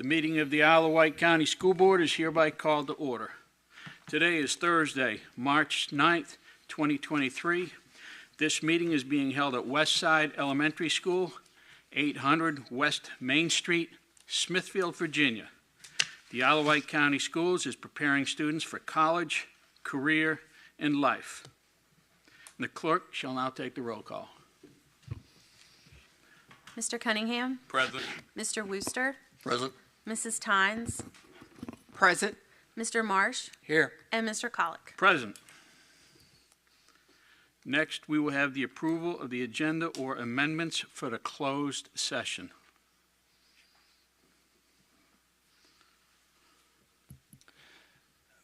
The meeting of the Isle of Wight County School Board is hereby called to order. Today is Thursday, March 9th, 2023. This meeting is being held at Westside Elementary School, 800 West Main Street, Smithfield, Virginia. The Isle of Wight County Schools is preparing students for college, career, and life. The clerk shall now take the roll call. Mr. Cunningham? Present. Mr. Wooster? Present. Mrs. Tynes? Present. Mr. Marsh? Here. And Mr. Colick. Present. Next, we will have the approval of the agenda or amendments for the closed session.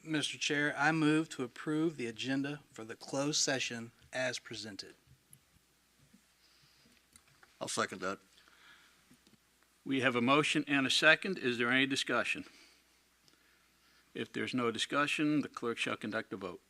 Mr. Chair, I move to approve the agenda for the closed session as presented. I'll second that. We have a motion and a second. Is there any discussion? If there's no discussion, the clerk shall conduct a vote.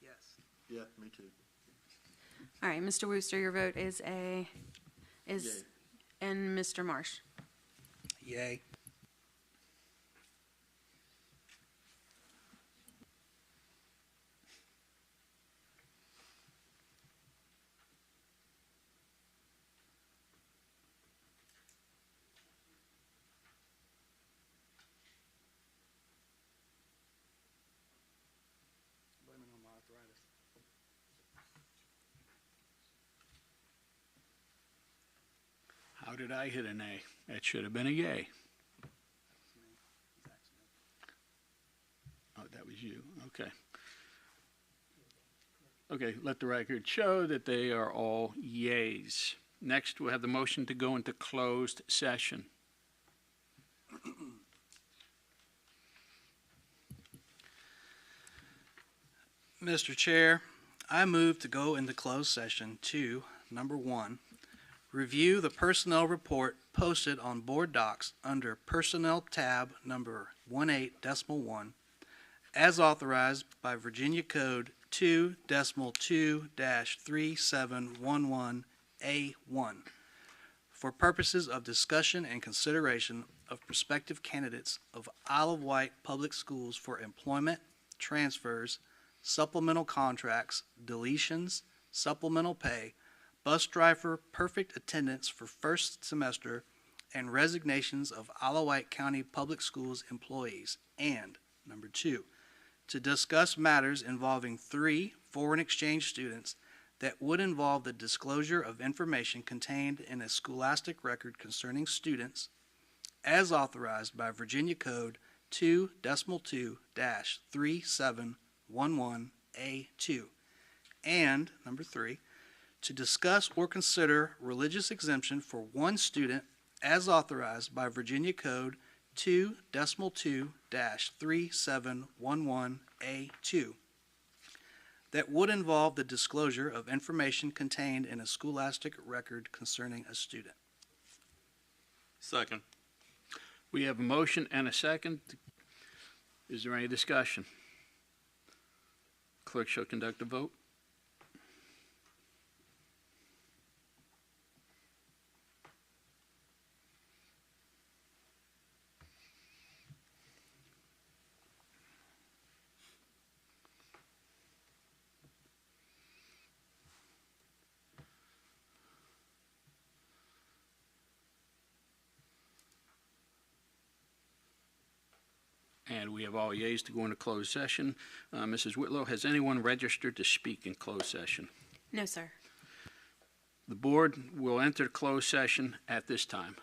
Yes. Yeah, me too. All right, Mr. Wooster, your vote is Yay. and Mr. Marsh. Yay. Blaming on my arthritis. How did I hit an A? That should have been a yay. Oh, that was you. Okay. Okay, let the record show that they are all yays. Next, we'll have the motion to go into closed session. Mr. Chair, I move to go into closed session to, number 1, review the personnel report posted on board docs under Personnel tab number 18.1 as authorized by Virginia Code 2-2-3711A1 for purposes of discussion and consideration of prospective candidates of Isle of Wight Public Schools for employment, transfers, supplemental contracts, deletions, supplemental pay, bus driver perfect attendance for first semester, and resignations of Isle of Wight County Public Schools employees. And, number 2, to discuss matters involving 3 foreign exchange students that would involve the disclosure of information contained in a scholastic record concerning students as authorized by Virginia Code 2-2-3711A2. And, number 3, to discuss or consider religious exemption for one student as authorized by Virginia Code 2-2-3711A2 that would involve the disclosure of information contained in a scholastic record concerning a student. Second. We have a motion and a second. Is there any discussion? Clerk shall conduct a vote. And we have all yeas to go into closed session. Mrs. Whitlow, has anyone registered to speak in closed session? No, sir. The board will enter closed session at this time.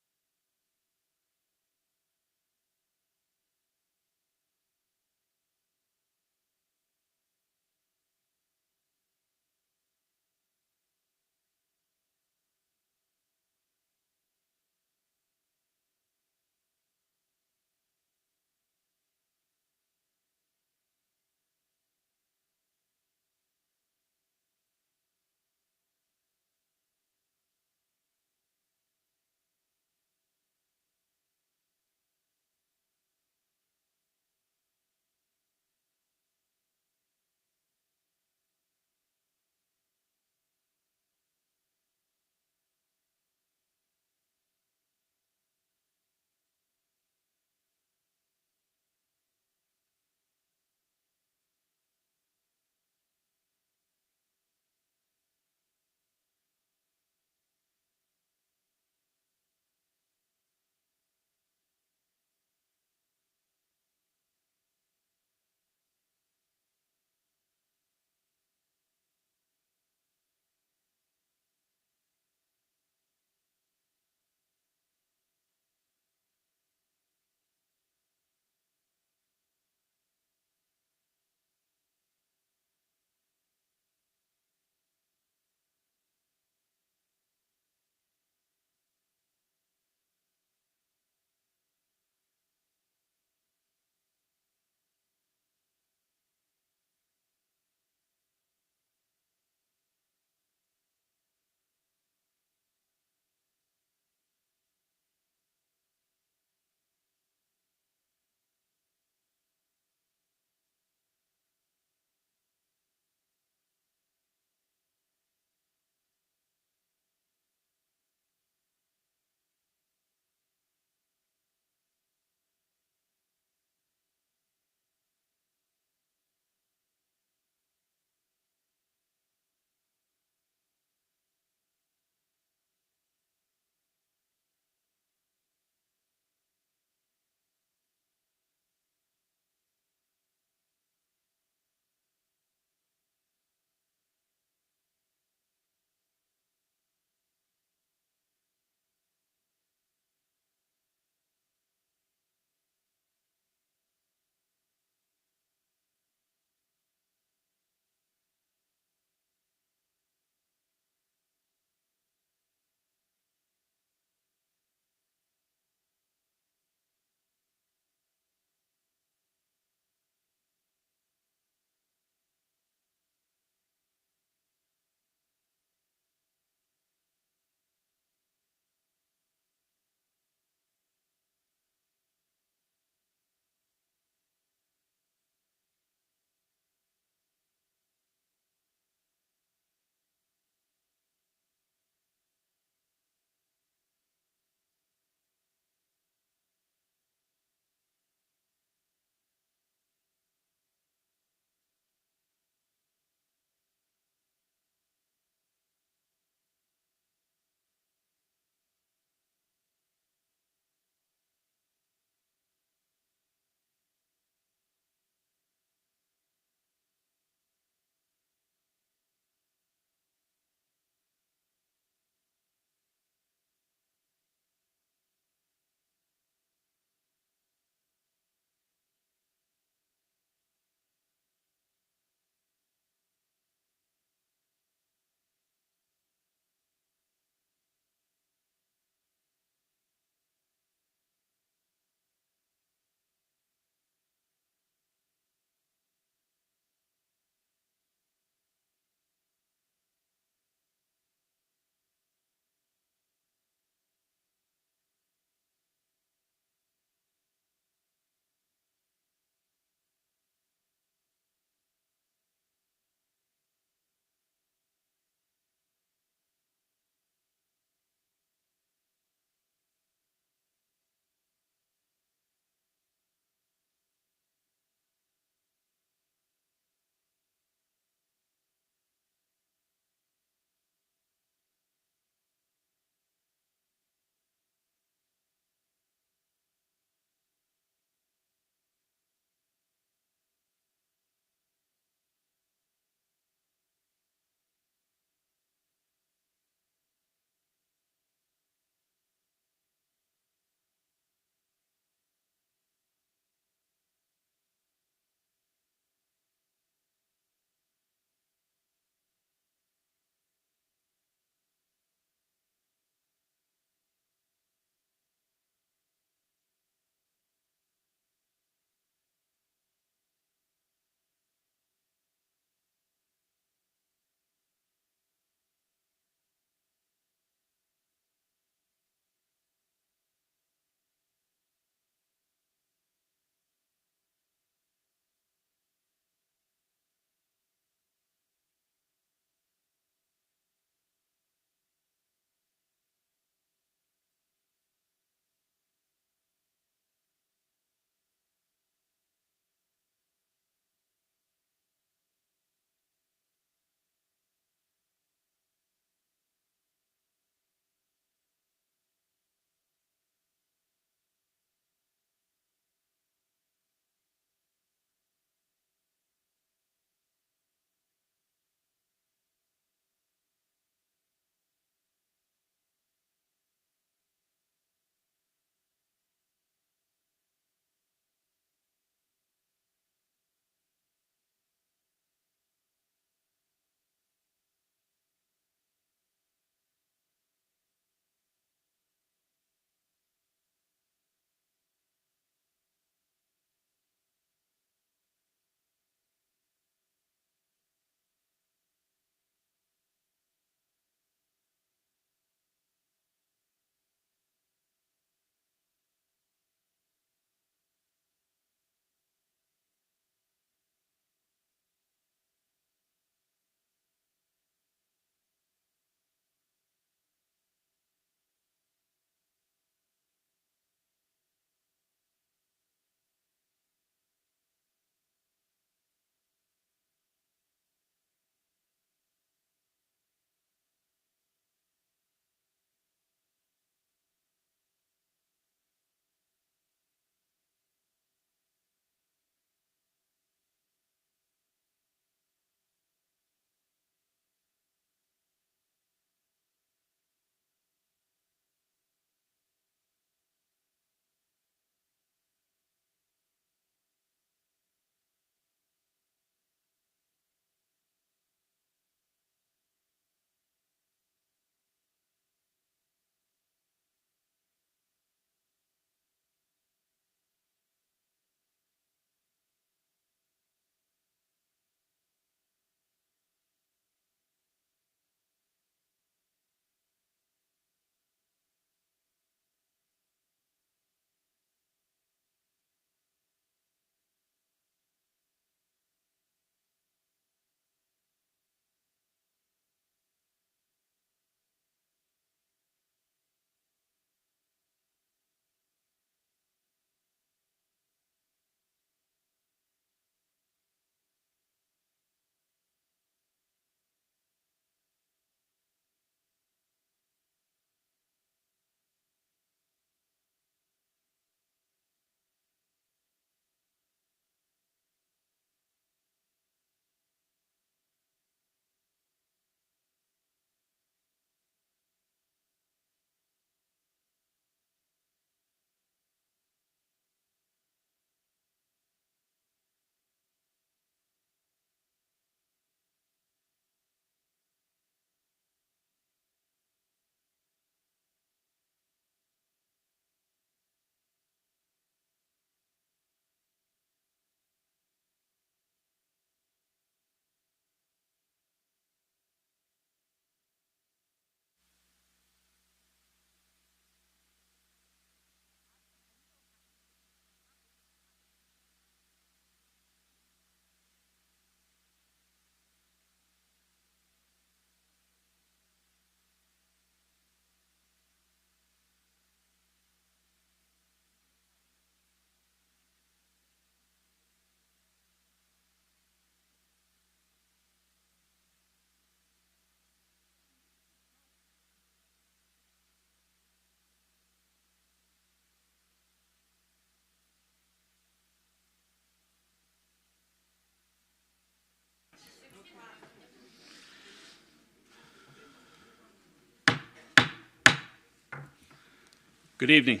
Good evening.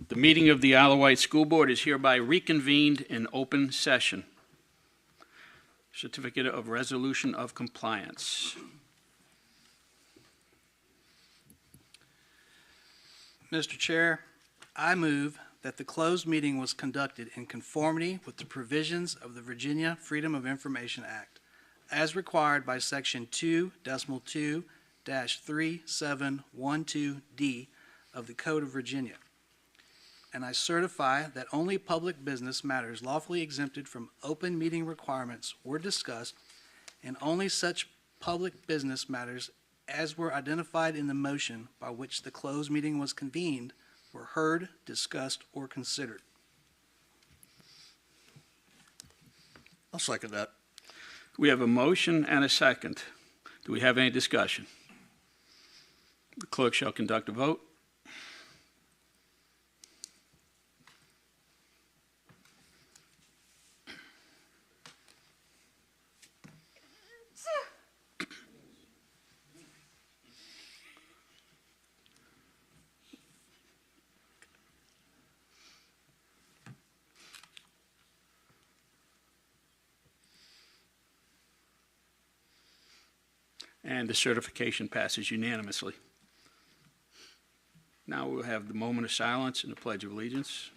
The meeting of the Isle of Wight School Board is hereby reconvened in open session. Certificate of Resolution of Compliance. Mr. Chair, I move that the closed meeting was conducted in conformity with the provisions of the Virginia Freedom of Information Act, as required by Section 2-2-3712D of the Code of Virginia. And I certify that only public business matters lawfully exempted from open meeting requirements were discussed, and only such public business matters as were identified in the motion by which the closed meeting was convened were heard, discussed, or considered. I'll second that. We have a motion and a second. Do we have any discussion? The clerk shall conduct a vote. And the certification passes unanimously. Now we'll have the moment of silence and the Pledge of Allegiance.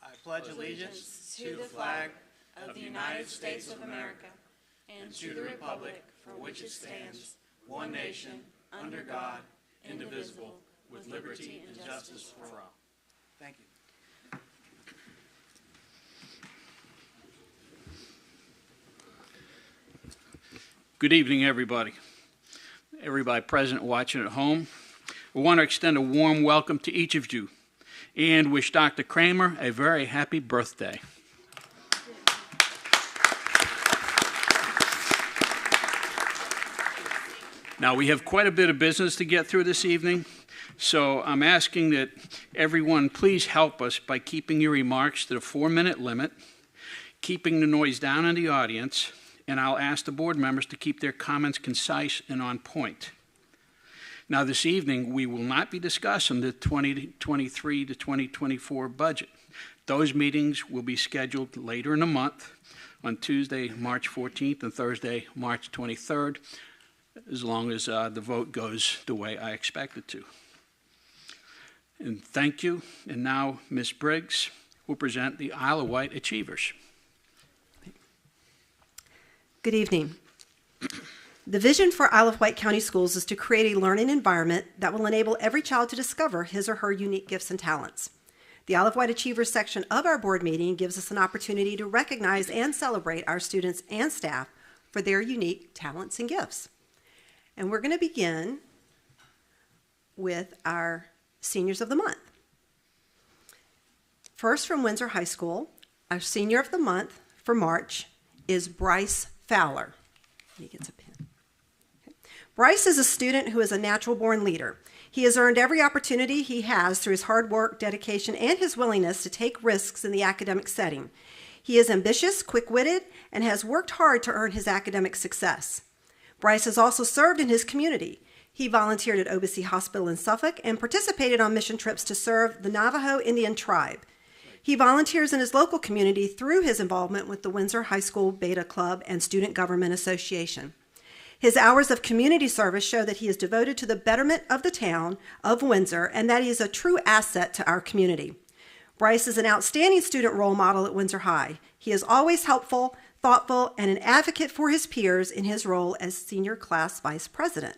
I pledge allegiance to the flag of the United States of America and to the republic for which it stands, one nation, under God, indivisible, with liberty and justice for all. Thank you. Good evening, everybody. Everybody present, watching at home. We want to extend a warm welcome to each of you and wish Dr. Kramer a very happy birthday. Now, we have quite a bit of business to get through this evening, so I'm asking that everyone please help us by keeping your remarks to the 4-minute limit, keeping the noise down in the audience, and I'll ask the board members to keep their comments concise and on point. Now, this evening, we will not be discussing the 2023 to 2024 budget. Those meetings will be scheduled later in the month on Tuesday, March 14th and Thursday, March 23rd, as long as the vote goes the way I expect it to. And thank you. And now, Ms. Briggs will present the Isle of Wight Achievers. Good evening. The vision for Isle of Wight County Schools is to create a learning environment that will enable every child to discover his or her unique gifts and talents. The Isle of Wight Achievers section of our board meeting gives us an opportunity to recognize and celebrate our students and staff for their unique talents and gifts. And we're going to begin with our seniors of the month. First, from Windsor High School, our senior of the month for March is Bryce Fowler. He gets a pin. Okay. Bryce is a student who is a natural-born leader. He has earned every opportunity he has through his hard work, dedication, and his willingness to take risks in the academic setting. He is ambitious, quick-witted, and has worked hard to earn his academic success. Bryce has also served in his community. He volunteered at OBC Hospital in Suffolk and participated on mission trips to serve the Navajo Indian tribe. He volunteers in his local community through his involvement with the Windsor High School Beta Club and Student Government Association. His hours of community service show that he is devoted to the betterment of the town of Windsor and that he is a true asset to our community. Bryce is an outstanding student role model at Windsor High. He is always helpful, thoughtful, and an advocate for his peers in his role as senior class vice president.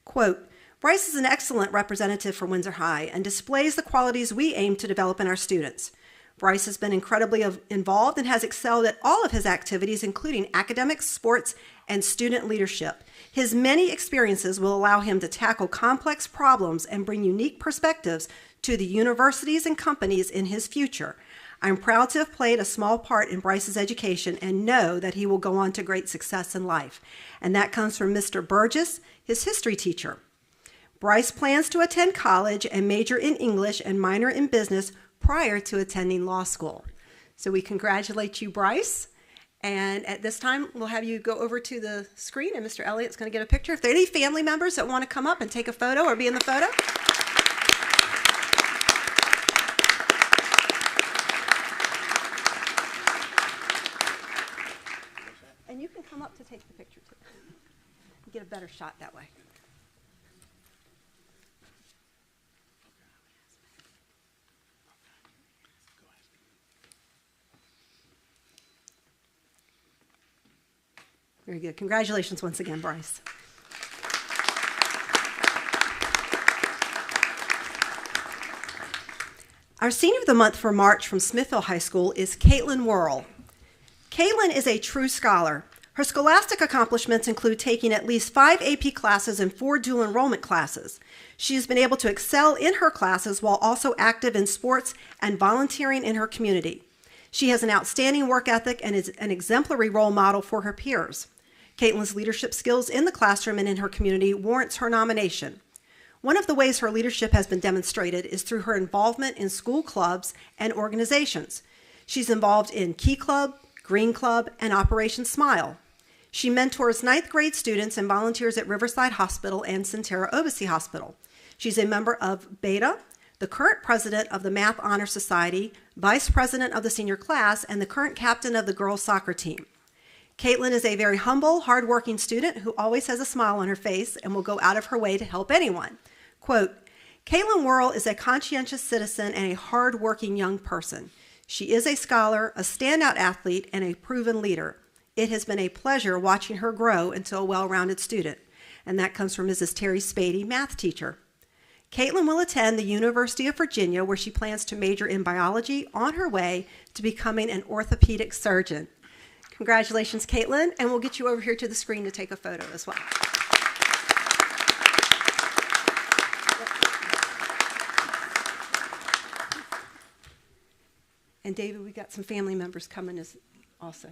Quote, Bryce is an excellent representative for Windsor High and displays the qualities we aim to develop in our students. Bryce has been incredibly involved and has excelled at all of his activities, including academics, sports, and student leadership. His many experiences will allow him to tackle complex problems and bring unique perspectives to the universities and companies in his future. I'm proud to have played a small part in Bryce's education and know that he will go on to great success in life. And that comes from Mr. Burgess, his history teacher. Bryce plans to attend college and major in English and minor in business prior to attending law school. So we congratulate you, Bryce. And at this time, we'll have you go over to the screen, and Mr. Elliott's going to get a picture. If there are any family members that want to come up and take a photo or be in the photo. And you can come up to take the picture, too. Get a better shot that way. Very good. Congratulations once again, Bryce. Our Senior of the Month for March from Smithville High School is Caitlin Worrell. Caitlin is a true scholar. Her scholastic accomplishments include taking at least 5 AP classes and 4 dual enrollment classes. She has been able to excel in her classes while also active in sports and volunteering in her community. She has an outstanding work ethic and is an exemplary role model for her peers. Caitlin's leadership skills in the classroom and in her community warrants her nomination. One of the ways her leadership has been demonstrated is through her involvement in school clubs and organizations. She's involved in Key Club, Green Club, and Operation Smile. She mentors 9th grade students and volunteers at Riverside Hospital and Centera Obici Hospital. She's a member of Beta, the current president of the Math Honor Society, vice president of the senior class, and the current captain of the girls soccer team. Caitlin is a very humble, hardworking student who always has a smile on her face and will go out of her way to help anyone. Quote, Caitlin Worrell is a conscientious citizen and a hardworking young person. She is a scholar, a standout athlete, and a proven leader. It has been a pleasure watching her grow into a well-rounded student. And that comes from Mrs. Terry Spady, math teacher. Caitlin will attend the University of Virginia, where she plans to major in biology on her way to becoming an orthopedic surgeon. Congratulations, Caitlin, and we'll get you over here to the screen to take a photo as well. And David, we've got some family members coming as also.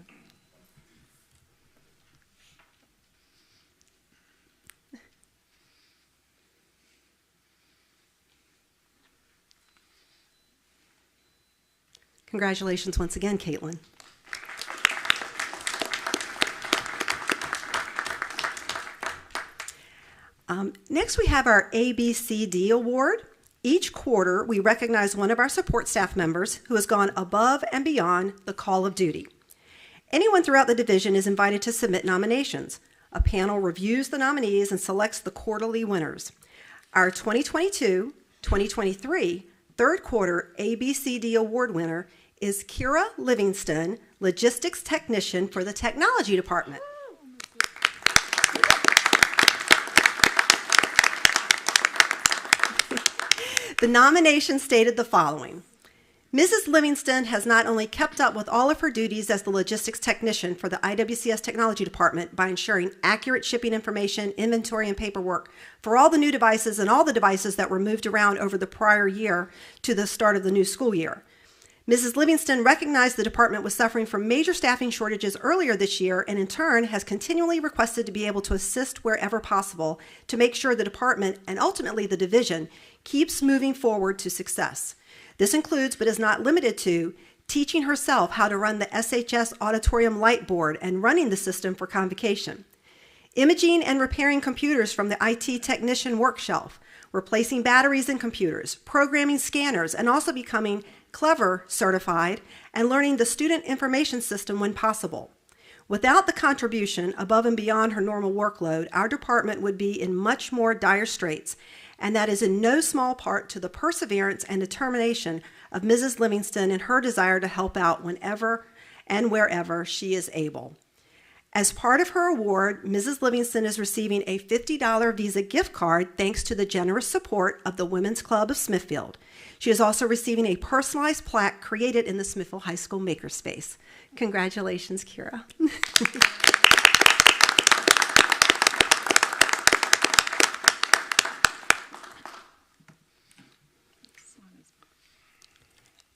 Congratulations once again, Caitlin. Next, we have our ABCD Award. Each quarter, we recognize one of our support staff members who has gone above and beyond the call of duty. Anyone throughout the division is invited to submit nominations. A panel reviews the nominees and selects the quarterly winners. Our 2022-2023 third quarter ABCD Award winner is Kira Livingston, Logistics Technician for the Technology Department. The nomination stated the following. Mrs. Livingston has not only kept up with all of her duties as the logistics technician for the IWCS Technology Department by ensuring accurate shipping information, inventory, and paperwork for all the new devices and all the devices that were moved around over the prior year to the start of the new school year. Mrs. Livingston recognized the department was suffering from major staffing shortages earlier this year and in turn has continually requested to be able to assist wherever possible to make sure the department and ultimately the division keeps moving forward to success. This includes, but is not limited to, teaching herself how to run the SHS Auditorium Light Board and running the system for convocation, imaging and repairing computers from the IT technician work shelf, replacing batteries in computers, programming scanners, and also becoming Clever certified and learning the student information system when possible. Without the contribution above and beyond her normal workload, our department would be in much more dire straits, and that is in no small part to the perseverance and determination of Mrs. Livingston and her desire to help out whenever and wherever she is able. As part of her award, Mrs. Livingston is receiving a $50 Visa gift card thanks to the generous support of the Women's Club of Smithfield. She is also receiving a personalized plaque created in the Smithville High School Makerspace. Congratulations, Kira.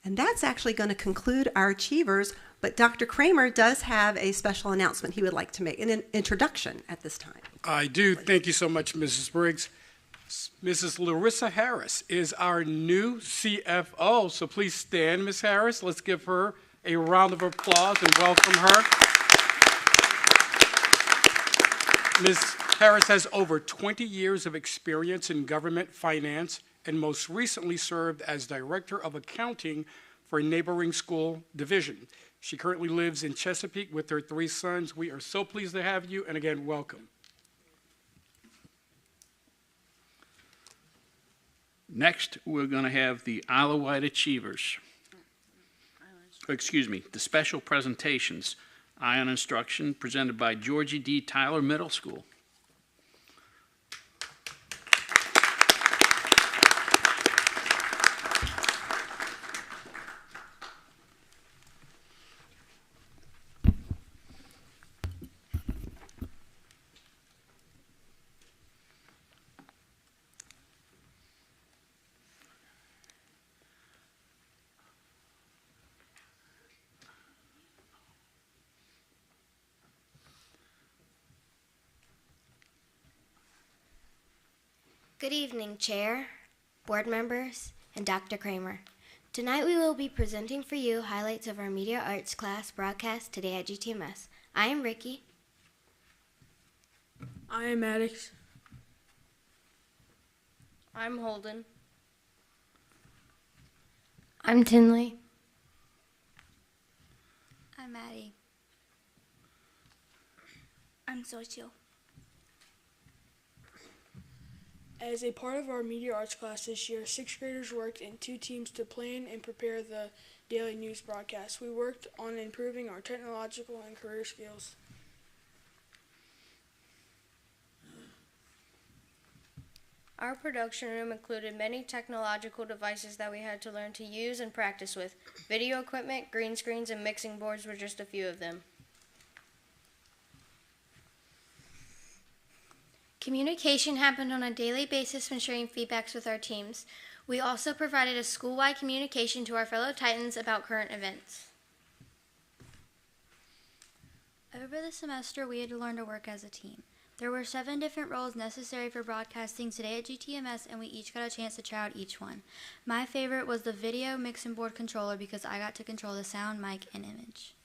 And And that's actually going to conclude our Achievers, but Dr. Kramer does have a special announcement he would like to make, an introduction at this time. I do. Thank you so much, Mrs. Briggs. Mrs. Larissa Harris is our new CFO, so please stand, Ms. Harris. Let's give her a round of applause and welcome her. Ms. Harris has over 20 years of experience in government finance and most recently served as Director of Accounting for a neighboring school division. She currently lives in Chesapeake with her 3 sons. We are so pleased to have you, and again, welcome. Next, we're going to have the Isle of Wight Achievers. Excuse me, the special presentations. Ion Instruction presented by Georgie D. Tyler Middle School. Good evening, Chair, board members, and Dr. Kramer. Tonight we will be presenting for you highlights of our media arts class broadcast today at GTMS. I am Ricky. I am Maddox. I'm Holden. I'm Tinley. I'm Maddie. I'm Social. As a part of our media arts class this year, 6th graders worked in 2 teams to plan and prepare the daily news broadcast. We worked on improving our technological and career skills. Our production room included many technological devices that we had to learn to use and practice with. Video equipment, green screens, and mixing boards were just a few of them. Communication happened on a daily basis when sharing feedbacks with our teams. We also provided a school-wide communication to our fellow Titans about current events. Over the semester, we had to learn to work as a team. There were 7 different roles necessary for broadcasting today at GTMS, and we each got a chance to try out each one. My favorite was the video mix and board controller because I got to control the sound, mic, and image.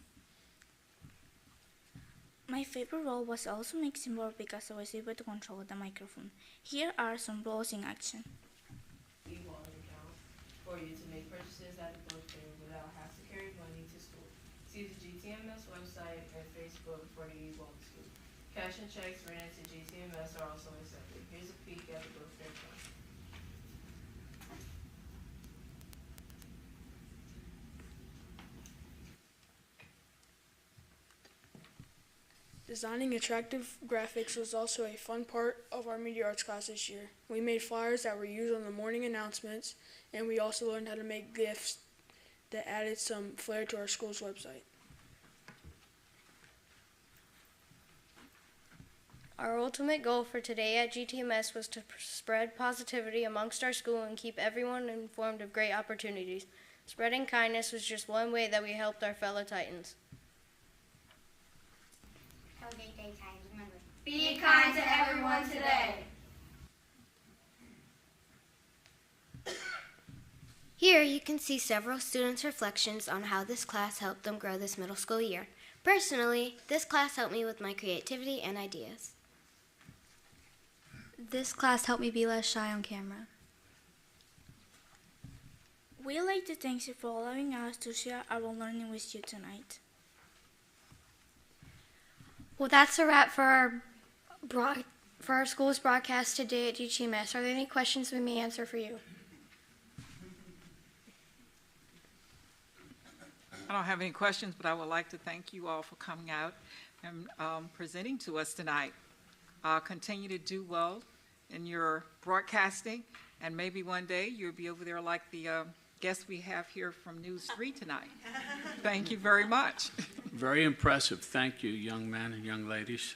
My favorite role was also mixing board because I was able to control the microphone. Here are some roles in action. We want an account for you to make purchases at the book fair without having to carry money to school. See the GTMS website and Facebook for the e-wallet school. Cash and checks ran to GTMS are also accepted. Here's a peek at the book fair plan. Designing attractive graphics was also a fun part of our media arts class this year. We made flyers that were used on the morning announcements, and we also learned how to make GIFs that added some flair to our school's website. Our ultimate goal for today at GTMS was to spread positivity amongst our school and keep everyone informed of great opportunities. Spreading kindness was just one way that we helped our fellow Titans. Have a great day, Titans. Remember, Be kind to everyone today. Here you can see several students' reflections on how this class helped them grow this middle school year. Personally, this class helped me with my creativity and ideas. This class helped me be less shy on camera. We'd like to thank you for allowing us to share our learning with you tonight. Well, that's a wrap for our school's broadcast today at GTMS. Are there any questions we may answer for you? I don't have any questions, but I would like to thank you all for coming out and presenting to us tonight. Continue to do well in your broadcasting, and maybe one day you'll be over there like the guest we have here from News 3 tonight. Thank you very much. Very impressive. Thank you, young men and young ladies.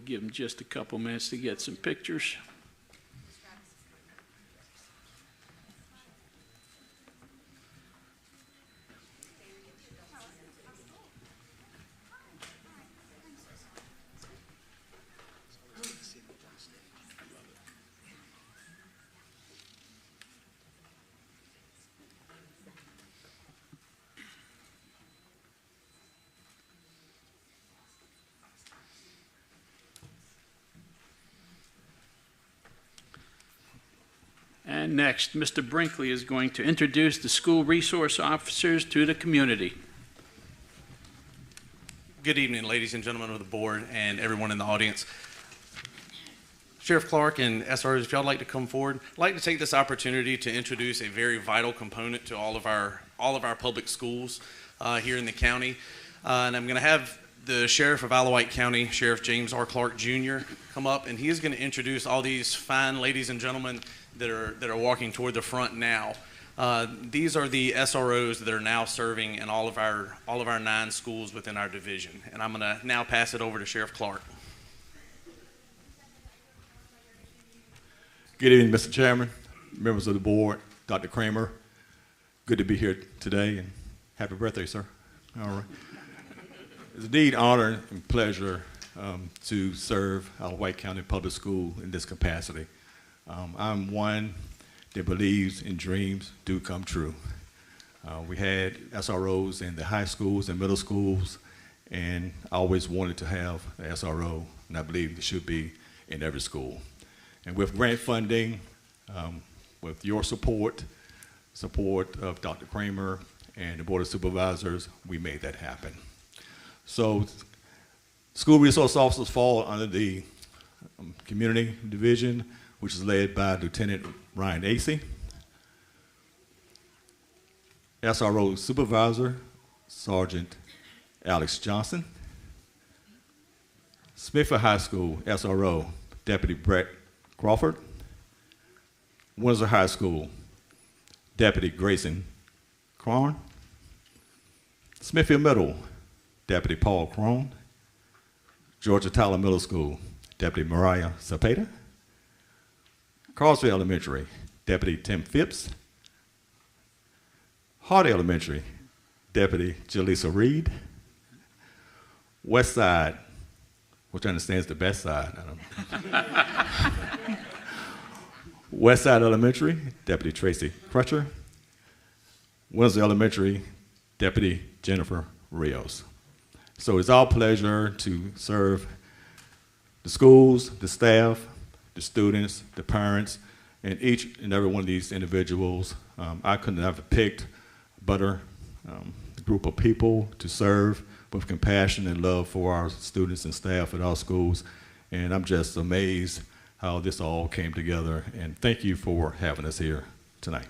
give them just a couple minutes to get some pictures. And next, Mr. Brinkley is going to introduce the school resource officers to the community. Good evening, ladies and gentlemen of the board and everyone in the audience. Sheriff Clark and SROs, if y'all would like to come forward, I'd like to take this opportunity to introduce a very vital component to all of our public schools here in the county. And I'm going to have the Sheriff of Wight County, Sheriff James R. Clark Jr., come up, and he is going to introduce all these fine ladies and gentlemen that are walking toward the front now. These are the SROs that are now serving in all of our 9 schools within our division. And I'm going to now pass it over to Sheriff Clark. Good evening, Mr. Chairman, members of the board, Dr. Kramer. Good to be here today, and happy birthday, sir. All right. It's indeed an honor and pleasure to serve our Wight County Public School in this capacity. I'm one that believes in dreams do come true. We had SROs in the high schools and middle schools, and I always wanted to have an SRO, and I believe it should be in every school. And with grant funding, with your support of Dr. Kramer and the Board of Supervisors, we made that happen. So school resource officers fall under the community division, which is led by Lieutenant Ryan Acey. SRO Supervisor, Sergeant Alex Johnson. Smithfield High School, SRO, Deputy Brett Crawford. Windsor High School, Deputy Grayson Cron. Smithfield Middle, Deputy Paul Crone. Georgia Tyler Middle School, Deputy Mariah Zapata. Carsville Elementary, Deputy Tim Phipps. Hardy Elementary, Deputy Jaleesa Reed. Westside, which I understand is the best side. Westside Elementary, Deputy Tracy Crutcher. Windsor Elementary, Deputy Jennifer Rios. So it's our pleasure to serve the schools, the staff, the students, the parents, and each and every one of these individuals. I couldn't have picked a better group of people to serve with compassion and love for our students and staff at our schools. And I'm just amazed how this all came together. And thank you for having us here tonight.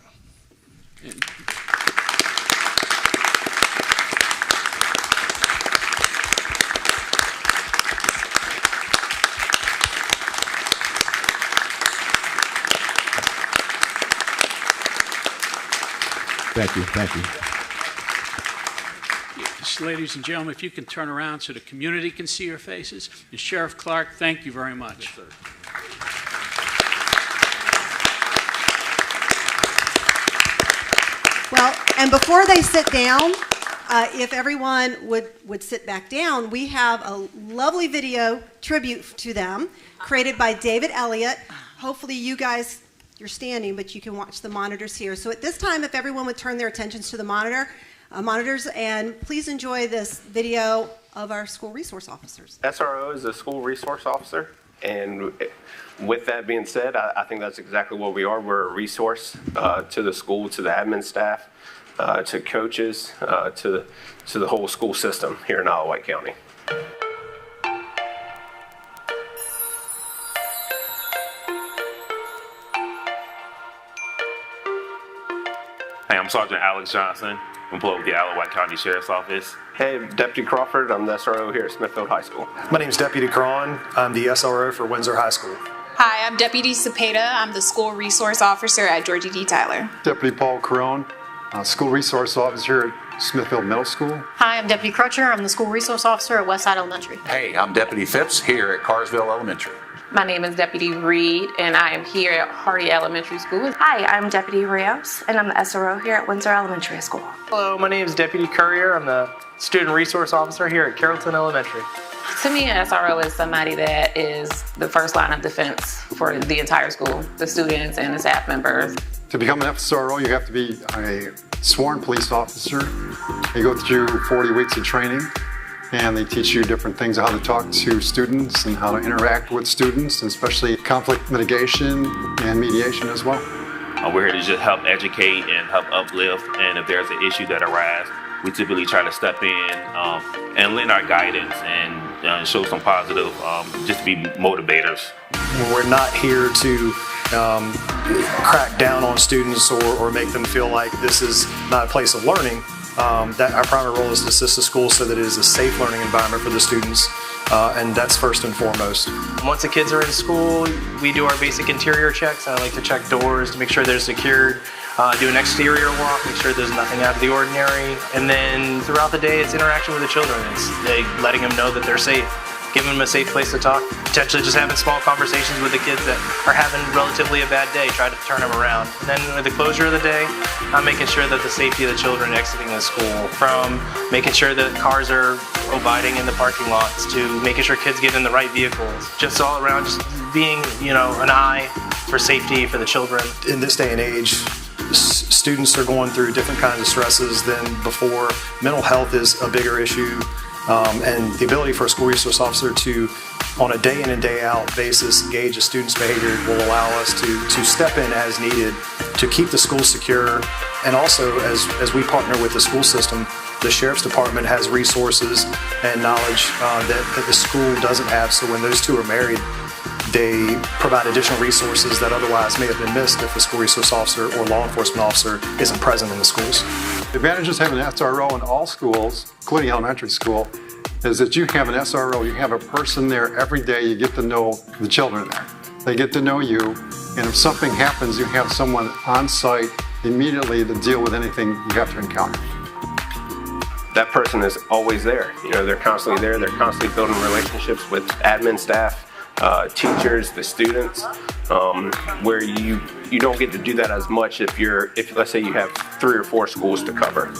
Thank you, thank you. Yes, ladies and gentlemen, if you can turn around so the community can see your faces. And Sheriff Clark, thank you very much. Yes, sir. Well, and before they sit down, if everyone would sit back down, we have a lovely video tribute to them created by David Elliott. Hopefully you guys, you're standing, but you can watch the monitors here. So at this time, if everyone would turn their attentions to the monitors, and please enjoy this video of our school resource officers. SRO is a school resource officer, and with that being said, I think that's exactly what we are. We're a resource to the school, to the admin staff, to coaches, to the whole school system here in Wight County. Hey, I'm Sergeant Alex Johnson. I'm employed with the Wight County Sheriff's Office. Hey, Deputy Crawford. I'm the SRO here at Smithfield High School. My name is Deputy Cron. I'm the SRO for Windsor High School. Hi, I'm Deputy Zapata. I'm the School Resource Officer at Georgia D. Tyler. Deputy Paul Crone, School Resource Officer at Smithfield Middle School. Hi, I'm Deputy Crutcher. I'm the School Resource Officer at Westside Elementary. Hey, I'm Deputy Phipps here at Carsville Elementary. My name is Deputy Reed, and I am here at Hardy Elementary School. Hi, I'm Deputy Rios, and I'm the SRO here at Windsor Elementary School. Hello, my name is Deputy Courier. I'm the Student Resource Officer here at Carrollton Elementary. To me, an SRO is somebody that is the first line of defense for the entire school, the students and the staff members. To become an SRO, you have to be a sworn police officer. You go through 40 weeks of training, and they teach you different things, how to talk to students and how to interact with students, and especially conflict mitigation and mediation as well. We're here to just help educate and help uplift, and if there's an issue that arises, we typically try to step in and lend our guidance and show some positive, just to be motivators. We're not here to crack down on students or make them feel like this is not a place of learning. That our primary role is to assist the school so that it is a safe learning environment for the students, and that's first and foremost. Once the kids are in school, we do our basic interior checks. I like to check doors to make sure they're secured, do an exterior walk, make sure there's nothing out of the ordinary, and then throughout the day it's interaction with the children. It's letting them know that they're safe, giving them a safe place to talk, potentially just having small conversations with the kids that are having relatively a bad day, try to turn them around. And then with the closure of the day, I'm making sure that the safety of the children exiting the school, from making sure that cars are abiding in the parking lots to making sure kids get in the right vehicles, just all around just being, an eye for safety for the children. In this day and age, students are going through different kinds of stresses than before. Mental health is a bigger issue. And the ability for a school resource officer to, on a day in and day out basis, gauge a student's behavior will allow us to step in as needed to keep the school secure. And also, as we partner with the school system, the Sheriff's Department has resources and knowledge that the school doesn't have. So when those two are married, they provide additional resources that otherwise may have been missed if the school resource officer or law enforcement officer isn't present in the schools. The advantages of having an SRO in all schools, including elementary school, is that you have an SRO, you have a person there every day, you get to know the children there. They get to know you, and if something happens, you have someone on site immediately to deal with anything you have to encounter. That person is always there. They're constantly there. They're constantly building relationships with admin staff, teachers, the students, where you don't get to do that as much if let's say you have 3 or 4 schools to cover.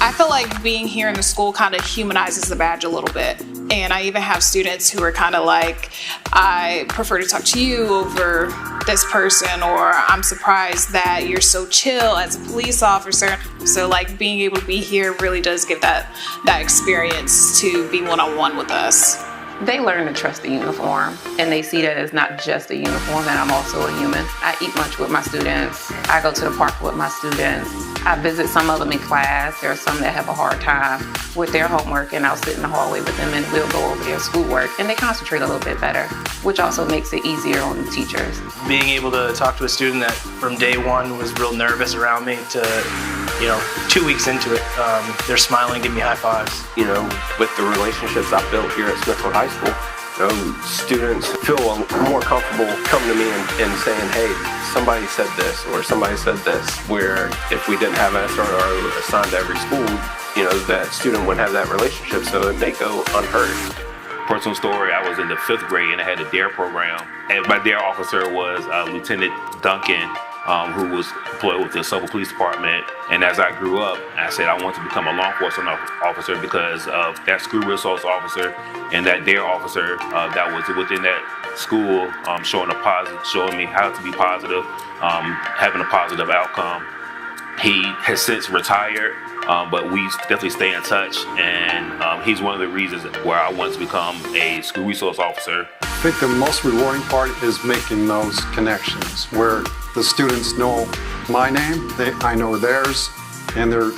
I feel like being here in the school kind of humanizes the badge a little bit. And I even have students who are kind of like, I prefer to talk to you over this person, or I'm surprised that you're so chill as a police officer. So like being able to be here really does give that experience to be one-on-one with us. They learn to trust the uniform, and they see that it's not just a uniform, that I'm also a human. I eat lunch with my students. I go to the park with my students. I visit some of them in class. There are some that have a hard time with their homework, and I'll sit in the hallway with them and we'll go over their schoolwork, and they concentrate a little bit better, which also makes it easier on the teachers. Being able to talk to a student that from day one was real nervous around me to 2 weeks into it, they're smiling, giving me high fives. With the relationships I've built here at Smithfield High School, students feel more comfortable coming to me and saying, hey, somebody said this or somebody said this, where if we didn't have an SRO assigned to every school, that student wouldn't have that relationship, so it may go unheard. Personal story, I was in the 5th grade and I had a DARE program, and my DARE officer was Lieutenant Duncan, who was employed with the Suffolk Police Department. And as I grew up, I said I want to become a law enforcement officer because of that school resource officer and that DARE officer that was within that school, showing me how to be positive, having a positive outcome. He has since retired, but we definitely stay in touch, and he's one of the reasons where I want to become a school resource officer. I think the most rewarding part is making those connections where the students know my name, I know theirs, and they're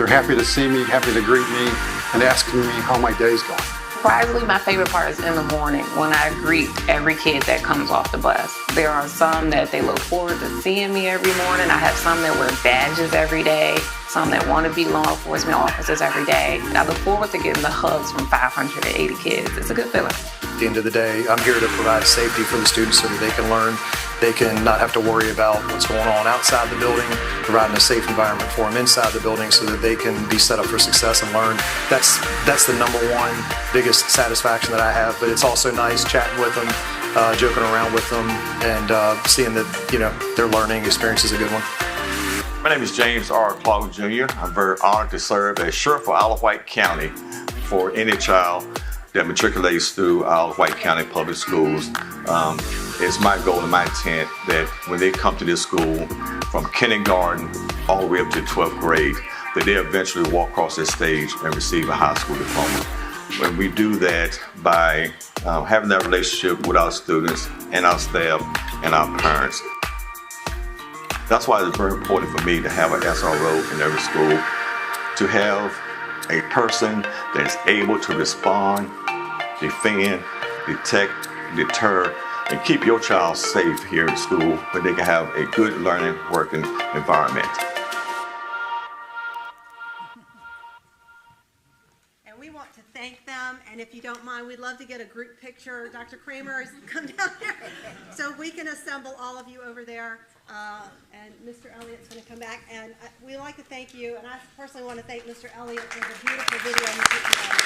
happy to see me, happy to greet me, and asking me how my day's going. Surprisingly, my favorite part is in the morning when I greet every kid that comes off the bus. There are some that they look forward to seeing me every morning. I have some that wear badges every day, some that want to be law enforcement officers every day. I look forward to getting the hugs from 580 kids. It's a good feeling. At the end of the day, I'm here to provide safety for the students so that they can learn they can not have to worry about what's going on outside the building, providing a safe environment for them inside the building so that they can be set up for success and learn. That's the number one biggest satisfaction that I have, but it's also nice chatting with them, joking around with them, and seeing that, you know, their learning experience is a good one. My name is James R. Clark Jr. I'm very honored to serve as Sheriff for Isle of Wight County for any child that matriculates through Isle of Wight County Public Schools. It's my goal and my intent that when they come to this school from kindergarten all the way up to 12th grade, that they eventually walk across this stage and receive a high school diploma. And we do that by having that relationship with our students and our staff and our parents. That's why it's very important for me to have an SRO in every school, to have a person that is able to respond, defend, detect, deter, and keep your child safe here in school where they can have a good learning, working environment. And we want to thank them, and if you don't mind, we'd love to get a group picture. Dr. Kramer has come down here so we can assemble all of you over there. And Mr. Elliott's going to come back, and we'd like to thank you, and I personally want to thank Mr. Elliott for the beautiful video he put together.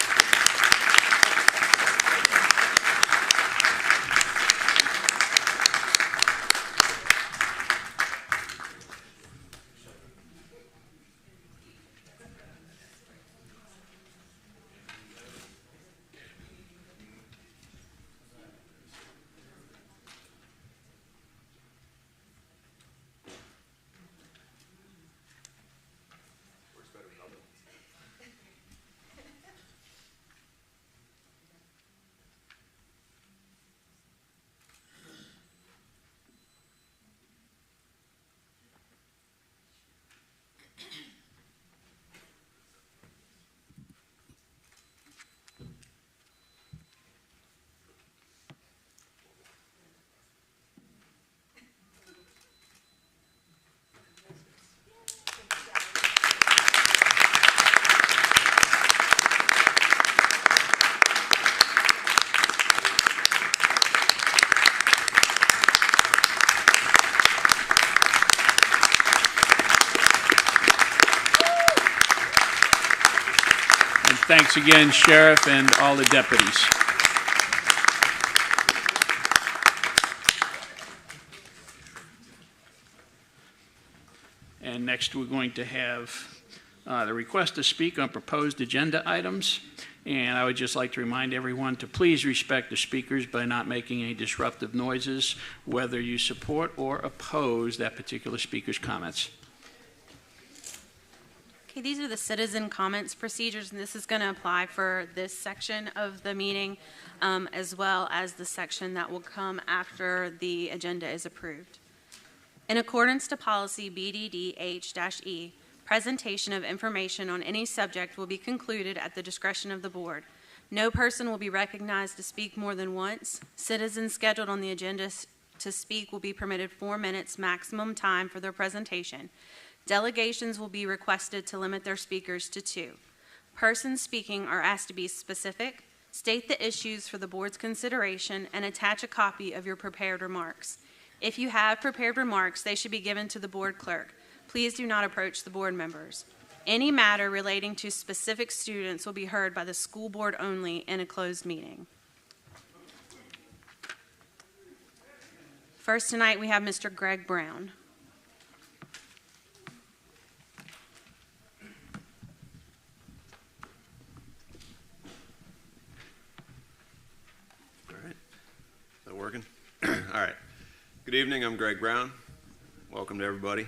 Thanks again, Sheriff, and all the deputies. And next, we're going to have the request to speak on proposed agenda items. And I would just like to remind everyone to please respect the speakers by not making any disruptive noises, whether you support or oppose that particular speaker's comments. Okay, these are the citizen comments procedures, and this is going to apply for this section of the meeting, as well as the section that will come after the agenda is approved. In accordance to policy BDDH-E, presentation of information on any subject will be concluded at the discretion of the board. No person will be recognized to speak more than once. Citizens scheduled on the agenda to speak will be permitted 4 minutes maximum time for their presentation. Delegations will be requested to limit their speakers to 2. Persons speaking are asked to be specific, state the issues for the board's consideration, and attach a copy of your prepared remarks. If you have prepared remarks, they should be given to the board clerk. Please do not approach the board members. Any matter relating to specific students will be heard by the school board only in a closed meeting. First tonight, we have Mr. Greg Brown. Working? All right. Good evening. I'm Greg Brown. Welcome to everybody.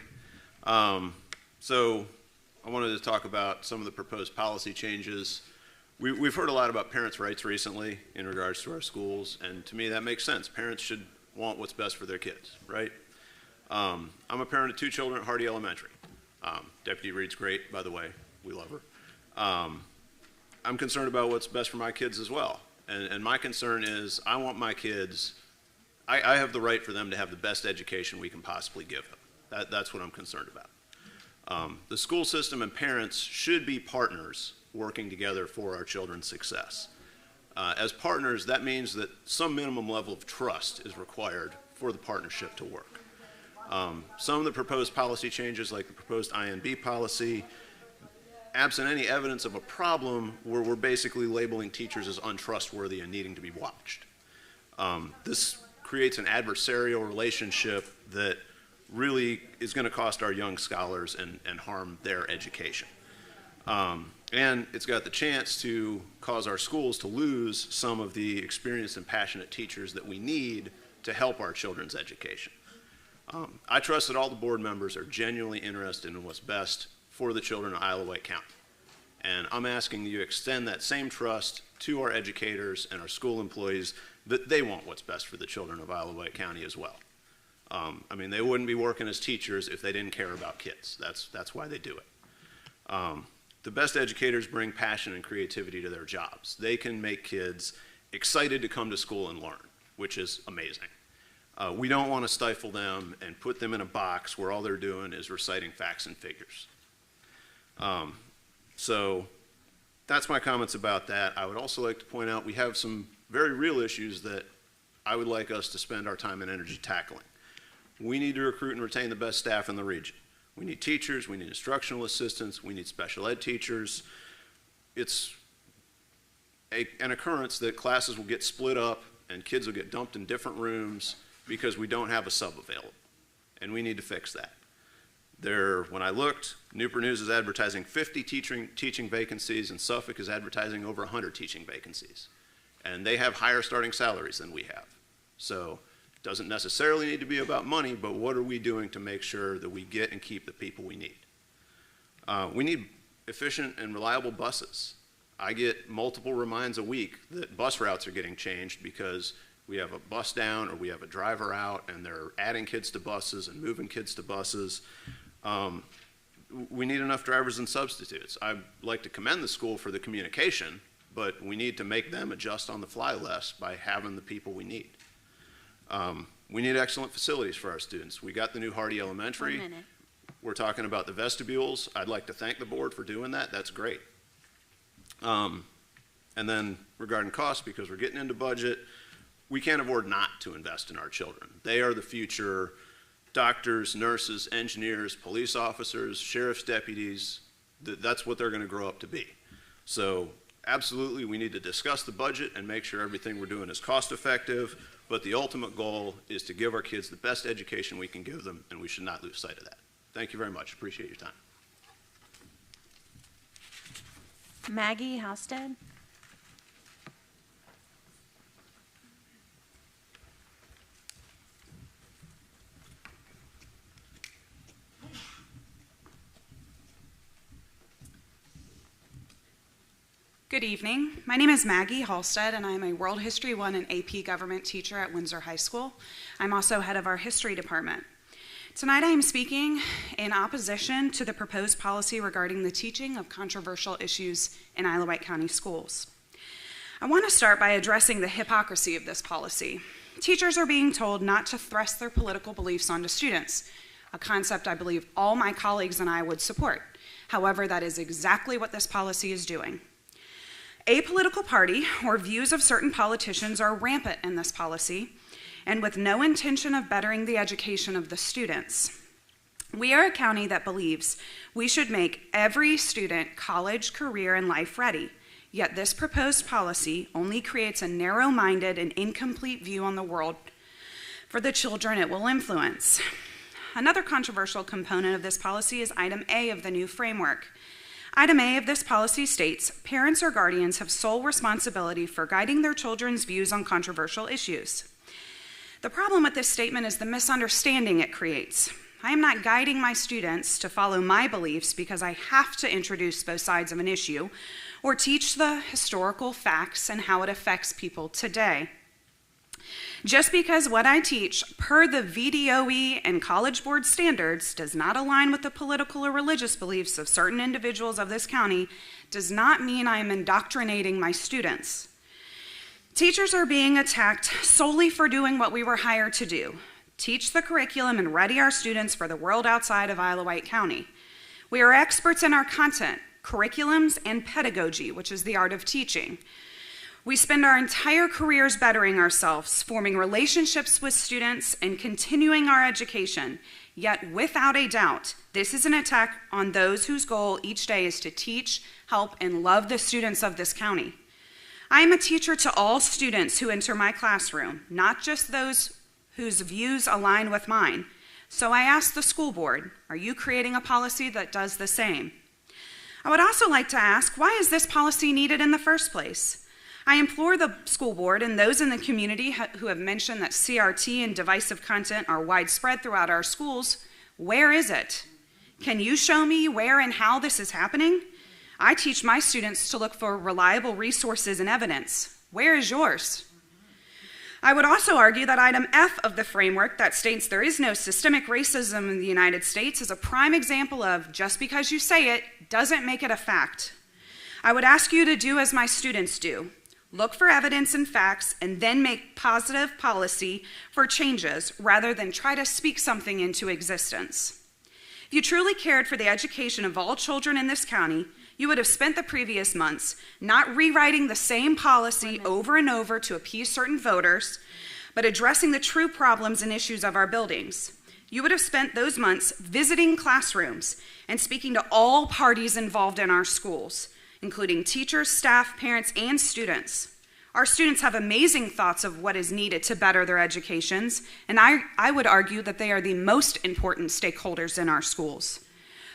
So I wanted to talk about some of the proposed policy changes. We've heard a lot about parents' rights recently in regards to our schools, and to me that makes sense. Parents should want what's best for their kids, right? I'm a parent of 2 children at Hardy Elementary. Deputy Reed's great, by the way. We love her. I'm concerned about what's best for my kids as well. And my concern is I want my kids, I have the right for them to have the best education we can possibly give them. That's what I'm concerned about. The school system and parents should be partners working together for our children's success. As partners, that means that some minimum level of trust is required for the partnership to work. Some of the proposed policy changes, like the proposed INB policy, absent any evidence of a problem, we're basically labeling teachers as untrustworthy and needing to be watched. This creates an adversarial relationship that really is going to cost our young scholars and harm their education. And it's got the chance to cause our schools to lose some of the experienced and passionate teachers that we need to help our children's education. I trust that all the board members are genuinely interested in what's best for the children of Isle of Wight County. And I'm asking you to extend that same trust to our educators and our school employees that they want what's best for the children of Isle of Wight County as well. I mean, they wouldn't be working as teachers if they didn't care about kids. That's why they do it. The best educators bring passion and creativity to their jobs. They can make kids excited to come to school and learn, which is amazing. We don't want to stifle them and put them in a box where all they're doing is reciting facts and figures. So that's my comments about that. I would also like to point out we have some very real issues that I would like us to spend our time and energy tackling. We need to recruit and retain the best staff in the region. We need teachers, we need instructional assistants, we need special ed teachers. It's an occurrence that classes will get split up and kids will get dumped in different rooms because we don't have a sub available, and we need to fix that. When I looked, Newport News is advertising 50 teaching vacancies, and Suffolk is advertising over 100 teaching vacancies. And they have higher starting salaries than we have. So it doesn't necessarily need to be about money, but what are we doing to make sure that we get and keep the people we need? We need efficient and reliable buses. I get multiple reminds a week that bus routes are getting changed because we have a bus down or we have a driver out and they're adding kids to buses and moving kids to buses. We need enough drivers and substitutes. I'd like to commend the school for the communication, but we need to make them adjust on the fly less by having the people we need. We need excellent facilities for our students. We got the new Hardy Elementary. 1 minute. We're talking about the vestibules. I'd like to thank the board for doing that. That's great. And then regarding costs, because we're getting into budget, we can't afford not to invest in our children. They are the future doctors, nurses, engineers, police officers, sheriff's deputies. That's what they're going to grow up to be. So absolutely, we need to discuss the budget and make sure everything we're doing is cost effective, but the ultimate goal is to give our kids the best education we can give them, and we should not lose sight of that. Thank you very much. Appreciate your time. Maggie Halstead. Good evening. My name is Maggie Halstead, and I am a World History 1 and AP Government teacher at Windsor High School. I'm also head of our history department. Tonight I am speaking in opposition to the proposed policy regarding the teaching of controversial issues in Isle of Wight County schools. I want to start by addressing the hypocrisy of this policy. Teachers are being told not to thrust their political beliefs onto students, a concept I believe all my colleagues and I would support. However, that is exactly what this policy is doing. A political party or views of certain politicians are rampant in this policy, and with no intention of bettering the education of the students. We are a county that believes we should make every student college, career, and life ready, yet this proposed policy only creates a narrow-minded and incomplete view on the world for the children it will influence. Another controversial component of this policy is item A of the new framework. Item A of this policy states, parents or guardians have sole responsibility for guiding their children's views on controversial issues. The problem with this statement is the misunderstanding it creates. I am not guiding my students to follow my beliefs because I have to introduce both sides of an issue or teach the historical facts and how it affects people today. Just because what I teach per the VDOE and College Board standards does not align with the political or religious beliefs of certain individuals of this county does not mean I am indoctrinating my students. Teachers are being attacked solely for doing what we were hired to do, teach the curriculum and ready our students for the world outside of Isle of Wight County. We are experts in our content, curriculums, and pedagogy, which is the art of teaching. We spend our entire careers bettering ourselves, forming relationships with students, and continuing our education. Yet, without a doubt, this is an attack on those whose goal each day is to teach, help, and love the students of this county. I am a teacher to all students who enter my classroom, not just those whose views align with mine. So I ask the school board, are you creating a policy that does the same? I would also like to ask, why is this policy needed in the first place? I implore the school board and those in the community who have mentioned that CRT and divisive content are widespread throughout our schools, where is it? Can you show me where and how this is happening? I teach my students to look for reliable resources and evidence. Where is yours? I would also argue that item F of the framework that states there is no systemic racism in the United States is a prime example of just because you say it doesn't make it a fact. I would ask you to do as my students do. Look for evidence and facts and then make positive policy for changes rather than try to speak something into existence. If you truly cared for the education of all children in this county, you would have spent the previous months not rewriting the same policy over and over to appease certain voters, but addressing the true problems and issues of our buildings. You would have spent those months visiting classrooms and speaking to all parties involved in our schools, including teachers, staff, parents, and students. Our students have amazing thoughts of what is needed to better their educations, and I would argue that they are the most important stakeholders in our schools.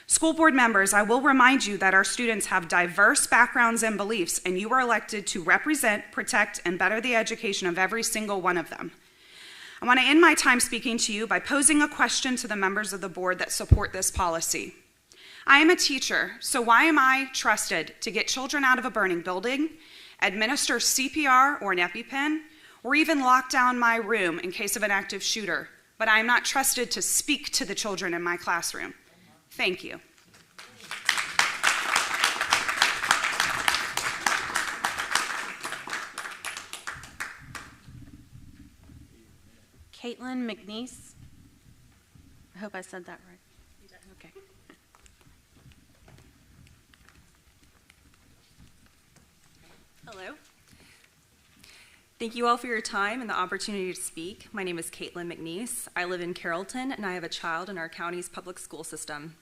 School board members, I will remind you that our students have diverse backgrounds and beliefs, and you are elected to represent, protect, and better the education of every single one of them. I want to end my time speaking to you by posing a question to the members of the board that support this policy. I am a teacher, so why am I trusted to get children out of a burning building, administer CPR or an EpiPen, or even lock down my room in case of an active shooter, but I am not trusted to speak to the children in my classroom? Thank you. Caitlin McNeese. I hope I said that right. Okay. Hello. Thank you all for your time and the opportunity to speak. My name is Caitlin McNeese. I live in Carrollton, and I have a child in our county's public school system.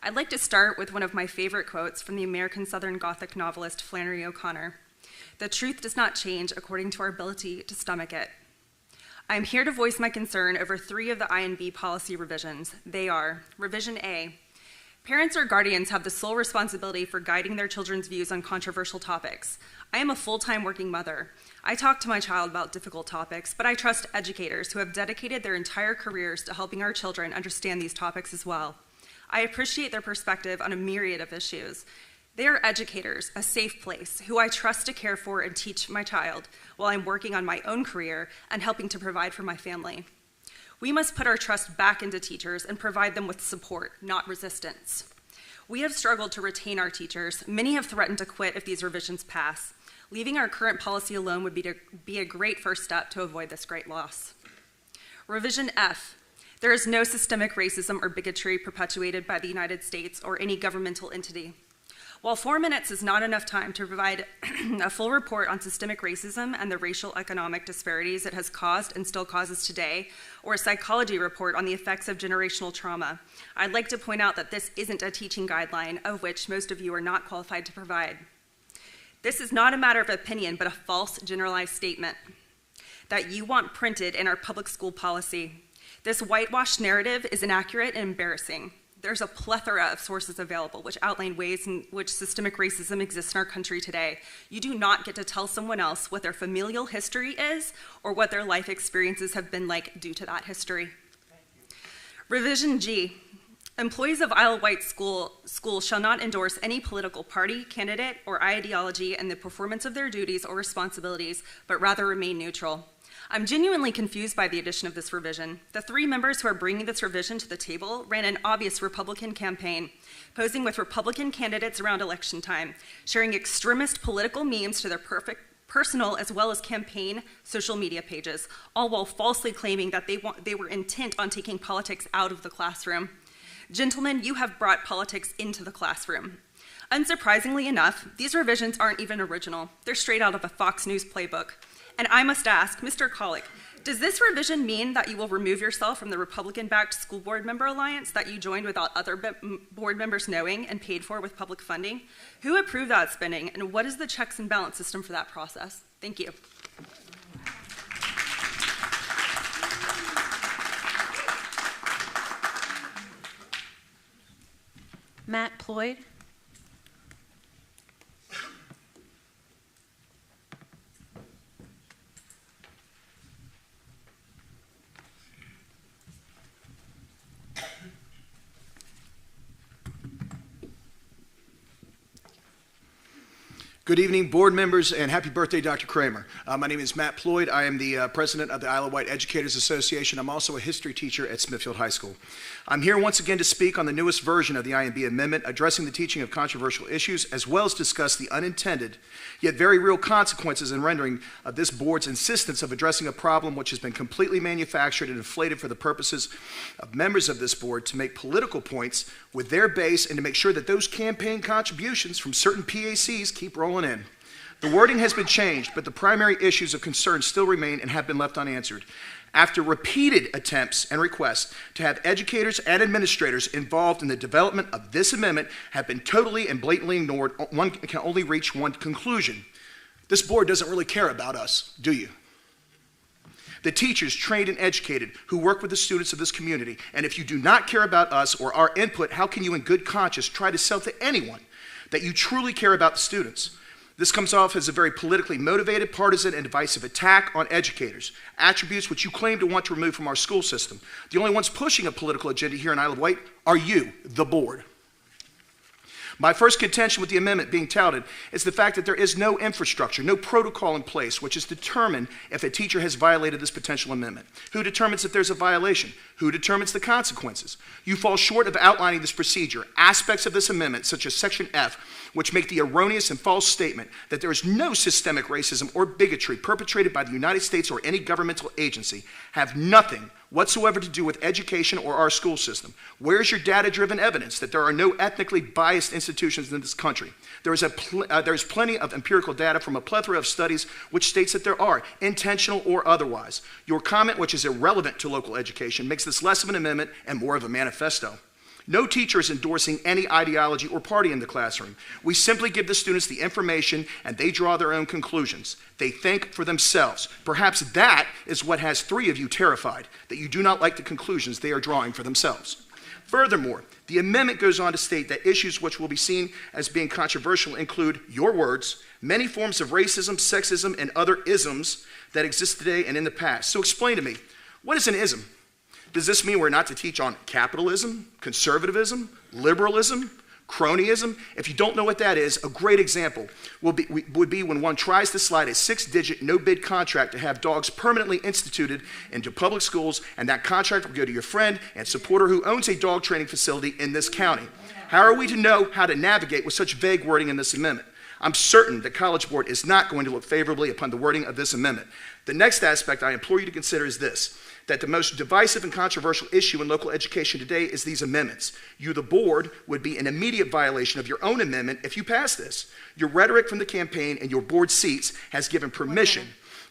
I'd like to start with one of my favorite quotes from the American Southern Gothic novelist Flannery O'Connor. The truth does not change according to our ability to stomach it. I am here to voice my concern over 3 of the INB policy revisions. They are: Revision A, parents or guardians have the sole responsibility for guiding their children's views on controversial topics. I am a full-time working mother. I talk to my child about difficult topics, but I trust educators who have dedicated their entire careers to helping our children understand these topics as well. I appreciate their perspective on a myriad of issues. They are educators, a safe place, who I trust to care for and teach my child while I'm working on my own career and helping to provide for my family. We must put our trust back into teachers and provide them with support, not resistance. We have struggled to retain our teachers. Many have threatened to quit if these revisions pass. Leaving our current policy alone would be a great first step to avoid this great loss. Revision F. There is no systemic racism or bigotry perpetuated by the United States or any governmental entity. While 4 minutes is not enough time to provide a full report on systemic racism and the racial economic disparities it has caused and still causes today, or a psychology report on the effects of generational trauma, I'd like to point out that this isn't a teaching guideline, of which most of you are not qualified to provide. This is not a matter of opinion, but a false generalized statement that you want printed in our public school policy. This whitewashed narrative is inaccurate and embarrassing. There's a plethora of sources available which outline ways in which systemic racism exists in our country today. You do not get to tell someone else what their familial history is or what their life experiences have been like due to that history. Revision G. Employees of Isle of Wight School shall not endorse any political party, candidate, or ideology in the performance of their duties or responsibilities, but rather remain neutral. I'm genuinely confused by the addition of this revision. The 3 members who are bringing this revision to the table ran an obvious Republican campaign, posing with Republican candidates around election time, sharing extremist political memes to their personal as well as campaign social media pages, all while falsely claiming that they were intent on taking politics out of the classroom. Gentlemen, you have brought politics into the classroom. Unsurprisingly enough, these revisions aren't even original. They're straight out of a Fox News playbook. And I must ask, Mr. Colick, does this revision mean that you will remove yourself from the Republican-backed school board member alliance that you joined without other board members knowing and paid for with public funding? Who approved that spending, and what is the checks and balance system for that process? Thank you. Matt Ployd. Good evening, board members, and happy birthday, Dr. Kramer. My name is Matt Ployd. I am the president of the Isle of Wight Educators Association. I'm also a history teacher at Smithfield High School. I'm here once again to speak on the newest version of the IMB amendment, addressing the teaching of controversial issues, as well as discuss the unintended, yet very real consequences in rendering of this board's insistence of addressing a problem which has been completely manufactured and inflated for the purposes of members of this board to make political points with their base and to make sure that those campaign contributions from certain PACs keep rolling in. The wording has been changed, but the primary issues of concern still remain and have been left unanswered. After repeated attempts and requests to have educators and administrators involved in the development of this amendment have been totally and blatantly ignored, one can only reach one conclusion. This board doesn't really care about us, do you? The teachers trained and educated who work with the students of this community, and if you do not care about us or our input, how can you in good conscience try to sell to anyone that you truly care about the students? This comes off as a very politically motivated, partisan, and divisive attack on educators, attributes which you claim to want to remove from our school system. The only ones pushing a political agenda here in Isle of Wight are you, the board. My first contention with the amendment being touted is the fact that there is no infrastructure, no protocol in place which is determined if a teacher has violated this potential amendment. Who determines if there's a violation? Who determines the consequences? You fall short of outlining this procedure. Aspects of this amendment, such as Section F, which make the erroneous and false statement that there is no systemic racism or bigotry perpetrated by the United States or any governmental agency, have nothing whatsoever to do with education or our school system. Where's your data-driven evidence that there are no ethnically biased institutions in this country? There's plenty of empirical data from a plethora of studies which states that there are, intentional or otherwise. Your comment, which is irrelevant to local education, makes this less of an amendment and more of a manifesto. No teacher is endorsing any ideology or party in the classroom. We simply give the students the information and they draw their own conclusions. They think for themselves. Perhaps that is what has three of you terrified, that you do not like the conclusions they are drawing for themselves. Furthermore, the amendment goes on to state that issues which will be seen as being controversial include, your words, many forms of racism, sexism, and other isms that exist today and in the past. So explain to me, what is an ism? Does this mean we're not to teach on capitalism, conservatism, liberalism, cronyism? If you don't know what that is, a great example would be when one tries to slide a 6-digit no-bid contract to have dogs permanently instituted into public schools, and that contract will go to your friend and supporter who owns a dog training facility in this county. How are we to know how to navigate with such vague wording in this amendment? I'm certain the College Board is not going to look favorably upon the wording of this amendment. The next aspect I implore you to consider is this, that the most divisive and controversial issue in local education today is these amendments. You, the board, would be in immediate violation of your own amendment if you pass this. Your rhetoric from the campaign and your board seats has given permission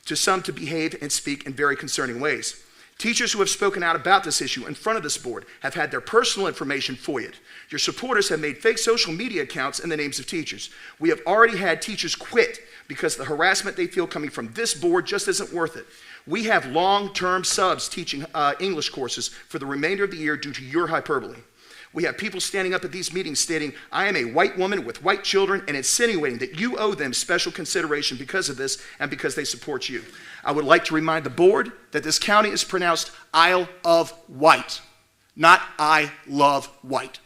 to some to behave and speak in very concerning ways. Teachers who have spoken out about this issue in front of this board have had their personal information FOIA'd. Your supporters have made fake social media accounts in the names of teachers. We have already had teachers quit because the harassment they feel coming from this board just isn't worth it. We have long-term subs teaching English courses for the remainder of the year due to your hyperbole. We have people standing up at these meetings stating, I am a white woman with white children, and insinuating that you owe them special consideration because of this and because they support you. I would like to remind the board that this county is pronounced Isle of Wight, not I love white.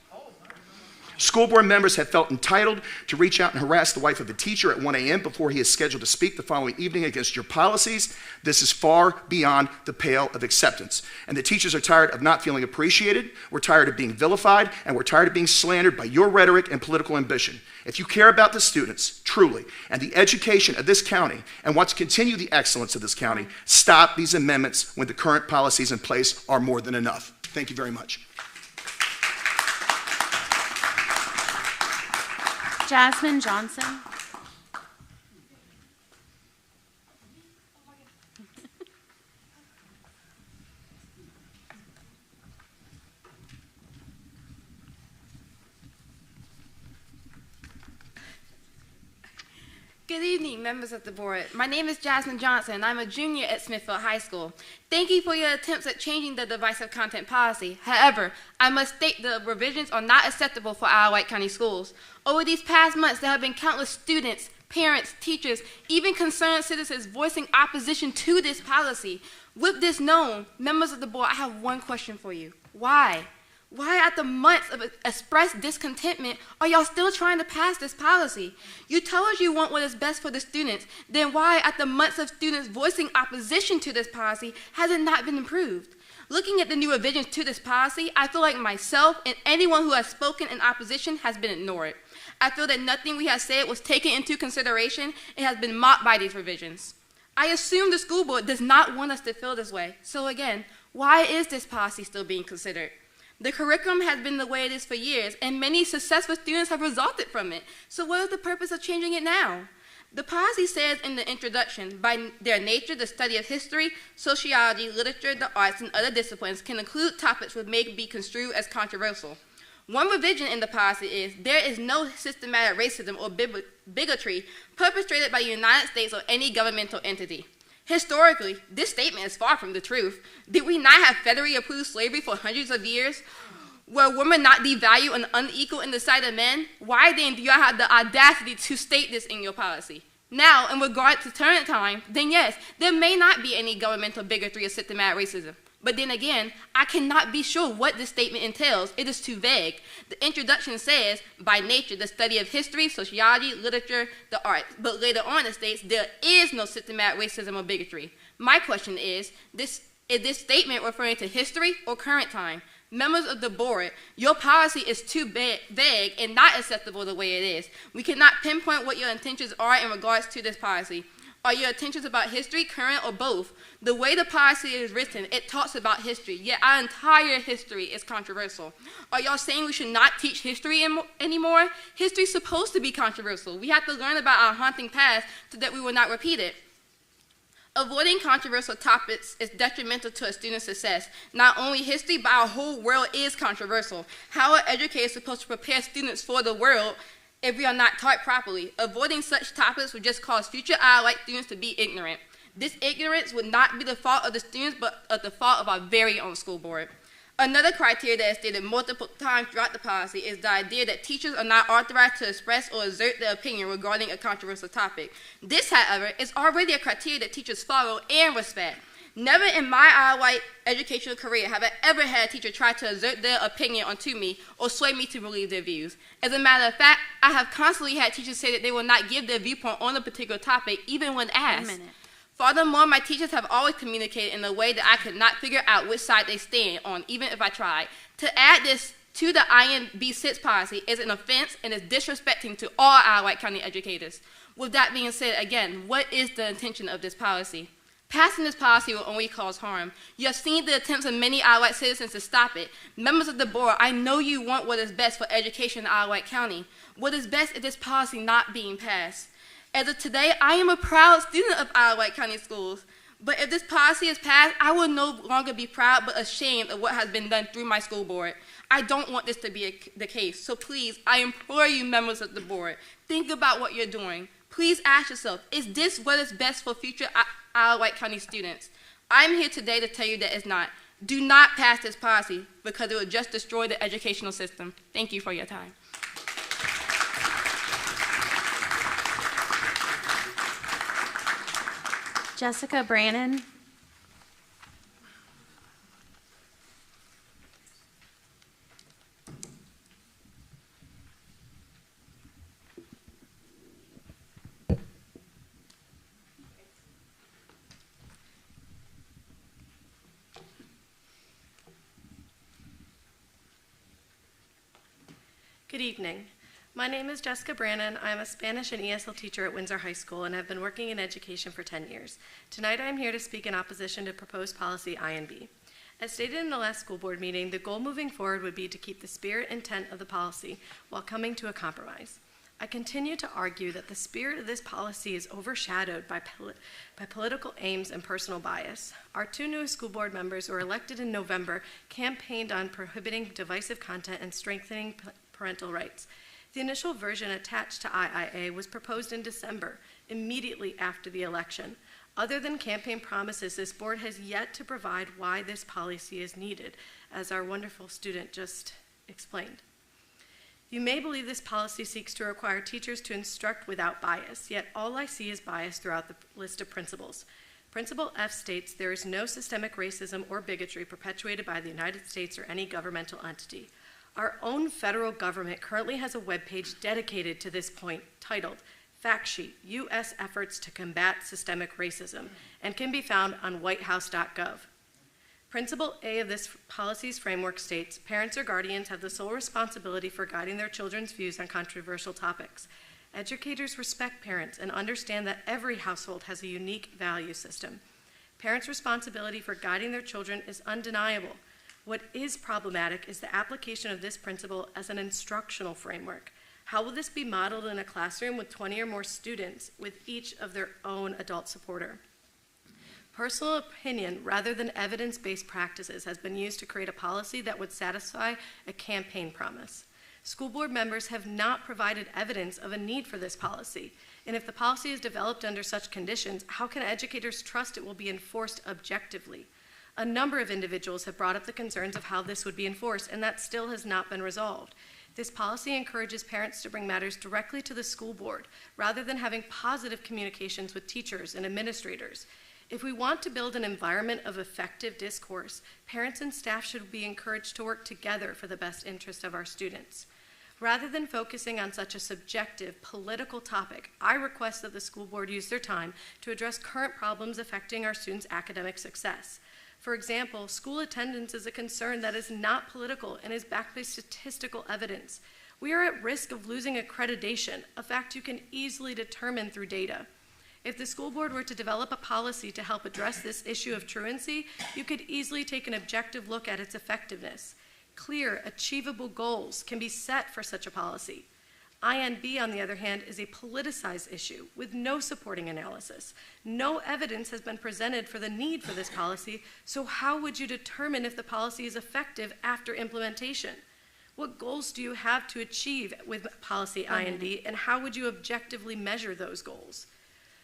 School board members have felt entitled to reach out and harass the wife of a teacher at 1 a.m. before he is scheduled to speak the following evening against your policies. This is far beyond the pale of acceptance. And the teachers are tired of not feeling appreciated, we're tired of being vilified, and we're tired of being slandered by your rhetoric and political ambition. If you care about the students, truly, and the education of this county, and want to continue the excellence of this county, stop these amendments when the current policies in place are more than enough. Thank you very much. Jasmine Johnson. Good evening, members of the board. My name is Jasmine Johnson, and I'm a junior at Smithfield High School. Thank you for your attempts at changing the divisive content policy. However, I must state the revisions are not acceptable for our Wight County schools. Over these past months, there have been countless students, parents, teachers, even concerned citizens voicing opposition to this policy. With this known, members of the board, I have one question for you. Why? Why, after months of expressed discontentment, are y'all still trying to pass this policy? You tell us you want what is best for the students, then why, after months of students voicing opposition to this policy, has it not been improved? Looking at the new revisions to this policy, I feel like myself and anyone who has spoken in opposition has been ignored. I feel that nothing we have said was taken into consideration and has been mocked by these revisions. I assume the school board does not want us to feel this way. So again, why is this policy still being considered? The curriculum has been the way it is for years, and many successful students have resulted from it. So what is the purpose of changing it now? The policy says in the introduction, by their nature, the study of history, sociology, literature, the arts, and other disciplines can include topics which may be construed as controversial. One revision in the policy is there is no systematic racism or bigotry perpetrated by the United States or any governmental entity. Historically, this statement is far from the truth. Did we not have federally approved slavery for hundreds of years? Were women not devalued and unequal in the sight of men? Why then do you have the audacity to state this in your policy? Now, in regard to current time, then yes, there may not be any governmental bigotry or systematic racism. But then again, I cannot be sure what this statement entails. It is too vague. The introduction says, by nature, the study of history, sociology, literature, the arts. But later on it states, there is no systematic racism or bigotry. My question is this statement referring to history or current time? Members of the board, your policy is too vague and not acceptable the way it is. We cannot pinpoint what your intentions are in regards to this policy. Are your intentions about history, current, or both? The way the policy is written, it talks about history, yet our entire history is controversial. Are y'all saying we should not teach history anymore? History is supposed to be controversial. We have to learn about our haunting past so that we will not repeat it. Avoiding controversial topics is detrimental to a student's success. Not only history, but our whole world is controversial. How are educators supposed to prepare students for the world if we are not taught properly? Avoiding such topics would just cause future ILite students to be ignorant. This ignorance would not be the fault of the students, but of the fault of our very own school board. Another criteria that is stated multiple times throughout the policy is the idea that teachers are not authorized to express or exert their opinion regarding a controversial topic. This, however, is already a criteria that teachers follow and respect. Never in my ILite educational career have I ever had a teacher try to exert their opinion onto me or sway me to believe their views. As a matter of fact, I have constantly had teachers say that they will not give their viewpoint on a particular topic, even when asked. Furthermore, my teachers have always communicated in a way that I could not figure out which side they stand on, even if I tried. To add this to the IWCS policy is an offense and is disrespecting to all our Wight County educators. With that being said, again, what is the intention of this policy? Passing this policy will only cause harm. You have seen the attempts of many ILite citizens to stop it. Members of the board, I know you want what is best for education in Wight County. What is best is this policy not being passed. As of today, I am a proud student of Wight County Schools. But if this policy is passed, I will no longer be proud but ashamed of what has been done through my school board. I don't want this to be the case. So please, I implore you, members of the board, think about what you're doing. Please ask yourself, is this what is best for future Wight County students? I'm here today to tell you that it's not. Do not pass this policy because it will just destroy the educational system. Thank you for your time. Jessica Brannon. Good evening. My name is Jessica Brannon. I am a Spanish and ESL teacher at Windsor High School and have been working in education for 10 years. Tonight I am here to speak in opposition to proposed policy INB. As stated in the last school board meeting, the goal moving forward would be to keep the spirit and intent of the policy while coming to a compromise. I continue to argue that the spirit of this policy is overshadowed by political aims and personal bias. Our two newest school board members who were elected in November campaigned on prohibiting divisive content and strengthening parental rights. The initial version attached to IIA was proposed in December, immediately after the election. Other than campaign promises, this board has yet to provide why this policy is needed, as our wonderful student just explained. You may believe this policy seeks to require teachers to instruct without bias, yet all I see is bias throughout the list of principles. Principle F states there is no systemic racism or bigotry perpetuated by the United States or any governmental entity. Our own federal government currently has a webpage dedicated to this point titled Fact Sheet, U.S. Efforts to Combat Systemic Racism, and can be found on whitehouse.gov. Principle A of this policy's framework states, parents or guardians have the sole responsibility for guiding their children's views on controversial topics. Educators respect parents and understand that every household has a unique value system. Parents' responsibility for guiding their children is undeniable. What is problematic is the application of this principle as an instructional framework. How will this be modeled in a classroom with 20 or more students with each of their own adult supporter? Personal opinion rather than evidence-based practices has been used to create a policy that would satisfy a campaign promise. School board members have not provided evidence of a need for this policy, and if the policy is developed under such conditions, how can educators trust it will be enforced objectively? A number of individuals have brought up the concerns of how this would be enforced, and that still has not been resolved. This policy encourages parents to bring matters directly to the school board, rather than having positive communications with teachers and administrators. If we want to build an environment of effective discourse, parents and staff should be encouraged to work together for the best interest of our students. Rather than focusing on such a subjective, political topic, I request that the school board use their time to address current problems affecting our students' academic success. For example, school attendance is a concern that is not political and is backed by statistical evidence. We are at risk of losing accreditation, a fact you can easily determine through data. If the school board were to develop a policy to help address this issue of truancy, you could easily take an objective look at its effectiveness. Clear, achievable goals can be set for such a policy. INB, on the other hand, is a politicized issue with no supporting analysis. No evidence has been presented for the need for this policy, so how would you determine if the policy is effective after implementation? What goals do you have to achieve with policy INB, and how would you objectively measure those goals?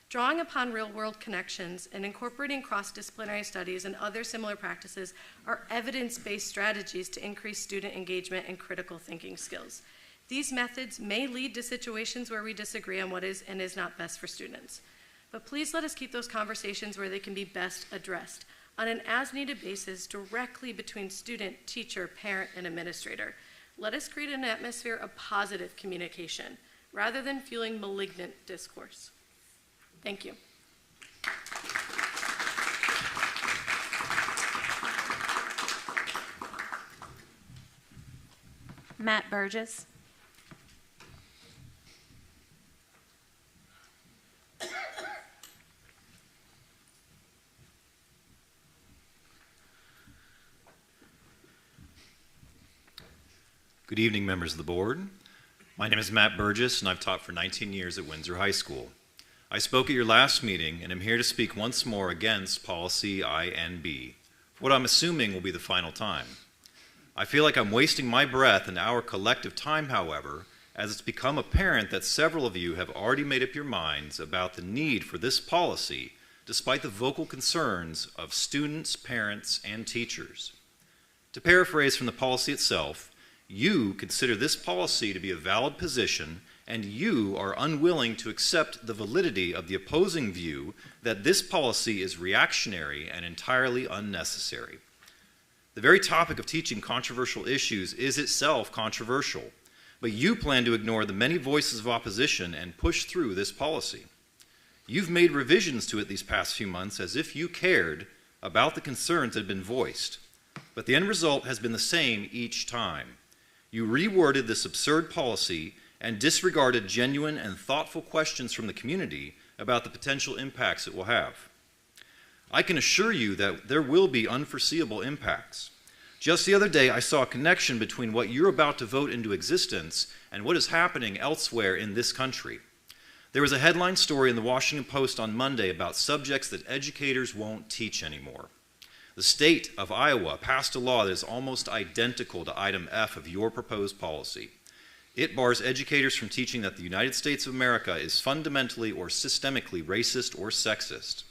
Drawing upon real-world connections and incorporating cross-disciplinary studies and other similar practices are evidence-based strategies to increase student engagement and critical thinking skills. These methods may lead to situations where we disagree on what is and is not best for students. But please let us keep those conversations where they can be best addressed, on an as-needed basis directly between student, teacher, parent, and administrator. Let us create an atmosphere of positive communication, rather than fueling malignant discourse. Thank you. Matt Burgess. Good evening, members of the board. My name is Matt Burgess, and I've taught for 19 years at Windsor High School. I spoke at your last meeting, and I'm here to speak once more against policy INB, for what I'm assuming will be the final time. I feel like I'm wasting my breath and our collective time, however, as it's become apparent that several of you have already made up your minds about the need for this policy, despite the vocal concerns of students, parents, and teachers. To paraphrase from the policy itself, you consider this policy to be a valid position, and you are unwilling to accept the validity of the opposing view that this policy is reactionary and entirely unnecessary. The very topic of teaching controversial issues is itself controversial, but you plan to ignore the many voices of opposition and push through this policy. You've made revisions to it these past few months as if you cared about the concerns that had been voiced, but the end result has been the same each time. You reworded this absurd policy and disregarded genuine and thoughtful questions from the community about the potential impacts it will have. I can assure you that there will be unforeseeable impacts. Just the other day, I saw a connection between what you're about to vote into existence and what is happening elsewhere in this country. There was a headline story in the Washington Post on Monday about subjects that educators won't teach anymore. The state of Iowa passed a law that is almost identical to item F of your proposed policy. It bars educators from teaching that the United States of America is fundamentally or systemically racist or sexist.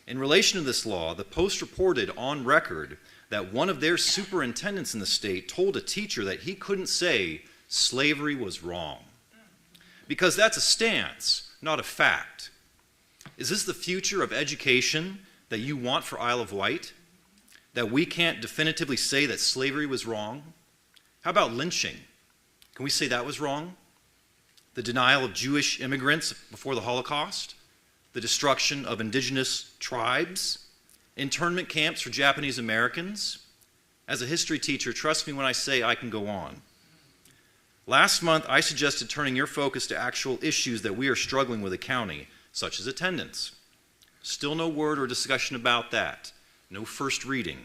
In relation to this law, the Post reported on record that one of their superintendents in the state told a teacher that he couldn't say slavery was wrong. Because that's a stance, not a fact. Is this the future of education that you want for Isle of Wight? That we can't definitively say that slavery was wrong? How about lynching? Can we say that was wrong? The denial of Jewish immigrants before the Holocaust? The destruction of indigenous tribes? Internment camps for Japanese Americans? As a history teacher, trust me when I say I can go on. Last month, I suggested turning your focus to actual issues that we are struggling with at county, such as attendance. Still no word or discussion about that. No first reading.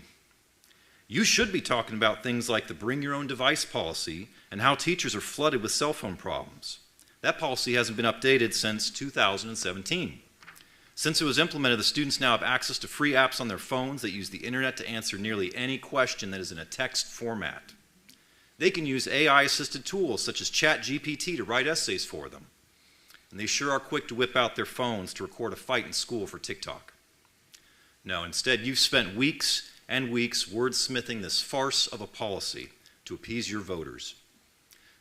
You should be talking about things like the bring your own device policy and how teachers are flooded with cell phone problems. That policy hasn't been updated since 2017. Since it was implemented, the students now have access to free apps on their phones that use the internet to answer nearly any question that is in a text format. They can use AI-assisted tools such as ChatGPT to write essays for them. And they sure are quick to whip out their phones to record a fight in school for TikTok. No, instead, you've spent weeks and weeks wordsmithing this farce of a policy to appease your voters.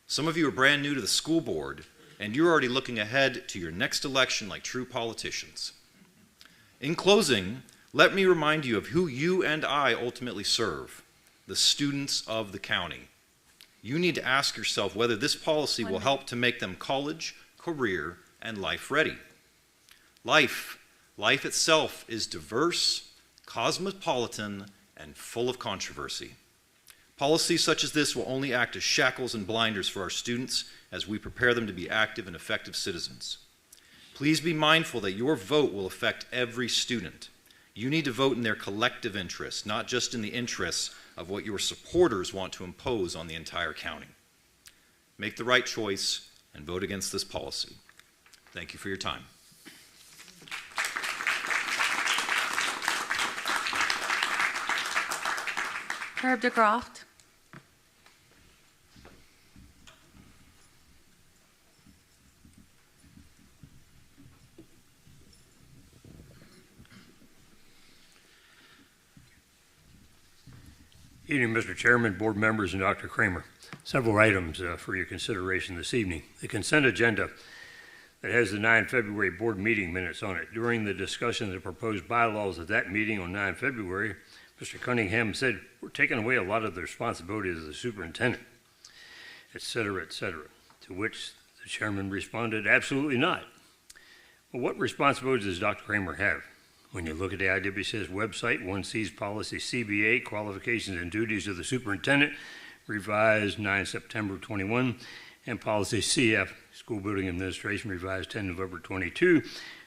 Some of you are brand new to the school board, and you're already looking ahead to your next election like true politicians. In closing, let me remind you of who you and I ultimately serve, the students of the county. You need to ask yourself whether this policy will help to make them college, career, and life ready. Life itself is diverse, cosmopolitan, and full of controversy. Policies such as this will only act as shackles and blinders for our students as we prepare them to be active and effective citizens. Please be mindful that your vote will affect every student. You need to vote in their collective interests, not just in the interests of what your supporters want to impose on the entire county. Make the right choice and vote against this policy. Thank you for your time. Herb DeGroft. Evening, Mr. Chairman, board members, and Dr. Kramer. Several items for your consideration this evening. The consent agenda that has the 9 February board meeting minutes on it. During the discussion of the proposed bylaws at that meeting on 9 February, Mr. Cunningham said, we're taking away a lot of the responsibilities of the superintendent, et cetera, to which the chairman responded, absolutely not. Well, what responsibilities does Dr. Kramer have? When you look at the IWCS website, one sees policy CBA, qualifications and duties of the superintendent, revised 9 September 21, and policy CF, school building administration, revised 10 November 22,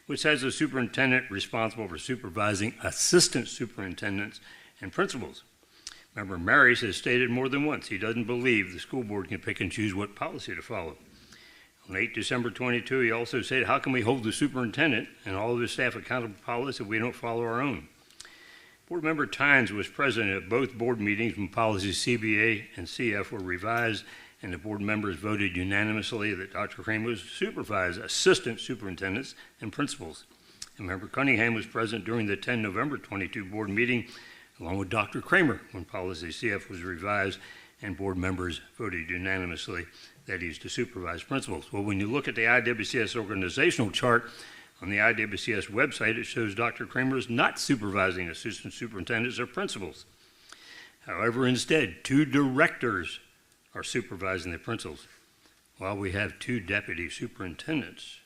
which has the superintendent responsible for supervising assistant superintendents and principals. Member Maris has stated more than once he doesn't believe the school board can pick and choose what policy to follow. On 8 December 22, he also said, how can we hold the superintendent and all of his staff accountable for policy if we don't follow our own? Board Member Tynes was present at both board meetings when policies CBA and CF were revised, and the board members voted unanimously that Dr. Kramer was supervise assistant superintendents and principals. And Member Cunningham was present during the 10 November 22 board meeting, along with Dr. Kramer, when policy CF was revised, and board members voted unanimously that he's to supervise principals. Well, when you look at the IWCS organizational chart on the IWCS website, it shows Dr. Kramer is not supervising assistant superintendents or principals. However, instead, 2 directors are supervising the principals, while we have 2 deputy superintendents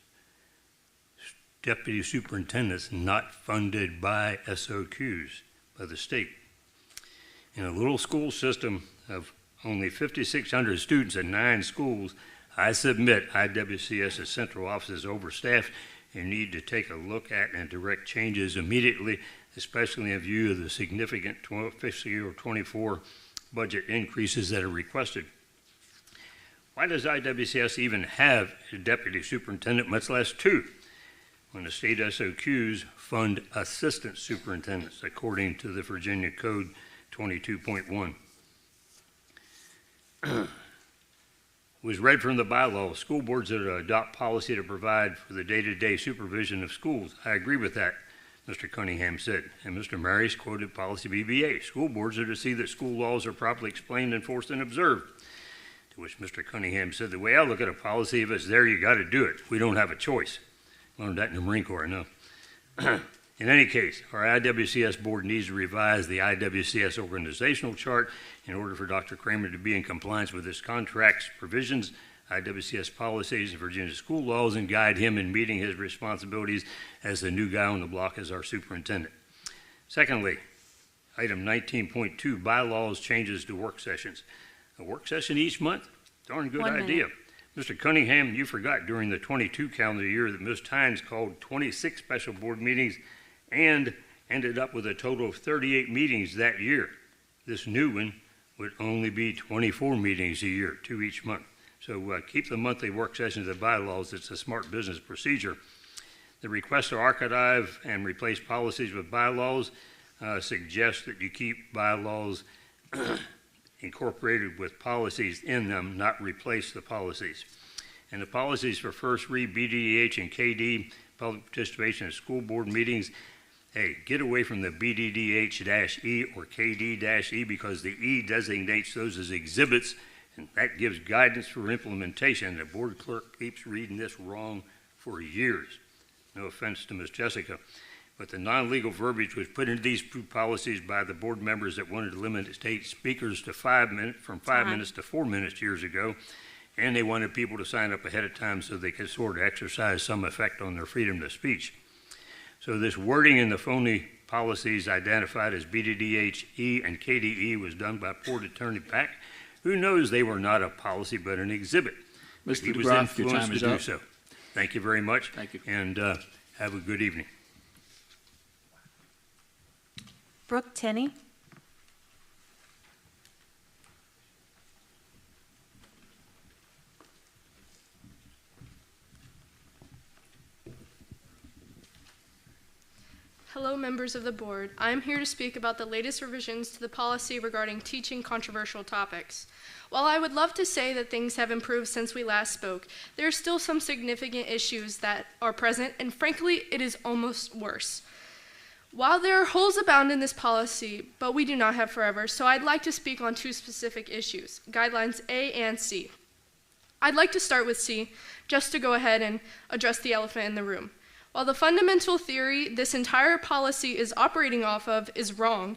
not funded by SOQs, by the state. In a little school system of only 5,600 students at 9 schools, I submit IWCS's central office is overstaffed and need to take a look at and direct changes immediately, especially in view of the significant fiscal year 24 budget increases that are requested. Why does IWCS even have a deputy superintendent, much less two, when the state SOQs fund assistant superintendents, according to the Virginia Code 22.1? Was read from the bylaw, school boards are to adopt policy to provide for the day-to-day supervision of schools. I agree with that, Mr. Cunningham said. And Mr. Marius quoted policy BBA. School boards are to see that school laws are properly explained, enforced, and observed. To which Mr. Cunningham said, the way I look at a policy, if it's there, you got to do it. We don't have a choice. Learned that in the Marine Corps, I know. In any case, our IWCS board needs to revise the IWCS organizational chart in order for Dr. Kramer to be in compliance with his contract's provisions, IWCS policies, and Virginia school laws, and guide him in meeting his responsibilities as the new guy on the block as our superintendent. Secondly, item 19.2, bylaws changes to work sessions. A work session each month? Darn good idea. Mr. Cunningham, you forgot during the 22 calendar year that Ms. Tynes called 26 special board meetings and ended up with a total of 38 meetings that year. This new one would only be 24 meetings a year, 2 each month. So keep the monthly work sessions of bylaws. It's a smart business procedure. The request to archive and replace policies with bylaws suggests that you keep bylaws incorporated with policies in them, not replace the policies. And the policies for first read, BDDH, and KD, public participation in school board meetings, hey, get away from the BDDH-E or KD-E because the E designates those as exhibits, and that gives guidance for implementation. The board clerk keeps reading this wrong for years. No offense to Ms. Jessica, but the non-legal verbiage was put into these policies by the board members that wanted to limit state speakers to 5 minutes, from 5 minutes to 4 minutes years ago, and they wanted people to sign up ahead of time so they could sort of exercise some effect on their freedom of speech. So this wording in the phony policies identified as BDDH-E and KDE was done by Port Attorney Pack, who knows they were not a policy but an exhibit. Mr. He was DeGroff, your influenced time is to do up. so. Thank you very much. Thank you. And have a good evening. Brooke Tenney. Hello, members of the board. I am here to speak about the latest revisions to the policy regarding teaching controversial topics. While I would love to say that things have improved since we last spoke, there are still some significant issues that are present, and frankly, it is almost worse. While there are holes abound in this policy, but we do not have forever, so I'd like to speak on two specific issues, guidelines A and C. I'd like to start with C, just to go ahead and address the elephant in the room. While the fundamental theory this entire policy is operating off of is wrong,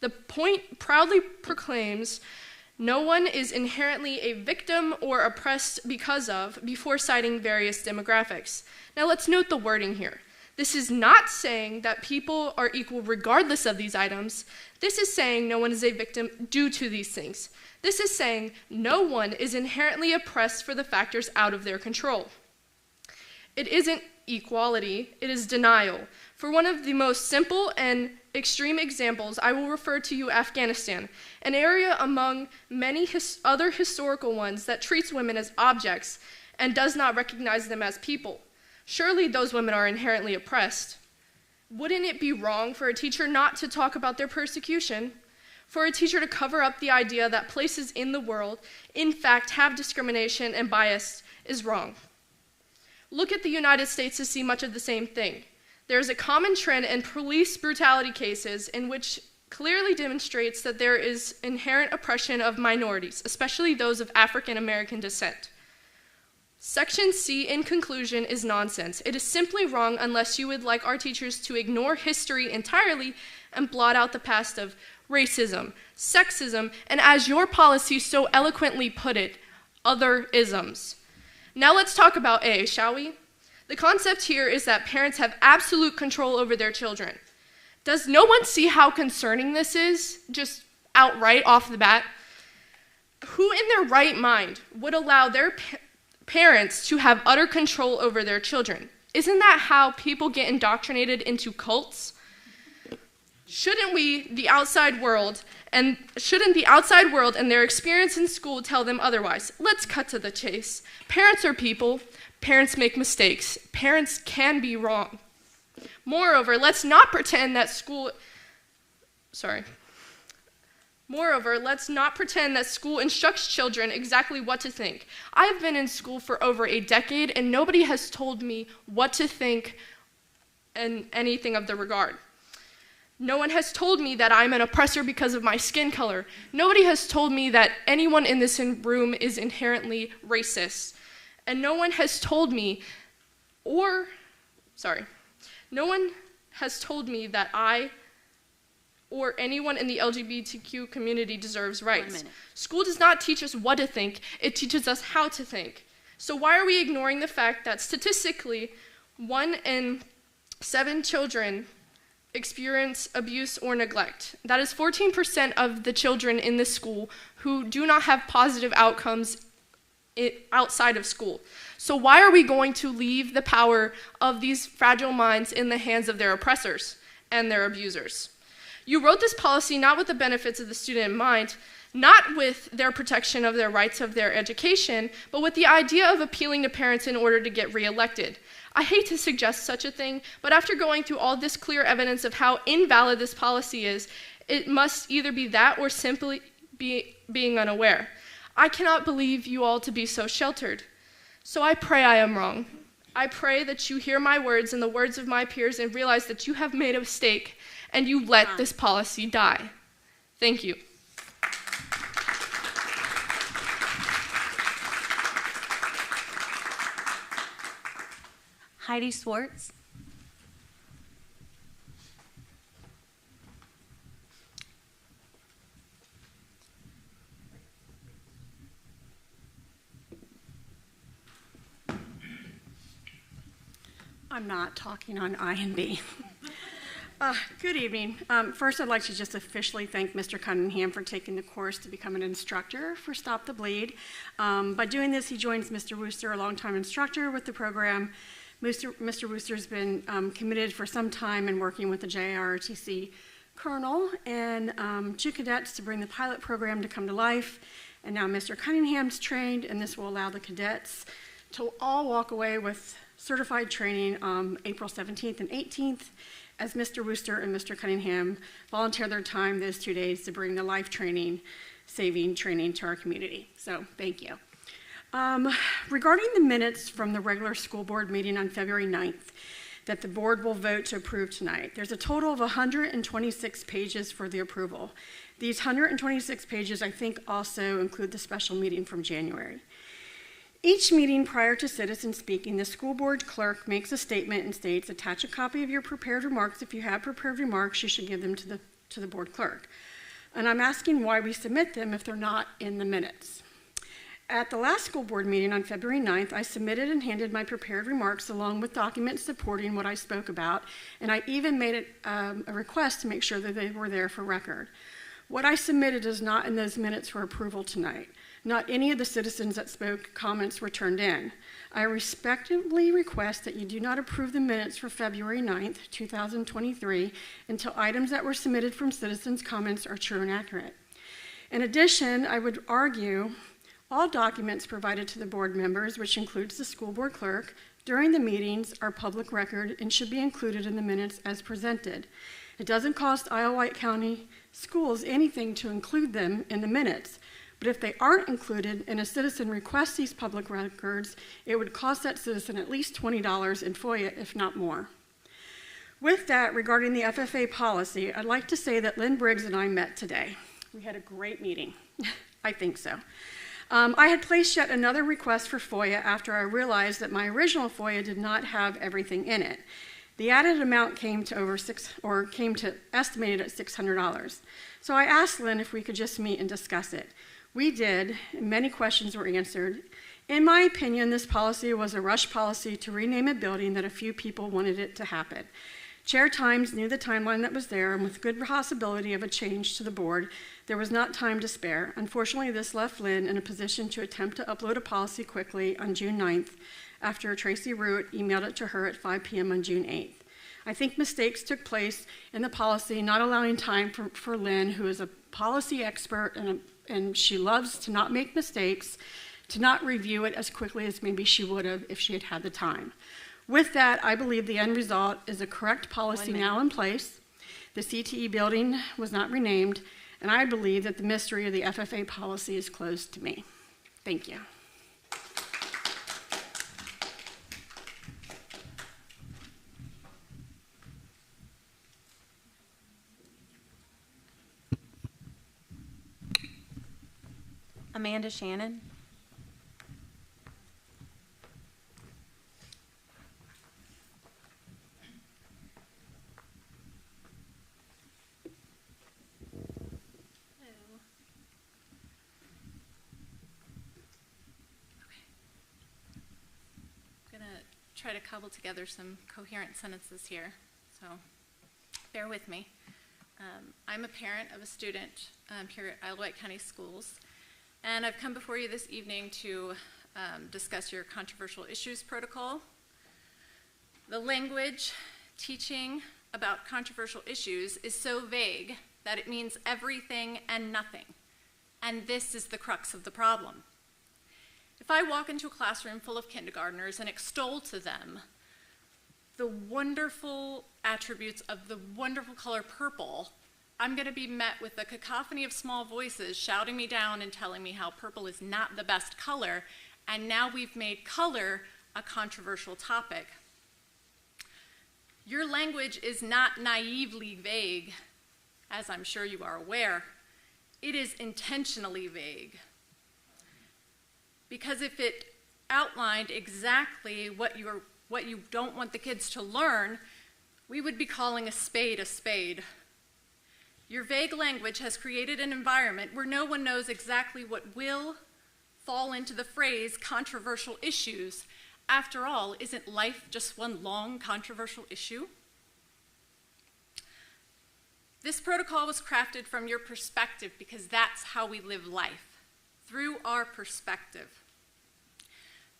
the point proudly proclaims no one is inherently a victim or oppressed because of, before citing various demographics. Now let's note the wording here. This is not saying that people are equal regardless of these items. This is saying no one is a victim due to these things. This is saying no one is inherently oppressed for the factors out of their control. It isn't equality, it is denial. For one of the most simple and extreme examples, I will refer to you Afghanistan, an area among many other historical ones that treats women as objects and does not recognize them as people. Surely those women are inherently oppressed. Wouldn't it be wrong for a teacher not to talk about their persecution? For a teacher to cover up the idea that places in the world, in fact, have discrimination and bias is wrong. Look at the United States to see much of the same thing. There is a common trend in police brutality cases in which clearly demonstrates that there is inherent oppression of minorities, especially those of African American descent. Section C, in conclusion, is nonsense. It is simply wrong unless you would like our teachers to ignore history entirely and blot out the past of racism, sexism, and as your policy so eloquently put it, other isms. Now let's talk about A, shall we? The concept here is that parents have absolute control over their children. Does no one see how concerning this is, just outright off the bat? Who in their right mind would allow their parents to have utter control over their children? Isn't that how people get indoctrinated into cults? Shouldn't we, the outside world, And shouldn't the outside world and their experience in school tell them otherwise? Let's cut to the chase. Parents are people. Parents make mistakes. Parents can be wrong. Moreover, let's not pretend that school instructs children exactly what to think. I've been in school for over a decade, and nobody has told me what to think and anything of the regard. No one has told me that I'm an oppressor because of my skin color. Nobody has told me that anyone in this room is inherently racist. And no one has told me that I or anyone in the LGBTQ community deserves rights. School does not teach us what to think, it teaches us how to think. So why are we ignoring the fact that statistically, 1 in 7 children experience abuse or neglect? That is 14% of the children in this school who do not have positive outcomes outside of school. So why are we going to leave the power of these fragile minds in the hands of their oppressors and their abusers? You wrote this policy not with the benefits of the student in mind, not with their protection of their rights of their education, but with the idea of appealing to parents in order to get reelected. I hate to suggest such a thing, but after going through all this clear evidence of how invalid this policy is, it must either be that or simply being unaware. I cannot believe you all to be so sheltered. So I pray I am wrong. I pray that you hear my words and the words of my peers and realize that you have made a mistake and you let this policy die. Thank you. Heidi Swartz. I'm not talking on I&B. Good evening. First, I'd like to just officially thank Mr. Cunningham for taking the course to become an instructor for Stop the Bleed. By doing this, he joins Mr. Wooster, a longtime instructor with the program. Mr. Wooster's been committed for some time in working with the JROTC Colonel and 2 cadets to bring the pilot program to come to life. And now Mr. Cunningham's trained, and this will allow the cadets to all walk away with certified training April 17th and 18th, as Mr. Wooster and Mr. Cunningham volunteer their time those 2 days to bring the life-saving training to our community. So thank you. Regarding the minutes from the regular school board meeting on February 9th that the board will vote to approve tonight, there's a total of 126 pages for the approval. These 126 pages, I think, also include the special meeting from January. Each meeting prior to citizen speaking, the school board clerk makes a statement and states, attach a copy of your prepared remarks. If you have prepared remarks, you should give them to the board clerk. And I'm asking why we submit them if they're not in the minutes. At the last school board meeting on February 9th, I submitted and handed my prepared remarks along with documents supporting what I spoke about, and I even made a request to make sure that they were there for record. What I submitted is not in those minutes for approval tonight. Not any of the citizens that spoke comments were turned in. I respectfully request that you do not approve the minutes for February 9th, 2023 until items that were submitted from citizens' comments are true and accurate. In addition, I would argue all documents provided to the board members, which includes the school board clerk, during the meetings are public record and should be included in the minutes as presented. It doesn't cost Wight County Schools anything to include them in the minutes. But if they aren't included and a citizen requests these public records, it would cost that citizen at least $20 in FOIA, if not more. With that, regarding the FFA policy, I'd like to say that Lynn Briggs and I met today. We had a great meeting. I think so. I had placed yet another request for FOIA after I realized that my original FOIA did not have everything in it. The added amount came to estimated at $600. So I asked Lynn if we could just meet and discuss it. We did, and many questions were answered. In my opinion, this policy was a rush policy to rename a building that a few people wanted it to happen. Chair Times knew the timeline that was there, and with good possibility of a change to the board, there was not time to spare. Unfortunately, this left Lynn in a position to attempt to upload a policy quickly on June 9th after Tracy Root emailed it to her at 5 p.m. on June 8th. I think mistakes took place in the policy, not allowing time for Lynn, who is a policy expert and she loves to not make mistakes, to not review it as quickly as maybe she would have if she had had the time. With that, I believe the end result is a correct policy now in place. The CTE building was not renamed, and I believe that the mystery of the FFA policy is closed to me. Thank you. Amanda Shannon. Try to cobble together some coherent sentences here, so bear with me. I'm a parent of a student here at Wight County Schools, and I've come before you this evening to discuss your controversial issues protocol. The language teaching about controversial issues is so vague that it means everything and nothing, and this is the crux of the problem. If I walk into a classroom full of kindergartners and extol to them the wonderful attributes of the wonderful color purple, I'm going to be met with a cacophony of small voices shouting me down and telling me how purple is not the best color, and now we've made color a controversial topic. Your language is not naively vague, as I'm sure you are aware. It is intentionally vague. Because if it outlined exactly what you don't want the kids to learn, we would be calling a spade a spade. Your vague language has created an environment where no one knows exactly what will fall into the phrase controversial issues. After all, isn't life just one long controversial issue? This protocol was crafted from your perspective because that's how we live life, through our perspective.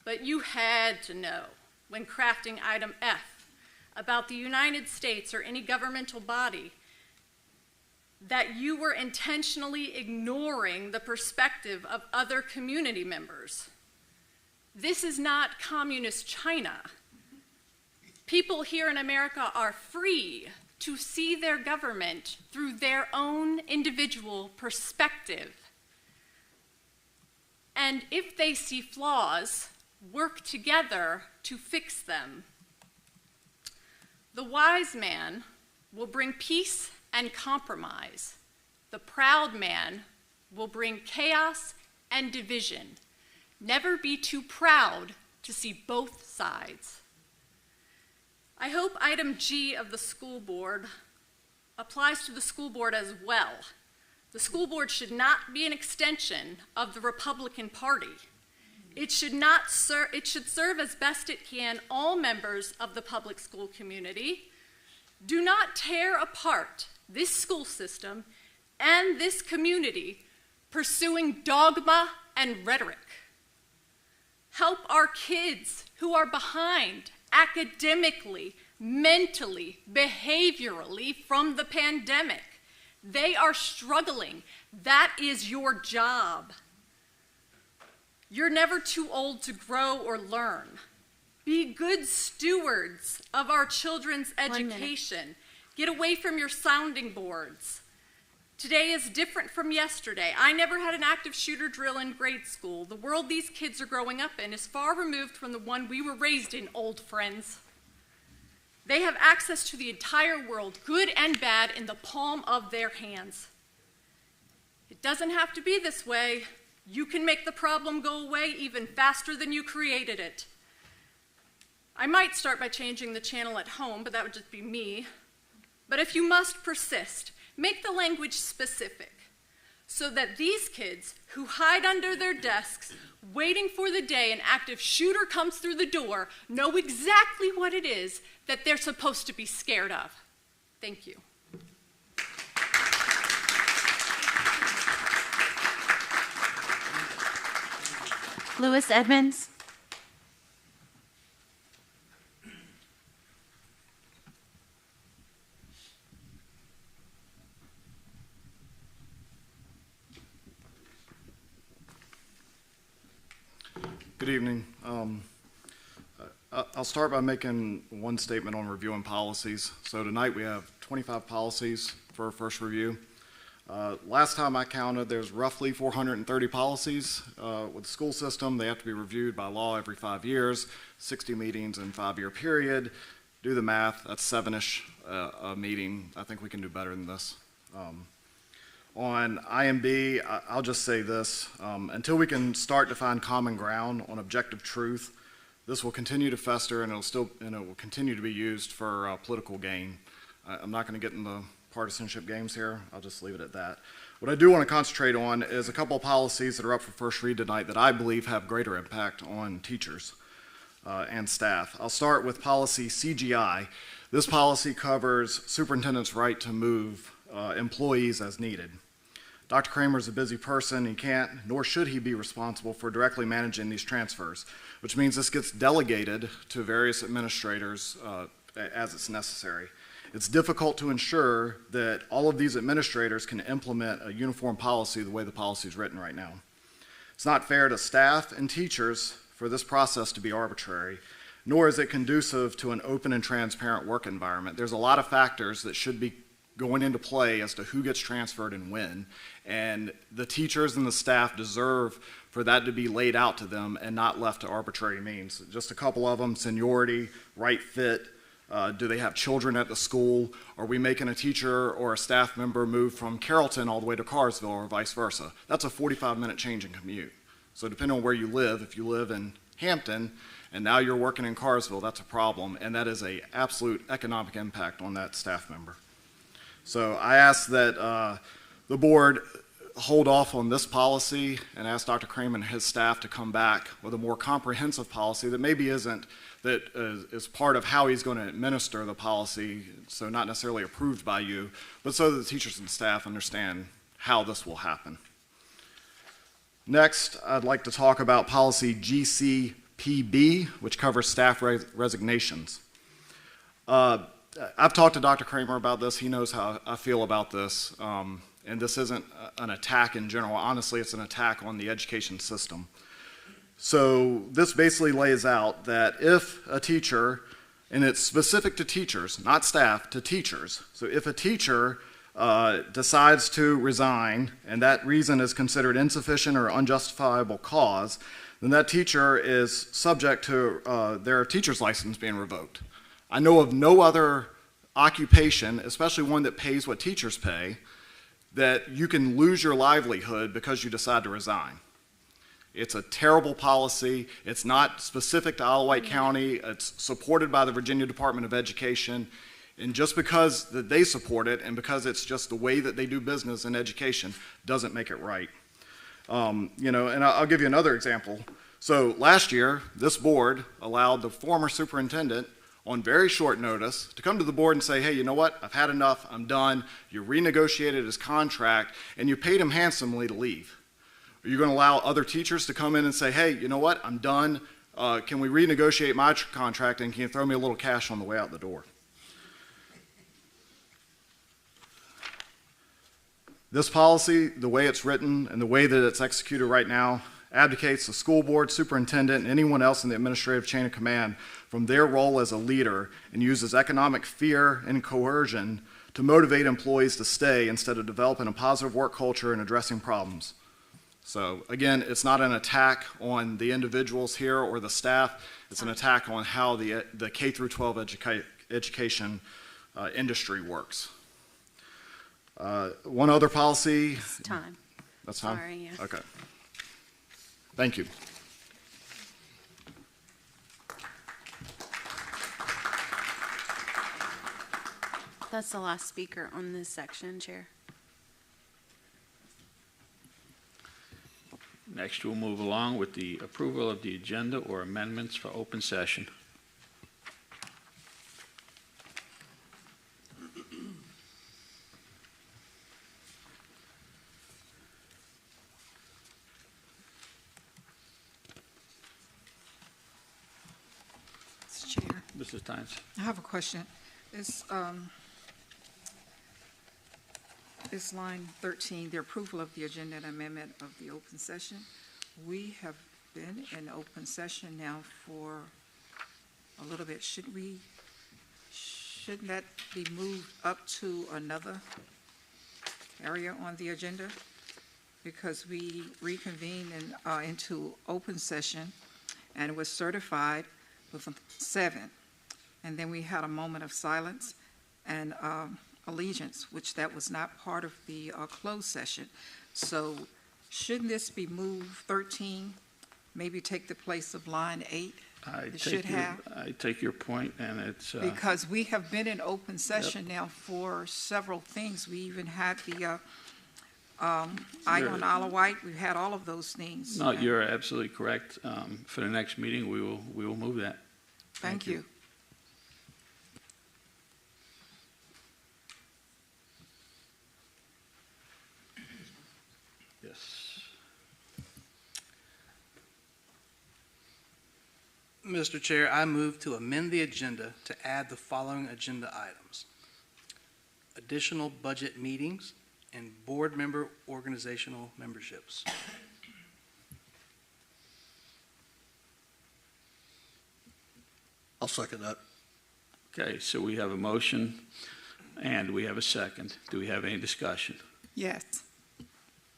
But you had to know, when crafting item F about the United States or any governmental body, that you were intentionally ignoring the perspective of other community members. This is not communist China. People here in America are free to see their government through their own individual perspective. And if they see flaws, work together to fix them. The wise man will bring peace and compromise. The proud man will bring chaos and division. Never be too proud to see both sides. I hope item G of the school board applies to the school board as well. The school board should not be an extension of the Republican Party. It should serve as best it can all members of the public school community. Do not tear apart this school system and this community pursuing dogma and rhetoric. Help our kids who are behind academically, mentally, behaviorally from the pandemic. They are struggling. That is your job. You're never too old to grow or learn. Be good stewards of our children's education. Get away from your sounding boards. Today is different from yesterday. I never had an active shooter drill in grade school. The world these kids are growing up in is far removed from the one we were raised in, old friends. They have access to the entire world, good and bad, in the palm of their hands. It doesn't have to be this way. You can make the problem go away even faster than you created it. I might start by changing the channel at home, but that would just be me. But if you must persist, make the language specific so that these kids who hide under their desks waiting for the day an active shooter comes through the door know exactly what it is that they're supposed to be scared of. Thank you. Lewis Edmonds. Good evening. I'll start by making one statement on reviewing policies. So tonight we have 25 policies for our first review. Last time I counted, there's roughly 430 policies with the school system. They have to be reviewed by law every 5 years, 60 meetings in a 5-year period. Do the math, that's 7-ish a meeting. I think we can do better than this. On IMB, I'll just say this. Until we can start to find common ground on objective truth, this will continue to fester and it will continue to be used for political gain. I'm not going to get into partisanship games here. I'll just leave it at that. What I do want to concentrate on is a couple of policies that are up for first read tonight that I believe have greater impact on teachers and staff. I'll start with policy CGI. This policy covers superintendent's right to move employees as needed. Dr. Kramer is a busy person. He can't, nor should he be responsible for directly managing these transfers, which means this gets delegated to various administrators as it's necessary. It's difficult to ensure that all of these administrators can implement a uniform policy the way the policy is written right now. It's not fair to staff and teachers for this process to be arbitrary, nor is it conducive to an open and transparent work environment. There's a lot of factors that should be going into play as to who gets transferred and when, and the teachers and the staff deserve for that to be laid out to them and not left to arbitrary means. Just a couple of them: seniority, right fit, do they have children at the school? Are we making a teacher or a staff member move from Carrollton all the way to Carsville or vice versa? That's a 45-minute change in commute. So depending on where you live, if you live in Hampton and now you're working in Carsville, that's a problem, and that is an absolute economic impact on that staff member. So I ask that the board hold off on this policy and ask Dr. Kramer and his staff to come back with a more comprehensive policy that maybe isn't, that is part of how he's going to administer the policy, so not necessarily approved by you, but so that the teachers and staff understand how this will happen. Next, I'd like to talk about policy GCPB, which covers staff resignations. I've talked to Dr. Kramer about this. He knows how I feel about this. And this isn't an attack in general. Honestly, it's an attack on the education system. So this basically lays out that if a teacher, and it's specific to teachers, not staff, to teachers. So if a teacher decides to resign and that reason is considered insufficient or unjustifiable cause, then that teacher is subject to their teacher's license being revoked. I know of no other occupation, especially one that pays what teachers pay, that you can lose your livelihood because you decide to resign. It's a terrible policy. It's not specific to Isle of Wight County. It's supported by the Virginia Department of Education. And just because that they support it and because it's just the way that they do business in education doesn't make it right. And I'll give you another example. So last year, this board allowed the former superintendent on very short notice to come to the board and say, hey, you know what, I've had enough, I'm done. You renegotiated his contract and you paid him handsomely to leave. Are you going to allow other teachers to come in and say, hey, you know what, I'm done, can we renegotiate my contract and can you throw me a little cash on the way out the door? This policy, the way it's written and the way that it's executed right now, abdicates the school board, superintendent, and anyone else in the administrative chain of command from their role as a leader and uses economic fear and coercion to motivate employees to stay instead of developing a positive work culture and addressing problems. So again, it's not an attack on the individuals here or the staff, it's an attack on how the K through 12 education industry works. One other policy. It's time. That's time? Sorry, yeah. Okay. Thank you. That's the last speaker on this section, Chair. Next, we'll move along with the approval of the agenda or amendments for open session. Chair. Mrs. Tynes. I have a question. It's line 13, the approval of the agenda and amendment of the open session. We have been in open session now for a little bit. Shouldn't that be moved up to another area on the agenda? Because we reconvened into open session, and it was certified with 7. And then we had a moment of silence and allegiance, which that was not part of the closed session. So shouldn't this be moved 13, maybe take the place of line 8? It should have. I take your point, and it's... Because we have been in open session now for several things. We even had the eye on Isle of Wight. We've had all of those things. No, you're absolutely correct. For the next meeting, we will move that. Thank you. Yes. Mr. Chair, I move to amend the agenda to add the following agenda items: additional budget meetings and board member organizational memberships. I'll second that. Okay, so we have a motion, and we have a second. Do we have any discussion? Yes.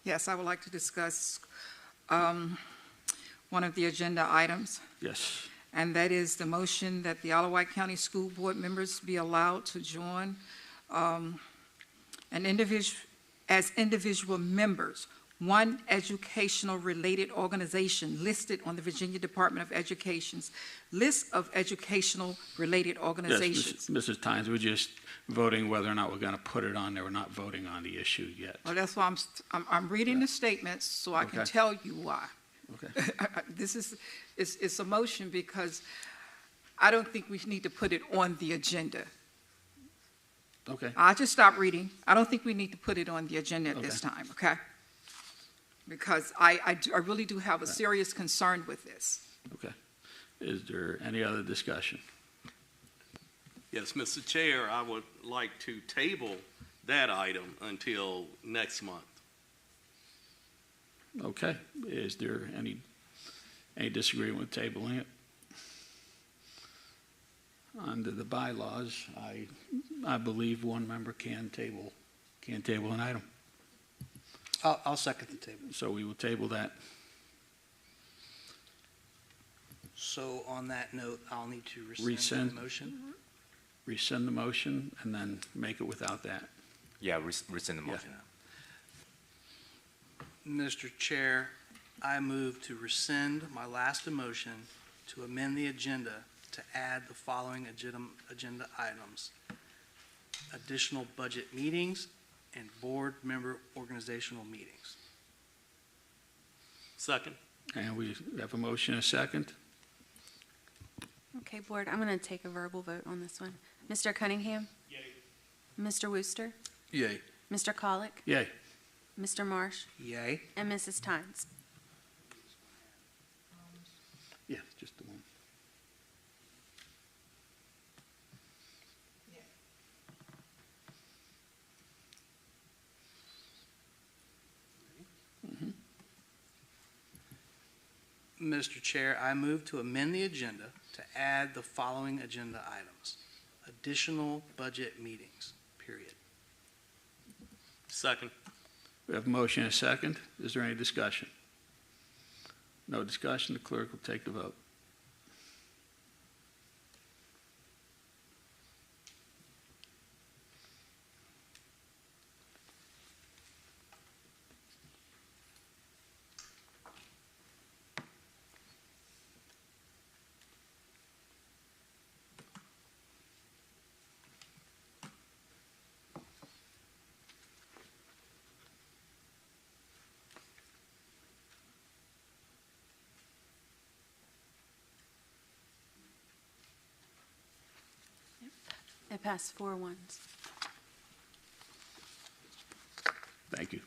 Yes, I would like to discuss one of the agenda items. Yes. And that is the motion that the Isle of Wight County School Board members be allowed to join as individual members, one educational-related organization listed on the Virginia Department of Education's list of educational-related organizations. Yes, Mrs. Tynes, we're just voting whether or not we're going to put it on there. We're not voting on the issue yet. Well, that's why I'm reading the statements so I can tell you why. Okay. It's a motion because I don't think we need to put it on the agenda. Okay. I'll just stop reading. I don't think we need to put it on the agenda at this time, okay? Because I really do have a serious concern with this. Okay. Is there any other discussion? Yes, Mr. Chair, I would like to table that item until next month. Okay. Is there any disagreement with tabling it? Under the bylaws, I believe one member can table an item. I'll second the table. So we will table that. So on that note, I'll need to rescind the motion. Rescind the motion and then make it without that. Yeah, rescind the motion. Mr. Chair, I move to rescind my last motion to amend the agenda to add the following agenda items: additional budget meetings and board member organizational meetings. Second. And we have a motion and a second. Okay, Board, I'm going to take a verbal vote on this one. Mr. Cunningham? Yay. Mr. Wooster? Yay. Mr. Colick? Yay. Mr. Marsh? Yay. And Mrs. Tynes? Yeah, just the one. Mr. Chair, I move to amend the agenda to add the following agenda items: additional budget meetings, period. Second. We have a motion and a second. Is there any discussion? No discussion. The clerk will take the vote. It passed 4-1. Thank you.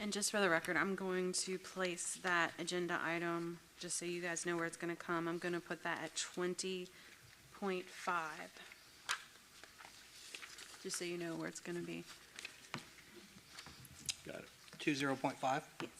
And just for the record, I'm going to place that agenda item, just so you guys know where it's going to come. I'm going to put that at 20.5. Just so you know where it's going to be. Got it. 20.5? Yes.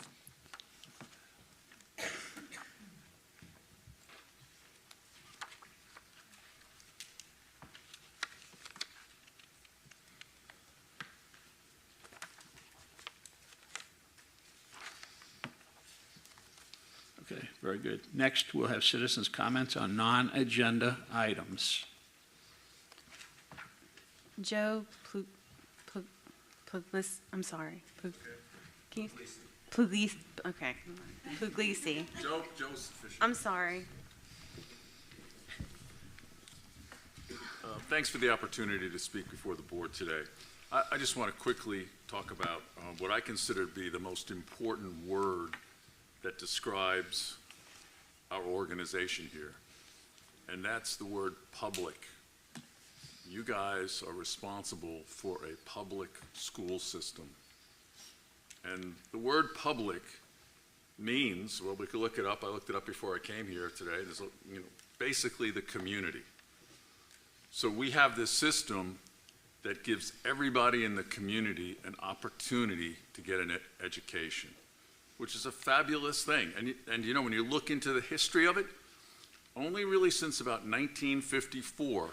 Very good. Next, we'll have citizens' comments on non-agenda items. Joe Puglisi, I'm sorry. Puglisi, okay. Puglisi. Joe's sufficient. I'm sorry. Thanks for the opportunity to speak before the board today. I just want to quickly talk about what I consider to be the most important word that describes our organization here, and that's the word public. You guys are responsible for a public school system. And the word public means, well, we could look it up. I looked it up before I came here today. There's, basically the community. So we have this system that gives everybody in the community an opportunity to get an education, which is a fabulous thing. And when you look into the history of it, only really since about 1954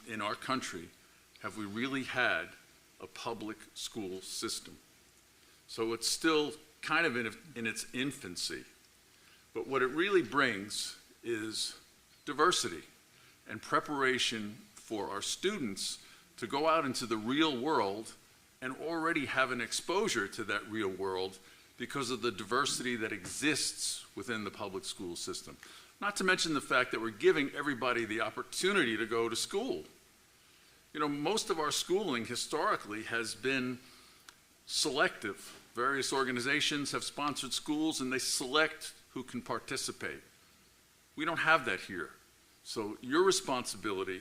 in our country have we really had a public school system. So it's still kind of in its infancy. But what it really brings is diversity and preparation for our students to go out into the real world and already have an exposure to that real world because of the diversity that exists within the public school system. Not to mention the fact that we're giving everybody the opportunity to go to school. Most of our schooling historically has been selective. Various organizations have sponsored schools and they select who can participate. We don't have that here. So your responsibility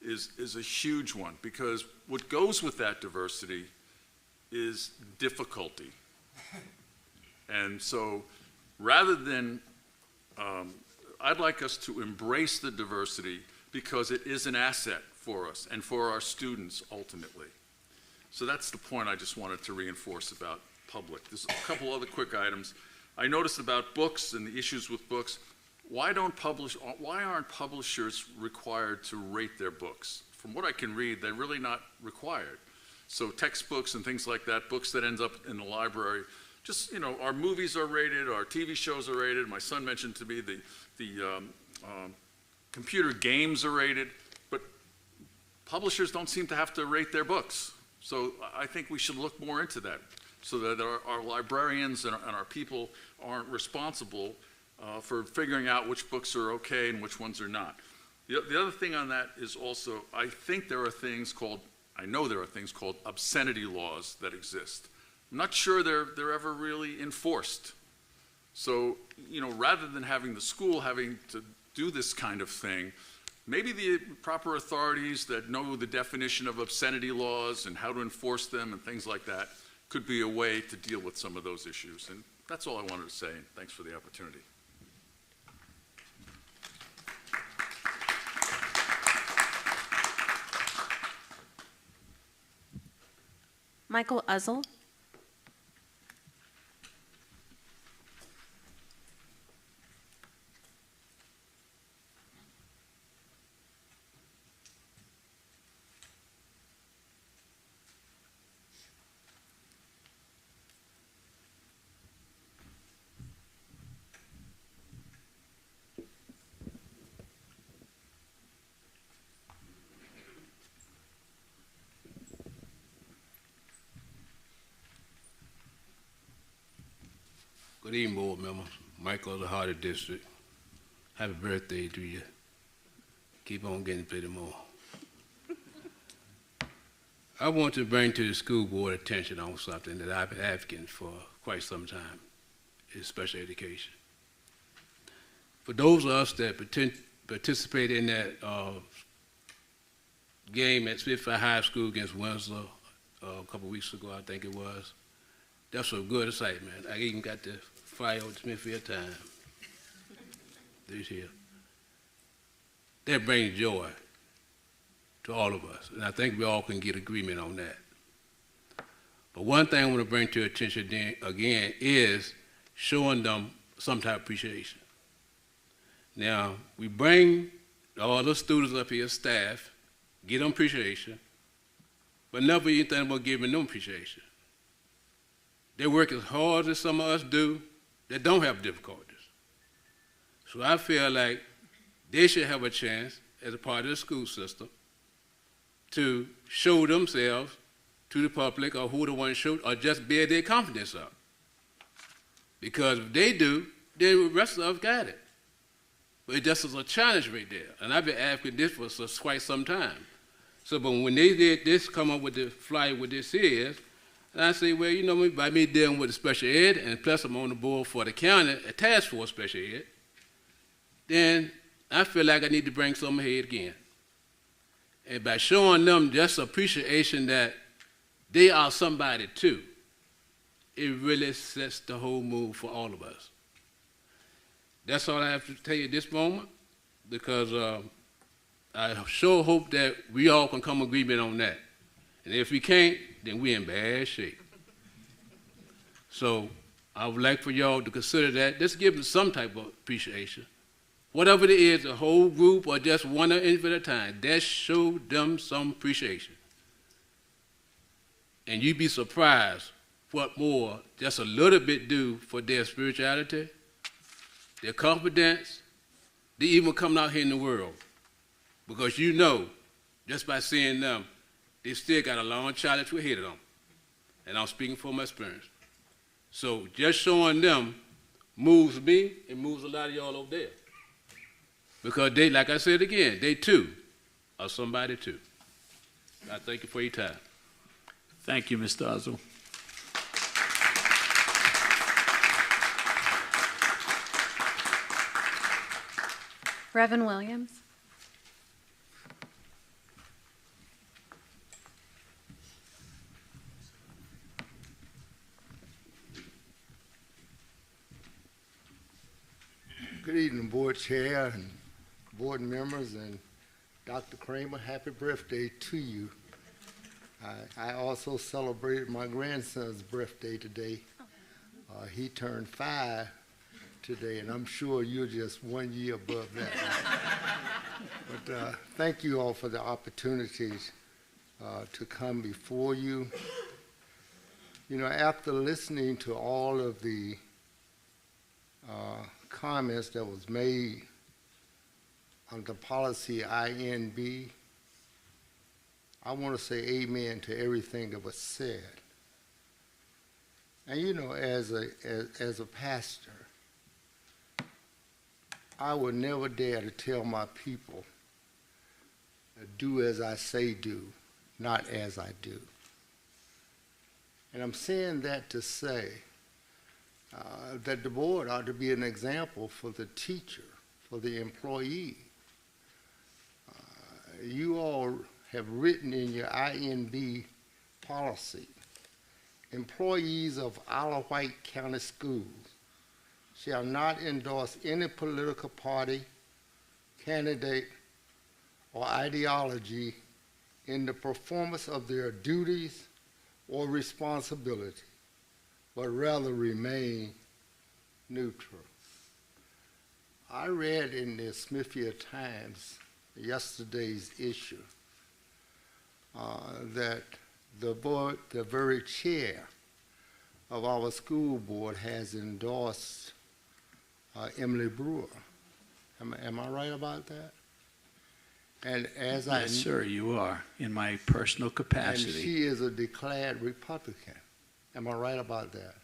is a huge one, because what goes with that diversity is difficulty. And so rather than, I'd like us to embrace the diversity because it is an asset for us and for our students ultimately. So that's the point I just wanted to reinforce about public. There's a couple other quick items. I noticed about books and the issues with books. Why aren't publishers required to rate their books? From what I can read, they're really not required. So textbooks and things like that, books that ends up in the library, just, our movies are rated, our TV shows are rated. My son mentioned to me the computer games are rated, but publishers don't seem to have to rate their books. So I think we should look more into that so that our librarians and our people aren't responsible for figuring out which books are okay and which ones are not. The other thing on that is also, I know there are things called obscenity laws that exist. I'm not sure they're ever really enforced. So, rather than having the school having to do this kind of thing, maybe the proper authorities that know the definition of obscenity laws and how to enforce them and things like that could be a way to deal with some of those issues. And that's all I wanted to say, and thanks for the opportunity. Michael Uzzle. Good evening, board members. Michael of the Hardy District. Happy birthday to you. Keep on getting plenty more. I want to bring to the school board attention on something that I've been advocating for quite some time, is special education. For those of us that participated in that game at Smithfield High School against Windsor a couple weeks ago, I think it was, that's a good excitement. I even got to fly over to Smithfield time this year. That brings joy to all of us, and I think we all can get agreement on that. But one thing I want to bring to your attention again is showing them some type of appreciation. Now, we bring all the students up here, staff, give them appreciation, but never anything about giving them appreciation. They work as hard as some of us do that don't have difficulties. So I feel like they should have a chance as a part of the school system to show themselves to the public or who the one should, or just build their confidence up. Because if they do, then the rest of us got it. But it just is a challenge right there. And I've been asking this for quite some time. So, but when they did this, come up with the flyer, what this is, and I say, well, you know, by me dealing with the special ed, and plus I'm on the board for the county, a task force special ed, then I feel like I need to bring some ahead again. And by showing them just appreciation that they are somebody too, it really sets the whole mood for all of us. That's all I have to tell you at this moment, because I sure hope that we all can come to agreement on that. And if we can't, then we're in bad shape. So I would like for y'all to consider that. Just give them some type of appreciation. Whatever it is, the whole group or just one individual at a time, just show them some appreciation. And you'd be surprised what more just a little bit do for their spirituality, their confidence, they even coming out here in the world. Because you know, just by seeing them, they still got a long challenge ahead of them. And I'm speaking from my experience. So just showing them moves me and moves a lot of y'all over there. Because they, like I said again, they too are somebody too. I thank you for your time. Thank you, Mr. Ozzel. Reverend Williams. Good evening, Board Chair and board members, and Dr. Kramer, happy birthday to you. I also celebrated my grandson's birthday today. He turned 5 today, and I'm sure you're just 1 year above that. But thank you all for the opportunities to come before you. You know, after listening to all of the comments that was made on the policy INB, I want to say amen to everything that was said. And you know, as a pastor, I would never dare to tell my people, do as I say do, not as I do. And I'm saying that to say that the board ought to be an example for the teacher, for the employee. You all have written in your INB policy, employees of Wight County Schools shall not endorse any political party, candidate, or ideology in the performance of their duties or responsibility, but rather remain neutral. I read in the Smithfield Times yesterday's issue that the board, the very chair of our school board, has endorsed Emily Brewer. Am I right about that? And as Yes, sir, you are, in my personal capacity. And she is a declared Republican. Am I right about that?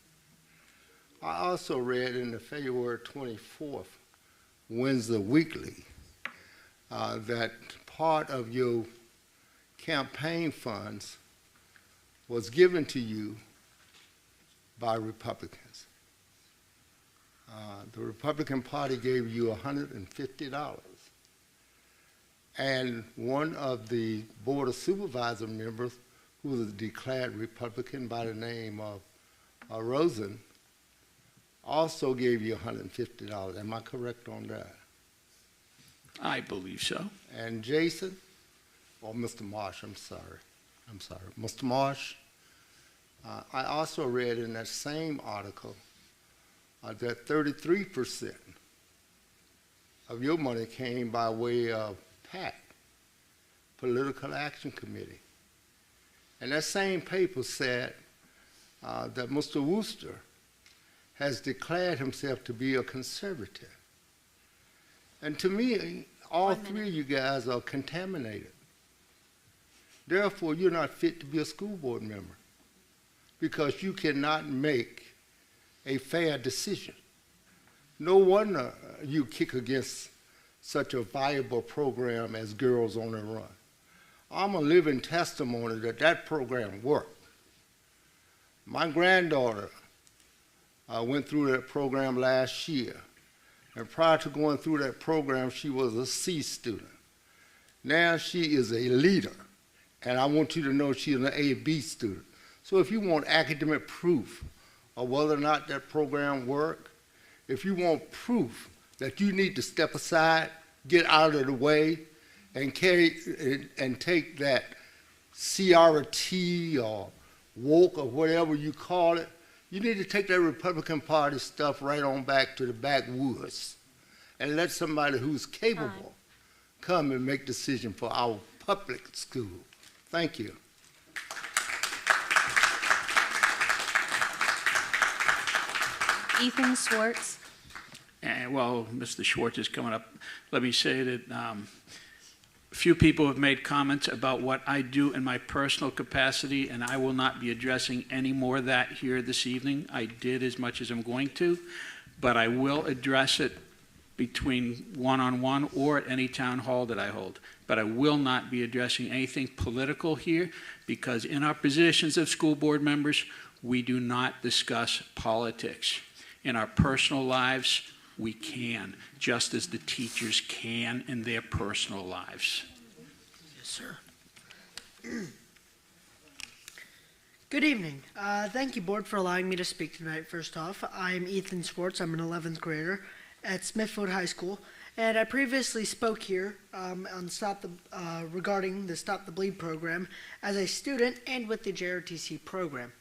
I also read in the February 24th Wednesday Weekly that part of your campaign funds was given to you by Republicans. The Republican Party gave you $150. And one of the Board of Supervisor members, who was a declared Republican by the name of Rosen, also gave you $150. Am I correct on that? I believe so. And Jason, or Mr. Marsh, I'm sorry. Mr. Marsh, I also read in that same article that 33% of your money came by way of PAC, Political Action Committee. And that same paper said that Mr. Wooster has declared himself to be a conservative. And to me, all three of you guys are contaminated. Therefore, you're not fit to be a school board member because you cannot make a fair decision. No wonder you kick against such a viable program as Girls on the Run. I'm a living testimony that that program worked. My granddaughter went through that program last year. And prior to going through that program, she was a C student. Now she is a leader. And I want you to know she's an A-B student. So if you want academic proof of whether or not that program worked, if you want proof that you need to step aside, get out of the way, and take that CRT or woke or whatever you call it, you need to take that Republican Party stuff right on back to the backwoods and let somebody who's capable come and make decisions for our public school. Thank you. Ethan Swartz. And while Mr. Schwartz is coming up, let me say that a few people have made comments about what I do in my personal capacity, and I will not be addressing any more of that here this evening. I did as much as I'm going to, but I will address it between one-on-one or at any town hall that I hold. But I will not be addressing anything political here because in our positions of school board members, we do not discuss politics. In our personal lives, we can, just as the teachers can in their personal lives. Yes, sir. Good evening. Thank you, Board, for allowing me to speak tonight. First off, I'm Ethan Swartz. I'm an 11th grader at Smithfield High School, and I previously spoke here regarding the Stop the Bleed program as a student and with the JRTC program.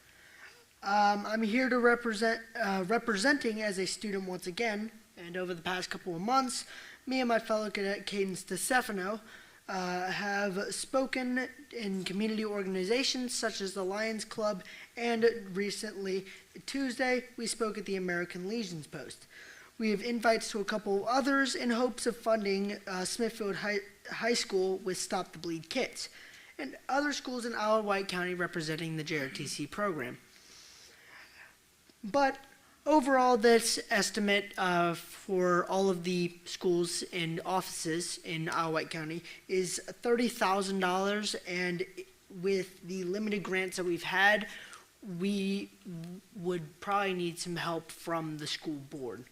I'm here to representing as a student once again, and over the past couple of months, me and my fellow cadet Cadence DeStefano have spoken in community organizations such as the Lions Club, and recently, Tuesday, we spoke at the American Legion's Post. We have invites to a couple others in hopes of funding Smithfield High School with Stop the Bleed kits, and other schools in Wight County representing the JRTC program. But overall, this estimate for all of the schools and offices in Wight County is $30,000, and with the limited grants that we've had, we would probably need some help from the school board.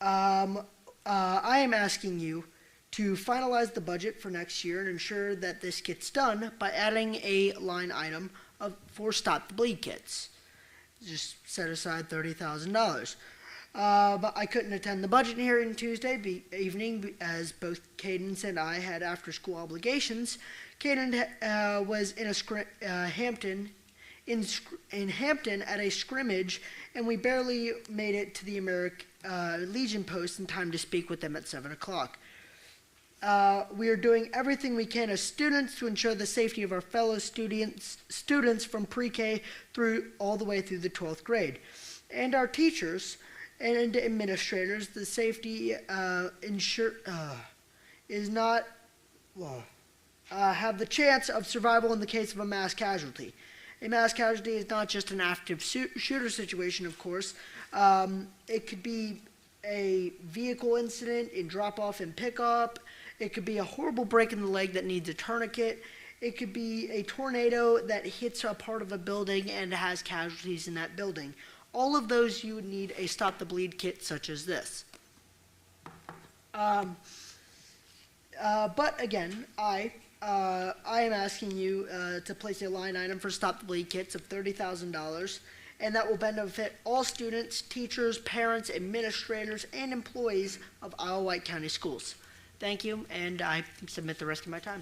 I am asking you to finalize the budget for next year and ensure that this gets done by adding a line item for Stop the Bleed kits. Just set aside $30,000. But I couldn't attend the budget hearing Tuesday evening as both Cadence and I had after-school obligations. Cadence was in Hampton at a scrimmage, and we barely made it to the American Legion Post in time to speak with them at 7 o'clock. We are doing everything we can as students to ensure the safety of our fellow students from pre-K through all the way through the 12th grade. And our teachers and administrators, the safety is not, have the chance of survival in the case of a mass casualty. A mass casualty is not just an active shooter situation, of course. It could be a vehicle incident in drop-off and pickup. It could be a horrible break in the leg that needs a tourniquet. It could be a tornado that hits a part of a building and has casualties in that building. All of those you would need a Stop the Bleed kit such as this. But again, I am asking you to place a line item for Stop the Bleed kits of $30,000, and that will benefit all students, teachers, parents, administrators, and employees of Wight County Schools. Thank you, and I submit the rest of my time.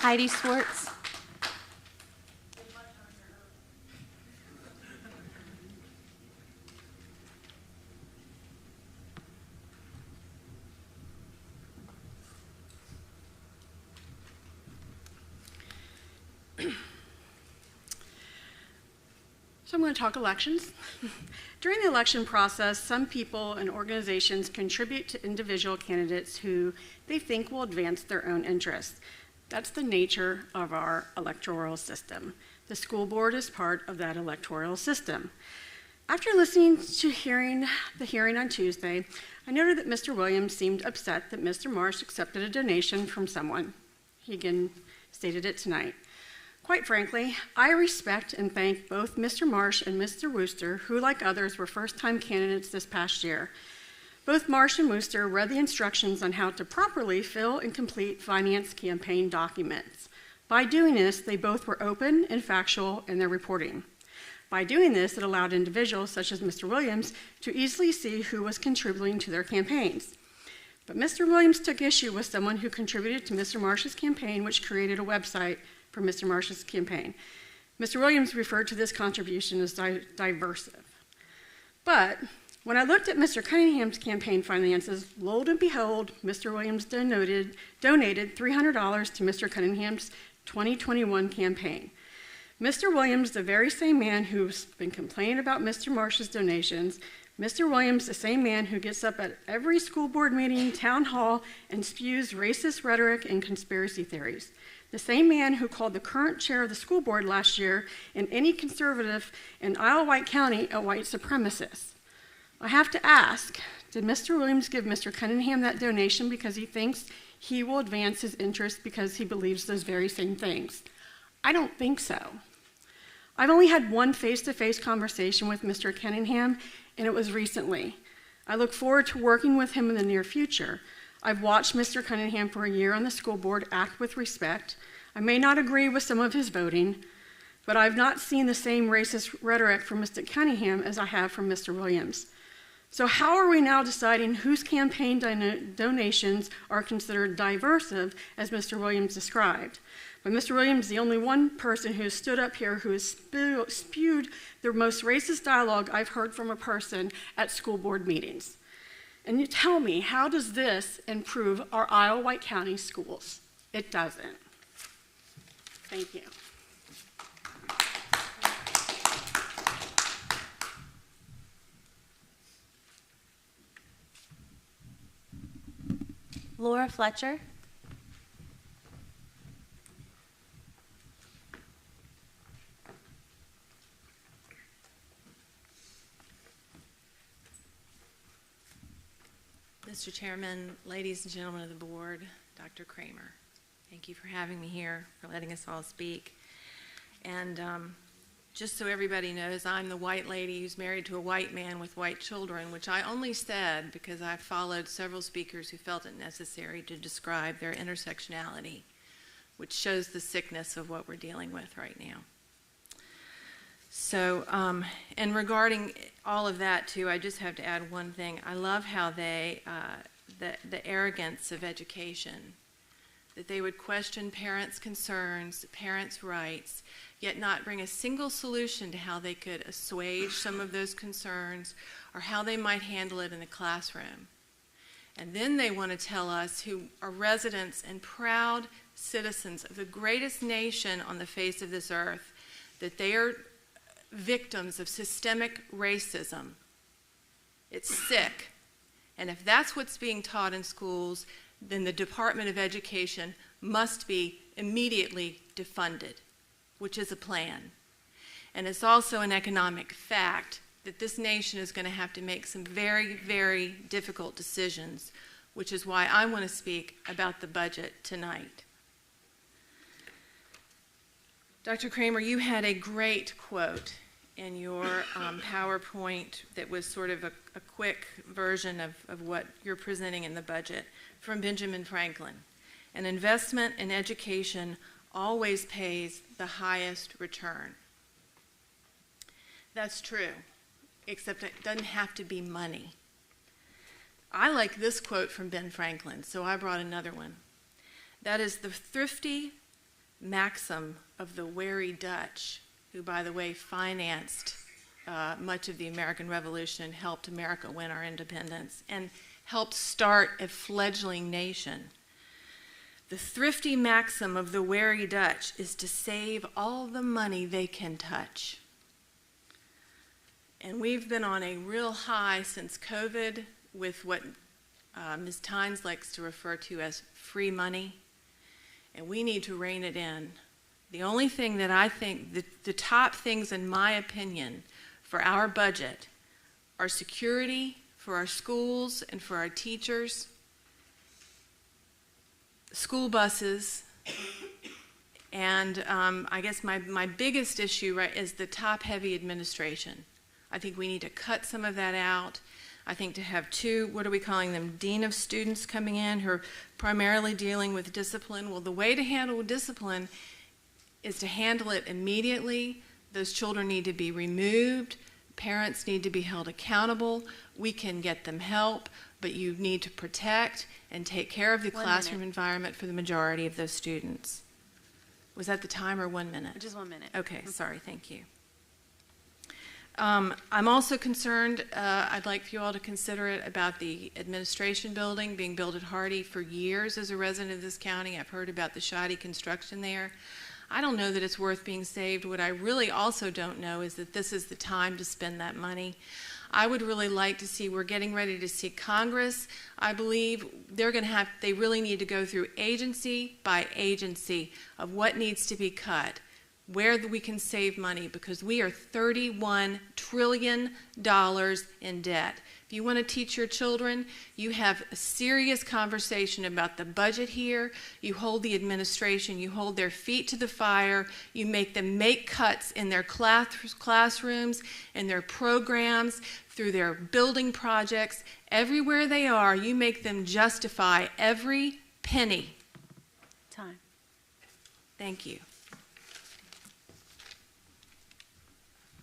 Heidi Swartz. So I'm going to talk elections. During the election process, some people and organizations contribute to individual candidates who they think will advance their own interests. That's the nature of our electoral system. The school board is part of that electoral system. After listening to the hearing on Tuesday, I noted that Mr. Williams seemed upset that Mr. Marsh accepted a donation from someone. He again stated it tonight. Quite frankly, I respect and thank both Mr. Marsh and Mr. Wooster, who, like others, were first-time candidates this past year. Both Marsh and Wooster read the instructions on how to properly fill and complete finance campaign documents. By doing this, they both were open and factual in their reporting. By doing this, it allowed individuals such as Mr. Williams to easily see who was contributing to their campaigns. But Mr. Williams took issue with someone who contributed to Mr. Marsh's campaign, which created a website for Mr. Marsh's campaign. Mr. Williams referred to this contribution as diversive. But when I looked at Mr. Cunningham's campaign finances, lo and behold, Mr. Williams donated $300 to Mr. Cunningham's 2021 campaign. Mr. Williams, the very same man who's been complaining about Mr. Marsh's donations, Mr. Williams, the same man who gets up at every school board meeting, town hall, and spews racist rhetoric and conspiracy theories. The same man who called the current chair of the school board last year and any conservative in Wight County a white supremacist. I have to ask, did Mr. Williams give Mr. Cunningham that donation because he thinks he will advance his interests because he believes those very same things? I don't think so. I've only had one face-to-face conversation with Mr. Cunningham, and it was recently. I look forward to working with him in the near future. I've watched Mr. Cunningham for a year on the school board act with respect. I may not agree with some of his voting, but I've not seen the same racist rhetoric from Mr. Cunningham as I have from Mr. Williams. So how are we now deciding whose campaign donations are considered diversive, as Mr. Williams described? But Mr. Williams, the only one person who has stood up here who has spewed the most racist dialogue I've heard from a person at school board meetings. And you tell me, how does this improve our Wight County schools? It doesn't. Thank you. Laura Fletcher. Mr. Chairman, ladies and gentlemen of the board, Dr. Kramer, thank you for having me here, for letting us all speak. And just so everybody knows, I'm the white lady who's married to a white man with white children, which I only said because I followed several speakers who felt it necessary to describe their intersectionality, which shows the sickness of what we're dealing with right now. So, and regarding all of that too, I just have to add one thing. I love how they, the arrogance of education, that they would question parents' concerns, parents' rights, yet not bring a single solution to how they could assuage some of those concerns or how they might handle it in the classroom. And then they want to tell us, who are residents and proud citizens of the greatest nation on the face of this earth, that they are victims of systemic racism. It's sick. And if that's what's being taught in schools, then the Department of Education must be immediately defunded, which is a plan. And it's also an economic fact that this nation is going to have to make some very, very difficult decisions, which is why I want to speak about the budget tonight. Dr. Kramer, you had a great quote in your PowerPoint that was sort of a quick version of what you're presenting in the budget from Benjamin Franklin. An investment in education always pays the highest return. That's true, except it doesn't have to be money. I like this quote from Ben Franklin, so I brought another one. That is the thrifty maxim of the wary Dutch, who, by the way, financed much of the American Revolution, helped America win our independence, and helped start a fledgling nation. The thrifty maxim of the wary Dutch is to save all the money they can touch. And we've been on a real high since COVID with what Ms. Tynes likes to refer to as free money, and we need to rein it in. The only thing that I think, the top things in my opinion for our budget are security for our schools and for our teachers, school buses, and I guess my biggest issue, right, is the top-heavy administration. I think we need to cut some of that out. I think to have two, what are we calling them, dean of students coming in who are primarily dealing with discipline. Well, the way to handle discipline is to handle it immediately. Those children need to be removed. Parents need to be held accountable. We can get them help, but you need to protect and take care of the classroom environment for the majority of those students. Was that the time or 1 minute? Just 1 minute. Okay, sorry, thank you. I'm also concerned, I'd like for you all to consider it, about the administration building being built at Hardy. For years as a resident of this county, I've heard about the shoddy construction there. I don't know that it's worth being saved. What I really also don't know is that this is the time to spend that money. I would really like to see, we're getting ready to see Congress. I believe they really need to go through agency by agency of what needs to be cut, where we can save money, because we are $31 trillion in debt. If you want to teach your children, you have a serious conversation about the budget here. You hold the administration, you hold their feet to the fire, you make them make cuts in their classrooms, in their programs, through their building projects. Everywhere they are, you make them justify every penny. Time. Thank you.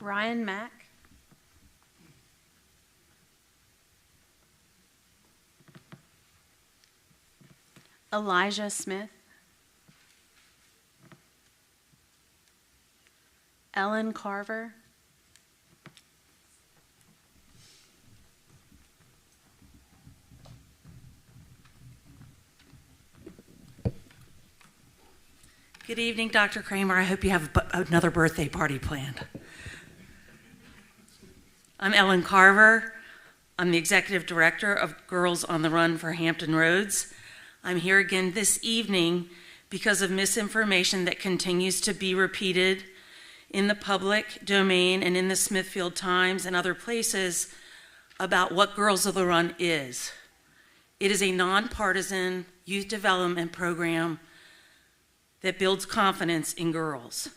Ryan Mack. Elijah Smith. Ellen Carver. Good evening, Dr. Kramer. I hope you have another birthday party planned. I'm Ellen Carver. I'm the Executive Director of Girls on the Run for Hampton Roads. I'm here again this evening because of misinformation that continues to be repeated in the public domain and in the Smithfield Times and other places about what Girls on the Run is. It is a nonpartisan youth development program that builds confidence in girls.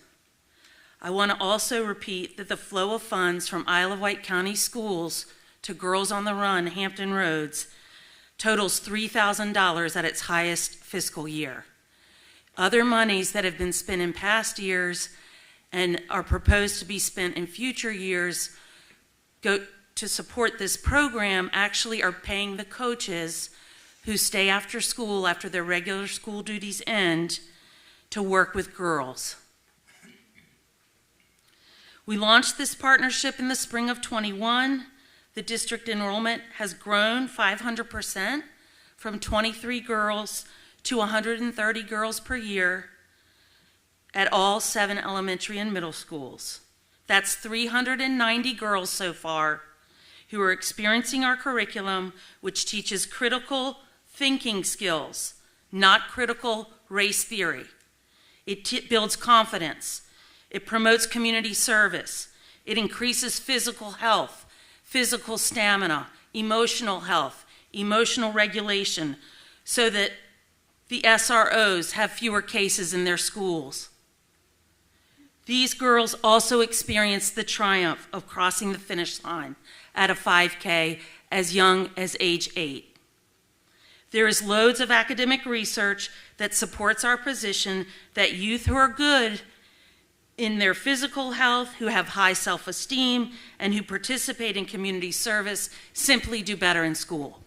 I want to also repeat that the flow of funds from Wight County Schools to Girls on the Run Hampton Roads totals $3,000 at its highest fiscal year. Other monies that have been spent in past years and are proposed to be spent in future years go to support this program actually are paying the coaches who stay after school after their regular school duties end to work with girls. We launched this partnership in the spring of 21. The district enrollment has grown 500% from 23 girls to 130 girls per year at all 7 elementary and middle schools. That's 390 girls so far who are experiencing our curriculum, which teaches critical thinking skills, not critical race theory. It builds confidence. It promotes community service. It increases physical health, physical stamina, emotional health, emotional regulation, so that the SROs have fewer cases in their schools. These girls also experience the triumph of crossing the finish line at a 5K as young as age 8. There is loads of academic research that supports our position that youth who are good in their physical health, who have high self-esteem, and who participate in community service simply do better in school.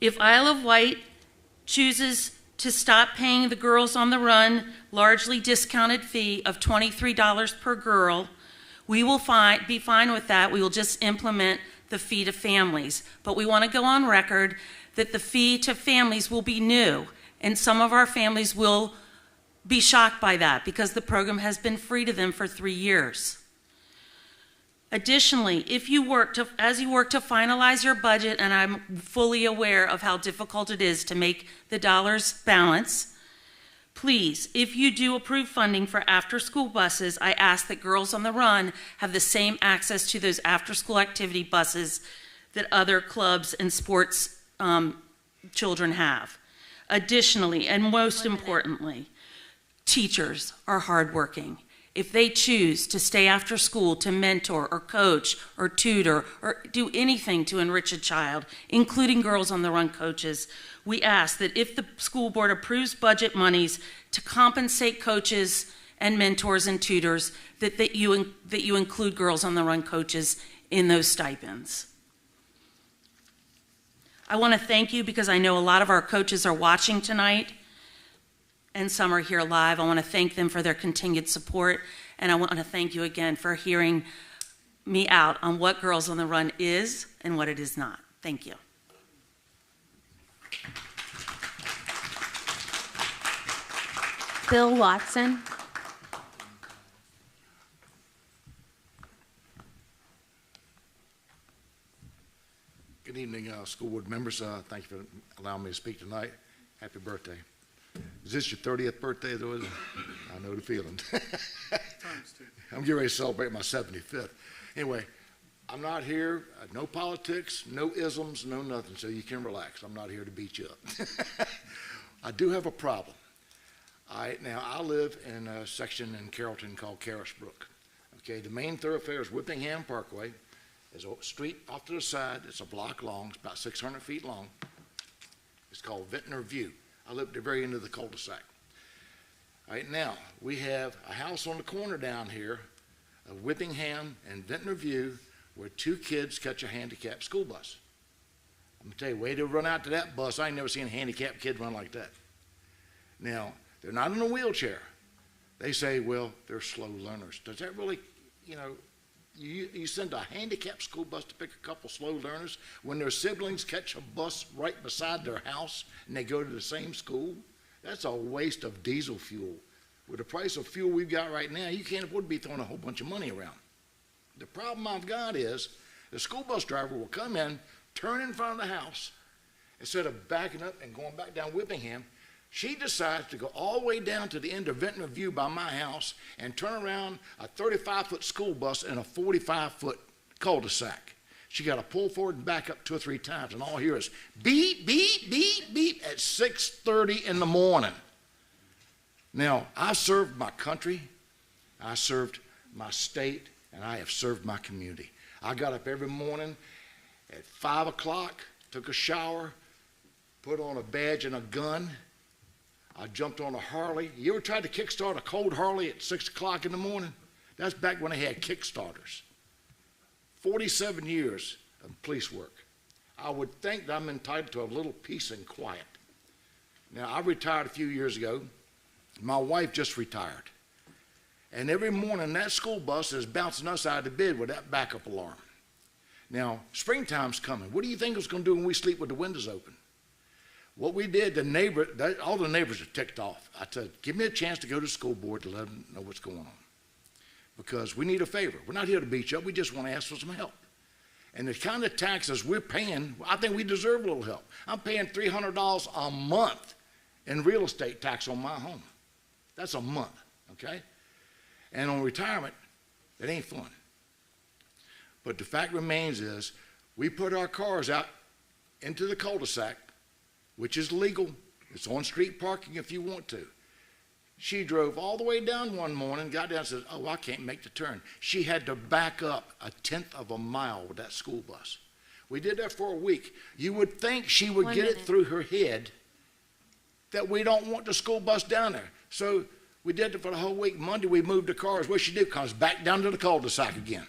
If Isle of Wight chooses to stop paying the Girls on the Run largely discounted fee of $23 per girl, we will be fine with that. We will just implement the fee to families. But we want to go on record that the fee to families will be new, and some of our families will be shocked by that because the program has been free to them for 3 years. Additionally, as you work to finalize your budget, and I'm fully aware of how difficult it is to make the dollars balance, please, if you do approve funding for after-school buses, I ask that Girls on the Run have the same access to those after-school activity buses that other clubs and sports children have. Additionally, and most importantly, teachers are hardworking. If they choose to stay after school to mentor or coach or tutor or do anything to enrich a child, including Girls on the Run coaches, we ask that if the school board approves budget monies to compensate coaches and mentors and tutors, that you include Girls on the Run coaches in those stipends. I want to thank you because I know a lot of our coaches are watching tonight and some are here live. I want to thank them for their continued support, and I want to thank you again for hearing me out on what Girls on the Run is and what it is not. Thank you. Bill Watson. Good evening, school board members. Thank you for allowing me to speak tonight. Happy birthday. Is this your 30th birthday, though? I know the feeling. I'm getting ready to celebrate my 75th. Anyway, I'm not here, no politics, no isms, no nothing, so you can relax. I'm not here to beat you up. I do have a problem. Now, I live in a section in Carrollton called Carisbrook. Okay, the main thoroughfare is Whippingham Parkway. There's a street off to the side. It's a block long. It's about 600 feet long. It's called Vintner View. I live at the very end of the cul-de-sac. All right, now, we have a house on the corner down here of Whippingham and Vintner View where 2 kids catch a handicapped school bus. I'm going to tell you, way to run out to that bus, I ain't never seen a handicapped kid run like that. Now, they're not in a wheelchair. They say, well, they're slow learners. Does that really, you send a handicapped school bus to pick a couple slow learners when their siblings catch a bus right beside their house and they go to the same school? That's a waste of diesel fuel. With the price of fuel we've got right now, you can't afford to be throwing a whole bunch of money around. The problem I've got is the school bus driver will come in, turn in front of the house, instead of backing up and going back down Whippingham, she decides to go all the way down to the end of Vintner View by my house and turn around a 35-foot school bus in a 45-foot cul-de-sac. She got to pull forward and back up 2 or 3 times, and all I hear is beep, beep, beep, beep at 6:30 in the morning. Now, I served my country, I served my state, and I have served my community. I got up every morning at 5 o'clock, took a shower, put on a badge and a gun. I jumped on a Harley. You ever tried to kickstart a cold Harley at 6 o'clock in the morning? That's back when they had Kickstarters. 47 years of police work. I would think that I'm entitled to a little peace and quiet. Now, I retired a few years ago. My wife just retired. And every morning that school bus is bouncing us out of the bed with that backup alarm. Now, springtime's coming. What do you think it's going to do when we sleep with the windows open? What we did, all the neighbors are ticked off. I said, give me a chance to go to the school board to let them know what's going on. Because we need a favor. We're not here to beat you up. We just want to ask for some help. And the kind of taxes we're paying, I think we deserve a little help. I'm paying $300 a month in real estate tax on my home. That's a month, okay? And on retirement, it ain't fun. But the fact remains is we put our cars out into the cul-de-sac, which is legal. It's on street parking if you want to. She drove all the way down one morning, got down and said, oh, I can't make the turn. She had to back up 1/10 of a mile with that school bus. We did that for a week. You would think she would get it through her head that we don't want the school bus down there. So we did it for the whole week. Monday we moved the cars. What she did, comes back down to the cul-de-sac again.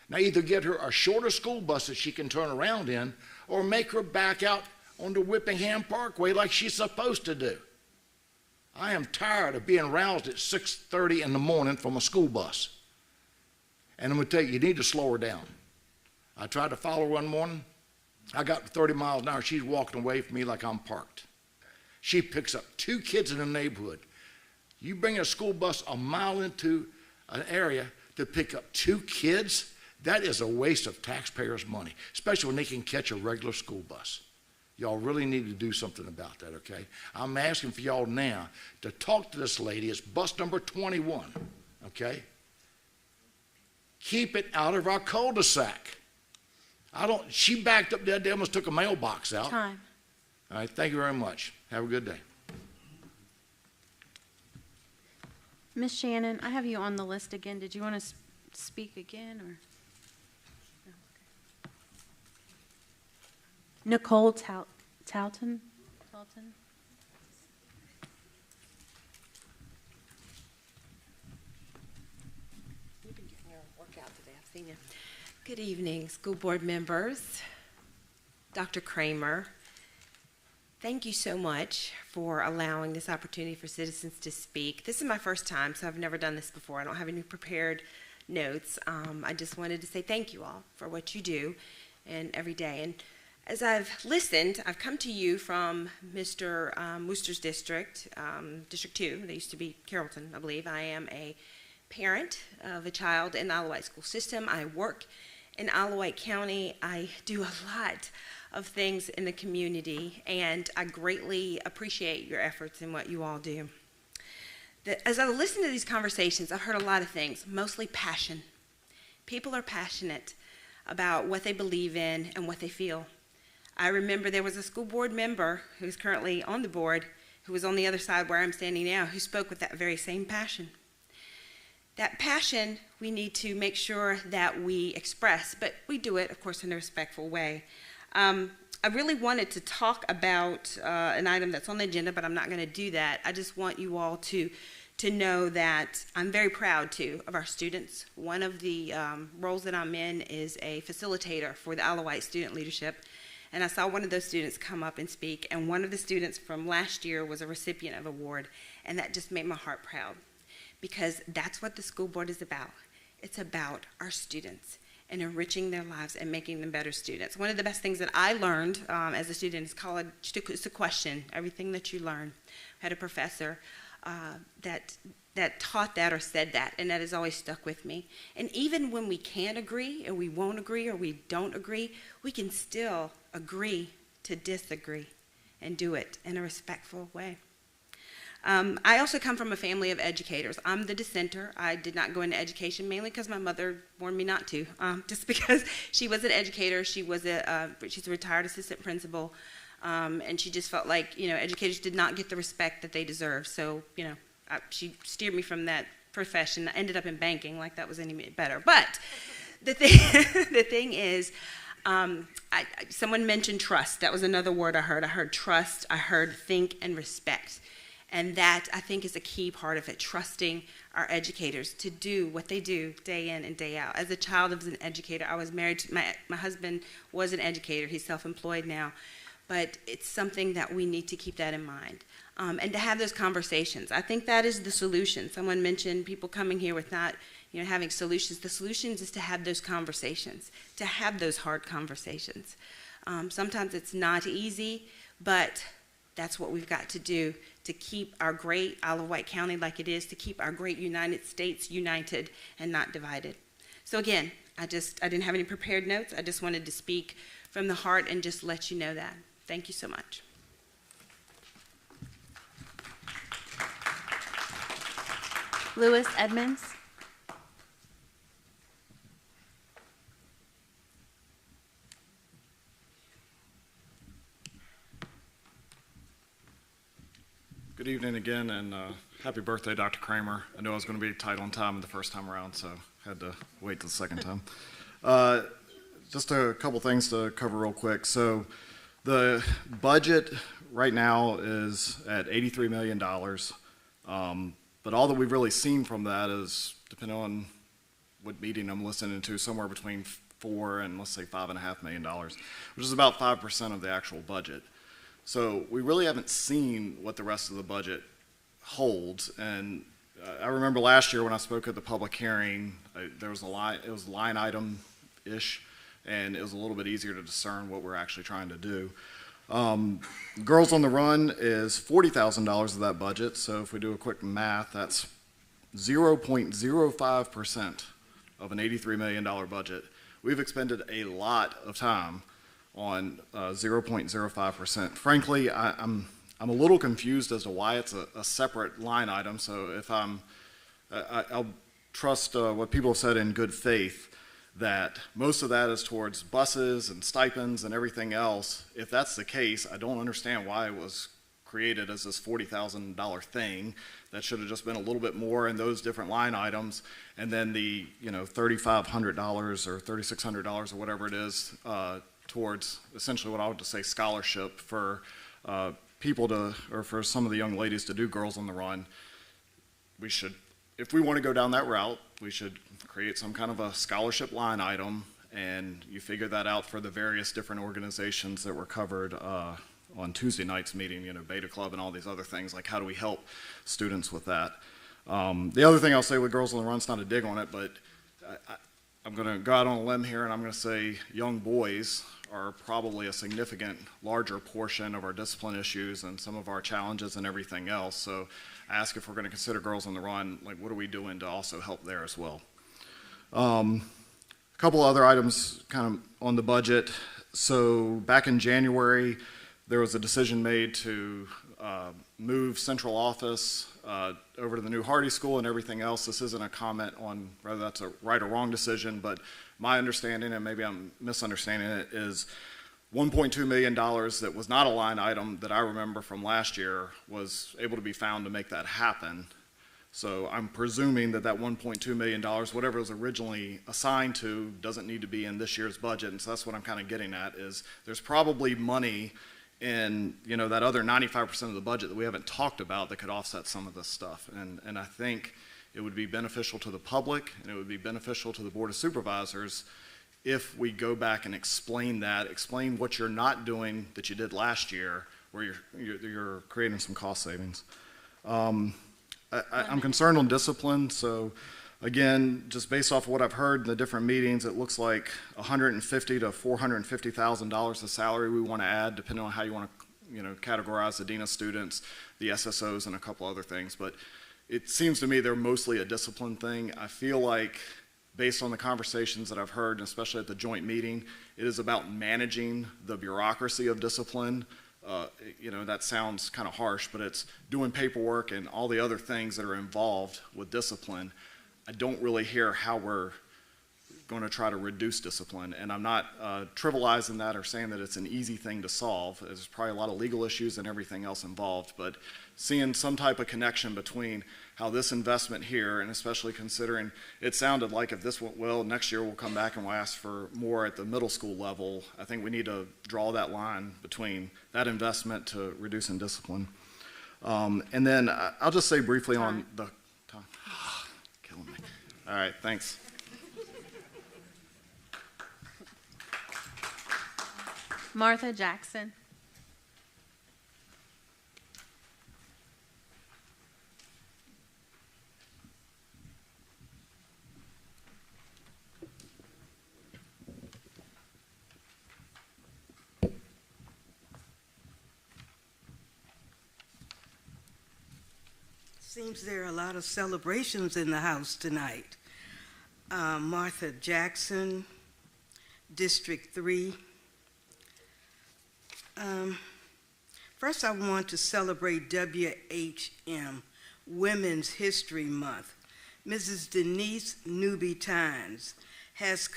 Now either get her a shorter school bus that she can turn around in or make her back out on the Whippingham Parkway like she's supposed to do. I am tired of being roused at 6:30 in the morning from a school bus. And I'm going to tell you, you need to slow her down. I tried to follow her one morning. I got 30 miles an hour. She's walking away from me like I'm parked. She picks up 2 kids in the neighborhood. You bring a school bus a mile into an area to pick up 2 kids, that is a waste of taxpayers' money, especially when they can catch a regular school bus. Y'all really need to do something about that, okay? I'm asking for y'all now to talk to this lady. It's bus number 21, okay? Keep it out of our cul-de-sac. She backed up there, they almost took a mailbox out. Time. All right, thank you very much. Have a good day. Ms. Shannon, I have you on the list again. Did you want to speak again, or? No, okay. Nicole Towton? You've been getting your workout today. I've seen you. Good evening, school board members. Dr. Kramer, thank you so much for allowing this opportunity for citizens to speak. This is my first time, so I've never done this before. I don't have any prepared notes. I just wanted to say thank you all for what you do and every day. And as I've listened, I've come to you from Mr. Wooster's district, District 2. They used to be Carrollton, I believe. I am a parent of a child in the Isle of Wight school system. I work in Isle of Wight County. I do a lot of things in the community, and I greatly appreciate your efforts and what you all do. As I listen to these conversations, I've heard a lot of things, mostly passion. People are passionate about what they believe in and what they feel. I remember there was a school board member who's currently on the board who was on the other side where I'm standing now, who spoke with that very same passion. That passion we need to make sure that we express, but we do it, of course, in a respectful way. I really wanted to talk about an item that's on the agenda, but I'm not going to do that. I just want you all to know that I'm very proud, too, of our students. One of the roles that I'm in is a facilitator for the Isle of Wight Student Leadership, and I saw one of those students come up and speak, and one of the students from last year was a recipient of an award, and that just made my heart proud, because that's what the school board is about. It's about our students and enriching their lives and making them better students. One of the best things that I learned as a student is college is to question everything that you learn. I had a professor that taught that or said that, and that has always stuck with me. And even when we can't agree, or we won't agree, or we don't agree, we can still agree to disagree and do it in a respectful way. I also come from a family of educators. I'm the dissenter. I did not go into education mainly because my mother warned me not to, just because she was an educator. She's a retired assistant principal, and she just felt like, educators did not get the respect that they deserve. So, she steered me from that profession. I ended up in banking, like that was any better. But the thing is, someone mentioned trust. That was another word I heard. I heard trust. I heard think and respect. And that, I think, is a key part of it, trusting our educators to do what they do day in and day out. As a child of an educator, I was married to, my husband was an educator. He's self-employed now. But it's something that we need to keep that in mind. And to have those conversations. I think that is the solution. Someone mentioned people coming here with not, having solutions. The solutions is to have those conversations, to have those hard conversations. Sometimes it's not easy, but that's what we've got to do to keep our great Isle of Wight County like it is, to keep our great United States united and not divided. So again, I didn't have any prepared notes. I just wanted to speak from the heart and just let you know that. Thank you so much. Lewis Edmonds. Good evening again, and happy birthday, Dr. Kramer. I knew I was going to be tight on time the first time around, so had to wait till the second time. Just a couple things to cover real quick. So the budget right now is at $83 million, but all that we've really seen from that is, depending on what meeting I'm listening to, somewhere between $4 and, let's say, $5.5 million, which is about 5% of the actual budget. So we really haven't seen what the rest of the budget holds. And I remember last year when I spoke at the public hearing, there was it was line item-ish, and it was a little bit easier to discern what we're actually trying to do. Girls on the Run is $40,000 of that budget, so if we do a quick math, that's 0.05% of an $83 million budget. We've expended a lot of time on 0.05%. Frankly, I'm a little confused as to why it's a separate line item, so if I'll trust what people have said in good faith, that most of that is towards buses and stipends and everything else. If that's the case, I don't understand why it was created as this $40,000 thing. That should have just been a little bit more in those different line items, and then the $3,500 or $3,600 or whatever it is towards essentially what I would just say scholarship for people to, or for some of the young ladies to do Girls on the Run. We should, if we want to go down that route, we should create some kind of a scholarship line item, and you figure that out for the various different organizations that were covered on Tuesday night's meeting, Beta Club and all these other things, like how do we help students with that. The other thing I'll say with Girls on the Run, it's not a dig on it, but I'm going to go out on a limb here and I'm going to say young boys are probably a significant larger portion of our discipline issues and some of our challenges and everything else. So I ask if we're going to consider Girls on the Run, like what are we doing to also help there as well. A couple other items kind of on the budget. So back in January, there was a decision made to move central office over to the new Hardy School and everything else. This isn't a comment on whether that's a right or wrong decision, but my understanding, and maybe I'm misunderstanding it, is $1.2 million that was not a line item that I remember from last year was able to be found to make that happen. So I'm presuming that that $1.2 million, whatever it was originally assigned to, doesn't need to be in this year's budget. And so that's what I'm kind of getting at, is there's probably money in that other 95% of the budget that we haven't talked about that could offset some of this stuff. And I think it would be beneficial to the public and it would be beneficial to the Board of Supervisors if we go back and explain what you're not doing that you did last year, where you're creating some cost savings. I'm concerned on discipline, so again, just based off of what I've heard in the different meetings, it looks like $150,000 to $450,000 of salary we want to add, depending on how you want to categorize the Dean of Students, the SSOs, and a couple other things. But it seems to me they're mostly a discipline thing. I feel like, based on the conversations that I've heard, and especially at the joint meeting, it is about managing the bureaucracy of discipline. That sounds kind of harsh, but it's doing paperwork and all the other things that are involved with discipline. I don't really hear how we're going to try to reduce discipline, and I'm not trivializing that or saying that it's an easy thing to solve. There's probably a lot of legal issues and everything else involved, but seeing some type of connection between how this investment here, and especially considering it sounded like if this went well, next year we'll come back and we'll ask for more at the middle school level. I think we need to draw that line between that investment to reducing discipline. And then I'll just say briefly on the time. Killing me. All right, thanks. Martha Jackson. Seems there are a lot of celebrations in the house tonight. Martha Jackson, District 3. First, I want to celebrate WHM, Women's History Month. Mrs. Denise Newby-Tynes has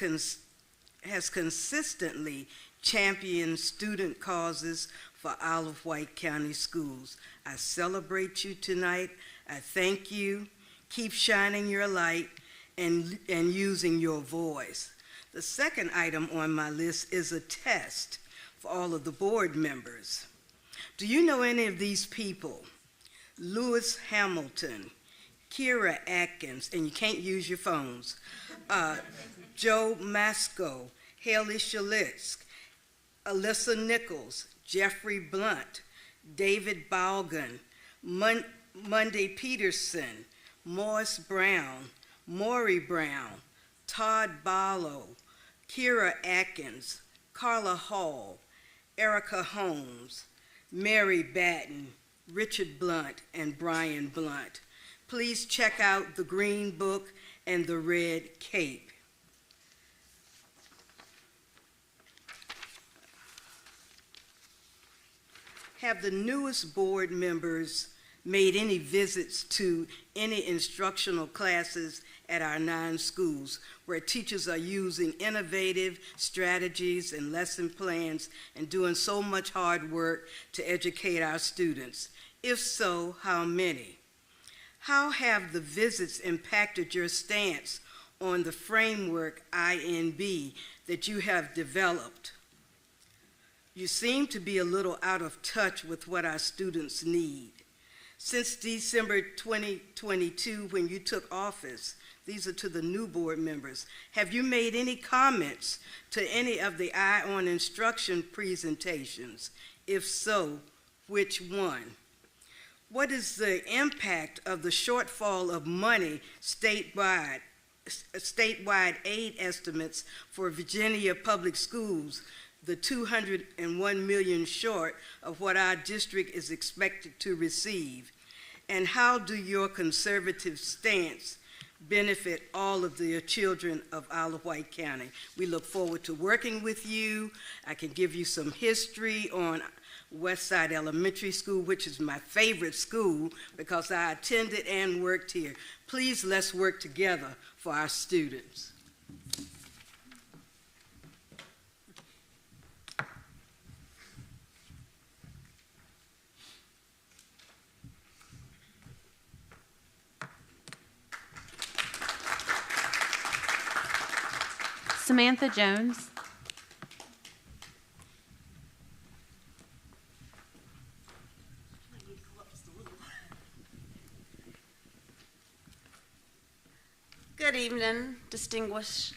consistently championed student causes for all of Wight County Schools. I celebrate you tonight. I thank you. Keep shining your light and using your voice. The second item on my list is a test for all of the board members. Do you know any of these people? Lewis Hamilton, Kira Atkins, and you can't use your phones, Joe Masco, Haley Shalitz, Alyssa Nichols, Jeffrey Blunt, David Balgan, Monday Peterson, Morris Brown, Maury Brown, Todd Barlow, Kira Atkins, Carla Hall, Erica Holmes, Mary Batten, Richard Blunt, and Brian Blunt. Please check out the Green Book and the Red Cape. Have the newest board members made any visits to any instructional classes at our 9 schools where teachers are using innovative strategies and lesson plans and doing so much hard work to educate our students? If so, how many? How have the visits impacted your stance on the framework INB that you have developed? You seem to be a little out of touch with what our students need. Since December 2022, when you took office, these are to the new board members, have you made any comments to any of the Eye on Instruction presentations? If so, which one? What is the impact of the shortfall of money statewide aid estimates for Virginia public schools, the $201 million short of what our district is expected to receive? And how do your conservative stance benefit all of the children of Isle of Wight County? We look forward to working with you. I can give you some history on Westside Elementary School, which is my favorite school because I attended and worked here. Please, let's work together for our students. Samantha Jones. Good evening, distinguished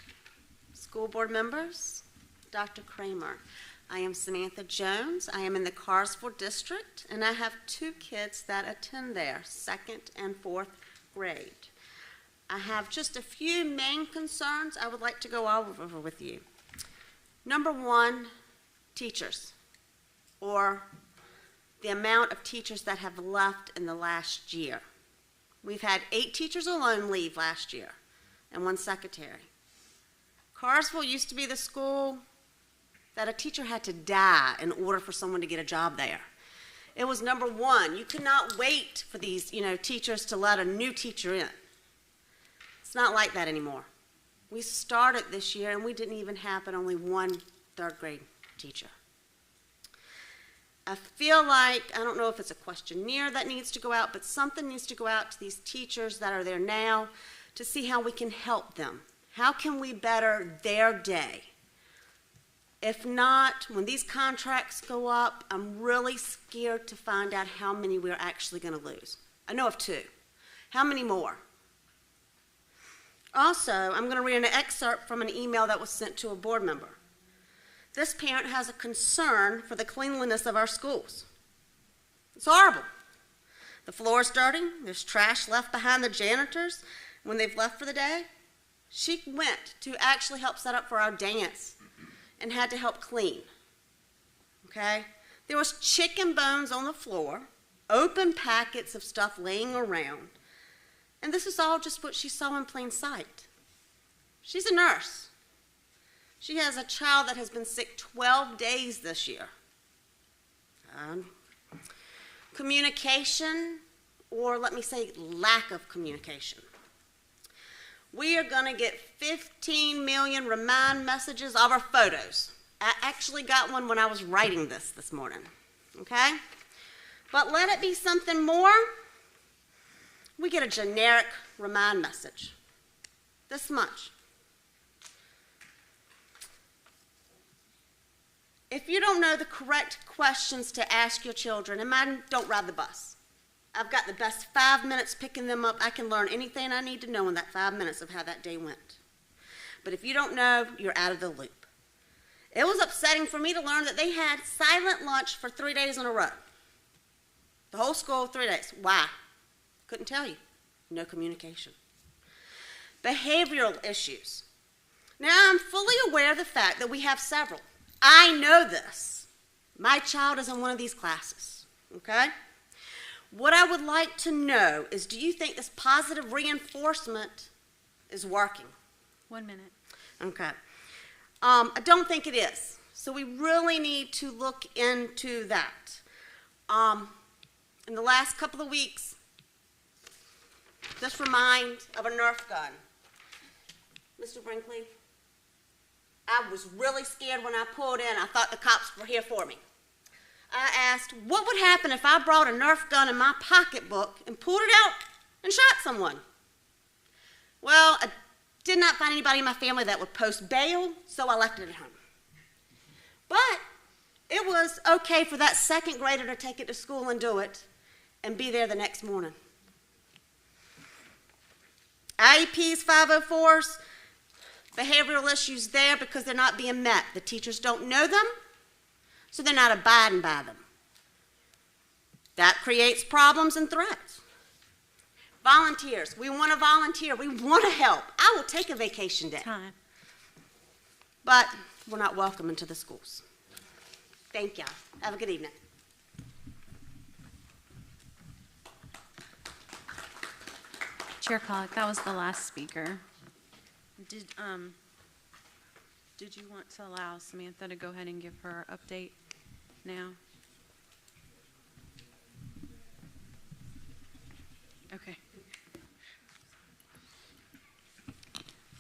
school board members, Dr. Kramer. I am Samantha Jones. I am in the Carsville district, and I have 2 kids that attend there, 2nd and 4th grade. I have just a few main concerns I would like to go over with you. Number 1, teachers, or the amount of teachers that have left in the last year. We've had 8 teachers alone leave last year, and 1 secretary. Carsville used to be the school that a teacher had to die in order for someone to get a job there. It was number 1. You could not wait for these, teachers to let a new teacher in. It's not like that anymore. We started this year and we didn't even have but only 1 3rd grade teacher. I feel like, I don't know if it's a questionnaire that needs to go out, but something needs to go out to these teachers that are there now to see how we can help them. How can we better their day? If not, when these contracts go up, I'm really scared to find out how many we're actually going to lose. I know of 2. How many more? Also, I'm going to read an excerpt from an email that was sent to a board member. This parent has a concern for the cleanliness of our schools. It's horrible. The floor is dirty. There's trash left behind the janitors when they've left for the day. She went to actually help set up for our dance and had to help clean. Okay? There was chicken bones on the floor, open packets of stuff laying around. And this is all just what she saw in plain sight. She's a nurse. She has a child that has been sick 12 days this year. Communication, or let me say lack of communication. We are going to get 15 million remind messages of our photos. I actually got one when I was writing this morning. Okay? But let it be something more. We get a generic remind message. This much. If you don't know the correct questions to ask your children, and mine don't ride the bus. I've got the best 5 minutes picking them up. I can learn anything I need to know in that 5 minutes of how that day went. But if you don't know, you're out of the loop. It was upsetting for me to learn that they had silent lunch for 3 days in a row. The whole school, 3 days. Why? Couldn't tell you. No communication. Behavioral issues. Now, I'm fully aware of the fact that we have several. I know this. My child is in one of these classes, okay? What I would like to know is, do you think this positive reinforcement is working? 1 minute. Okay. I don't think it is. So we really need to look into that. In the last couple of weeks, just remind of a Nerf gun. Mr. Brinkley, I was really scared when I pulled in. I thought the cops were here for me. I asked, what would happen if I brought a Nerf gun in my pocketbook and pulled it out and shot someone? Well, I did not find anybody in my family that would post bail, so I left it at home. But it was okay for that second grader to take it to school and do it and be there the next morning. IEPs, 504s, behavioral issues there because they're not being met. The teachers don't know them, so they're not abiding by them. That creates problems and threats. Volunteers, we want to volunteer, we want to help. I will take a vacation day. Time. But we're not welcome into the schools. Thank y'all. Have a good evening. Chair Collick, that was the last speaker. Did you want to allow Samantha to go ahead and give her update now? Okay.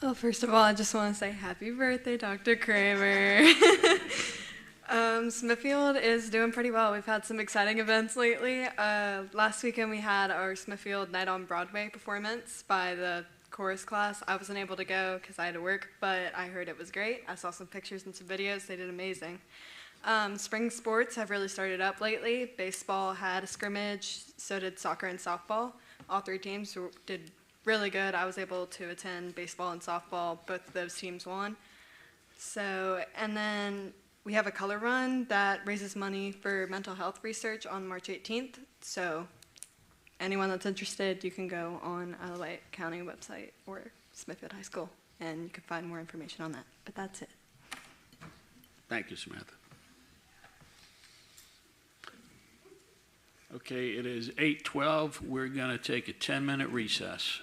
Well, first of all, I just want to say happy birthday, Dr. Kramer. Smithfield is doing pretty well. We've had some exciting events lately. Last weekend we had our Smithfield Night on Broadway performance by the chorus class. I wasn't able to go because I had to work, but I heard it was great. I saw some pictures and some videos. They did amazing. Spring sports have really started up lately. Baseball had a scrimmage, so did soccer and softball. All three teams did really good. I was able to attend baseball and softball. Both of those teams won. So, and then we have a color run that raises money for mental health research on March 18th. So anyone that's interested, you can go on the Wight County website or Smithfield High School, and you can find more information on that. But that's it. Thank you, Samantha. Okay, it is 8:12. We're going to take a 10-minute recess.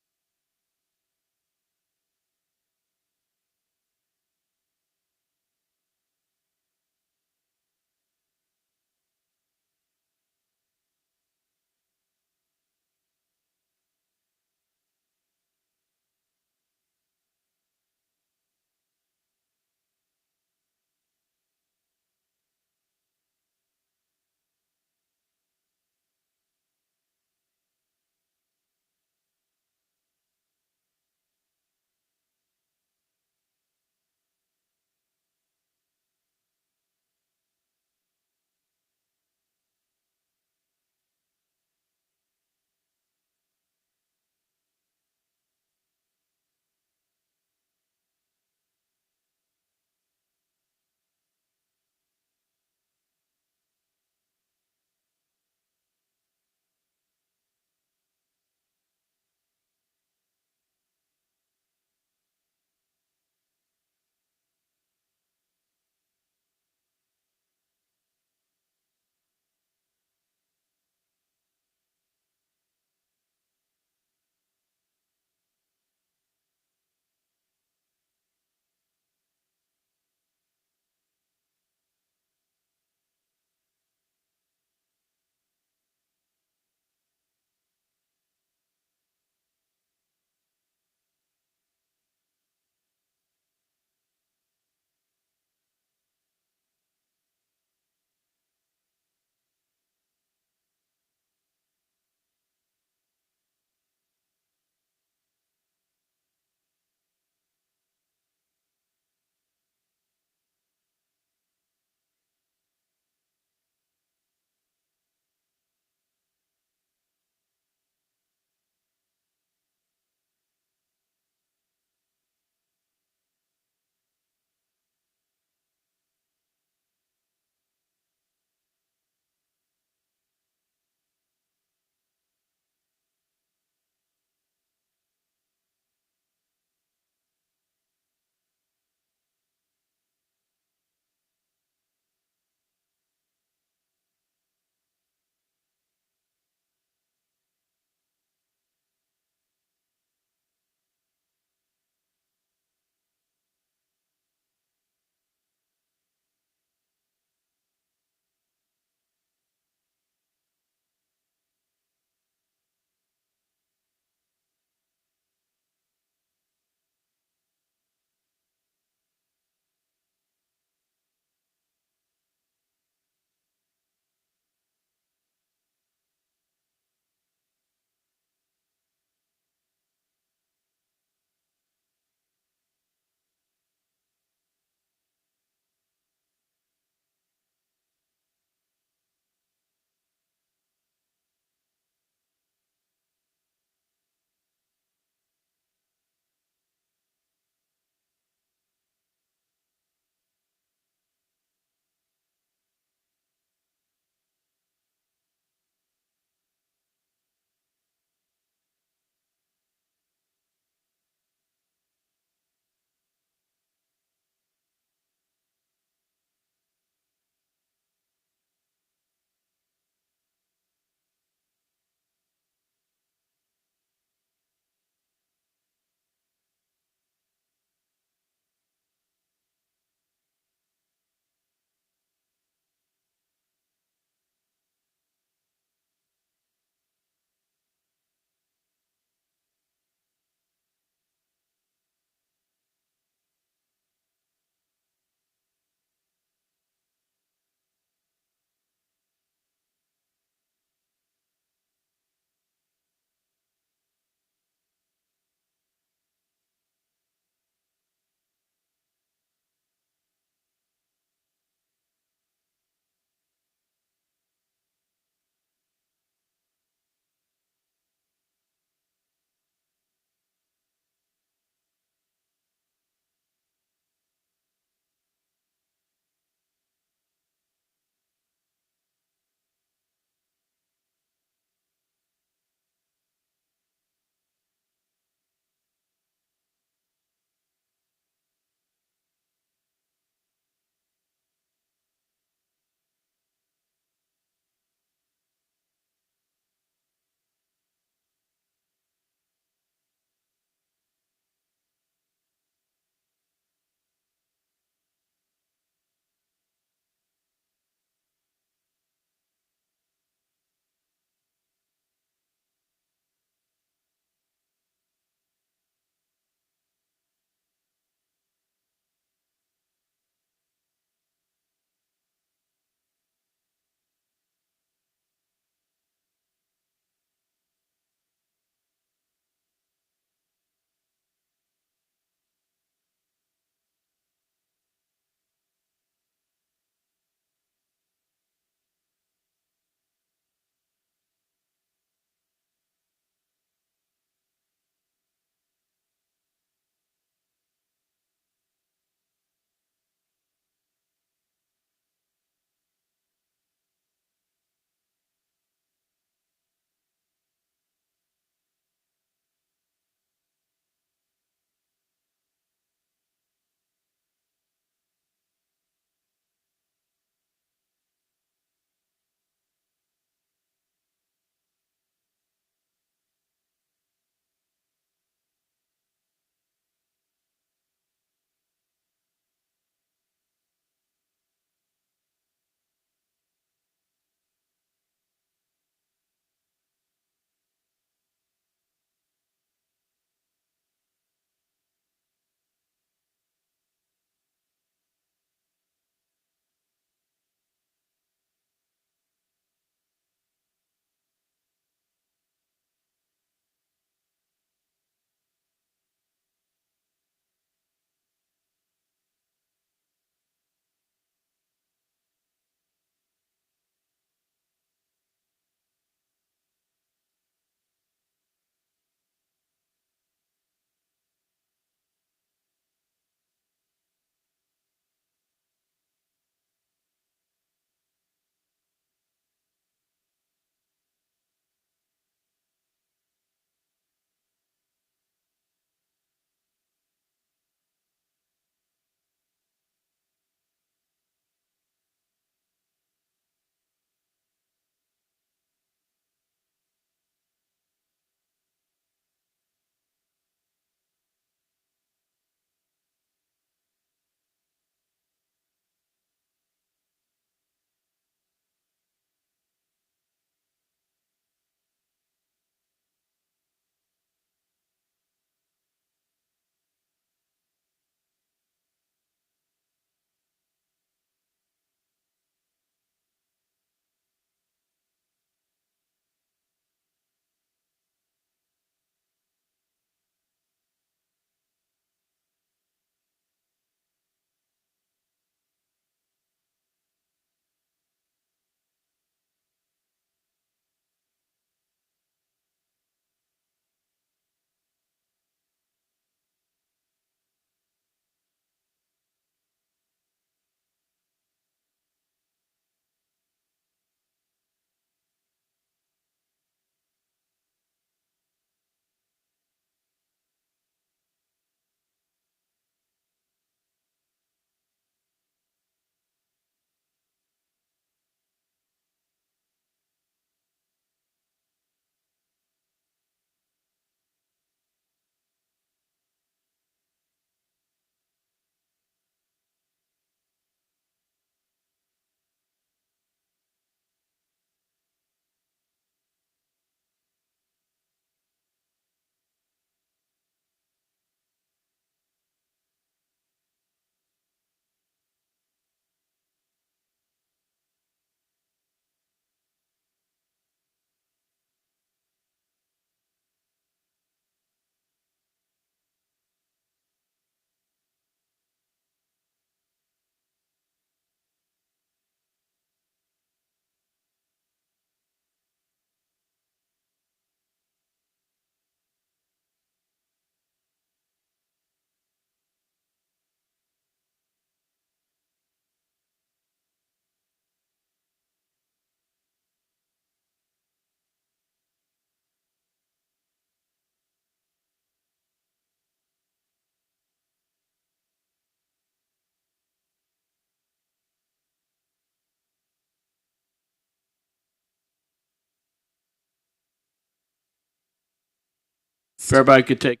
If everybody could take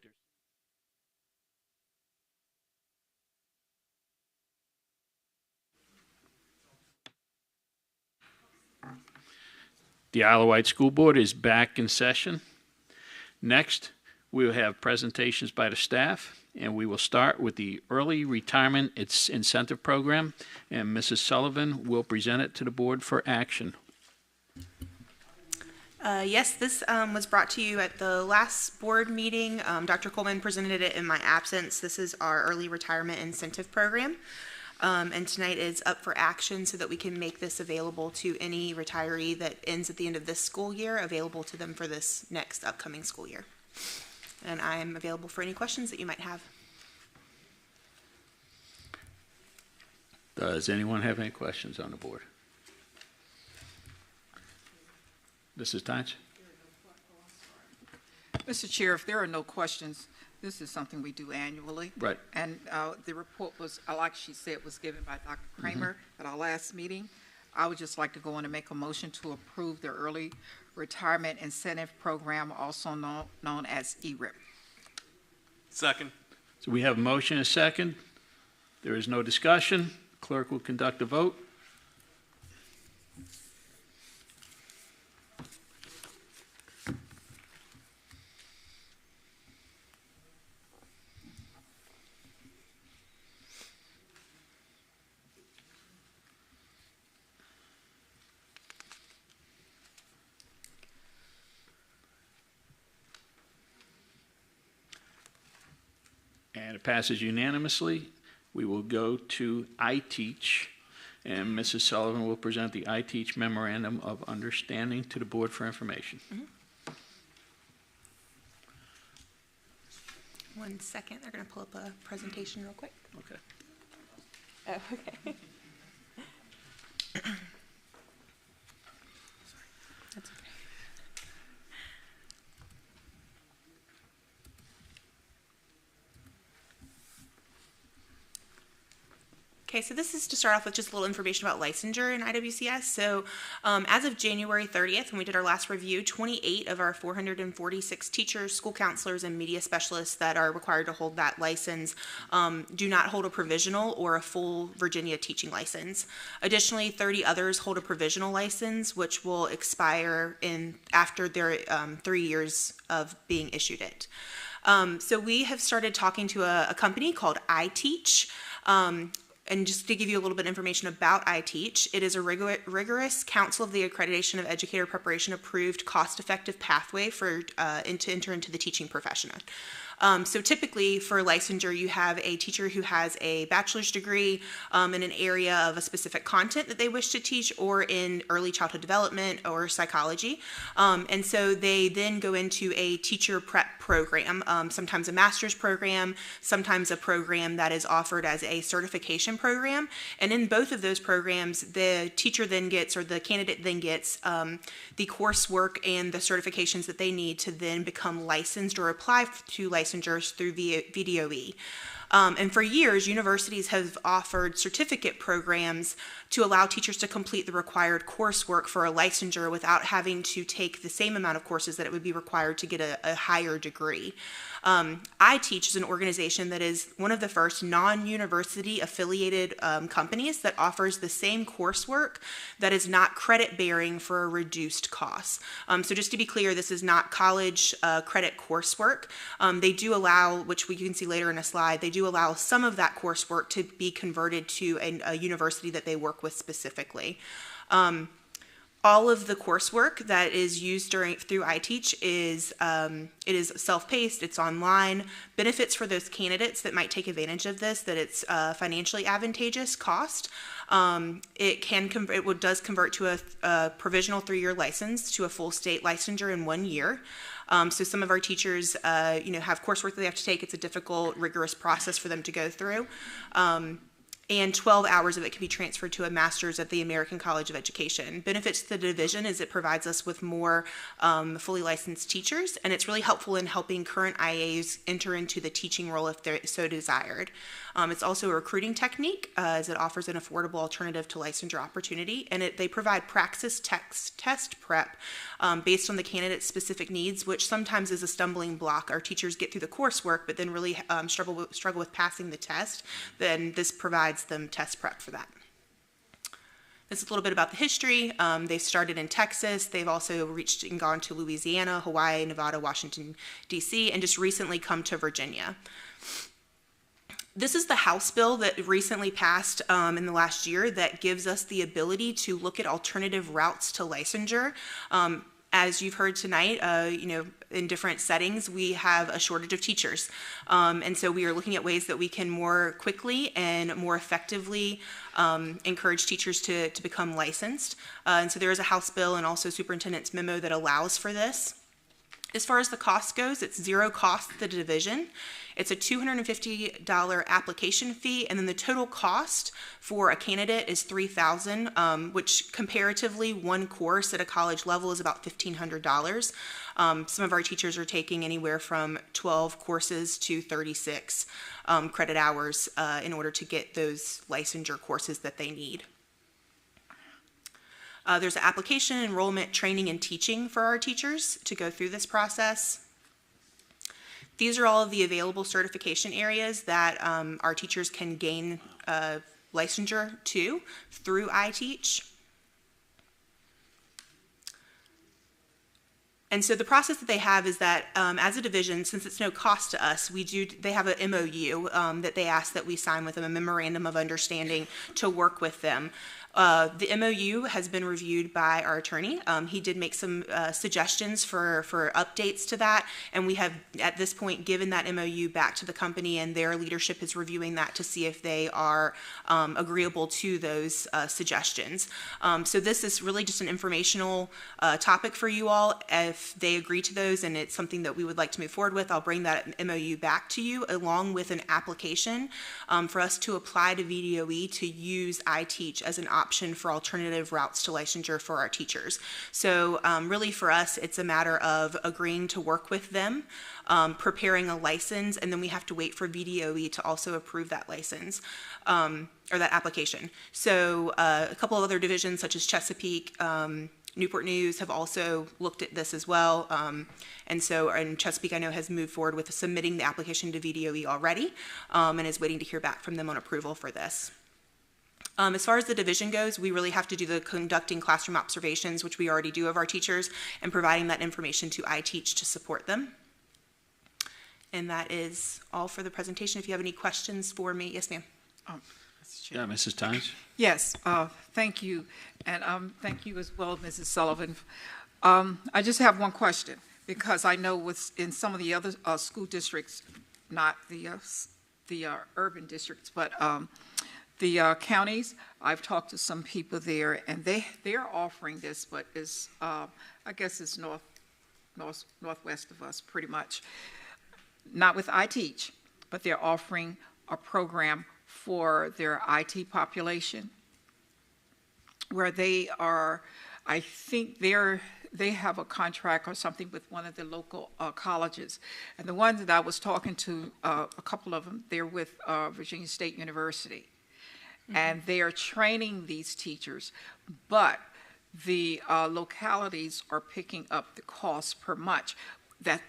their The Isle of Wight School Board is back in session. Next, we will have presentations by the staff, and we will start with the Early Retirement Incentive Program, and Mrs. Sullivan will present it to the board for action. Yes, this was brought to you at the last board meeting. Dr. Coleman presented it in my absence. This is our Early Retirement Incentive Program. And tonight is up for action so that we can make this available to any retiree that ends at the end of this school year, available to them for this next upcoming school year. And I am available for any questions that you might have. Does anyone have any questions on the board? Mrs. Tines? Mr. Chair, if there are no questions, this is something we do annually. Right. And the report was, like she said, was given by Dr. Kramer at our last meeting. I would just like to go on and make a motion to approve the Early Retirement Incentive Program, also known as ERIP. Second. So we have a motion and a second. There is no discussion. Clerk will conduct a vote. And it passes unanimously. We will go to iTeach, and Mrs. Sullivan will present the iTeach Memorandum of Understanding to the Board for information. 1 second. They're going to pull up a presentation real quick. Okay. Oh, okay. That's okay. Okay, so this is to start off with just a little information about licensure in IWCS. So as of January 30th, when we did our last review, 28 of our 446 teachers, school counselors, and media specialists that are required to hold that license do not hold a provisional or a full Virginia teaching license. Additionally, 30 others hold a provisional license, which will expire after their 3 years of being issued it. So we have started talking to a company called iTeach. And just to give you a little bit of information about iTeach, it is a rigorous Council of the Accreditation of Educator Preparation approved cost-effective pathway to enter into the teaching profession. So typically for licensure, you have a teacher who has a bachelor's degree in an area of a specific content that they wish to teach, or in early childhood development or psychology. And so they then go into a teacher prep program, sometimes a master's program, sometimes a program that is offered as a certification program. And in both of those programs, the teacher then gets, or the candidate then gets, the coursework and the certifications that they need to then become licensed or apply to licensures through VDOE. And for years, universities have offered certificate programs to allow teachers to complete the required coursework for a licensure without having to take the same amount of courses that it would be required to get a higher degree. iTeach is an organization that is one of the first non-university affiliated companies that offers the same coursework that is not credit-bearing for a reduced cost. So just to be clear, this is not college credit coursework. They do allow, which you can see later in a slide, they do allow some of that coursework to be converted to a university that they work with specifically. All of the coursework that is used through iTeach is it is self-paced, it's online. Benefits for those candidates that might take advantage of this, that it's financially advantageous cost. It does convert to a provisional 3-year license to a full state licensure in 1 year. So some of our teachers, have coursework that they have to take. It's a difficult, rigorous process for them to go through. and 12 hours of it can be transferred to a master's at the American College of Education. Benefits to the division is it provides us with more fully licensed teachers, and it's really helpful in helping current IAs enter into the teaching role if they're so desired. It's also a recruiting technique as it offers an affordable alternative to licensure opportunity, and they provide praxis test prep based on the candidate's specific needs, which sometimes is a stumbling block. Our teachers get through the coursework, but then really struggle with passing the test. Then this provides them test prep for that. This is a little bit about the history. They started in Texas. They've also reached and gone to Louisiana, Hawaii, Nevada, Washington, D.C., and just recently come to Virginia. This is the House bill that recently passed in the last year that gives us the ability to look at alternative routes to licensure. As you've heard tonight, in different settings, we have a shortage of teachers. And so we are looking at ways that we can more quickly and more effectively encourage teachers to become licensed. And so there is a House bill and also superintendent's memo that allows for this. As far as the cost goes, it's zero cost to the division. It's a $250 application fee, and then the total cost for a candidate is $3,000, which comparatively one course at a college level is about $1,500. Some of our teachers are taking anywhere from 12 courses to 36 credit hours in order to get those licensure courses that they need. There's an application, enrollment, training, and teaching for our teachers to go through this process. These are all of the available certification areas that our teachers can gain licensure to through iTeach. And so the process that they have is that as a division, since it's no cost to us, they have an MOU that they ask that we sign with them, a memorandum of understanding to work with them. The MOU has been reviewed by our attorney. He did make some suggestions for updates to that, and we have at this point given that MOU back to the company, and their leadership is reviewing that to see if they are agreeable to those suggestions. So this is really just an informational topic for you all. If they agree to those and it's something that we would like to move forward with, I'll bring that MOU back to you along with an application for us to apply to VDOE to use iTeach as an option for alternative routes to licensure for our teachers. So really for us, it's a matter of agreeing to work with them, preparing a license, and then we have to wait for VDOE to also approve that license or that application. So a couple of other divisions such as Chesapeake, Newport News have also looked at this as well. And Chesapeake, I know, has moved forward with submitting the application to VDOE already and is waiting to hear back from them on approval for this. As far as the division goes, we really have to do the conducting classroom observations, which we already do of our teachers, and providing that information to iTeach to support them. And that is all for the presentation. If you have any questions for me. Yes, ma'am. Yeah, Mrs. Tynes. Yes, thank you. And thank you as well, Mrs. Sullivan. I just have one question, because I know in some of the other school districts, not the urban districts, but the counties, I've talked to some people there, and they're offering this, but it's, I guess it's northwest of us, pretty much. Not with iTeach, but they're offering a program for their IT population, where they are, I think they have a contract or something with one of the local colleges. And the ones that I was talking to, a couple of them, they're with Virginia State University. And they are training these teachers, but the localities are picking up the cost per month. But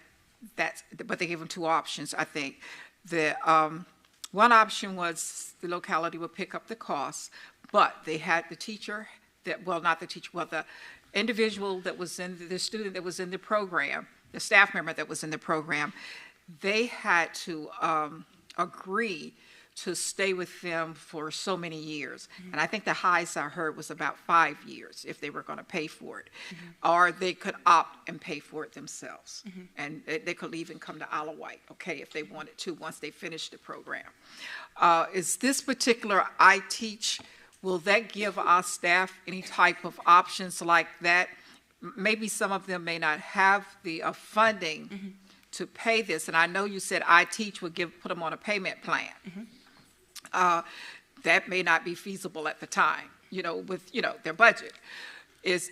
they gave them two options, I think. The one option was the locality would pick up the cost, but they had the teacher the individual that was the student that was in the program, the staff member that was in the program, they had to agree to stay with them for so many years. Mm-hmm. And I think the highest I heard was about 5 years if they were going to pay for it. Mm-hmm. Or they could opt and pay for it themselves. Mm-hmm. And they could even come to Isle of Wight, okay, if they wanted to, once they finished the program. Is this particular iTeach, will that give our staff any type of options like that? Maybe some of them may not have the funding mm-hmm. to pay this. And I know you said iTeach would put them on a payment plan. Mm-hmm. that may not be feasible at the time, with, their budget. Is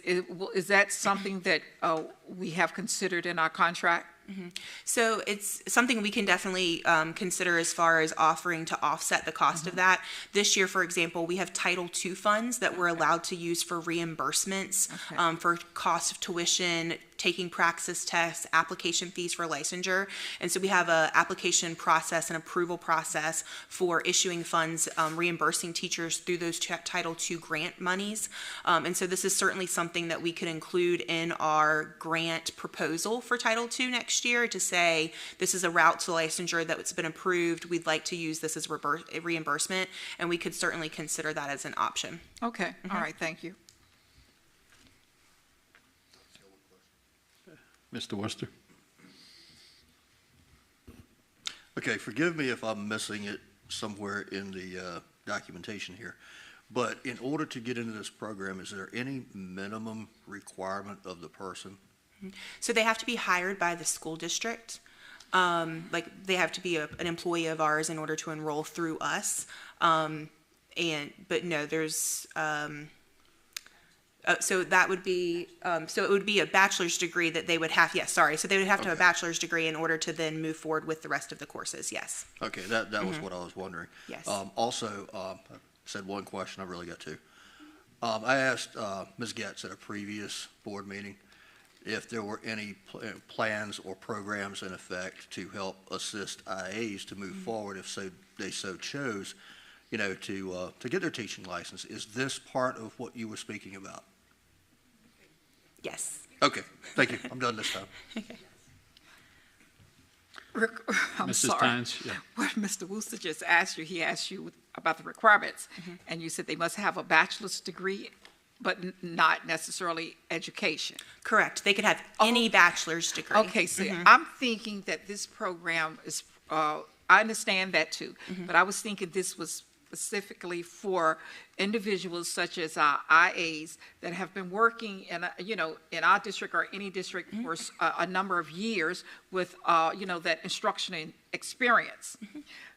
that something that we have considered in our contract? Mm-hmm. So it's something we can definitely consider as far as offering to offset the cost of that. This year, for example, we have Title II funds that we're allowed to use for reimbursements for cost of tuition, taking praxis tests, application fees for licensure. And so we have a application process and approval process for issuing funds, reimbursing teachers through those Title II grant monies. And so this is certainly something that we could include in our grant proposal for Title II next year to say, this is a route to licensure that's been approved. We'd like to use this as reimbursement, and we could certainly consider that as an option. Okay, all right, thank you. Mr. Worcester? Okay, forgive me if I'm missing it somewhere in the documentation here, but in order to get into this program, is there any minimum requirement of the person? So they have to be hired by the school district. Like they have to be an employee of ours in order to enroll through us. But no, there's, so that would be, so it would be a bachelor's degree that they would have, so they would have to have a bachelor's degree in order to then move forward with the rest of the courses, yes. Okay, that was what I was wondering. Yes. Also, I said one question, I really got two. I asked Ms. Getz at a previous board meeting if there were any plans or programs in effect to help assist IAs to move forward if they so chose, to get their teaching license. Is this part of what you were speaking about? Yes. Okay, thank you. I'm done this time. Okay. I'm Mrs. sorry. Tynes, yeah. What Mr. Wooster just asked you, he asked you about the requirements, and you said they must have a bachelor's degree, but not necessarily education. Correct. They could have any bachelor's degree. Okay, so I'm thinking that this program is, I understand that too, but I was thinking this was specifically for individuals such as our IAs that have been working in, in our district or any district for a number of years with, that instruction and experience.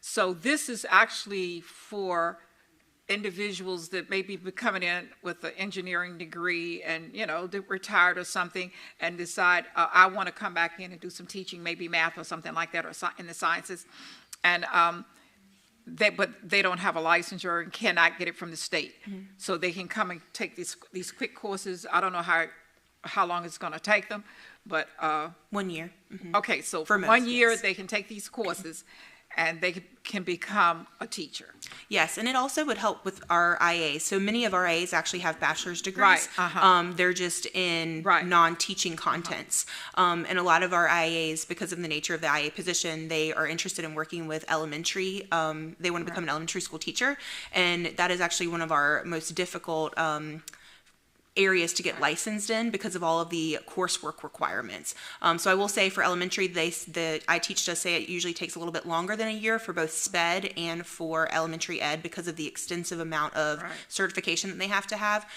So this is actually for individuals that may be coming in with an engineering degree and, they're retired or something and decide, I want to come back in and do some teaching, maybe math or something like that, or in the sciences. And, but they don't have a licensure and cannot get it from the state. So they can come and take these quick courses. I don't know how long it's going to take them, but 1 year. Okay, so For for most, 1 year yes. they can take these courses and they can become a teacher. Yes, and it also would help with our IAs. So many of our IAs actually have bachelor's degrees. Right, They're just in non-teaching contents. And a lot of our IAs, because of the nature of the IA position, they are interested in working with elementary. They want to become an elementary school teacher. And that is actually one of our most difficult areas to get licensed in because of all of the coursework requirements. So I will say for elementary, the I Teach does say it usually takes a little bit longer than a year for both SPED and for elementary ed because of the extensive amount of certification that they have to have.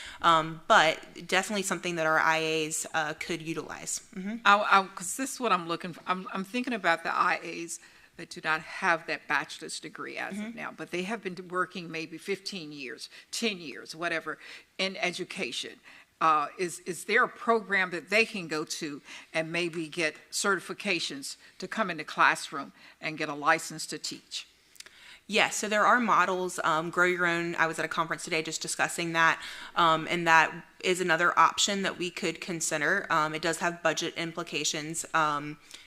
But definitely something that our IAs could utilize. Because this is what I'm looking for. I'm thinking about the IAs that do not have that bachelor's degree as of now, but they have been working maybe 15 years, 10 years, whatever, in education. Is there a program that they can go to and maybe get certifications to come in the classroom and get a license to teach? Yes, so there are models, Grow Your Own. I was at a conference today just discussing that, and that is another option that we could consider. It does have budget implications,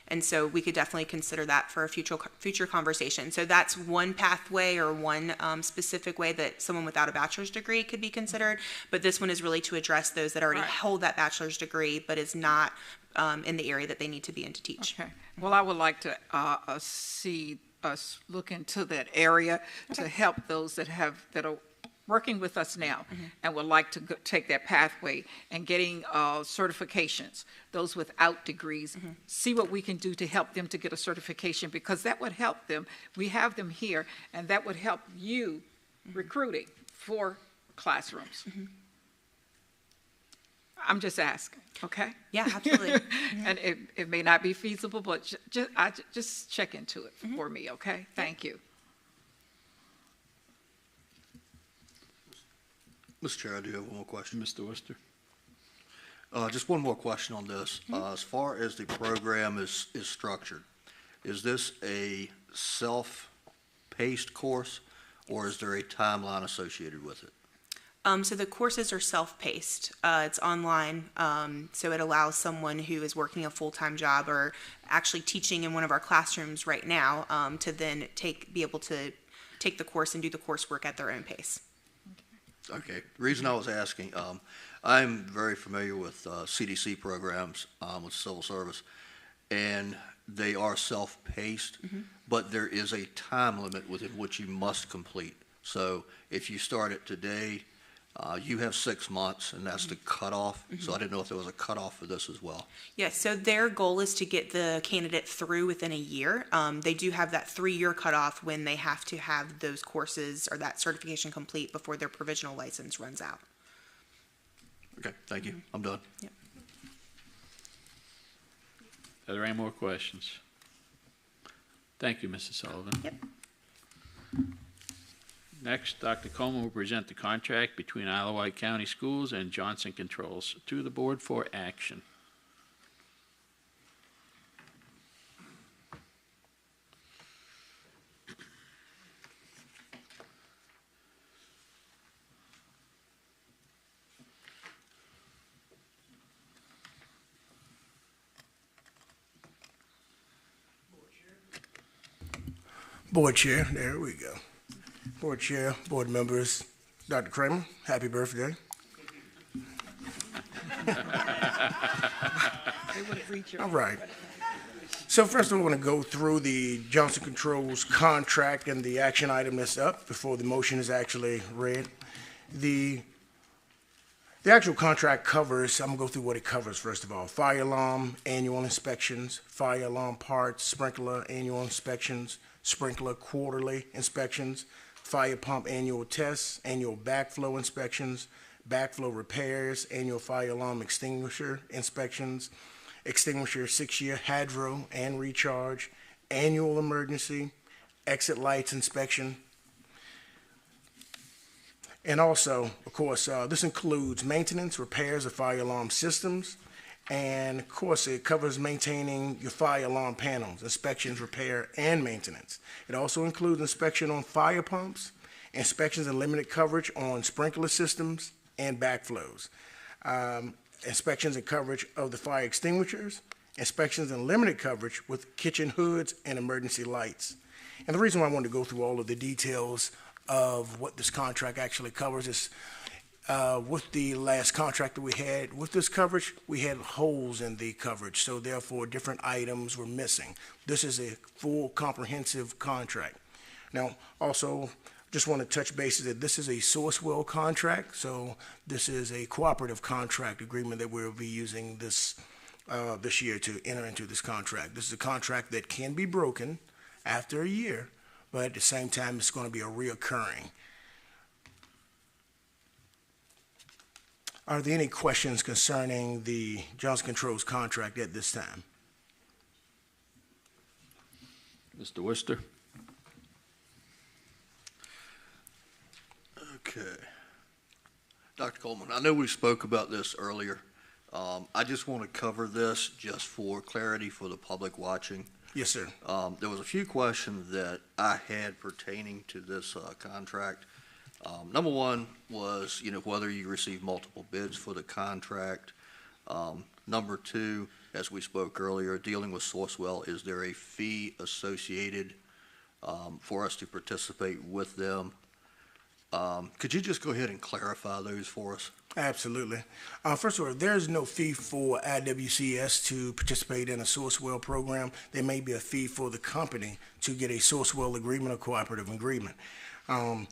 and so we could definitely consider that for a future conversation. So that's one pathway or one specific way that someone without a bachelor's degree could be considered, but this one is really to address those that already hold that bachelor's degree but is not in the area that they need to be in to teach. Okay. Well, I would like to see us look into that area to help those that are working with us now and would like to take that pathway and getting certifications, those without degrees, see what we can do to help them to get a certification, because that would help them. We have them here, and that would help you recruiting for classrooms. I'm just asking, okay? Yeah, absolutely. And it may not be feasible, but just check into it for me, okay? Thank you. Mr. Chair, I do have one more question. Mr. Worcester? Just one more question on this. As far as the program is structured, is this a self-paced course, or is there a timeline associated with it? So the courses are self-paced. It's online, so it allows someone who is working a full-time job or actually teaching in one of our classrooms right now to then be able to take the course and do the coursework at their own pace. Okay. The reason I was asking, I'm very familiar with CDC programs with civil service, and they are self-paced, but there is a time limit within which you must complete. So if you start it today, you have 6 months, and that's the cutoff. So I didn't know if there was a cutoff for this as well. Yes, so their goal is to get the candidate through within a year. They do have that 3-year cutoff when they have to have those courses or that certification complete before their provisional license runs out. Okay, thank you. I'm done. Yep. Are there any more questions? Thank you, Mrs. Sullivan. Yep. Next, Dr. Coleman will present the contract between Isle of Wight County Schools and Johnson Controls to the board for action. Board Chair, there we go. Board Chair, board members, Dr. Kramer, happy birthday. All right. So first of all, I want to go through the Johnson Controls contract and the action item that's up before the motion is actually read. The actual contract covers, I'm going to go through what it covers first of all. Fire alarm annual inspections, fire alarm parts, sprinkler annual inspections, sprinkler quarterly inspections, fire pump annual tests, annual backflow inspections, backflow repairs, annual fire alarm extinguisher inspections, extinguisher 6-year hydro and recharge, annual emergency, exit lights inspection. And also, of course, this includes maintenance, repairs of fire alarm systems, and of course, it covers maintaining your fire alarm panels, inspections, repair, and maintenance. It also includes inspection on fire pumps, inspections and limited coverage on sprinkler systems and backflows, inspections and coverage of the fire extinguishers, inspections and limited coverage with kitchen hoods and emergency lights. And the reason why I wanted to go through all of the details of what this contract actually covers is with the last contract that we had, with this coverage, we had holes in the coverage, so therefore different items were missing. This is a full comprehensive contract. Now, also, just want to touch bases that this is a Sourcewell contract, so this is a cooperative contract agreement that we'll be using this year to enter into this contract. This is a contract that can be broken after a year, but at the same time, it's going to be a reoccurring. Are there any questions concerning the Johnson Controls contract at this time? Mr. Worcester? Okay. Dr. Coleman, I know we spoke about this earlier. I just want to cover this just for clarity for the public watching. Yes, sir. There was a few questions that I had pertaining to this contract. Number one was, whether you received multiple bids for the contract. Number two, as we spoke earlier, dealing with Sourcewell, is there a fee associated for us to participate with them? Could you just go ahead and clarify those for us? Absolutely. First of all, there's no fee for IWCS to participate in a Sourcewell program. There may be a fee for the company to get a Sourcewell agreement or cooperative agreement.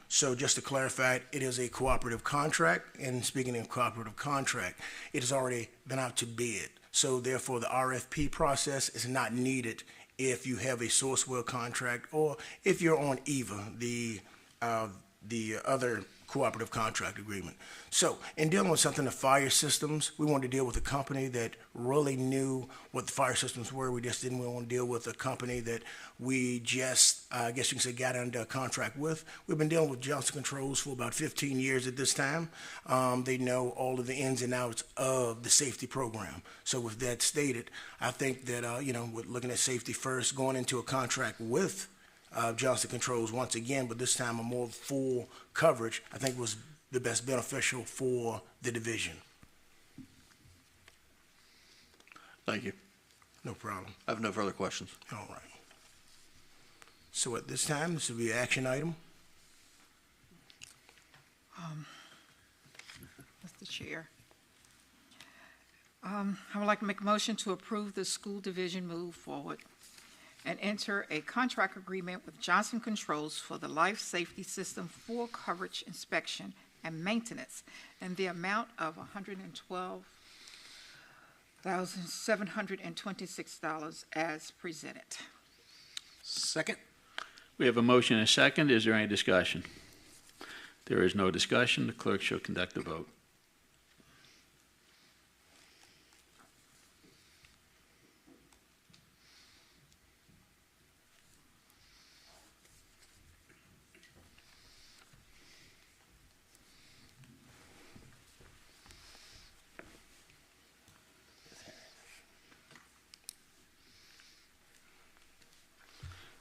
So just to clarify, it is a cooperative contract, and speaking of cooperative contract, it has already been out to bid. So therefore, the RFP process is not needed if you have a Sourcewell contract or if you're on EVA, the other cooperative contract agreement. So in dealing with something, the fire systems, we wanted to deal with a company that really knew what the fire systems were. We just didn't want to deal with a company that we just, I guess you can say, got under a contract with. We've been dealing with Johnson Controls for about 15 years at this time. They know all of the ins and outs of the safety program. So with that stated, I think that, we're looking at safety first, going into a contract with Johnson Controls once again, but this time a more full coverage, I think was the best beneficial for the division. Thank you. No problem. I have no further questions. All right. So at this time, this will be an action item. Mr. Chair, I would like to make a motion to approve the school division move forward and enter a contract agreement with Johnson Controls for the life safety system full coverage inspection and maintenance in the amount of $112,726 as presented. Second. We have a motion and a second. Is there any discussion? There is no discussion. The clerk shall conduct the vote.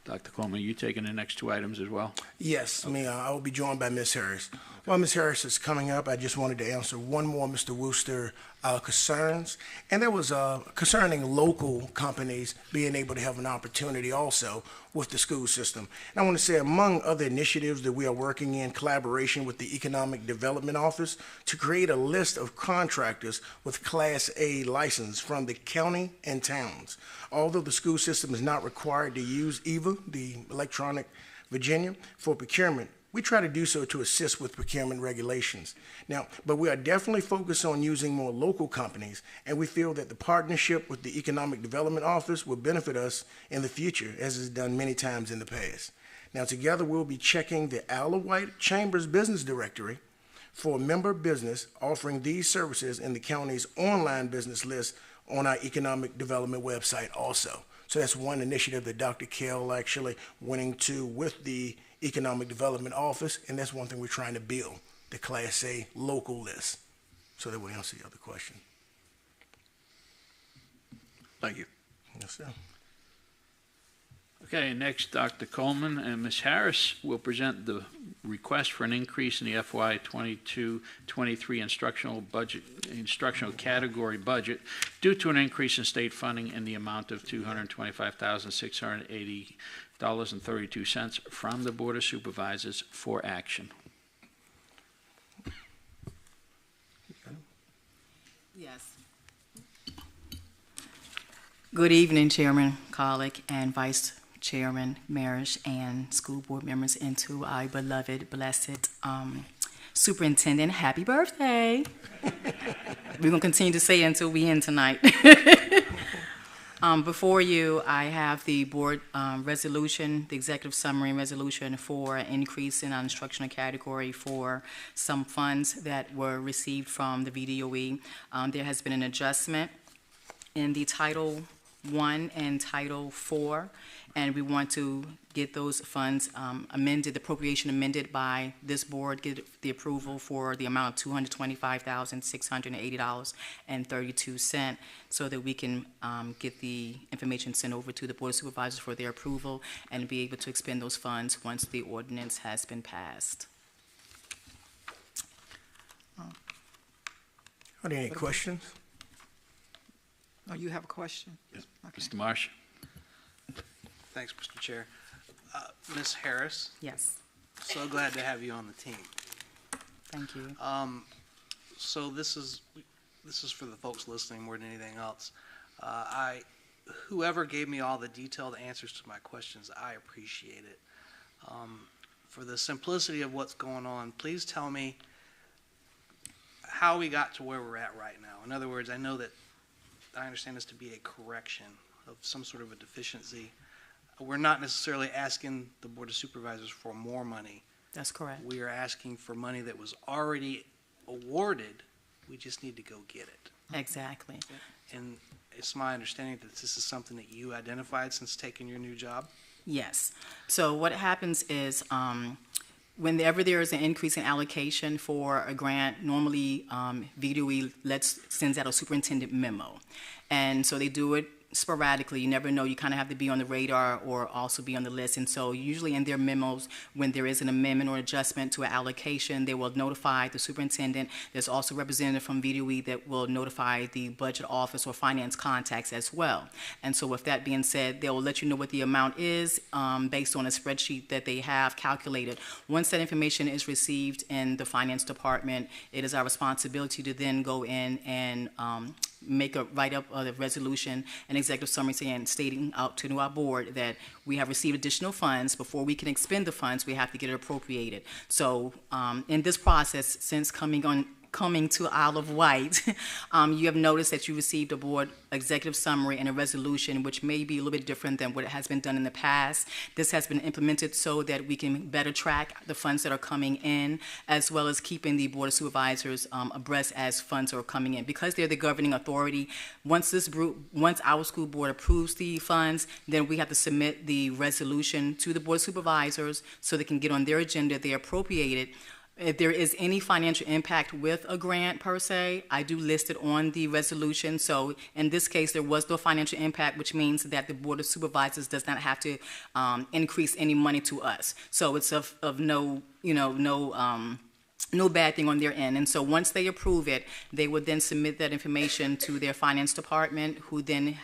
Dr. Coleman, are you taking the next two items as well? Yes, I will be joined by Ms. Harris. While Ms. Harris is coming up, I just wanted to answer one more Mr. Wooster concerns, and that was concerning local companies being able to have an opportunity also with the school system. And I want to say, among other initiatives that we are working in collaboration with the Economic Development Office to create a list of contractors with Class A license from the county and towns. Although the school system is not required to use EVA, the Electronic Virginia, for procurement, we try to do so to assist with procurement regulations. Now, but we are definitely focused on using more local companies, and we feel that the partnership with the Economic Development Office will benefit us in the future, as it's done many times in the past. Now, together we'll be checking the Isle of Wight Chamber's business directory for member business offering these services in the county's online business list on our Economic Development website also. So that's one initiative that Dr. Kell actually went into with the Economic Development Office, and that's one thing we're trying to build, the Class A local list. So that will answer the other question. Thank you. Yes, sir. Okay, next, Dr. Coleman and Ms. Harris will present the request for an increase in the FY 22-23 instructional category budget due to an increase in state funding in the amount of $225,680.32 from the Board of Supervisors for action. Yes. Good evening, Chairman Collick and Vice Chairman Marish and school board members, and to our beloved, blessed superintendent, happy birthday. We're going to continue to say it until we end tonight. Before you, I have the board resolution, the executive summary resolution for an increase in our instructional category for some funds that were received from the VDOE. There has been an adjustment in the Title I and Title IV, and we want to get those funds amended, the appropriation amended by this board, get the approval for the amount of $225,680.32 so that we can get the information sent over to the Board of Supervisors for their approval and be able to expend those funds once the ordinance has been passed. Are there any questions? Oh, you have a question? Yes. Okay. Mr. Marsh? Thanks, Mr. Chair. Ms. Harris? Yes. So glad to have you on the team. Thank you. So this is for the folks listening more than anything else. Whoever gave me all the detailed answers to my questions, I appreciate it. For the simplicity of what's going on, please tell me how we got to where we're at right now. In other words, I understand this to be a correction of some sort of a deficiency. We're not necessarily asking the Board of Supervisors for more money. That's correct. We are asking for money that was already awarded. We just need to go get it. Exactly. And it's my understanding that this is something that you identified since taking your new job? Yes. So what happens is whenever there is an increase in allocation for a grant, normally VDOE sends out a superintendent memo. And so they do it sporadically. You never know. You kind of have to be on the radar or also be on the list. And so usually in their memos, when there is an amendment or adjustment to an allocation, they will notify the superintendent. There's also a representative from VDOE that will notify the budget office or finance contacts as well. And so with that being said, they will let you know what the amount is based on a spreadsheet that they have calculated. Once that information is received in the finance department, it is our responsibility to then go in and make a write-up of the resolution and executive summary stating out to our board that we have received additional funds. Before we can expend the funds, we have to get it appropriated. So in this process, since coming to Isle of Wight, you have noticed that you received a board executive summary and a resolution, which may be a little bit different than what has been done in the past. This has been implemented so that we can better track the funds that are coming in, as well as keeping the Board of Supervisors abreast as funds are coming in. Because they're the governing authority, once our school board approves the funds, then we have to submit the resolution to the Board of Supervisors so they can get on their agenda, they appropriate it. If there is any financial impact with a grant per se, I do list it on the resolution. So in this case, there was no financial impact, which means that the Board of Supervisors does not have to increase any money to us. So it's of no, no bad thing on their end. And so once they approve it, they would then submit that information to their finance department, who then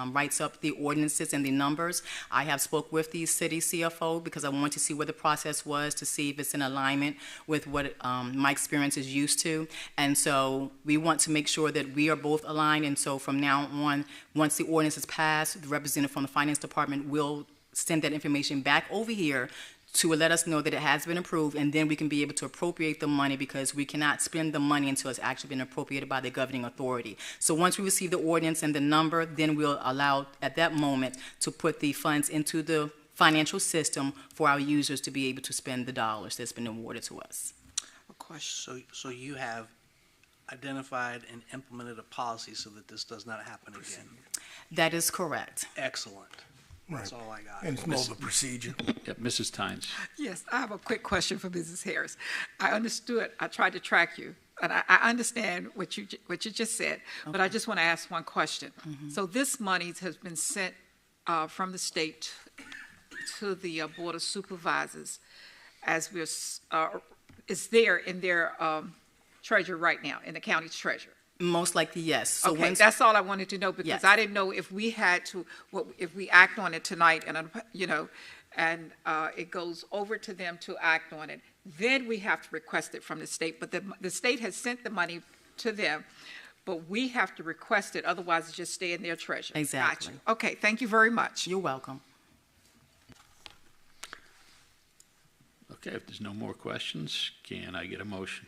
writes up the ordinances and the numbers. I have spoke with the city CFO because I want to see what the process was to see if it's in alignment with what my experience is used to. And so we want to make sure that we are both aligned. And so from now on, once the ordinance is passed, the representative from the finance department will send that information back over here to let us know that it has been approved, and then we can be able to appropriate the money, because we cannot spend the money until it's actually been appropriated by the governing authority. So once we receive the ordinance and the number, then we'll allow at that moment to put the funds into the financial system for our users to be able to spend the dollars that's been awarded to us. A question, so you have identified and implemented a policy so that this does not happen again? That is correct. Excellent. That's all I got. And it's more of a procedure. Yep, Mrs. Tynes. Yes, I have a quick question for Mrs. Harris. I understood, I tried to track you, and I understand what you just said, but I just want to ask one question. So this money has been sent from the state to the Board of Supervisors as we're, is there in their treasurer right now, in the county's treasurer? Most likely, yes. So okay, that's all I wanted to know, because yes. I didn't know if we had to, if we act on it tonight, and and it goes over to them to act on it, then we have to request it from the state. But the state has sent the money to them, but we have to request it, otherwise it just stay in their treasury. Exactly. Gotcha. Okay, thank you very much. You're welcome. Okay, if there's no more questions, can I get a motion?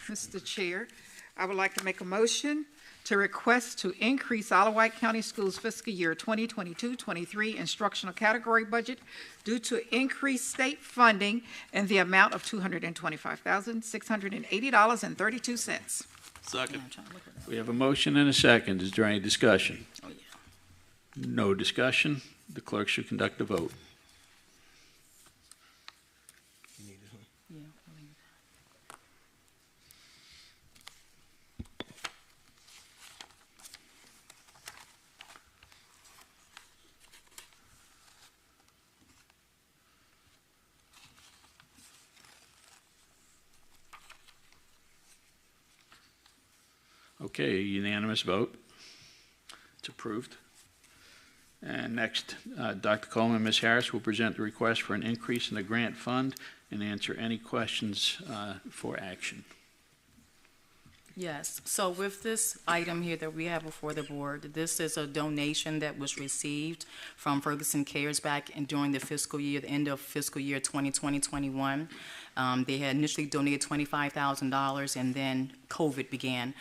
Mr. Chair, I would like to make a motion to request to increase Isle of Wight County Schools fiscal year 2022-23 instructional category budget due to increased state funding in the amount of $225,680.32. Second. We have a motion and a second. Is there any discussion? Oh, yeah. No discussion. The clerk should conduct a vote. Okay, a unanimous vote. It's approved. And next, Dr. Coleman and Ms. Harris will present the request for an increase in the grant fund and answer any questions for action. Yes, so with this item here that we have before the board, this is a donation that was received from Ferguson Cares back during the fiscal year, the end of fiscal year 2020-21. They had initially donated $25,000, and then COVID began.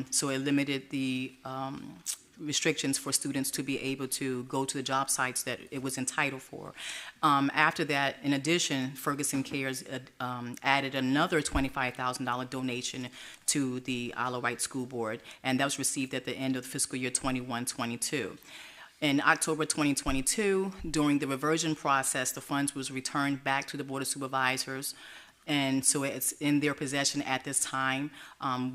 So it limited the restrictions for students to be able to go to the job sites that it was entitled for. After that, in addition, Ferguson Cares added another $25,000 donation to the Isle of Wight School Board, and that was received at the end of fiscal year 21-22. In October 2022, during the reversion process, the funds was returned back to the Board of Supervisors, and so it's in their possession at this time.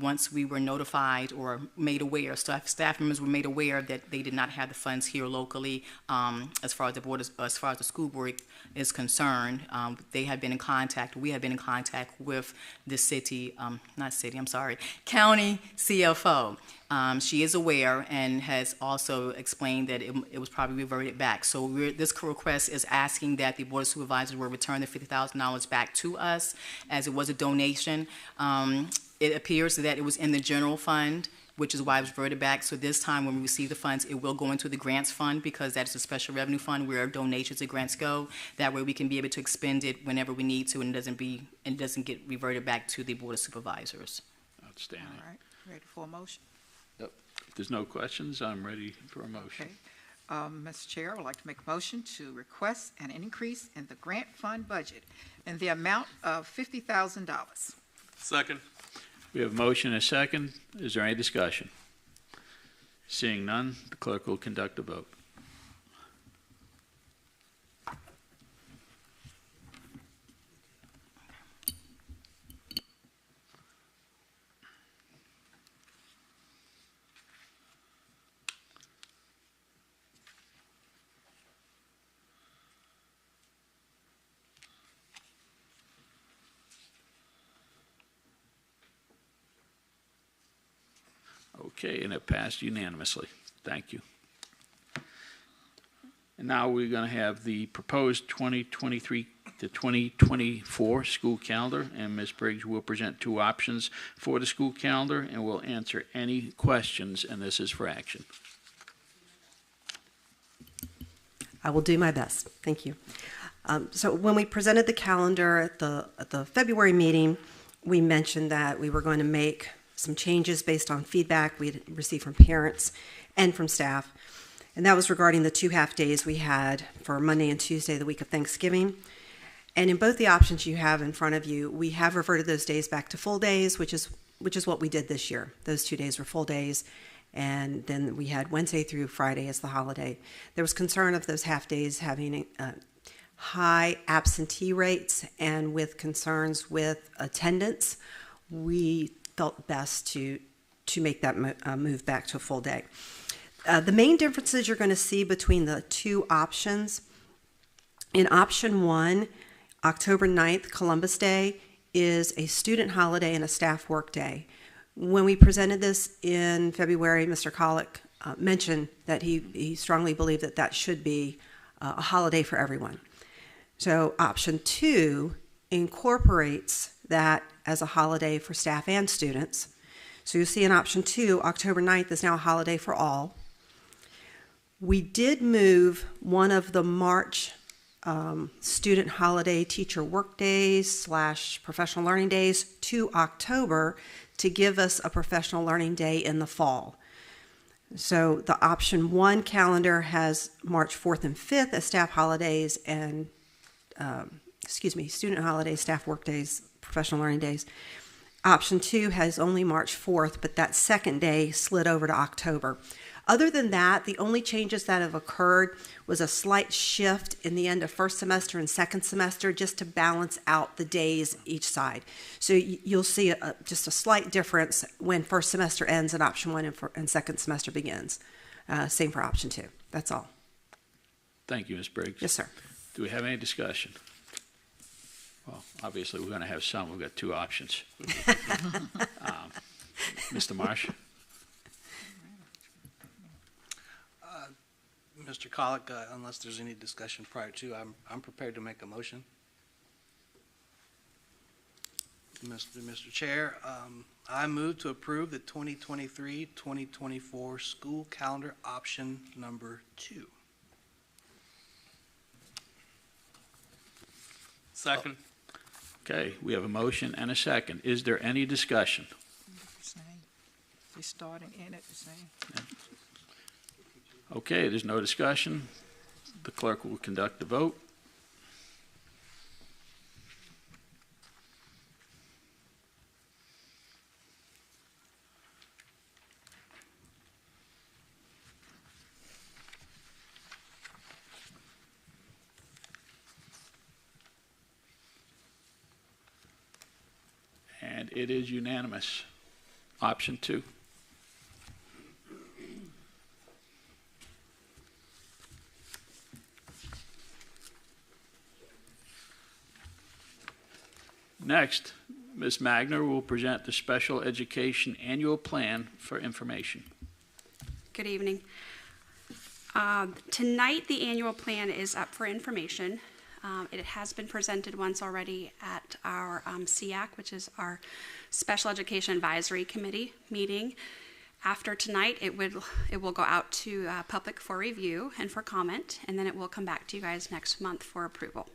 Once we were notified or made aware, staff members were made aware that they did not have the funds here locally, as far as the school board is concerned. They had been in contact. We had been in contact with the county CFO. She is aware and has also explained that it was probably reverted back. So this request is asking that the Board of Supervisors will return the $50,000 back to us, as it was a donation. It appears that it was in the general fund, which is why it was reverted back. So this time when we receive the funds, it will go into the grants fund, because that is a special revenue fund where donations and grants go. That way we can be able to expend it whenever we need to, and it doesn't get reverted back to the Board of Supervisors. Outstanding. All right, ready for a motion? If there's no questions, I'm ready for a motion. Okay. Mr. Chair, I would like to make a motion to request an increase in the grant fund budget in the amount of $50,000. Second. We have a motion and a second. Is there any discussion? Seeing none, the clerk will conduct a vote. Okay, and it passed unanimously. Thank you. And now we're going to have the proposed 2023 to 2024 school calendar, and Ms. Briggs will present two options for the school calendar, and will answer any questions, and this is for action. I will do my best. Thank you. So when we presented the calendar at the February meeting, we mentioned that we were going to make some changes based on feedback we received from parents and from staff. And that was regarding the 2 half-days we had for Monday and Tuesday, the week of Thanksgiving. And in both the options you have in front of you, we have reverted those days back to full days, which is what we did this year. Those 2 days were full days. And then we had Wednesday through Friday as the holiday. There was concern of those half-days having high absentee rates, and with concerns with attendance, we felt best to make that move back to a full day. The main differences you're going to see between the two options, in option 1, October 9th, Columbus Day, is a student holiday and a staff work day. When we presented this in February, Mr. Colick mentioned that he strongly believed that that should be a holiday for everyone. So option 2 incorporates that as a holiday for staff and students. So you'll see in option 2, October 9th is now a holiday for all. We did move one of the March student holiday teacher work days / professional learning days to October to give us a professional learning day in the fall. So the option 1 calendar has March 4th and 5th as staff holidays and student holidays, staff work days, professional learning days. Option 2 has only March 4th, but that second day slid over to October. Other than that, the only changes that have occurred was a slight shift in the end of first semester and second semester, just to balance out the days each side. So you'll see just a slight difference when first semester ends and option 1 and second semester begins. Same for option 2. That's all. Thank you, Ms. Briggs. Yes, sir. Do we have any discussion? Well, obviously, we're going to have some. We've got two options. Mr. Marsh? Mr. Colick, unless there's any discussion prior to, I'm prepared to make a motion. Mr. Chair, I move to approve the 2023-2024 school calendar option number 2. Second. Okay, we have a motion and a second. Is there any discussion? Same. They starting in at the same. Okay, there's no discussion. The clerk will conduct the vote. And it is unanimous. Option 2. Next, Ms. Magner will present the Special Education Annual Plan for information. Good evening. Tonight, the annual plan is up for information. It has been presented once already at our SEAC, which is our Special Education Advisory Committee meeting. After tonight, it will go out to public for review and for comment, and then it will come back to you guys next month for approval.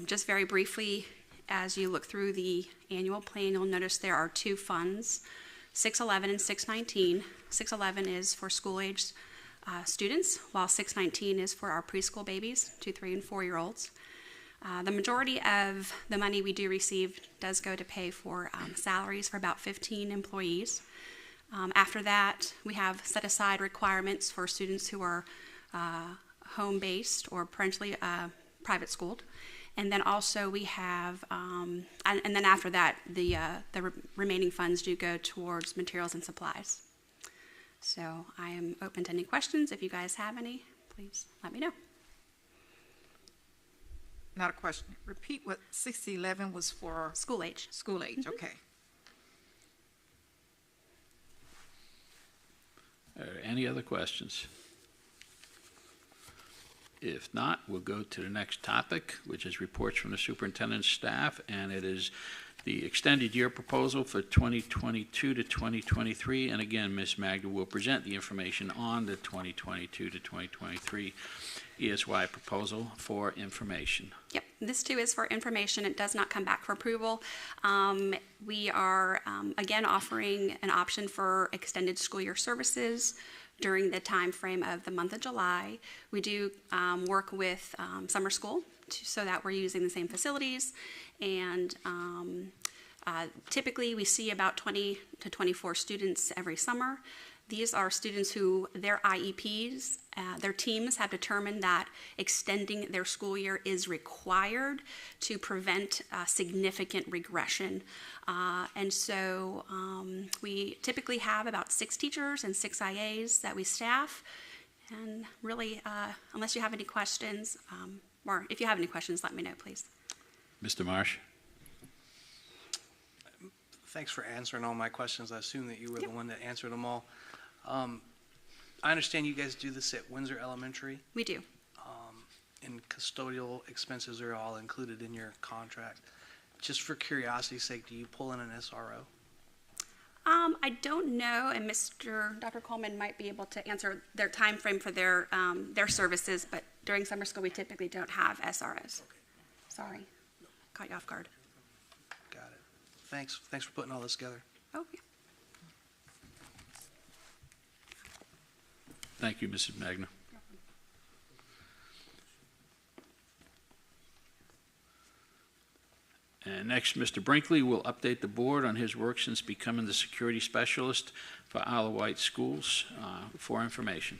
Just very briefly, as you look through the annual plan, you'll notice there are 2 funds, 611 and 619. 611 is for school-age students, while 619 is for our preschool babies, 2, 3, and 4-year-olds. The majority of the money we do receive does go to pay for salaries for about 15 employees. After that, we have set aside requirements for students who are home-based or parentally private schooled. And then also we have, and then after that, the remaining funds do go towards materials and supplies. So I am open to any questions. If you guys have any, please let me know. Not a question. Repeat what 6011 was for. School age. School age, okay. Any other questions? If not, we'll go to the next topic, which is reports from the superintendent's staff, and it is the extended year proposal for 2022 to 2023. And again, Ms. Magda will present the information on the 2022 to 2023 ESY proposal for information. Yep, this too is for information. It does not come back for approval. We are, again, offering an option for extended school year services during the time frame of the month of July. We do work with summer school so that we're using the same facilities, and typically we see about 20 to 24 students every summer. These are students who their IEPs, their teams have determined that extending their school year is required to prevent significant regression. And so we typically have about 6 teachers and 6 IAs that we staff. And really, unless you have any questions, or if you have any questions, let me know, please. Mr. Marsh. Thanks for answering all my questions. I assume that you were the one that answered them all. I understand you guys do this at Windsor Elementary. We do. And custodial expenses are all included in your contract. Just for curiosity's sake, do you pull in an SRO? I don't know, and Dr. Coleman might be able to answer their time frame for their services, but during summer school we typically don't have SROs. Okay. Sorry, caught you off guard. Got it. Thanks for putting all this together. Oh, yeah. Thank you, Mrs. Magna. And next, Mr. Brinkley will update the board on his work since becoming the security specialist for Isle of Wight Schools for information.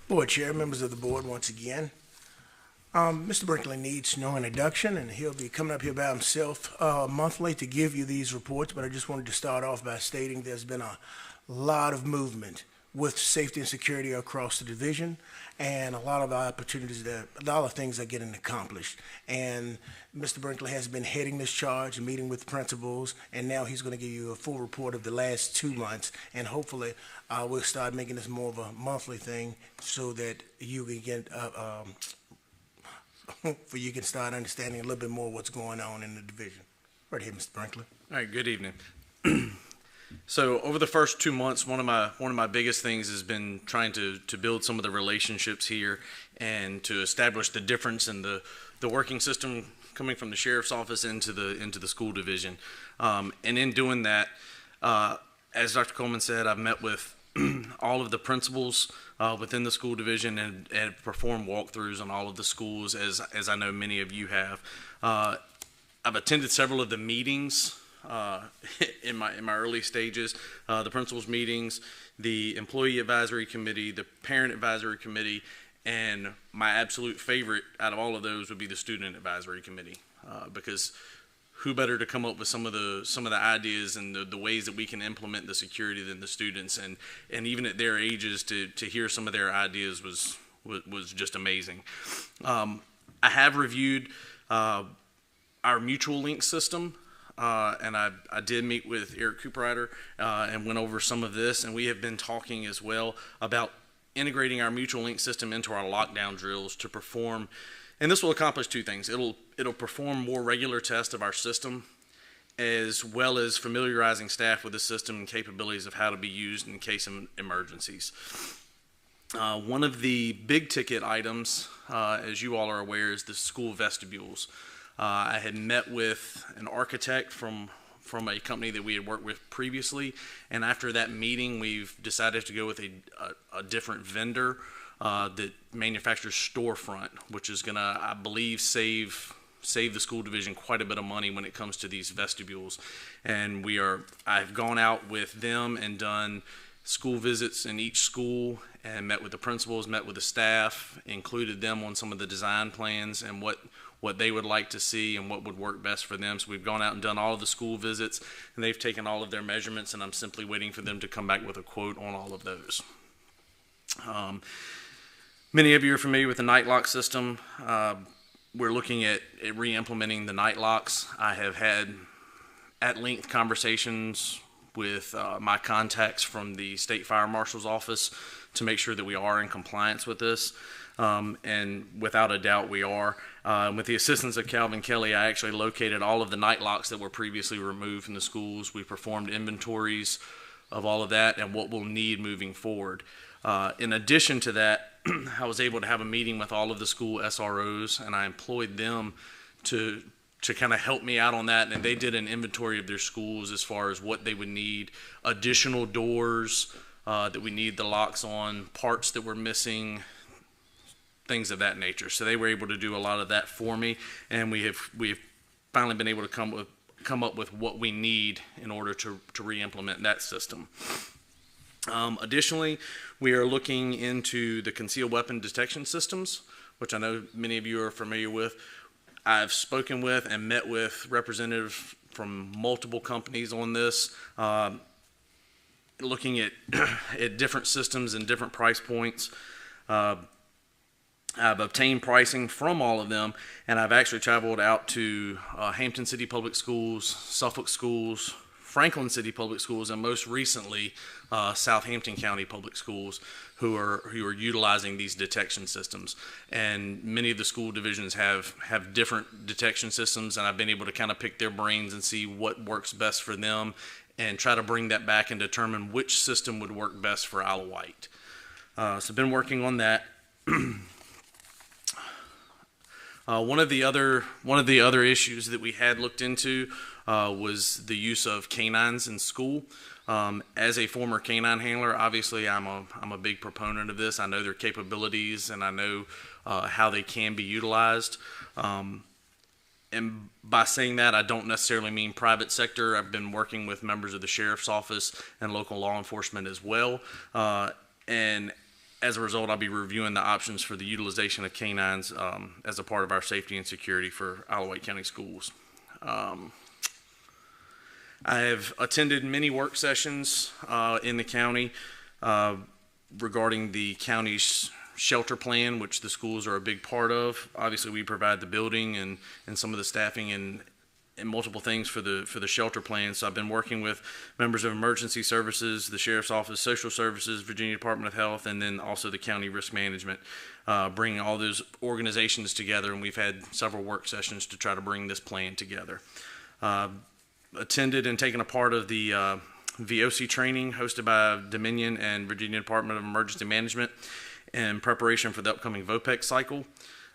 Board Chair, members of the board, once again. Mr. Brinkley needs no introduction, and he'll be coming up here by himself monthly to give you these reports, but I just wanted to start off by stating there's been a lot of movement with safety and security across the division, and a lot of opportunities that, a lot of things are getting accomplished. And Mr. Brinkley has been heading this charge and meeting with principals, and now he's going to give you a full report of the last 2 months, and hopefully we'll start making this more of a monthly thing so that you can get you can start understanding a little bit more what's going on in the division. Right here, Mr. Brinkley. All right, good evening. So over the first 2 months, one of my biggest things has been trying to build some of the relationships here and to establish the difference in the working system coming from the sheriff's office into the school division. And in doing that, as Dr. Coleman said, I've met with all of the principals within the school division and performed walkthroughs on all of the schools, as I know many of you have. I've attended several of the meetings in my early stages, the principals meetings, the employee advisory committee, the parent advisory committee, and my absolute favorite out of all of those would be the student advisory committee, because who better to come up with some of the ideas and the ways that we can implement the security than the students, and even at their ages to hear some of their ideas was just amazing. I have reviewed our mutual link system, and I did meet with Eric Cooperrider and went over some of this, and we have been talking as well about integrating our mutual link system into our lockdown drills to perform, and this will accomplish two things. It'll perform more regular tests of our system, as well as familiarizing staff with the system and capabilities of how to be used in case of emergencies. One of the big ticket items, as you all are aware, is the school vestibules. I had met with an architect from a company that we had worked with previously, and after that meeting, we've decided to go with a different vendor that manufactures storefront, which is going to, I believe, save the school division quite a bit of money when it comes to these vestibules. And I've gone out with them and done school visits in each school and met with the principals, met with the staff, included them on some of the design plans and what they would like to see and what would work best for them. So we've gone out and done all of the school visits, and they've taken all of their measurements, and I'm simply waiting for them to come back with a quote on all of those. Many of you are familiar with the night lock system. We're looking at re-implementing the night locks. I have had at-length conversations with my contacts from the State Fire Marshal's office to make sure that we are in compliance with this. And without a doubt we are. With the assistance of Calvin Kelly, I actually located all of the night locks that were previously removed from the schools. We performed inventories of all of that and what we'll need moving forward. In addition to that, I was able to have a meeting with all of the school SROs, and I employed them to kind of help me out on that, and they did an inventory of their schools as far as what they would need, additional doors that we need the locks on, parts that were missing, things of that nature. So they were able to do a lot of that for me, and we have finally been able to come up with what we need in order to re-implement that system. Additionally, we are looking into the concealed weapon detection systems, which I know many of you are familiar with. I've spoken with and met with representatives from multiple companies on this, looking at different systems and different price points. I've obtained pricing from all of them, and I've actually traveled out to Hampton City Public Schools, Suffolk Schools, Franklin City Public Schools, and most recently Southampton County Public Schools, who are utilizing these detection systems. And many of the school divisions have different detection systems, and I've been able to kind of pick their brains and see what works best for them and try to bring that back and determine which system would work best for Isle of Wight. So I've been working on that. One of the other issues that we had looked into was the use of canines in school. As a former canine handler, obviously I'm a big proponent of this. I know their capabilities and I know how they can be utilized. And by saying that, I don't necessarily mean private sector. I've been working with members of the sheriff's office and local law enforcement as well. And as a result, I'll be reviewing the options for the utilization of canines as a part of our safety and security for Isle of Wight County Schools. I have attended many work sessions in the county regarding the county's shelter plan, which the schools are a big part of. Obviously, we provide the building and some of the staffing and multiple things for the shelter plan. So I've been working with members of emergency services, the sheriff's office, social services, Virginia Department of Health, and then also the county risk management, bringing all those organizations together. And we've had several work sessions to try to bring this plan together. Attended and taken a part of the VOC training hosted by Dominion and Virginia Department of Emergency Management in preparation for the upcoming VOPEC cycle.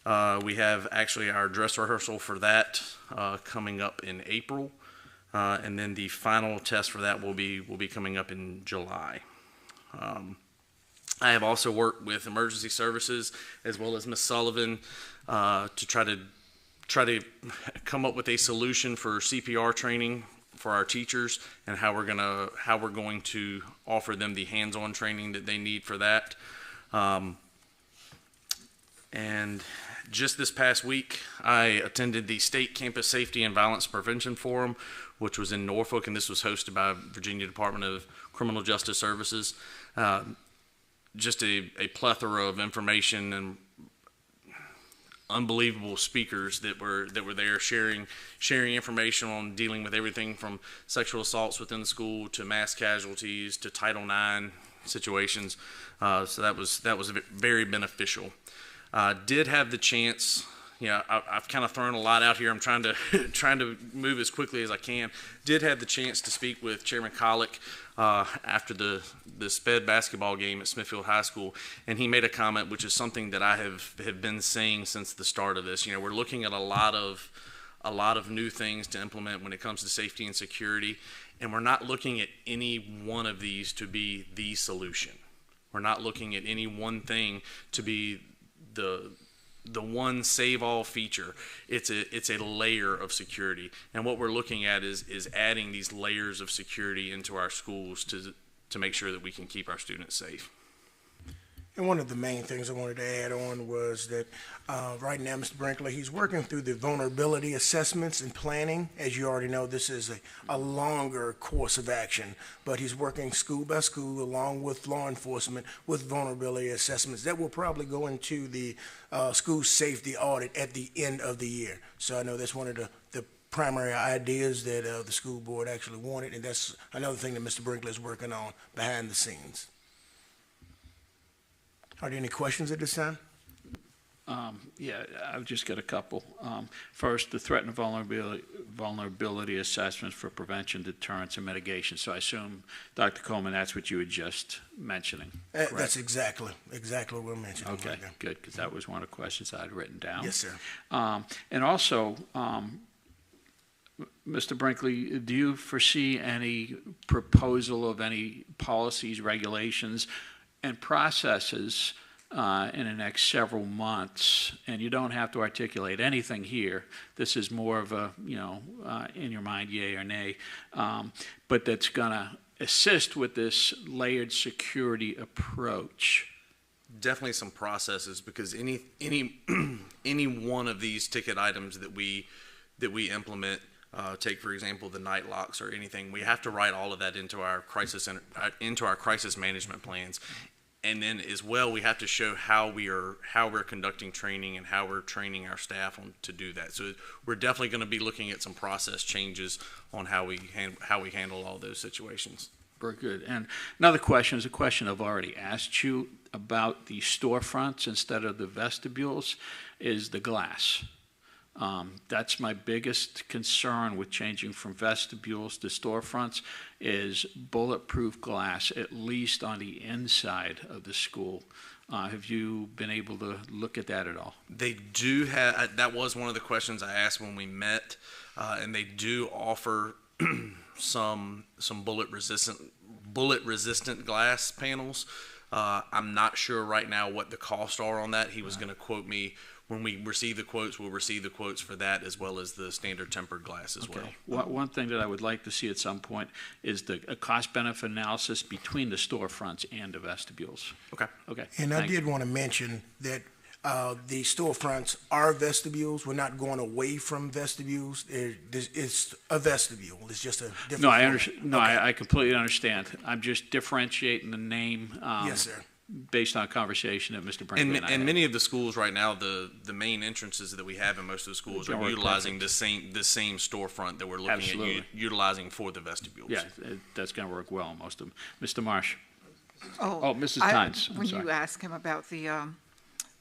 We have actually our dress rehearsal for that coming up in April, and then the final test for that will be coming up in July. I have also worked with emergency services as well as Ms. Sullivan to try to come up with a solution for CPR training for our teachers and how we're going to offer them the hands-on training that they need for that. And just this past week, I attended the State Campus Safety and Violence Prevention Forum, which was in Norfolk, and this was hosted by Virginia Department of Criminal Justice Services. Just a plethora of information and unbelievable speakers that were there sharing information on dealing with everything from sexual assaults within the school to mass casualties to Title IX situations. So that was very beneficial. Did have the chance. I've kind of thrown a lot out here. I'm trying to move as quickly as I can. Did have the chance to speak with Chairman Collick after the sped basketball game at Smithfield High School, and he made a comment which is something that I have been saying since the start of this. We're looking at a lot of new things to implement when it comes to safety and security, and we're not looking at any one of these to be the solution. We're not looking at any one thing to be the one save-all feature. It's a layer of security, and what we're looking at is adding these layers of security into our schools to make sure that we can keep our students safe. And one of the main things I wanted to add on was that right now, Mr. Brinkley, he's working through the vulnerability assessments and planning. As you already know, this is a longer course of action, but he's working school by school along with law enforcement with vulnerability assessments that will probably go into the school safety audit at the end of the year. So I know that's one of the primary ideas that the school board actually wanted, and that's another thing that Mr. Brinkley is working on behind the scenes. Are there any questions at this time? Yeah, I've just got a couple. First, the threat and vulnerability assessments for prevention, deterrence, and mitigation. So I assume, Dr. Coleman, that's what you were just mentioning. That's exactly what we're mentioning. Okay, right now. good, because that was one of the questions I'd written down. Yes, sir. And also, Mr. Brinkley, do you foresee any proposal of any policies, regulations, and processes in the next several months? And you don't have to articulate anything here. This is more of a, in your mind, yay or nay, but that's going to assist with this layered security approach. Definitely some processes, because any one of these ticket items that we implement, take for example the night locks or anything, we have to write all of that into our crisis management plans. And then as well, we have to show how we're conducting training and how we're training our staff on to do that. So we're definitely going to be looking at some process changes on how we handle all those situations. Very good. And another question is a question I've already asked you about the storefronts instead of the vestibules, is the glass. That's my biggest concern with changing from vestibules to storefronts, is bulletproof glass, at least on the inside of the school. Have you been able to look at that at all? They do have, that was one of the questions I asked when we met, and they do offer some bullet resistant glass panels. I'm not sure right now what the costs are on that. He was going to quote me. When we receive the quotes, we'll receive the quotes for that as well as the standard tempered glass as well. One thing that I would like to see at some point is a cost-benefit analysis between the storefronts and the vestibules. Okay. And I did want to mention that the storefronts are vestibules. We're not going away from vestibules. It's a vestibule. It's just a different. No, I understand. No, okay. I completely understand. I'm just differentiating the name. Yes, sir. Based on a conversation that Mr. Brinkley and I had. Many of the schools right now, the main entrances that we have in most of the schools are utilizing the same storefront that we're looking at utilizing for the vestibules. Yeah, that's going to work well on most of them. Mr. Marsh. Oh, Mrs. Tynes. When you asked him about the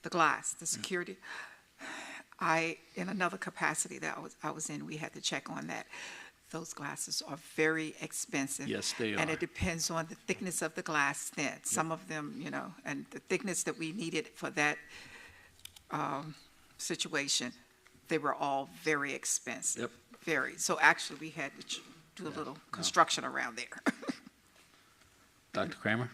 glass, the security, in another capacity that I was in, we had to check on that. Those glasses are very expensive. Yes, they are. And it depends on the thickness of the glass thin. Some of them, and the thickness that we needed for that situation, they were all very expensive. Yep. Very. So actually, we had to do a little construction around there. Dr. Kramer?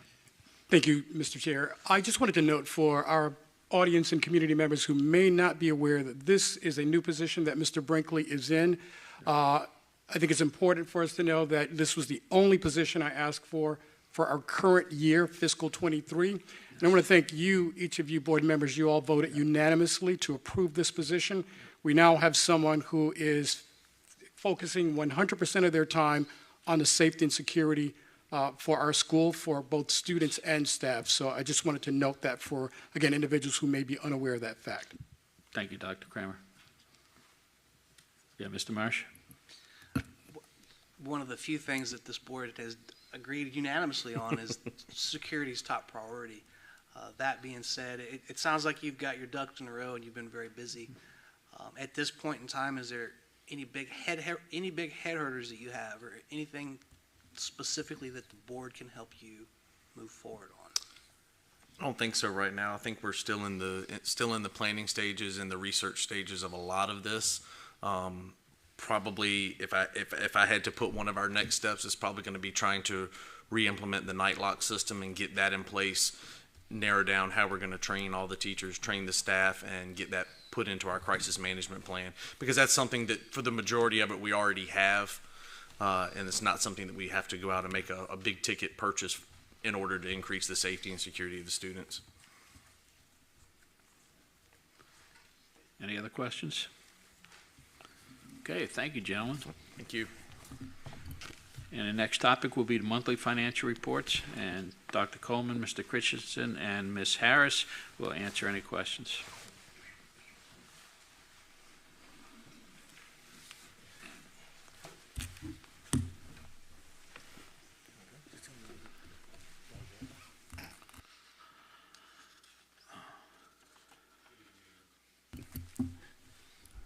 Thank you, Mr. Chair. I just wanted to note for our audience and community members who may not be aware that this is a new position that Mr. Brinkley is in. I think it's important for us to know that this was the only position I asked for our current year, fiscal 23. And I want to thank you, each of you board members, you all voted unanimously to approve this position. We now have someone who is focusing 100% of their time on the safety and security for our school, for both students and staff. So I just wanted to note that for, again, individuals who may be unaware of that fact. Thank you, Dr. Kramer. Yeah, Mr. Marsh? One of the few things that this board has agreed unanimously on is security's top priority. That being said, it sounds like you've got your ducks in a row and you've been very busy. At this point in time, is there any big head hurters that you have, or anything specifically that the board can help you move forward on? I don't think so right now. I think we're still in the planning stages and the research stages of a lot of this. Probably, if I had to put one of our next steps, it's probably going to be trying to re-implement the night lock system and get that in place, narrow down how we're going to train all the teachers, train the staff, and get that put into our crisis management plan. Because that's something that, for the majority of it, we already have, and it's not something that we have to go out and make a big ticket purchase in order to increase the safety and security of the students. Any other questions? Okay, thank you, gentlemen. Thank you. And the next topic will be the monthly financial reports, and Dr. Coleman, Mr. Christensen, and Ms. Harris will answer any questions.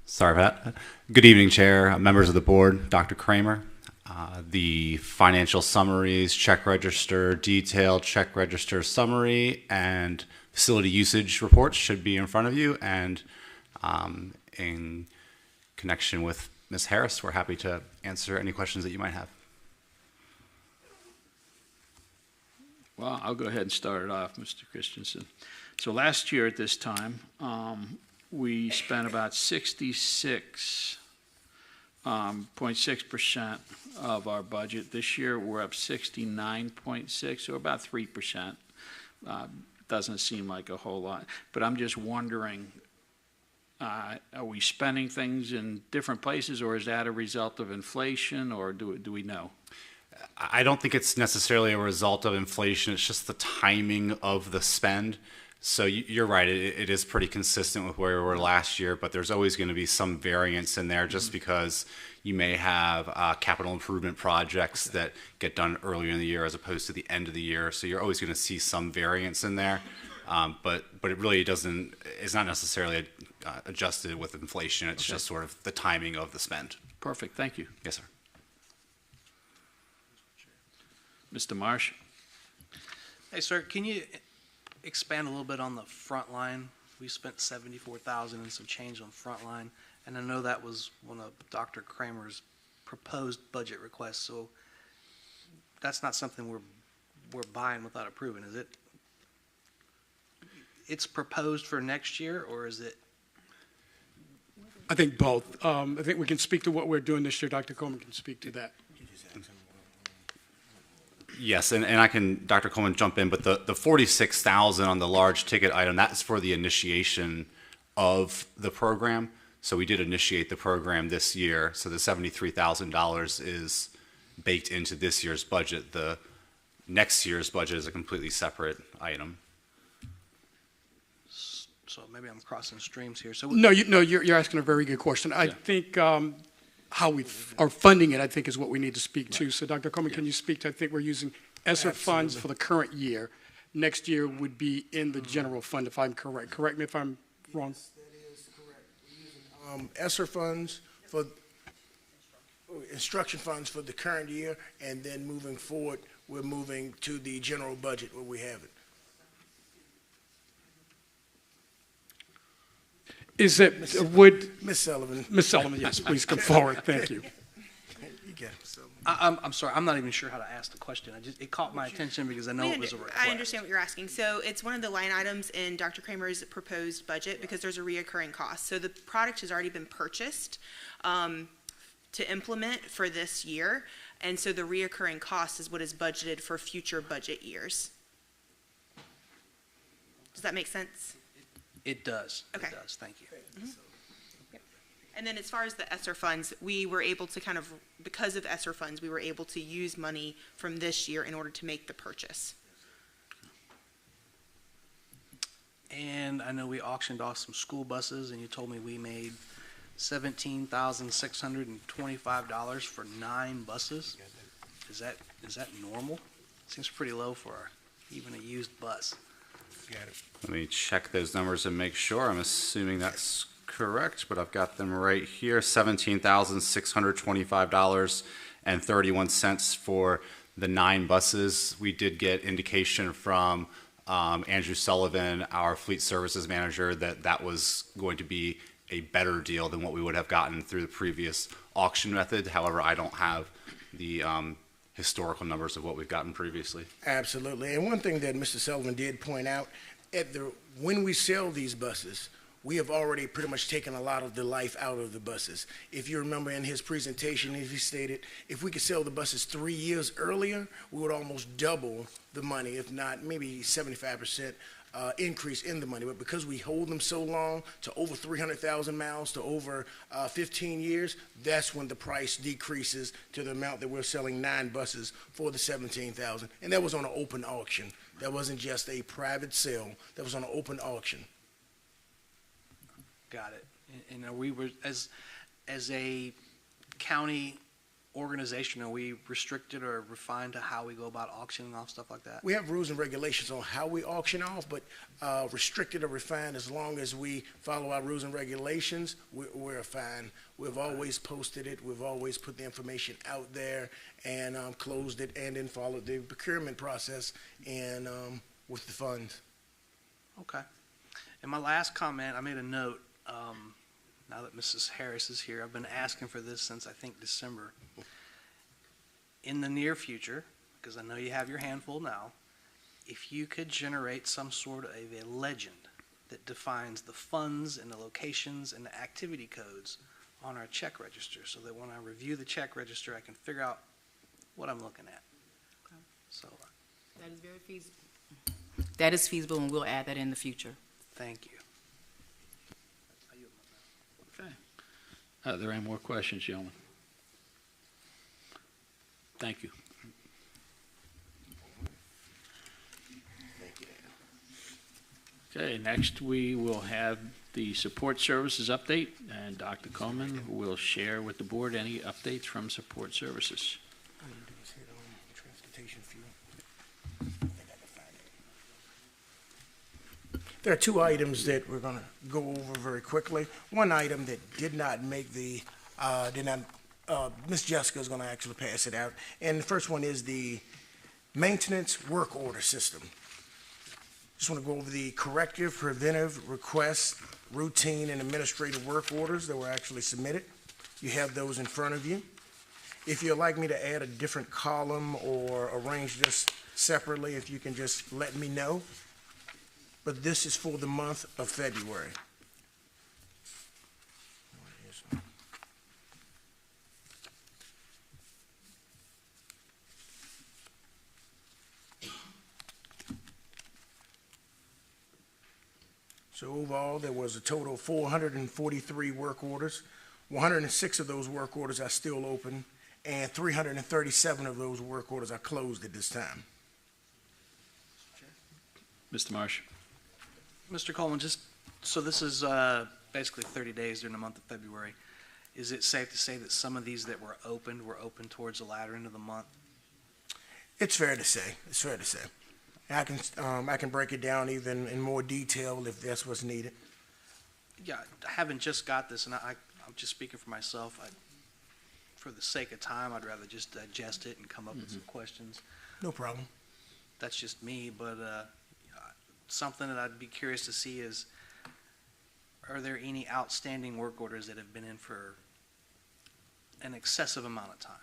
Sorry about that. Good evening, Chair, members of the board, Dr. Kramer. The financial summaries, check register, detailed check register summary, and facility usage reports should be in front of you. And in connection with Ms. Harris, we're happy to answer any questions that you might have. Well, I'll go ahead and start it off, Mr. Christensen. So last year at this time, we spent about 66.6% of our budget. This year, we're up 69.6, so about 3%. Doesn't seem like a whole lot, but I'm just wondering, are we spending things in different places, or is that a result of inflation, or do we know? I don't think it's necessarily a result of inflation. It's just the timing of the spend. So you're right, it is pretty consistent with where we were last year, but there's always going to be some variance in there just because you may have capital improvement projects that get done earlier in the year as opposed to the end of the year. So you're always going to see some variance in there, but it really doesn't, it's not necessarily adjusted with inflation. It's just sort of the timing of the spend. Perfect, thank you. Yes, sir. Mr. Marsh? Hey, sir, can you expand a little bit on the front line? We spent $74,000 and some change on front line, and I know that was one of Dr. Kramer's proposed budget requests, so that's not something we're buying without approving, is it? It's proposed for next year, or is it? I think both. I think we can speak to what we're doing this year. Dr. Coleman can speak to that. Yes, and I can, Dr. Coleman, jump in, but the $46,000 on the large ticket item, that's for the initiation of the program. So we did initiate the program this year, so the $73,000 is baked into this year's budget. The next year's budget is a completely separate item. So maybe I'm crossing streams here. So No, you're asking a very good question. I think how we are funding it, I think, is what we need to speak to. So, Dr. Coleman, can you speak to, I think we're using ESSER funds for the current year. Next year would be in the general fund, if I'm correct. Correct me if I'm wrong. Yes, that is correct. We're using ESSER funds for instruction funds for the current year, and then moving forward, we're moving to the general budget where we have it. Is it, would, Ms. Sullivan. Ms. Sullivan, yes, please come forward. Thank you. You get it, Sullivan. I'm sorry, I'm not even sure how to ask the question. It caught my attention because I know it was a request. I understand what you're asking. So it's one of the line items in Dr. Kramer's proposed budget because there's a reoccurring cost. So the product has already been purchased to implement for this year. And so the reoccurring cost is what is budgeted for future budget years. Does that make sense? It does. Okay. It does. Thank you. Yep. And then as far as the ESSER funds, we were able to because of ESSER funds, we were able to use money from this year in order to make the purchase. And I know we auctioned off some school buses, and you told me we made $17,625 for 9 buses. Is that normal? Seems pretty low for even a used bus. Got it. Let me check those numbers and make sure. I'm assuming that's correct, but I've got them right here. $17,625.31 for the 9 buses. We did get indication from Andrew Sullivan, our fleet services manager, that was going to be a better deal than what we would have gotten through the previous auction method. However, I don't have the historical numbers of what we've gotten previously. Absolutely. And one thing that Mr. Sullivan did point out, when we sell these buses, we have already pretty much taken a lot of the life out of the buses. If you remember in his presentation, he stated if we could sell the buses 3 years earlier, we would almost double the money, if not maybe 75% increase in the money. But because we hold them so long, to over 300,000 miles, to over 15 years, that's when the price decreases to the amount that we're selling 9 buses for the $17,000. And that was on an open auction. That wasn't just a private sale. That was on an open auction. Got it. And are we, as a county organization, are we restricted or refined to how we go about auctioning off stuff like that? We have rules and regulations on how we auction off, but restricted or refined, as long as we follow our rules and regulations, we're fine. We've always posted it. We've always put the information out there and closed it, and then followed the procurement process and with the funds. Okay. And my last comment, I made a note. Now that Mrs. Harris is here, I've been asking for this since I think December. In the near future, because I know you have your handful now, if you could generate some sort of a legend that defines the funds and the locations and the activity codes on our check register, so that when I review the check register, I can figure out what I'm looking at. Okay. So that is very feasible. That is feasible, and we'll add that in the future. Thank you. Okay. Are there any more questions, gentlemen? Thank you. Okay, next we will have the support services update, and Dr. Coleman will share with the board any updates from support services. There are 2 items that we're going to go over very quickly. One item that did not make Ms. Jessica is going to actually pass it out. And the first one is the maintenance work order system. Just want to go over the corrective, preventive, request, routine, and administrative work orders that were actually submitted. You have those in front of you. If you'd like me to add a different column or arrange this separately, if you can just let me know. But this is for the month of February. So overall, there was a total of 443 work orders. 106 of those work orders are still open, and 337 of those work orders are closed at this time. Mr. Marsh. Mr. Coleman, just so this is basically 30 days during the month of February. Is it safe to say that some of these that were opened towards the latter end of the month? It's fair to say. It's fair to say. I can break it down even in more detail if that's what's needed. Yeah, I haven't just got this, and I'm just speaking for myself. For the sake of time, I'd rather just digest it and come up with some questions. No problem. That's just me, but something that I'd be curious to see is are there any outstanding work orders that have been in for an excessive amount of time?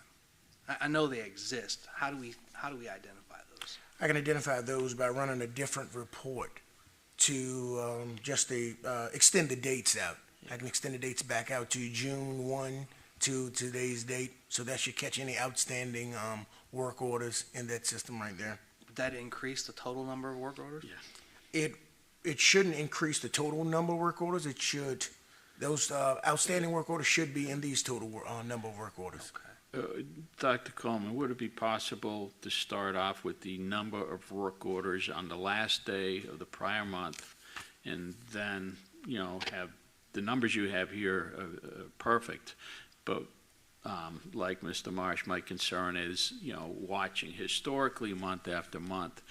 I know they exist. How do we identify those? I can identify those by running a different report to extend the dates out. I can extend the dates back out to June 1 to today's date, so that should catch any outstanding work orders in that system right there. Would that increase the total number of work orders? Yeah. It shouldn't increase the total number of work orders. It should, those outstanding work orders should be in these total number of work orders. Dr. Coleman, would it be possible to start off with the number of work orders on the last day of the prior month, and then, have the numbers you have here perfect, but like Mr. Marsh, my concern is, watching historically month after month,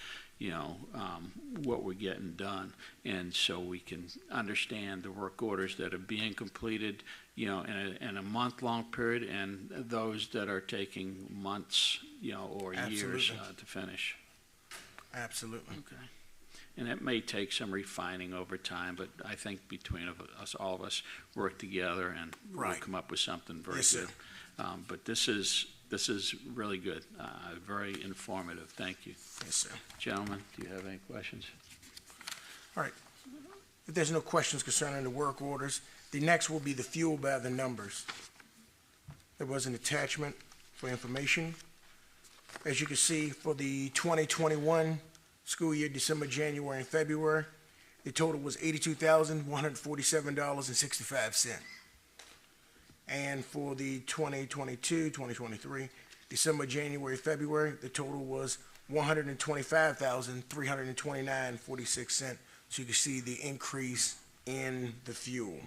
what we're getting done, and so we can understand the work orders that are being completed, in a month-long period, and those that are taking months, or years to finish. Absolutely. Okay. And it may take some refining over time, but I think between us, all of us, work together and we'll come up with something very good. But this is really good, very informative. Thank you. Yes, sir. Gentlemen, do you have any questions? All right. If there's no questions concerning the work orders, the next will be the fuel by the numbers. There was an attachment for information. As you can see, for the 2021 school year, December, January, and February, the total was $82,147.65. And for the 2022-2023, December, January, February, the total was $125,329.46. So you can see the increase in the fuel.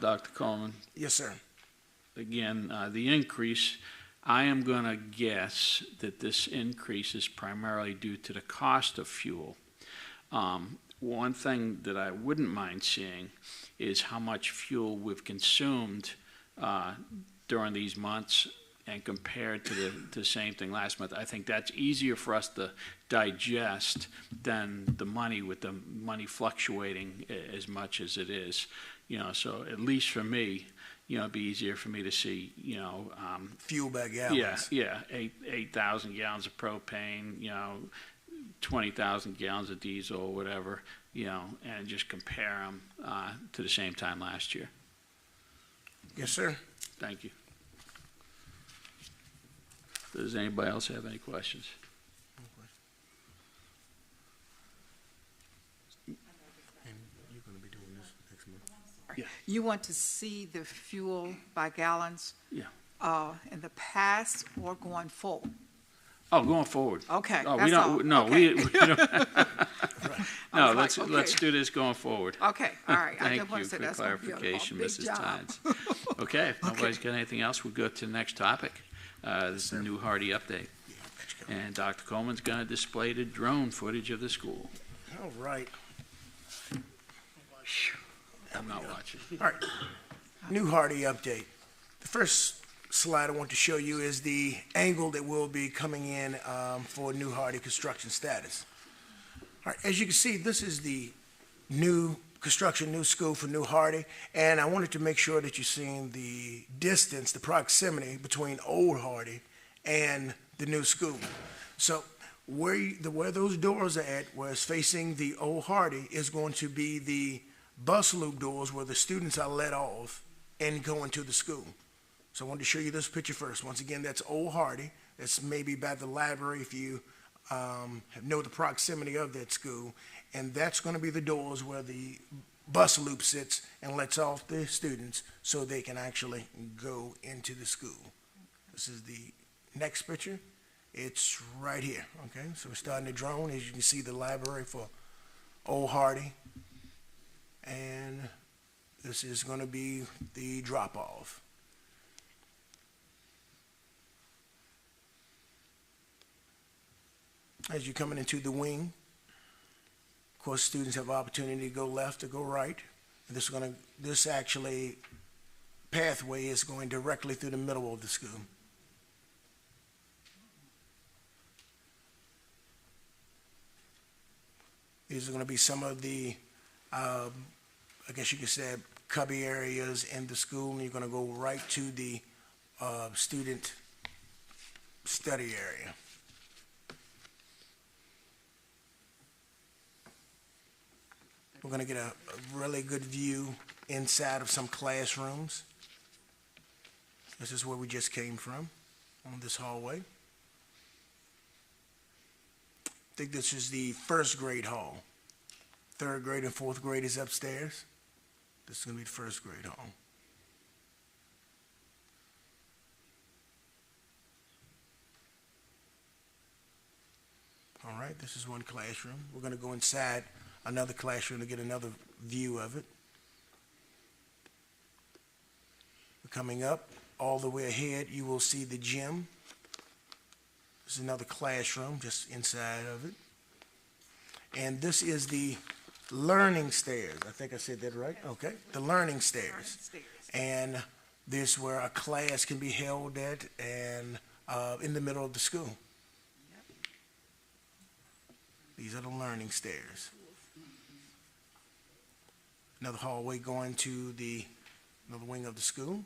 Dr. Coleman? Yes, sir. Again, the increase, I am going to guess that this increase is primarily due to the cost of fuel. One thing that I wouldn't mind seeing is how much fuel we've consumed during these months and compared to the same thing last month. I think that's easier for us to digest than the money, with the money fluctuating as much as it is. So at least for me, it'd be easier for me to see, fuel by gallons. Yeah, 8,000 gallons of propane, 20,000 gallons of diesel or whatever, and just compare them to the same time last year. Yes, sir. Thank you. Does anybody else have any questions? Yeah. You want to see the fuel by gallons? Yeah. In the past or going forward? Oh, going forward. Okay. Oh, that's we don't. all. No, Okay. we don't. No, like, let's do this going forward. Okay. All right. I Thank just want you to say for that's gonna be a clarification, big Mrs. job. Tynes. Okay, if nobody's got anything else, we'll go to the next topic. This is the new Hardy update. And Dr. Coleman's going to display the drone footage of the school. All right. I'm not watching. All right. New Hardy update. The first slide I want to show you is the angle that will be coming in for New Hardy construction status. All right, as you can see, this is the new construction, new school for New Hardy, and I wanted to make sure that you're seeing the distance, the proximity between Old Hardy and the new school. So where those doors are at, where it's facing the Old Hardy, is going to be the bus loop doors where the students are let off and go into the school. So I wanted to show you this picture first. Once again, that's Old Hardy. That's maybe by the library if you know the proximity of that school. And that's going to be the doors where the bus loop sits and lets off the students so they can actually go into the school. This is the next picture. It's right here, okay? So we're starting the drone. As you can see, the library for Old Hardy. And this is going to be the drop-off. As you're coming into the wing, of course, students have opportunity to go left or go right. And this actually pathway is going directly through the middle of the school. These are going to be some of the, I guess you could say, cubby areas in the school, and you're going to go right to the student study area. We're going to get a really good view inside of some classrooms. This is where we just came from, on this hallway. I think this is the first grade hall. Third grade and fourth grade is upstairs. This is going to be the first grade hall. All right, this is one classroom. We're going to go inside another classroom to get another view of it. We're coming up all the way ahead, you will see the gym. This is another classroom just inside of it. And this is the learning stairs. I think I said that right? Okay. The learning stairs. And this is where a class can be held at and in the middle of the school. These are the learning stairs. Another hallway going to another wing of the school.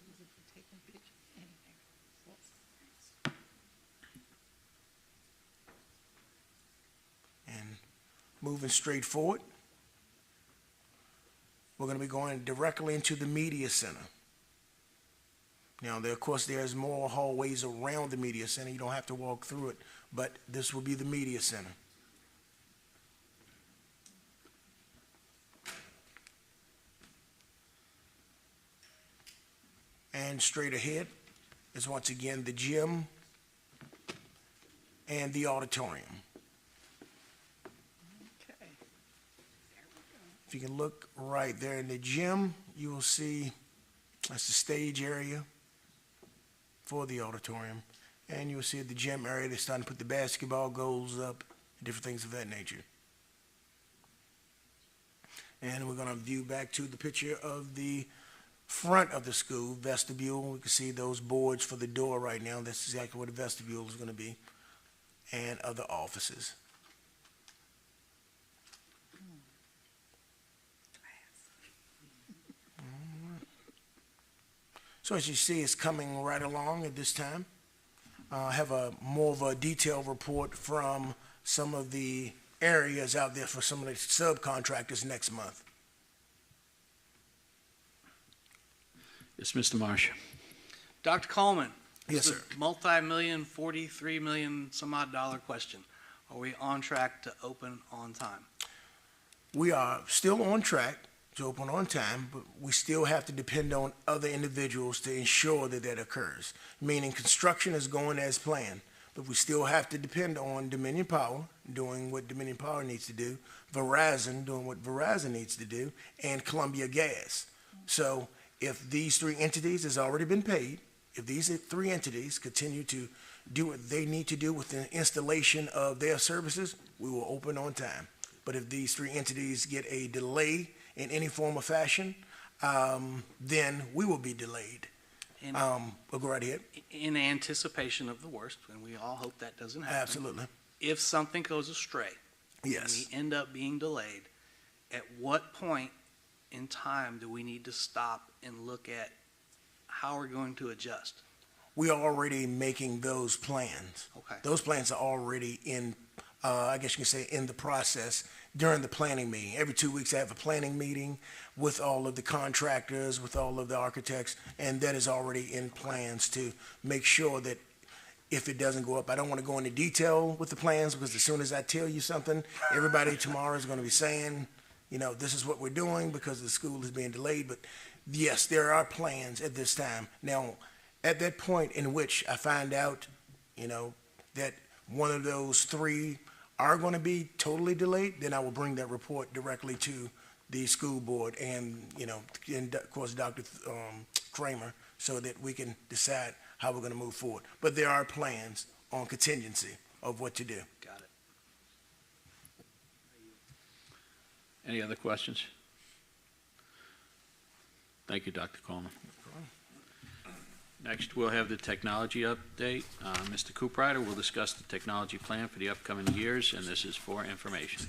And moving straight forward, we're going to be going directly into the media center. Now, of course, there's more hallways around the media center. You don't have to walk through it, but this will be the media center. And straight ahead is once again the gym and the auditorium. Okay. If you can look right there in the gym, you will see that's the stage area for the auditorium. And you'll see at the gym area, they're starting to put the basketball goals up, different things of that nature. And we're going to view back to the picture of the front of the school vestibule. We can see those boards for the door right now. That's exactly where the vestibule is going to be, and other offices. So as you see, it's coming right along at this time. I have more of a detailed report from some of the areas out there for some of the subcontractors next month. Yes, Mr. Marsh. Dr. Coleman. Yes, this is sir. a multi-million, $43 million some odd dollar question. Are we on track to open on time? We are still on track to open on time, but we still have to depend on other individuals to ensure that that occurs. Meaning construction is going as planned, but we still have to depend on Dominion Power doing what Dominion Power needs to do, Verizon doing what Verizon needs to do, and Columbia Gas. So if these three entities has already been paid, if these three entities continue to do what they need to do with the installation of their services, we will open on time. But if these three entities get a delay in any form or fashion, then we will be delayed. We'll go right ahead. In anticipation of the worst, and we all hope that doesn't happen. Absolutely. If something goes astray, Yes. and we end up being delayed, at what point in time do we need to stop and look at how we're going to adjust? We are already making those plans. Okay. Those plans are already in, I guess you can say, in the process during the planning meeting. Every 2 weeks, I have a planning meeting with all of the contractors, with all of the architects, and that is already in plans to make sure that if it doesn't go up, I don't want to go into detail with the plans, because as soon as I tell you something, everybody tomorrow is going to be saying, you know, this is what we're doing because the school is being delayed. But yes, there are plans at this time. Now, at that point in which I find out, you know, that one of those three are going to be totally delayed, then I will bring that report directly to the school board and, you know, and of course, Dr. Kramer, so that we can decide how we're going to move forward. But there are plans on contingency of what to do. Got it. Any other questions? Thank you, Dr. Coleman. Next, we'll have the technology update. Mr. Cooprider will discuss the technology plan for the upcoming years, and this is for information.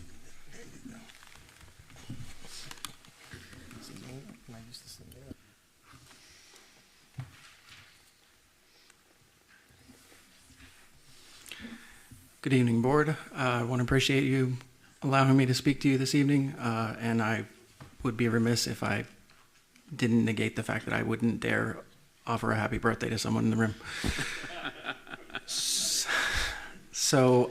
Good evening, Board. I want to appreciate you allowing me to speak to you this evening, and I would be remiss if I didn't negate the fact that I wouldn't dare offer a happy birthday to someone in the room. So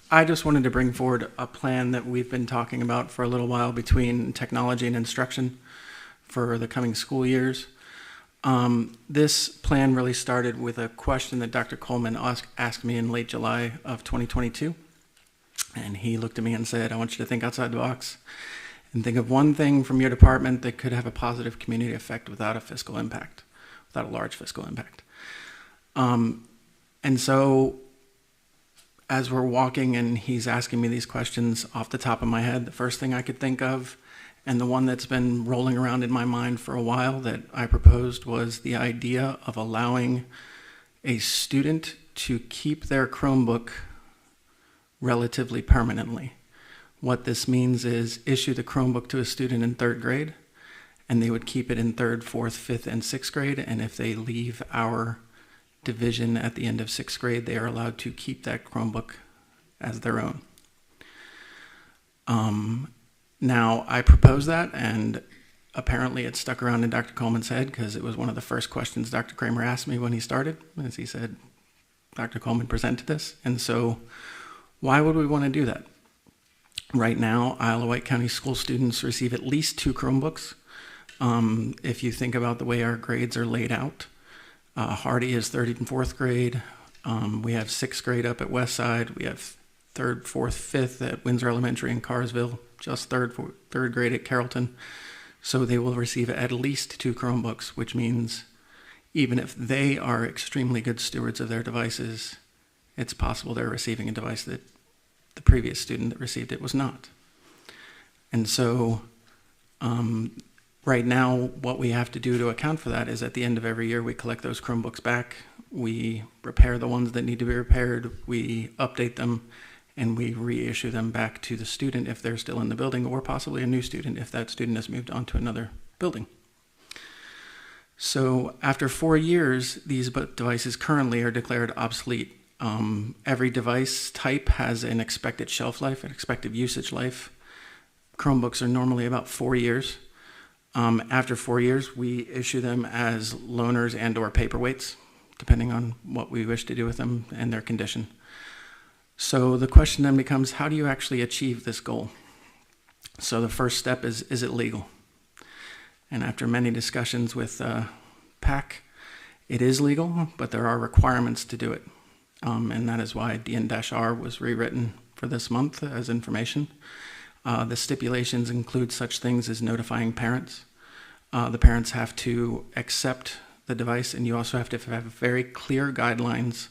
I just wanted to bring forward a plan that we've been talking about for a little while between technology and instruction for the coming school years. This plan really started with a question that Dr. Coleman asked me in late July of 2022. And he looked at me and said, I want you to think outside the box and think of one thing from your department that could have a positive community effect without a fiscal impact, without a large fiscal impact. And so as we're walking and he's asking me these questions off the top of my head, the first thing I could think of, and the one that's been rolling around in my mind for a while that I proposed, was the idea of allowing a student to keep their Chromebook relatively permanently. What this means is issue the Chromebook to a student in 3rd grade, and they would keep it in 3rd, 4th, 5th, and 6th grade, and if they leave our division at the end of 6th grade, they are allowed to keep that Chromebook as their own. Now, I proposed that, and apparently it stuck around in Dr. Coleman's head because it was one of the first questions Dr. Kramer asked me when he started, as he said, Dr. Coleman presented this. And so why would we want to do that? Right now, Wight County School students receive at least 2 Chromebooks. If you think about the way our grades are laid out, Hardy is 3rd and 4th grade. We have 6th grade up at Westside. We have 3rd, 4th, 5th at Windsor Elementary in Carsville, just 3rd grade at Carrollton. So they will receive at least 2 Chromebooks, which means even if they are extremely good stewards of their devices, it's possible they're receiving a device that the previous student that received it was not. And so right now, what we have to do to account for that is at the end of every year, we collect those Chromebooks back, we repair the ones that need to be repaired, we update them, and we reissue them back to the student if they're still in the building, or possibly a new student if that student has moved on to another building. So after 4 years, these devices currently are declared obsolete. Every device type has an expected shelf life, an expected usage life. Chromebooks are normally about 4 years. After 4 years, we issue them as loaners and or paperweights, depending on what we wish to do with them and their condition. So the question then becomes, how do you actually achieve this goal? So the first step is it legal? And after many discussions with PAC, it is legal, but there are requirements to do it. And that is why DN-R was rewritten for this month as information. The stipulations include such things as notifying parents. The parents have to accept the device, and you also have to have very clear guidelines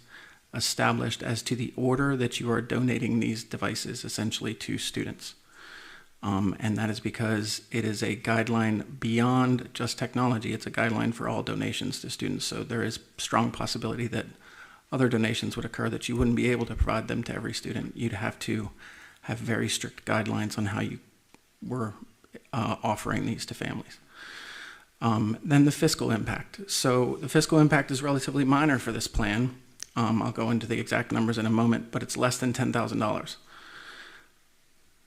established as to the order that you are donating these devices essentially to students. And that is because it is a guideline beyond just technology. It's a guideline for all donations to students. So there is strong possibility that other donations would occur that you wouldn't be able to provide them to every student. You'd have to have very strict guidelines on how you were offering these to families. Then the fiscal impact. So the fiscal impact is relatively minor for this plan. I'll go into the exact numbers in a moment, but it's less than $10,000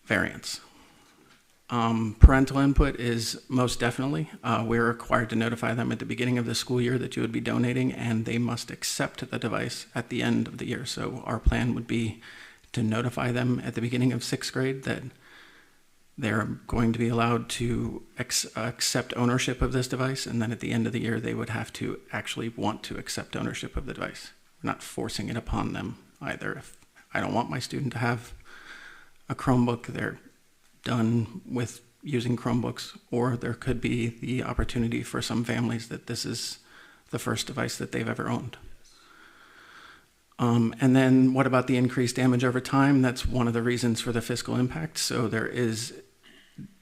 variance. Parental input is most definitely. We're required to notify them at the beginning of the school year that you would be donating, and they must accept the device at the end of the year. So our plan would be to notify them at the beginning of 6th grade that they're going to be allowed to accept ownership of this device, and then at the end of the year, they would have to actually want to accept ownership of the device. We're not forcing it upon them either. If I don't want my student to have a Chromebook, they're done with using Chromebooks, or there could be the opportunity for some families that this is the first device that they've ever owned. And then what about the increased damage over time? That's one of the reasons for the fiscal impact. So there is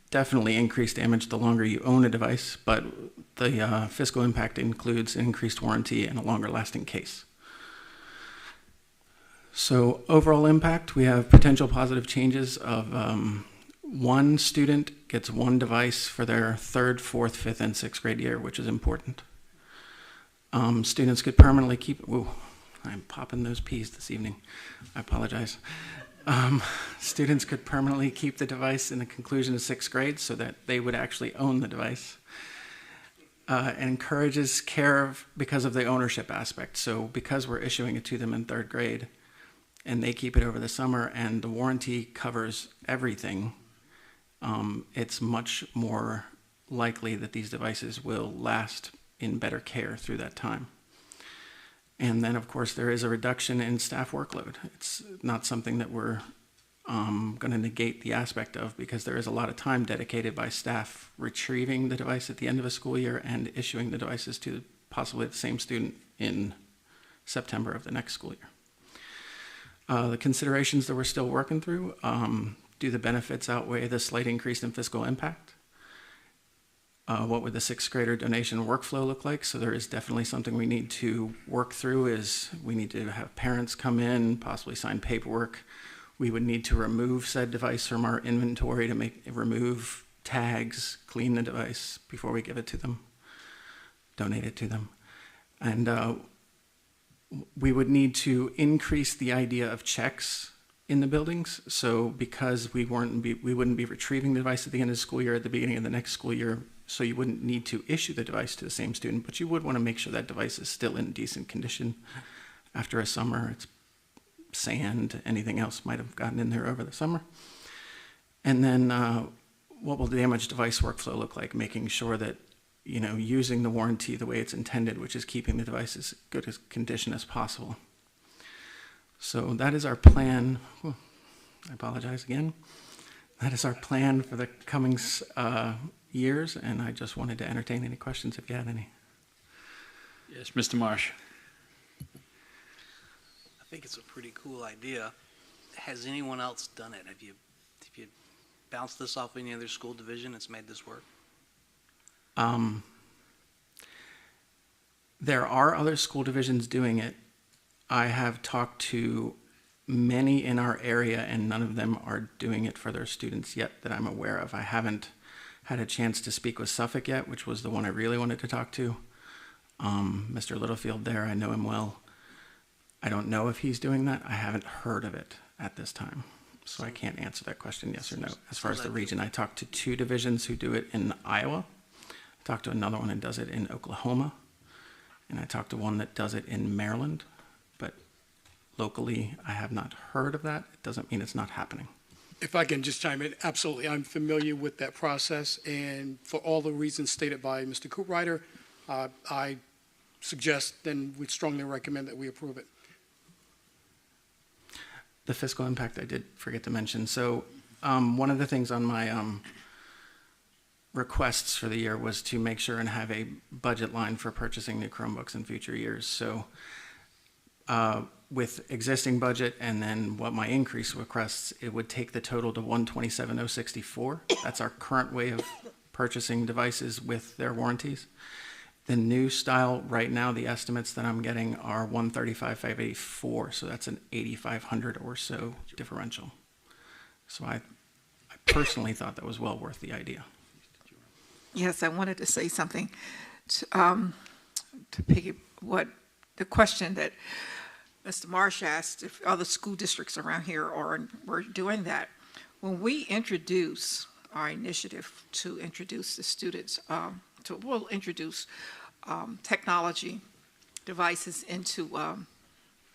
definitely increased damage the longer you own a device, but the fiscal impact includes increased warranty and a longer lasting case. So overall impact, we have potential positive changes of one student gets one device for their 3rd, 4th, 5th, and 6th grade year, which is important. Students could permanently keep, I'm popping those peas this evening. I apologize. Students could permanently keep the device in the conclusion of 6th grade so that they would actually own the device. And encourages care because of the ownership aspect. So because we're issuing it to them in 3rd grade and they keep it over the summer and the warranty covers everything, it's much more likely that these devices will last in better care through that time. And then, of course, there is a reduction in staff workload. It's not something that we're going to negate the aspect of, because there is a lot of time dedicated by staff retrieving the device at the end of a school year and issuing the devices to possibly the same student in September of the next school year. The considerations that we're still working through, do the benefits outweigh the slight increase in fiscal impact? What would the 6th grader donation workflow look like? So there is definitely something we need to work through. Is we need to have parents come in, possibly sign paperwork. We would need to remove said device from our inventory to remove tags, clean the device before we give it to them, donate it to them. And we would need to increase the idea of checks in the buildings. So because we wouldn't be retrieving the device at the end of the school year, at the beginning of the next school year, so you wouldn't need to issue the device to the same student, but you would want to make sure that device is still in decent condition after a summer. It's sand, anything else might have gotten in there over the summer. And then what will the damaged device workflow look like? Making sure that, using the warranty the way it's intended, which is keeping the device as good a condition as possible. So that is our plan. I apologize again. That is our plan for the coming years, and I just wanted to entertain any questions if you had any. Yes, Mr. Marsh. I think it's a pretty cool idea. Has anyone else done it? Have you bounced this off any other school division that's made this work? There are other school divisions doing it. I have talked to many in our area, and none of them are doing it for their students yet that I'm aware of. I haven't had a chance to speak with Suffolk yet, which was the one I really wanted to talk to. Mr. Littlefield there, I know him well. I don't know if he's doing that. I haven't heard of it at this time. So I can't answer that question yes or no. As far as the region, I talked to 2 divisions who do it in Iowa. I talked to another one that does it in Oklahoma. And I talked to one that does it in Maryland. But locally, I have not heard of that. It doesn't mean it's not happening. If I can just chime in, absolutely. I'm familiar with that process, and for all the reasons stated by Mr. Cooprider, I suggest and would strongly recommend that we approve it. The fiscal impact I did forget to mention. So one of the things on my requests for the year was to make sure and have a budget line for purchasing new Chromebooks in future years. So with existing budget and then what my increase requests, it would take the total to $127,064. That's our current way of purchasing devices with their warranties. The new style right now, the estimates that I'm getting are $135,584, so that's an $8,500 or so differential. So I personally thought that was well worth the idea. Yes, I wanted to say something to pick what the question that Mr. Marsh asked, if other school districts around here were doing that. When we introduce our initiative to introduce the students, we'll introduce technology devices into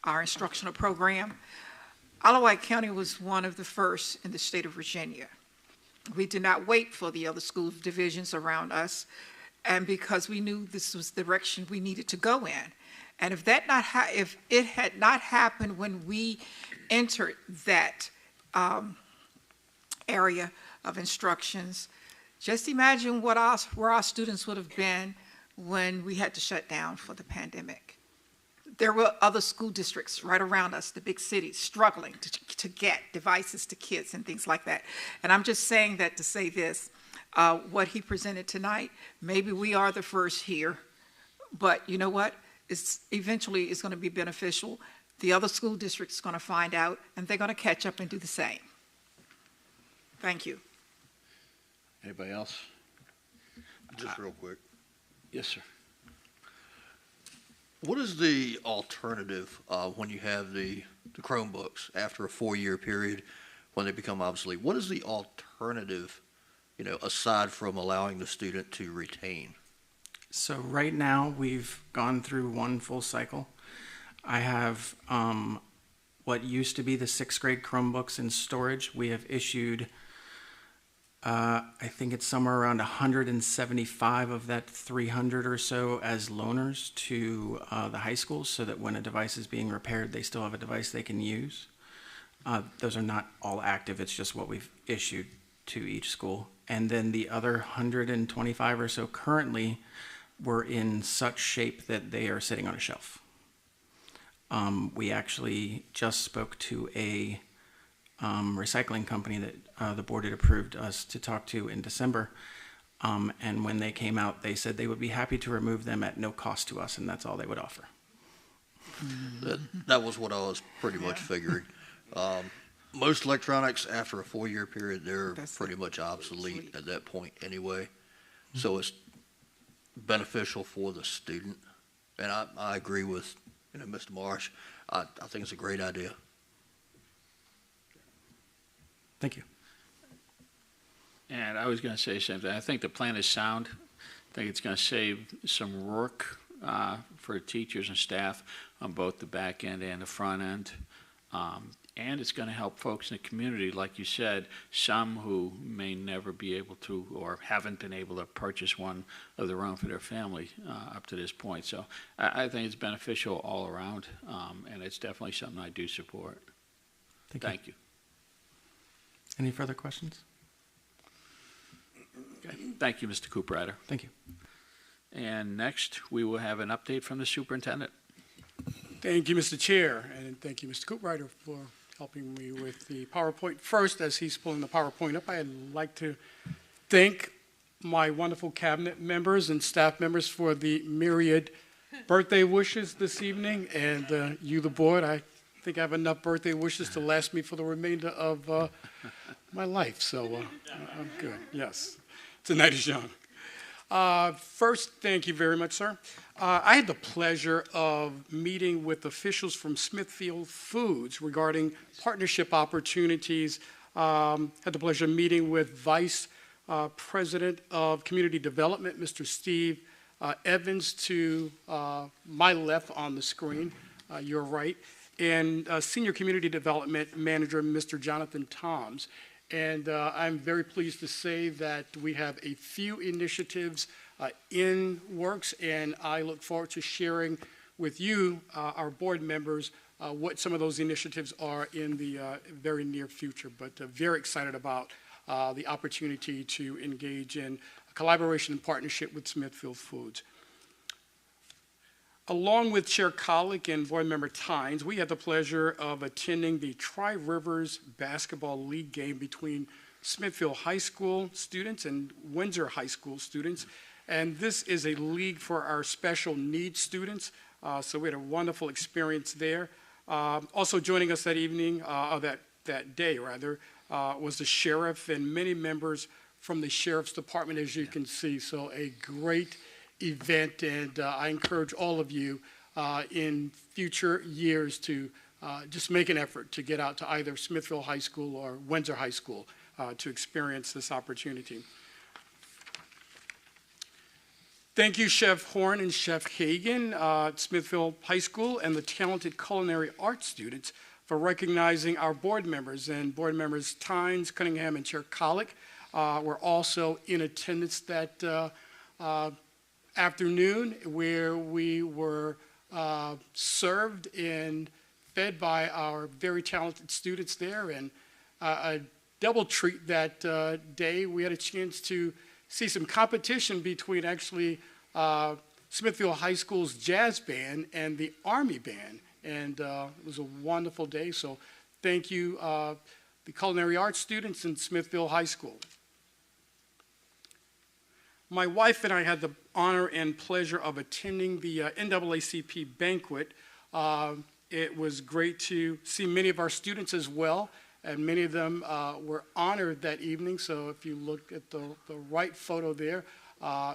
our instructional program. Wight County was one of the first in the state of Virginia. We did not wait for the other school divisions around us, and because we knew this was the direction we needed to go in. And if it had not happened when we entered that area of instructions, just imagine where our students would have been when we had to shut down for the pandemic. There were other school districts right around us, the big cities, struggling to get devices to kids and things like that. And I'm just saying that to say this, what he presented tonight, maybe we are the first here, but you know what? Eventually it's going to be beneficial. The other school districts are going to find out, and they're going to catch up and do the same. Thank you. Anybody else? Just real quick. Yes, sir. What is the alternative when you have the Chromebooks after a 4-year period when they become obsolete? What is the alternative, aside from allowing the student to retain? So right now, we've gone through one full cycle. I have what used to be the 6th grade Chromebooks in storage. We have issued, I think it's somewhere around 175 of that 300 or so as loaners to the high schools, so that when a device is being repaired, they still have a device they can use. Those are not all active, it's just what we've issued to each school. And then the other 125 or so currently were in such shape that they are sitting on a shelf. We actually just spoke to a recycling company that the board had approved us to talk to in December. And when they came out, they said they would be happy to remove them at no cost to us, and that's all they would offer. That was what I was pretty much figuring. Most electronics, after a 4-year period, they're pretty much obsolete at that point anyway. So it's beneficial for the student. And I agree with Mr. Marsh. I think it's a great idea. Thank you. And I was going to say something. I think the plan is sound. I think it's going to save some work for teachers and staff on both the back end and the front end. And it's going to help folks in the community, like you said, some who may never be able to or haven't been able to purchase one of their own for their family up to this point. So I think it's beneficial all around, and it's definitely something I do support. Thank you. Any further questions? Okay. Thank you, Mr. Cooprider. Thank you. And next, we will have an update from the superintendent. Thank you, Mr. Chair, and thank you, Mr. Cooprider, for helping me with the PowerPoint. First, as he's pulling the PowerPoint up, I'd like to thank my wonderful cabinet members and staff members for the myriad birthday wishes this evening, and you, the board. I think I have enough birthday wishes to last me for the remainder of my life, so I'm good. Yes, tonight is young. First, thank you very much, sir. I had the pleasure of meeting with officials from Smithfield Foods regarding partnership opportunities. Had the pleasure of meeting with Vice President of Community Development, Mr. Steve Evans, to my left on the screen, your right, and Senior Community Development Manager, Mr. Jonathan Toms. And I'm very pleased to say that we have a few initiatives in works, and I look forward to sharing with you, our board members, what some of those initiatives are in the very near future. But very excited about the opportunity to engage in a collaboration and partnership with Smithfield Foods. Along with Chair Colick and Board Member Tynes, we had the pleasure of attending the Tri-Rivers Basketball League game between Smithfield High School students and Windsor High School students. And this is a league for our special needs students. So we had a wonderful experience there. Also joining us that evening, that day rather, was the sheriff and many members from the Sheriff's Department, as you can see. So a great event, and I encourage all of you in future years to just make an effort to get out to either Smithfield High School or Windsor High School to experience this opportunity. Thank you, Chef Horn and Chef Hagan at Smithfield High School and the talented culinary arts students for recognizing our board members. And board members Tynes, Cunningham, and Chair Colick were also in attendance that afternoon, where we were served and fed by our very talented students there. And a double treat that day. We had a chance to see some competition between actually Smithfield High School's jazz band and the Army band. And it was a wonderful day. So thank you, the culinary arts students in Smithfield High School. My wife and I had the honor and pleasure of attending the NAACP banquet. It was great to see many of our students as well, and many of them were honored that evening. So if you look at the right photo there,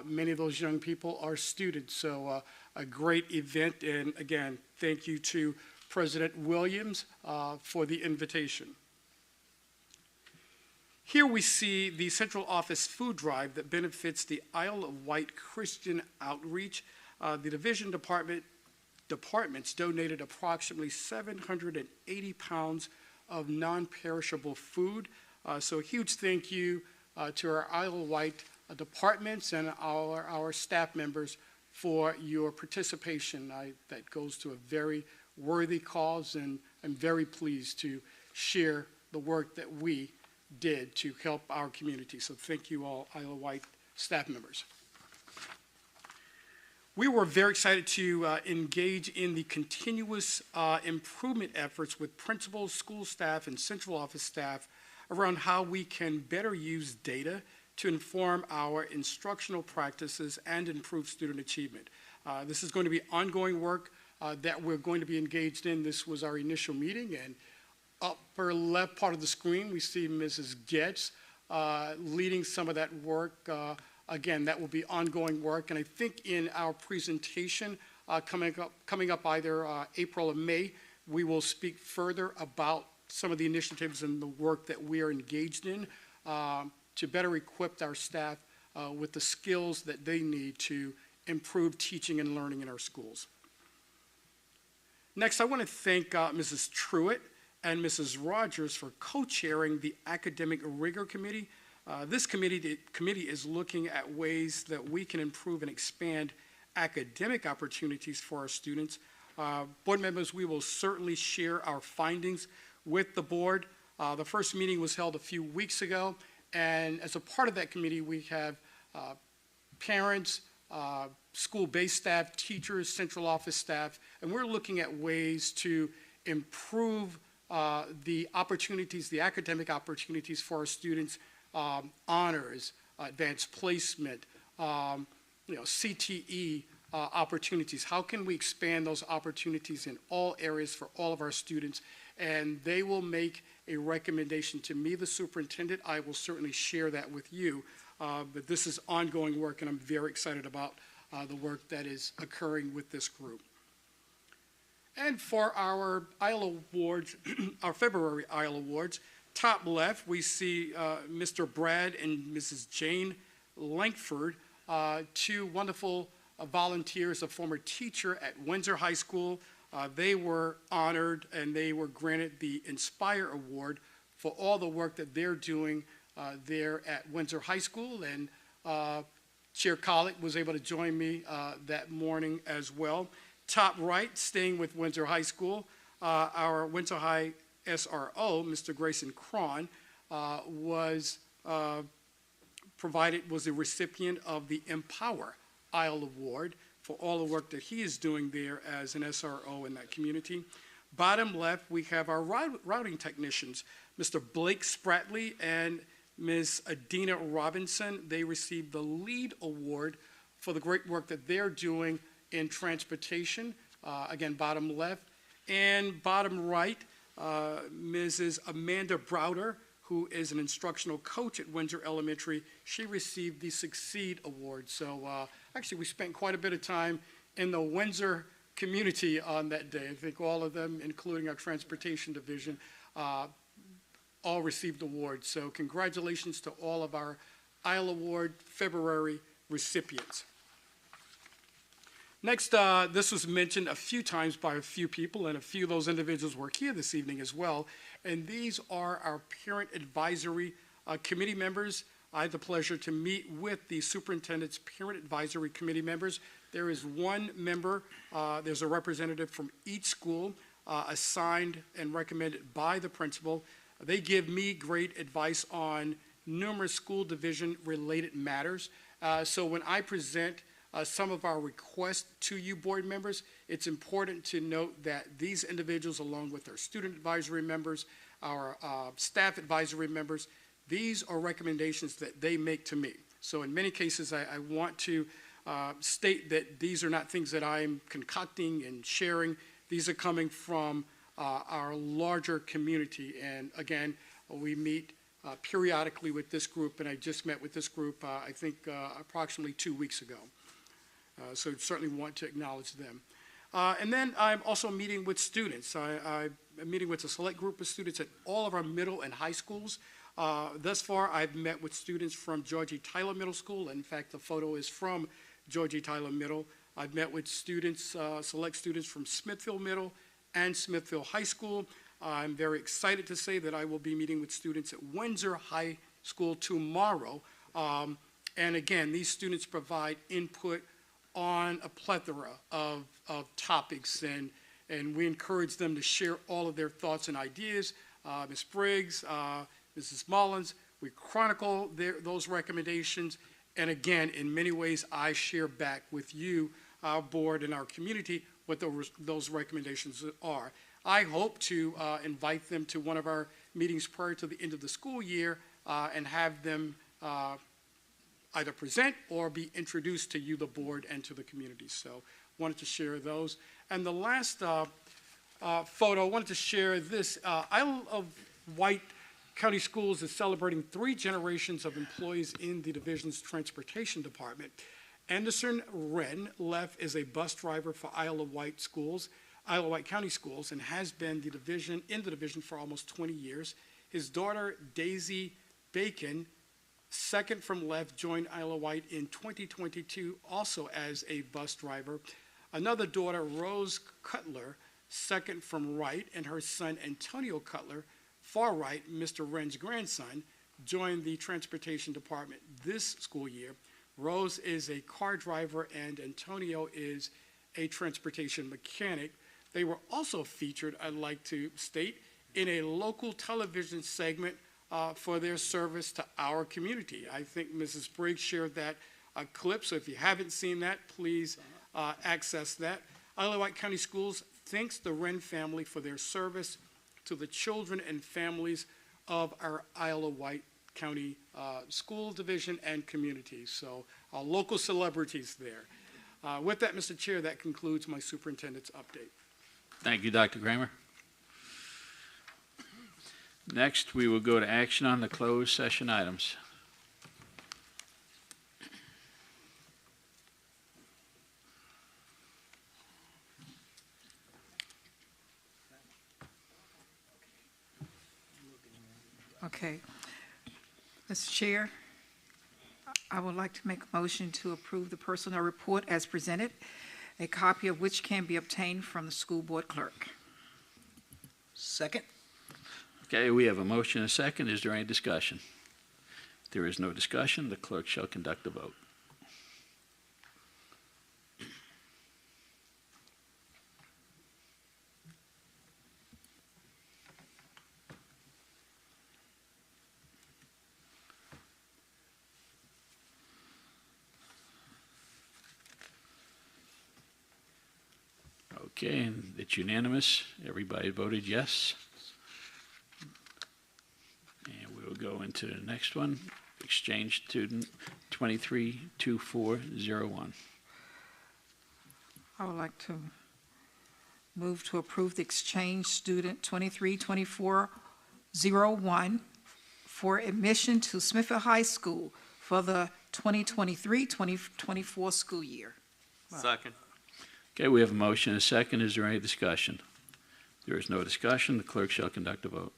Many of those young people are students, so a great event. And again, thank you to President Williams for the invitation. Here we see the Central Office food drive that benefits the Isle of Wight Christian Outreach. The division departments donated approximately 780 pounds of non-perishable food. So a huge thank you to our Isle of Wight departments and our staff members for your participation. That goes to a very worthy cause, and I'm very pleased to share the work that we did to help our community. So thank you all, Isle of Wight staff members. We were very excited to engage in the continuous improvement efforts with principals, school staff, and central office staff around how we can better use data to inform our instructional practices and improve student achievement. This is going to be ongoing work that we're going to be engaged in. This was our initial meeting, and upper left part of the screen, we see Mrs. Getz leading some of that work. Again, that will be ongoing work, and I think in our presentation coming up either April or May, we will speak further about some of the initiatives and the work that we are engaged in to better equip our staff with the skills that they need to improve teaching and learning in our schools. Next, I want to thank Mrs. Truitt and Mrs. Rogers for co-chairing the Academic Rigor Committee. This committee is looking at ways that we can improve and expand academic opportunities for our students. Board members, we will certainly share our findings with the board. The first meeting was held a few weeks ago, and as a part of that committee, we have parents, school-based staff, teachers, central office staff, and we're looking at ways to improve the opportunities, the academic opportunities for our students, honors, advanced placement, CTE opportunities. How can we expand those opportunities in all areas for all of our students? And they will make a recommendation to me, the superintendent. I will certainly share that with you. But this is ongoing work, and I'm very excited about the work that is occurring with this group. And for our ISLE Awards, our February ISLE Awards, top left, we see Mr. Brad and Mrs. Jane Langford, two wonderful volunteers, a former teacher at Windsor High School. They were honored and they were granted the Inspire Award for all the work that they're doing there at Windsor High School. And Chair Collick was able to join me that morning as well. Top right, staying with Windsor High School, our Windsor High SRO, Mr. Grayson Cron, was the recipient of the Empower ISLE Award for all the work that he is doing there as an SRO in that community. Bottom left, we have our routing technicians, Mr. Blake Spratley and Ms. Adina Robinson. They received the LEAD Award for the great work that they're doing in transportation. Again, bottom left. And bottom right, Mrs. Amanda Browder, who is an instructional coach at Windsor Elementary. She received the Succeed Award. So actually, we spent quite a bit of time in the Windsor community on that day. I think all of them, including our transportation division, all received awards. So congratulations to all of our ISLE Award February recipients. Next, this was mentioned a few times by a few people, and a few of those individuals were here this evening as well. And these are our parent advisory committee members. I had the pleasure to meet with the superintendent's parent advisory committee members. There is one member, there's a representative from each school assigned and recommended by the principal. They give me great advice on numerous school division related matters. So when I present some of our requests to you board members, it's important to note that these individuals, along with our student advisory members, our staff advisory members, these are recommendations that they make to me. So in many cases, I want to state that these are not things that I'm concocting and sharing. These are coming from our larger community. And again, we meet periodically with this group, and I just met with this group, I think, approximately 2 weeks ago. So certainly want to acknowledge them. And then I'm also meeting with students. I'm meeting with a select group of students at all of our middle and high schools. Thus far, I've met with students from Georgie Tyler Middle School. In fact, the photo is from Georgie Tyler Middle. I've met with students, select students from Smithfield Middle and Smithfield High School. I'm very excited to say that I will be meeting with students at Windsor High School tomorrow. And again, these students provide input on a plethora of topics, and we encourage them to share all of their thoughts and ideas. Ms. Briggs, Mrs. Mullins, we chronicle those recommendations, and again, in many ways, I share back with you, our board and our community, what those recommendations are. I hope to invite them to one of our meetings prior to the end of the school year and have them either present or be introduced to you, the board, and to the community. So wanted to share those. And the last photo, I wanted to share this. Isle of Wight County Schools is celebrating 3 generations of employees in the division's transportation department. Anderson Wren left as a bus driver for Isle of Wight County Schools, and has been in the division for almost 20 years. His daughter, Daisy Bacon, second from left, joined Isle of Wight in 2022, also as a bus driver. Another daughter, Rose Cutler, second from right, and her son, Antonio Cutler, far right, Mr. Wren's grandson, joined the transportation department this school year. Rose is a car driver, and Antonio is a transportation mechanic. They were also featured, I'd like to state, in a local television segment for their service to our community. I think Mrs. Briggs shared that clip, so if you haven't seen that, please access that. Isle of Wight County Schools thanks the Wren family for their service to the children and families of our Isle of Wight County School Division and community. So local celebrities there. With that, Mr. Chair, that concludes my superintendent's update. Thank you, Dr. Kramer. Next, we will go to action on the closed session items. Okay. Mr. Chair, I would like to make a motion to approve the personnel report as presented, a copy of which can be obtained from the school board clerk. Second. Okay, we have a motion and a second. Is there any discussion? If there is no discussion, the clerk shall conduct the vote. Okay, and it's unanimous. Everybody voted yes. And we will go into the next one, exchange student 232401. I would like to move to approve the exchange student 232401 for admission to Smithfield High School for the 2023-2024 school year. Second. Okay, we have a motion and a second. Is there any discussion? If there is no discussion, the clerk shall conduct a vote.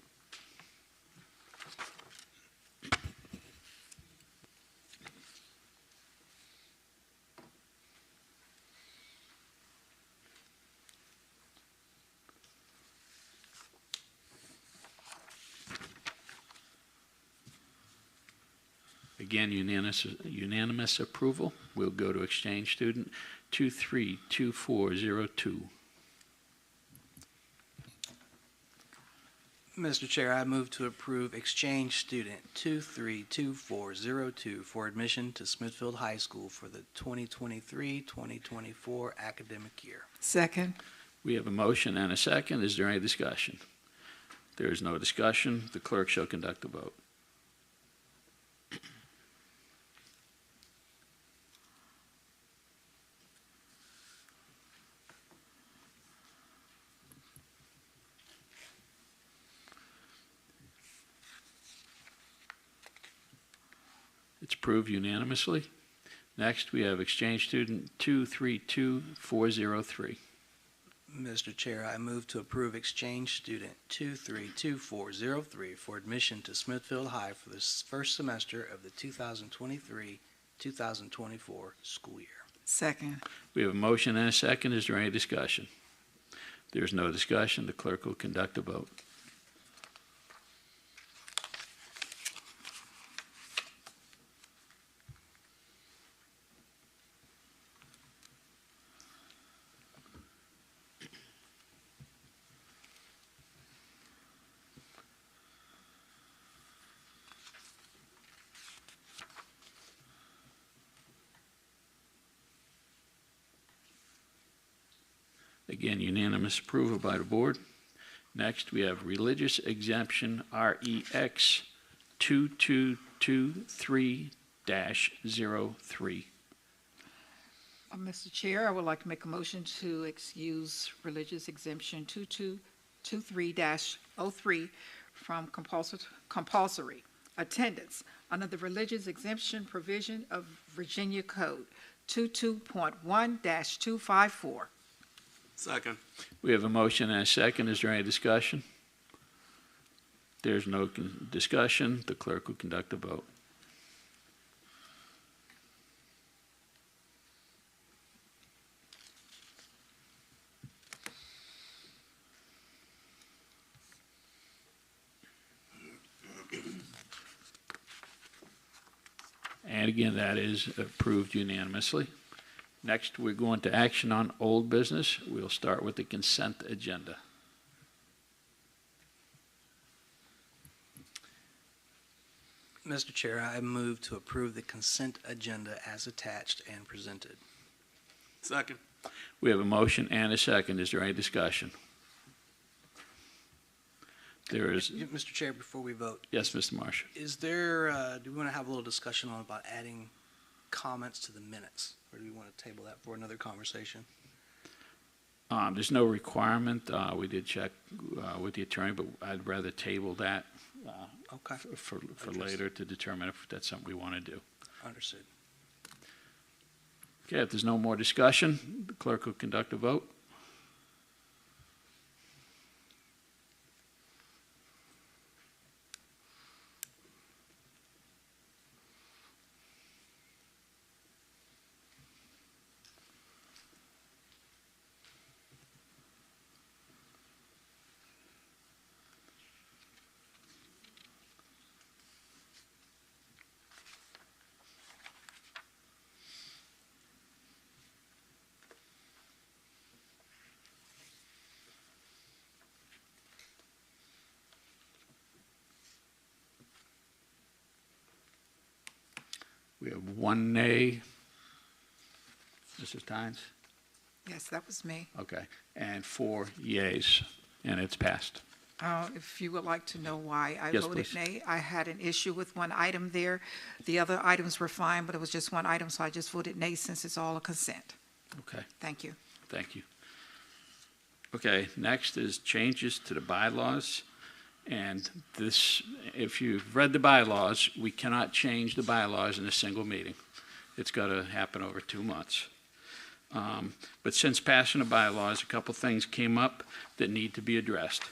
Again, unanimous approval. We'll go to exchange student 232402. Mr. Chair, I move to approve exchange student 232402 for admission to Smithfield High School for the 2023-2024 academic year. Second. We have a motion and a second. Is there any discussion? If there is no discussion, the clerk shall conduct the vote. It's approved unanimously. Next, we have exchange student 232403. Mr. Chair, I move to approve exchange student 232403 for admission to Smithfield High for this first semester of the 2023-2024 school year. Second. We have a motion and a second. Is there any discussion? There is no discussion. The clerk will conduct a vote. Again, unanimous approval by the board. Next, we have religious exemption REX 2223-03. Mr. Chair, I would like to make a motion to excuse religious exemption 2223-03 from compulsory attendance under the religious exemption provision of Virginia Code 22.1-254. Second. We have a motion and a second. Is there any discussion? There's no discussion. The clerk will conduct a vote. And again, that is approved unanimously. Next, we're going to action on old business. We'll start with the consent agenda. Mr. Chair, I move to approve the consent agenda as attached and presented. Second. We have a motion and a second. Is there any discussion? There is. Mr. Chair, before we vote. Yes, Mr. Marshall. Is there, do we want to have a little discussion on about adding comments to the minutes? Or do we want to table that for another conversation? There's no requirement. We did check with the attorney, but I'd rather table that Okay. for later to determine if that's something we want to do. Understood. Okay, if there's no more discussion, the clerk will conduct a vote. We have one nay. Mrs. Tynes? Yes, that was me. Okay. And 4 yeas, and it's passed. If you would like to know why I Yes, voted please. nay, I had an issue with one item there. The other items were fine, but it was just one item, so I just voted nay since it's all a consent. Okay. Thank you. Thank you. Okay, next is changes to the bylaws. And this, if you've read the bylaws, we cannot change the bylaws in a single meeting. It's got to happen over 2 months. But since passing the bylaws, a couple things came up that need to be addressed.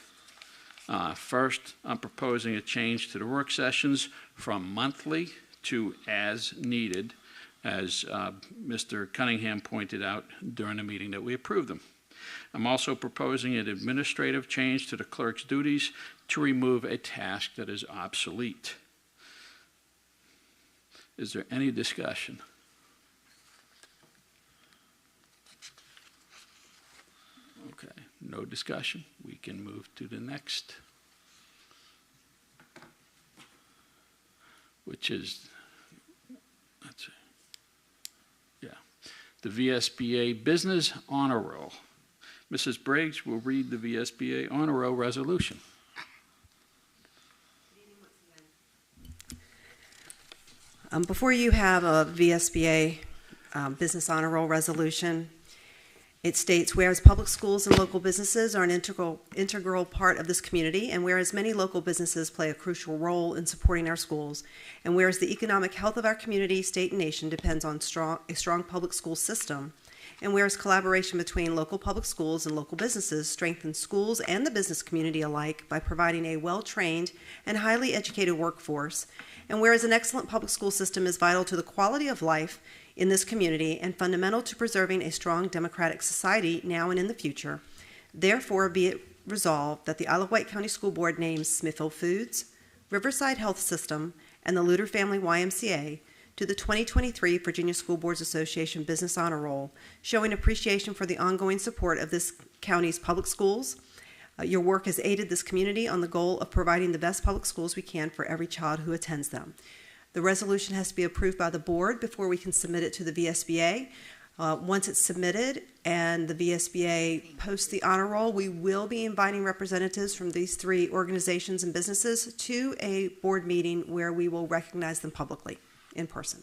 First, I'm proposing a change to the work sessions from monthly to as needed, as Mr. Cunningham pointed out during the meeting that we approved them. I'm also proposing an administrative change to the clerk's duties to remove a task that is obsolete. Is there any discussion? Okay, no discussion. We can move to the next, which is, let's see, yeah, the VSBA Business Honor Roll. Mrs. Briggs will read the VSBA Honor Roll resolution. Before you have a VSBA Business Honor Roll resolution, It states, whereas public schools and local businesses are an integral part of this community, and whereas many local businesses play a crucial role in supporting our schools, and whereas the economic health of our community, state, and nation depends on a strong public school system, and whereas collaboration between local public schools and local businesses strengthens schools and the business community alike by providing a well-trained and highly educated workforce, and whereas an excellent public school system is vital to the quality of life in this community and fundamental to preserving a strong democratic society now and in the future, therefore be it resolved that the Isle of Wight County School Board names Smithfield Foods, Riverside Health System, and the Luter Family YMCA to the 2023 Virginia School Boards Association Business Honor Roll, showing appreciation for the ongoing support of this county's public schools. Your work has aided this community on the goal of providing the best public schools we can for every child who attends them. The resolution has to be approved by the board before we can submit it to the VSBA. Once it's submitted and the VSBA posts the honor roll, we will be inviting representatives from these three organizations and businesses to a board meeting where we will recognize them publicly in person.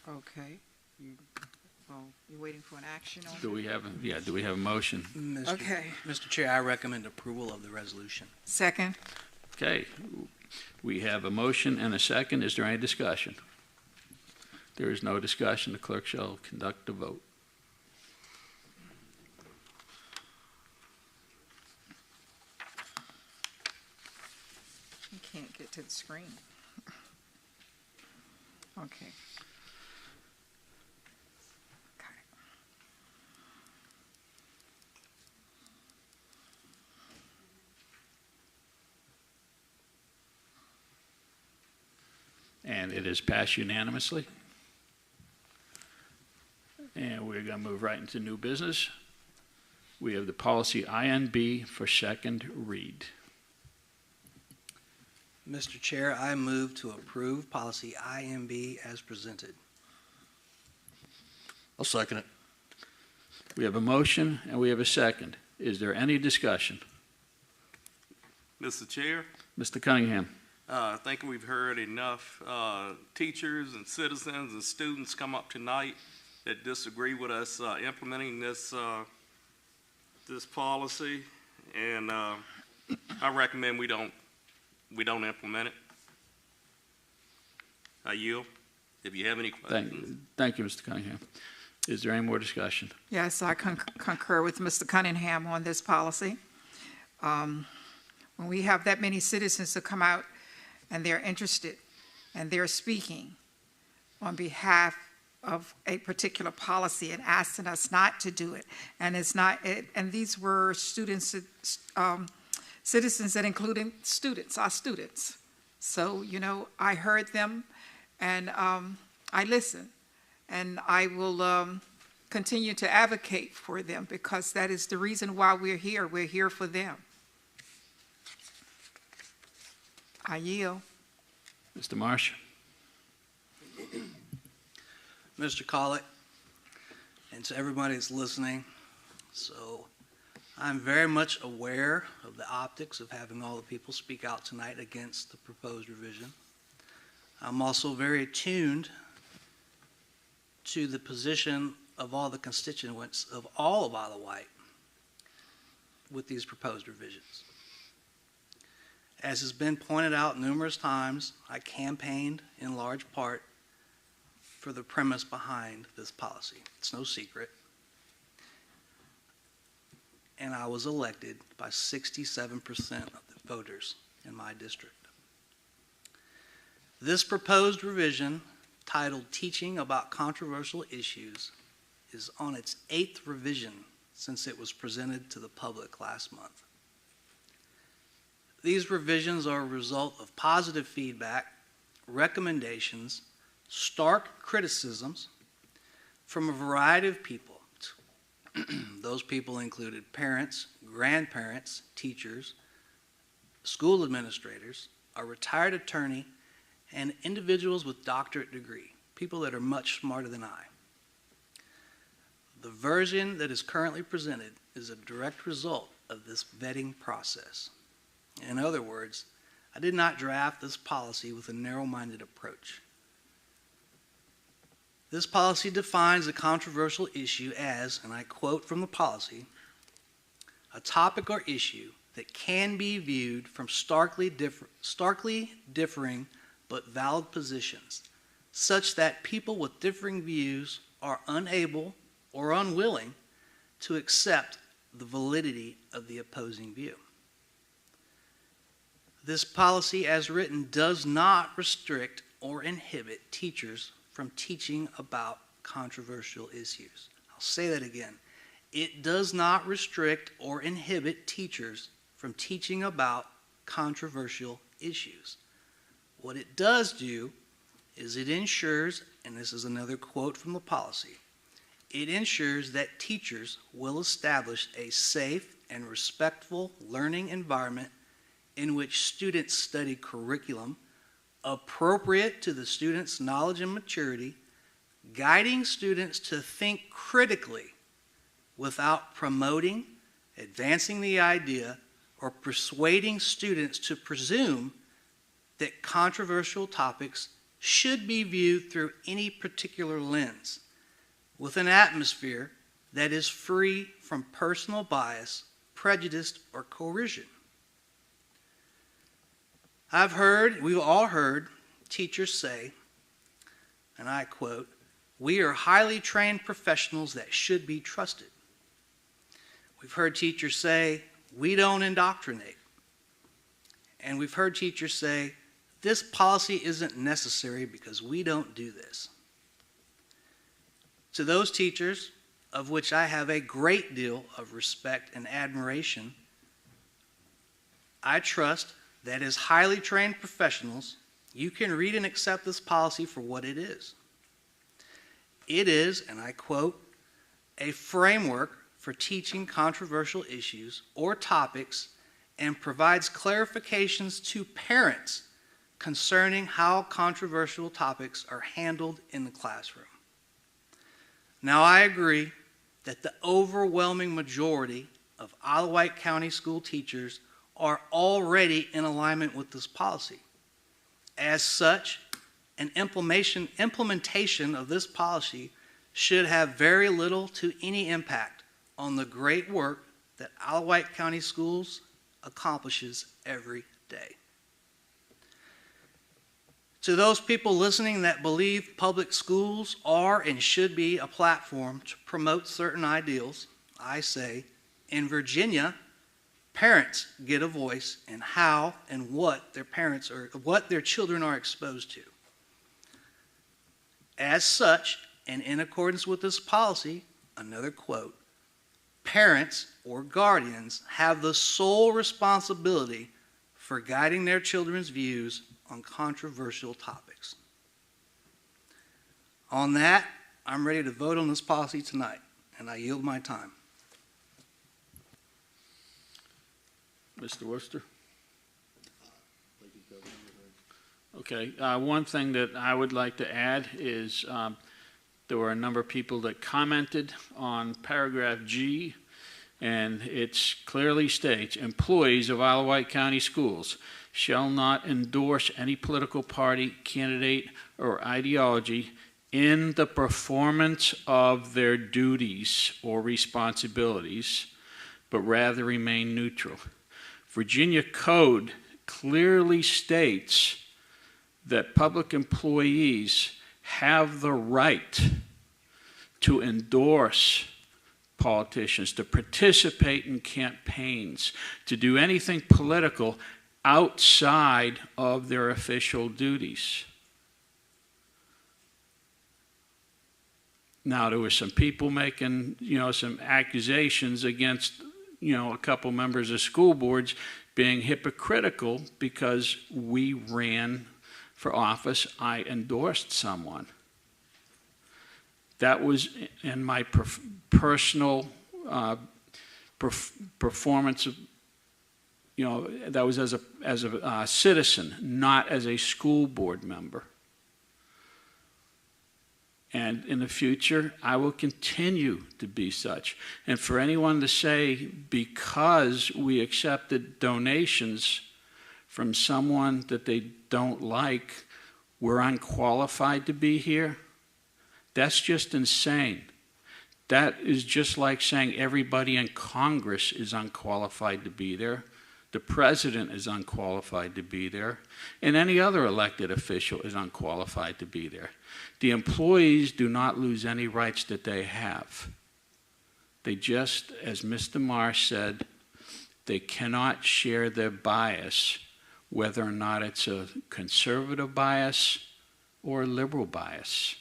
Okay. You're waiting for an action on it? Do we have a motion? Okay. Mr. Chair, I recommend approval of the resolution. Second. Okay, we have a motion and a second. Is there any discussion? There is no discussion. The clerk shall conduct the vote. You can't get to the screen. Okay. And it is passed unanimously. And we're going to move right into new business. We have the policy INB for second read. Mr. Chair, I move to approve policy INB as presented. I'll second it. We have a motion and we have a second. Is there any discussion? Mr. Chair, Mr. Cunningham. I think we've heard enough teachers and citizens and students come up tonight that disagree with us implementing this this policy, and I recommend we don't implement it. I yield. If you have any questions. Thank you, Mr. Cunningham. Is there any more discussion? Yes, I concur with Mr. Cunningham on this policy. When we have that many citizens to come out and they're interested and they're speaking on behalf of a particular policy and asking us not to do it, and it's not, and these were students, citizens that included students, our students. So, you know, I heard them and I listened, and I will continue to advocate for them because that is the reason why we're here. We're here for them. I yield. Mr. Marsh. Mr. Collett, and to everybody that's listening, so I'm very much aware of the optics of having all the people speak out tonight against the proposed revision. I'm also very attuned to the position of all the constituents of all of Isle of Wight with these proposed revisions. As has been pointed out numerous times, I campaigned in large part for the premise behind this policy. It's no secret. And I was elected by 67% of the voters in my district. This proposed revision, titled Teaching About Controversial Issues, is on its 8th revision since it was presented to the public last month. These revisions are a result of positive feedback, recommendations, stark criticisms from a variety of people. Those people included parents, grandparents, teachers, school administrators, a retired attorney, and individuals with doctorate degree, people that are much smarter than I. The version that is currently presented is a direct result of this vetting process. In other words, I did not draft this policy with a narrow-minded approach. This policy defines a controversial issue as, and I quote from the policy, a topic or issue that can be viewed from starkly differing but valid positions, such that people with differing views are unable or unwilling to accept the validity of the opposing view. This policy, as written, does not restrict or inhibit teachers from teaching about controversial issues. I'll say that again. It does not restrict or inhibit teachers from teaching about controversial issues. What it does do is it ensures, and this is another quote from the policy, it ensures that teachers will establish a safe and respectful learning environment in which students study curriculum appropriate to the student's knowledge and maturity, guiding students to think critically without promoting, advancing the idea, or persuading students to presume that controversial topics should be viewed through any particular lens, with an atmosphere that is free from personal bias, prejudice, or coercion. We've all heard teachers say, and I quote, "We are highly trained professionals that should be trusted." We've heard teachers say, "We don't indoctrinate." And we've heard teachers say, "This policy isn't necessary because we don't do this." To those teachers, of which I have a great deal of respect and admiration, I trust that as highly trained professionals, you can read and accept this policy for what it is. It is, and I quote, "a framework for teaching controversial issues or topics and provides clarifications to parents concerning how controversial topics are handled in the classroom." Now, I agree that the overwhelming majority of Wight County school teachers are already in alignment with this policy. As such, an implementation of this policy should have very little to any impact on the great work that Wight County Schools accomplishes every day. To those people listening that believe public schools are and should be a platform to promote certain ideals, I say, in Virginia, parents get a voice in how and what their children are exposed to. As such, and in accordance with this policy, another quote, parents or guardians have the sole responsibility for guiding their children's views on controversial topics. On that, I'm ready to vote on this policy tonight, and I yield my time. Mr. Worcester? Okay, one thing that I would like to add is there were a number of people that commented on paragraph G, and it clearly states, employees of Wight County Schools shall not endorse any political party, candidate, or ideology in the performance of their duties or responsibilities, but rather remain neutral. Virginia Code clearly states that public employees have the right to endorse politicians, to participate in campaigns, to do anything political outside of their official duties. Now, there were some people making, some accusations against, a couple members of school boards being hypocritical because we ran for office. I endorsed someone. That was in my personal performance of, that was as a citizen, not as a school board member. And in the future, I will continue to be such. And for anyone to say, because we accepted donations from someone that they don't like, we're unqualified to be here, That's just insane. That is just like saying everybody in Congress is unqualified to be there. The president is unqualified to be there, and any other elected official is unqualified to be there. The employees do not lose any rights that they have. They just, as Mr. Marsh said, they cannot share their bias, whether or not it's a conservative bias or a liberal bias.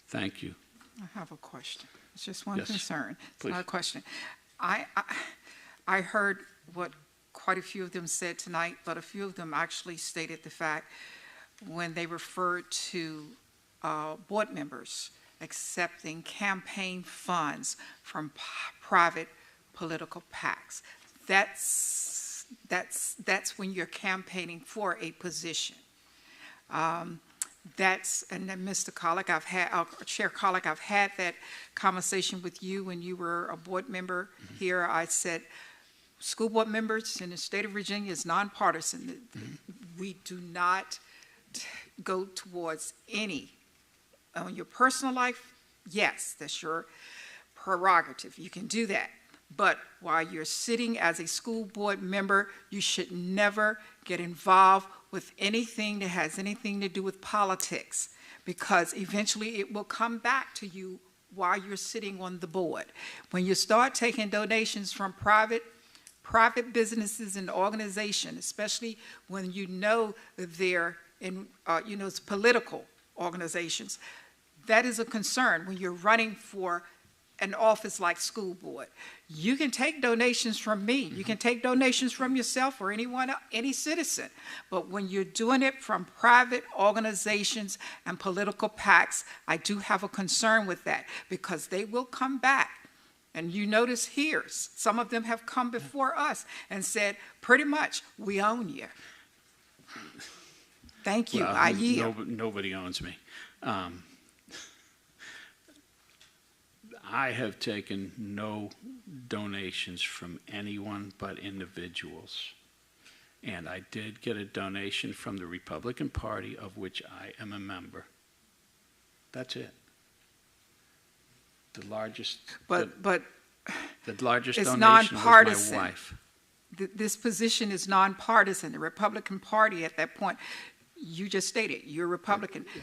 Thank you. I have a question. It's just one Yes, concern. It's please. not a question. I heard what quite a few of them said tonight, but a few of them actually stated the fact when they referred to board members accepting campaign funds from private political PACs. That's when you're campaigning for a position. And then Mr. Collick, Chair Collick, I've had that conversation with you when you were a board member here. I said, school board members in the state of Virginia is nonpartisan. We do not go towards any. On your personal life, yes, that's your prerogative. You can do that. But while you're sitting as a school board member, you should never get involved with anything that has anything to do with politics, because eventually it will come back to you while you're sitting on the board. When you start taking donations from private businesses and organizations, especially when you know that they're in, it's political organizations, that is a concern when you're running for an office like school board. You can take donations from me. You can take donations from yourself or anyone, any citizen. But when you're doing it from private organizations and political PACs, I do have a concern with that, because they will come back. And you notice here, some of them have come before us and said, pretty much, we own you. Thank you. Well, I yield. Nobody owns me. I have taken no donations from anyone but individuals. And I did get a donation from the Republican Party, of which I am a member. That's it. The largest, the largest it's donation was nonpartisan. my wife. This position is nonpartisan. The Republican Party at that point, you just stated, you're Republican. Yeah.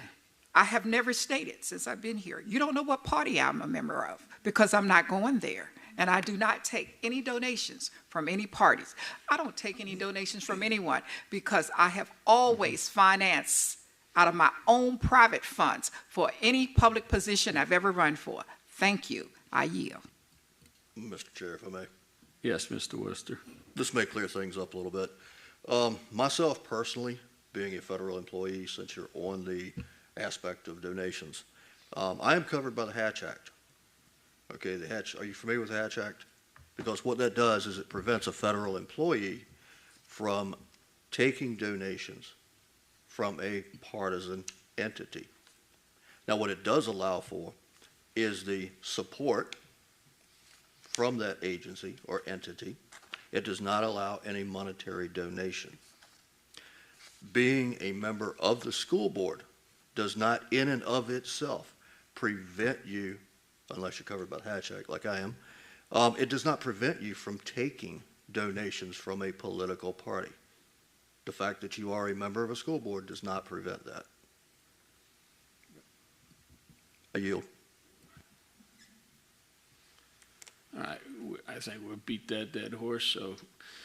I have never stated since I've been here. You don't know what party I'm a member of, because I'm not going there. And I do not take any donations from any parties. I don't take any donations from anyone, because I have always financed out of my own private funds for any public position I've ever run for. Thank you. I yield. Mr. Chair, if I may. Yes, Mr. Worcester. This may clear things up a little bit. Myself personally, being a federal employee, since you're on the aspect of donations, I am covered by the Hatch Act. Okay, the Hatch, are you familiar with the Hatch Act? Because what that does is it prevents a federal employee from taking donations from a partisan entity. Now, what it does allow for is the support from that agency or entity. It does not allow any monetary donation. Being a member of the school board does not in and of itself prevent you, unless you're covered by the Hatch Act like I am, it does not prevent you from taking donations from a political party. The fact that you are a member of a school board does not prevent that. I yield. All right, I think we'll beat that dead horse, so.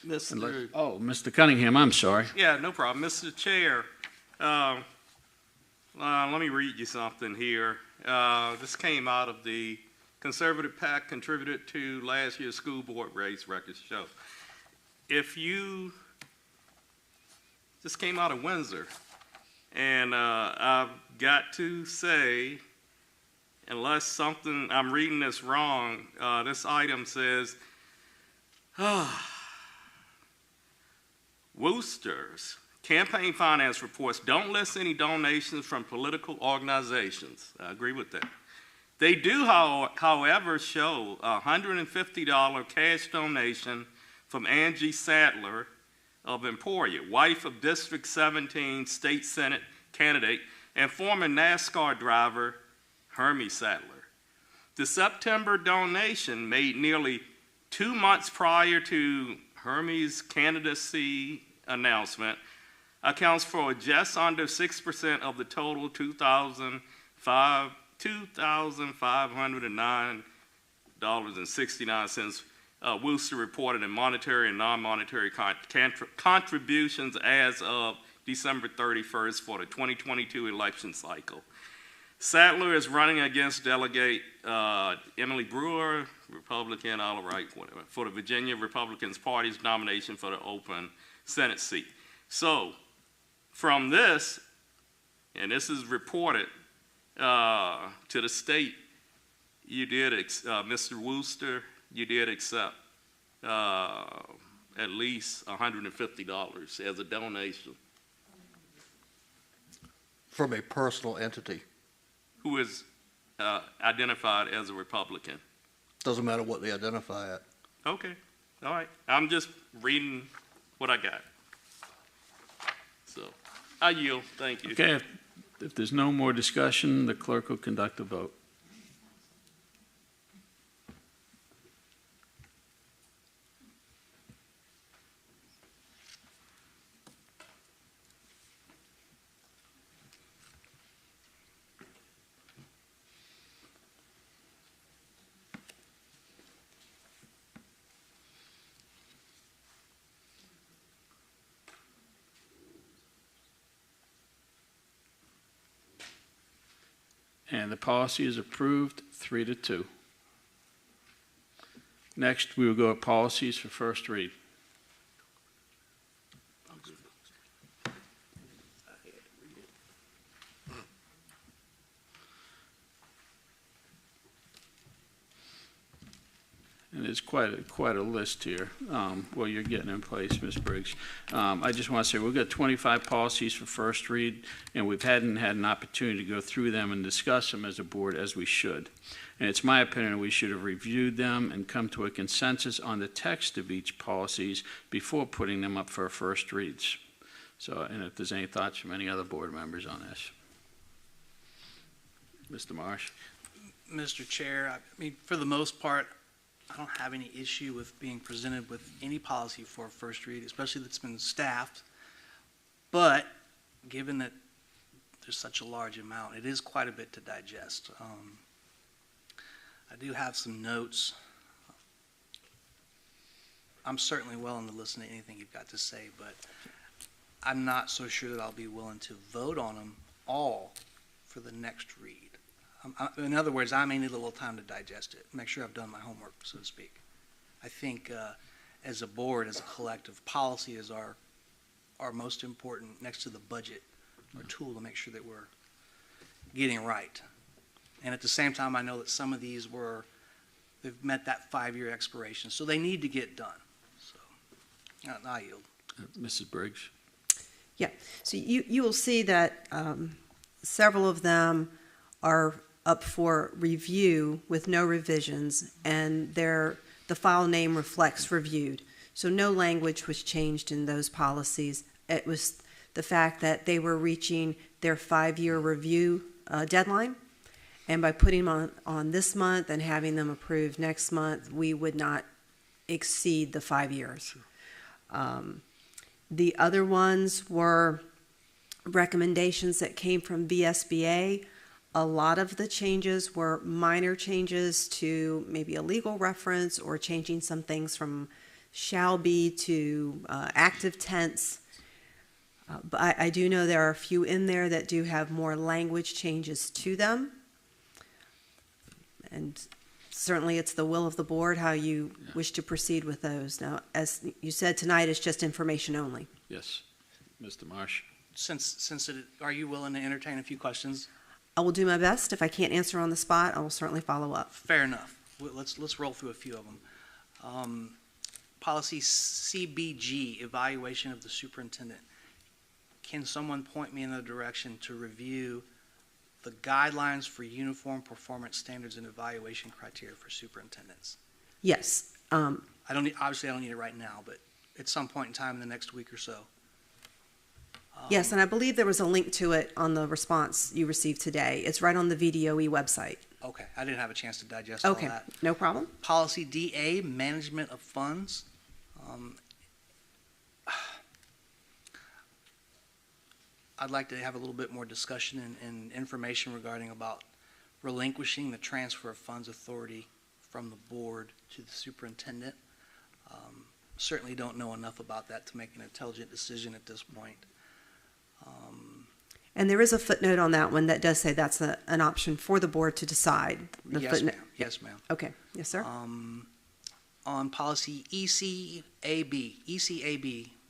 Mr. Mr. Cunningham, I'm sorry. Yeah, no problem. Mr. Chair, let me read you something here. This came out of the Conservative PAC contributed to last year's school board race records show. This came out of Windsor, and I've got to say, unless something, I'm reading this wrong, this item says, Worcester's campaign finance reports don't list any donations from political organizations. I agree with that. They do, however, show a $150 cash donation from Angie Sadler of Emporia, wife of District 17 State Senate candidate and former NASCAR driver Hermie Sattler. The September donation, made nearly 2 months prior to Hermie's candidacy announcement, accounts for just under 6% of the total $2,509.69 Worcester reported in monetary and non-monetary contributions as of December 31st for the 2022 election cycle. Sattler is running against Delegate Emily Brewer, Republican, all right, whatever, for the Virginia Republicans Party's nomination for the open Senate seat. So, from this, and this is reported to the state, you did, Mr. Wooster, you did accept at least $150 as a donation. From a personal entity. Who is identified as a Republican. Doesn't matter what they identify at. Okay, all right. I'm just reading what I got. So, I yield. Thank you. Okay, if there's no more discussion, the clerk will conduct a vote. And the policy is approved 3-2. Next, we will go to policies for first read. And there's quite a list here. Well, you're getting in place, Ms. Briggs. I just want to say we've got 25 policies for first read, and we hadn't had an opportunity to go through them and discuss them as a board as we should. And it's my opinion we should have reviewed them and come to a consensus on the text of each policies before putting them up for first reads. So, and if there's any thoughts from any other board members on this. Mr. Marsh. Mr. Chair, I mean, for the most part, I don't have any issue with being presented with any policy for first read, especially that's been staffed. But given that there's such a large amount, it is quite a bit to digest. I do have some notes. I'm certainly willing to listen to anything you've got to say, but I'm not so sure that I'll be willing to vote on them all for the next read. In other words, I may need a little time to digest it, make sure I've done my homework, so to speak. I think as a board, as a collective, policy is our most important, next to the budget, our tool to make sure that we're getting right. And at the same time, I know that some of these they've met that 5-year expiration, so they need to get done. So, I yield. Mrs. Briggs. Yeah, so you will see that several of them are up for review with no revisions, and the file name reflects reviewed. So no language was changed in those policies. It was the fact that they were reaching their 5-year review deadline, and by putting them on this month and having them approved next month, we would not exceed the 5 years. The other ones were recommendations that came from VSBA. A lot of the changes were minor changes to maybe a legal reference or changing some things from shall be to active tense. But I do know there are a few in there that do have more language changes to them. And certainly it's the will of the board how you wish to proceed with those. Now, as you said, tonight it's just information only. Yes. Mr. Marsh. Are you willing to entertain a few questions? I will do my best. If I can't answer on the spot, I will certainly follow up. Fair enough. Let's roll through a few of them. Policy CBG, evaluation of the superintendent. Can someone point me in the direction to review the guidelines for uniform performance standards and evaluation criteria for superintendents? Yes. Obviously I don't need it right now, but at some point in time in the next week or so. Yes, and I believe there was a link to it on the response you received today. It's right on the VDOE website. Okay, I didn't have a chance to digest all Okay, that. no problem. Policy DA, management of funds. I'd like to have a little bit more discussion and information regarding about relinquishing the transfer of funds authority from the board to the superintendent. Certainly don't know enough about that to make an intelligent decision at this point. And there is a footnote on that one that does say that's an option for the board to decide. The Yes, footnote- ma'am. Yes, ma'am. Okay, yes, sir. On policy ECAB,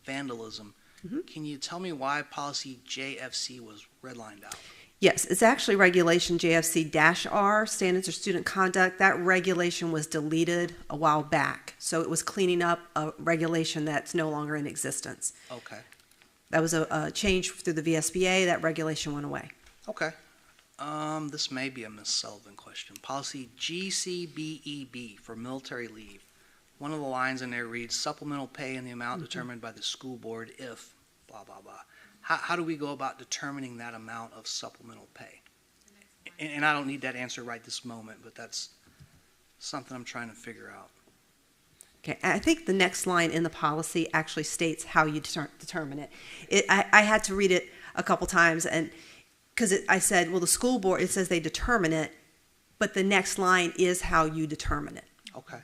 vandalism, can you tell me why policy JFC was redlined out? Yes, it's actually regulation JFC-R, standards of student conduct. That regulation was deleted a while back. So it was cleaning up a regulation that's no longer in existence. Okay. That was a change through the VSBA. That regulation went away. Okay. This may be a Ms. Sullivan question. Policy GCBEB for military leave. One of the lines in there reads supplemental pay in the amount determined by the school board if blah, blah, blah. How do we go about determining that amount of supplemental pay? And I don't need that answer right this moment, but that's something I'm trying to figure out. Okay, I think the next line in the policy actually states how you determine it. I had to read it a couple times, and because I said, well, the school board, it says they determine it, but the next line is how you determine it. Okay,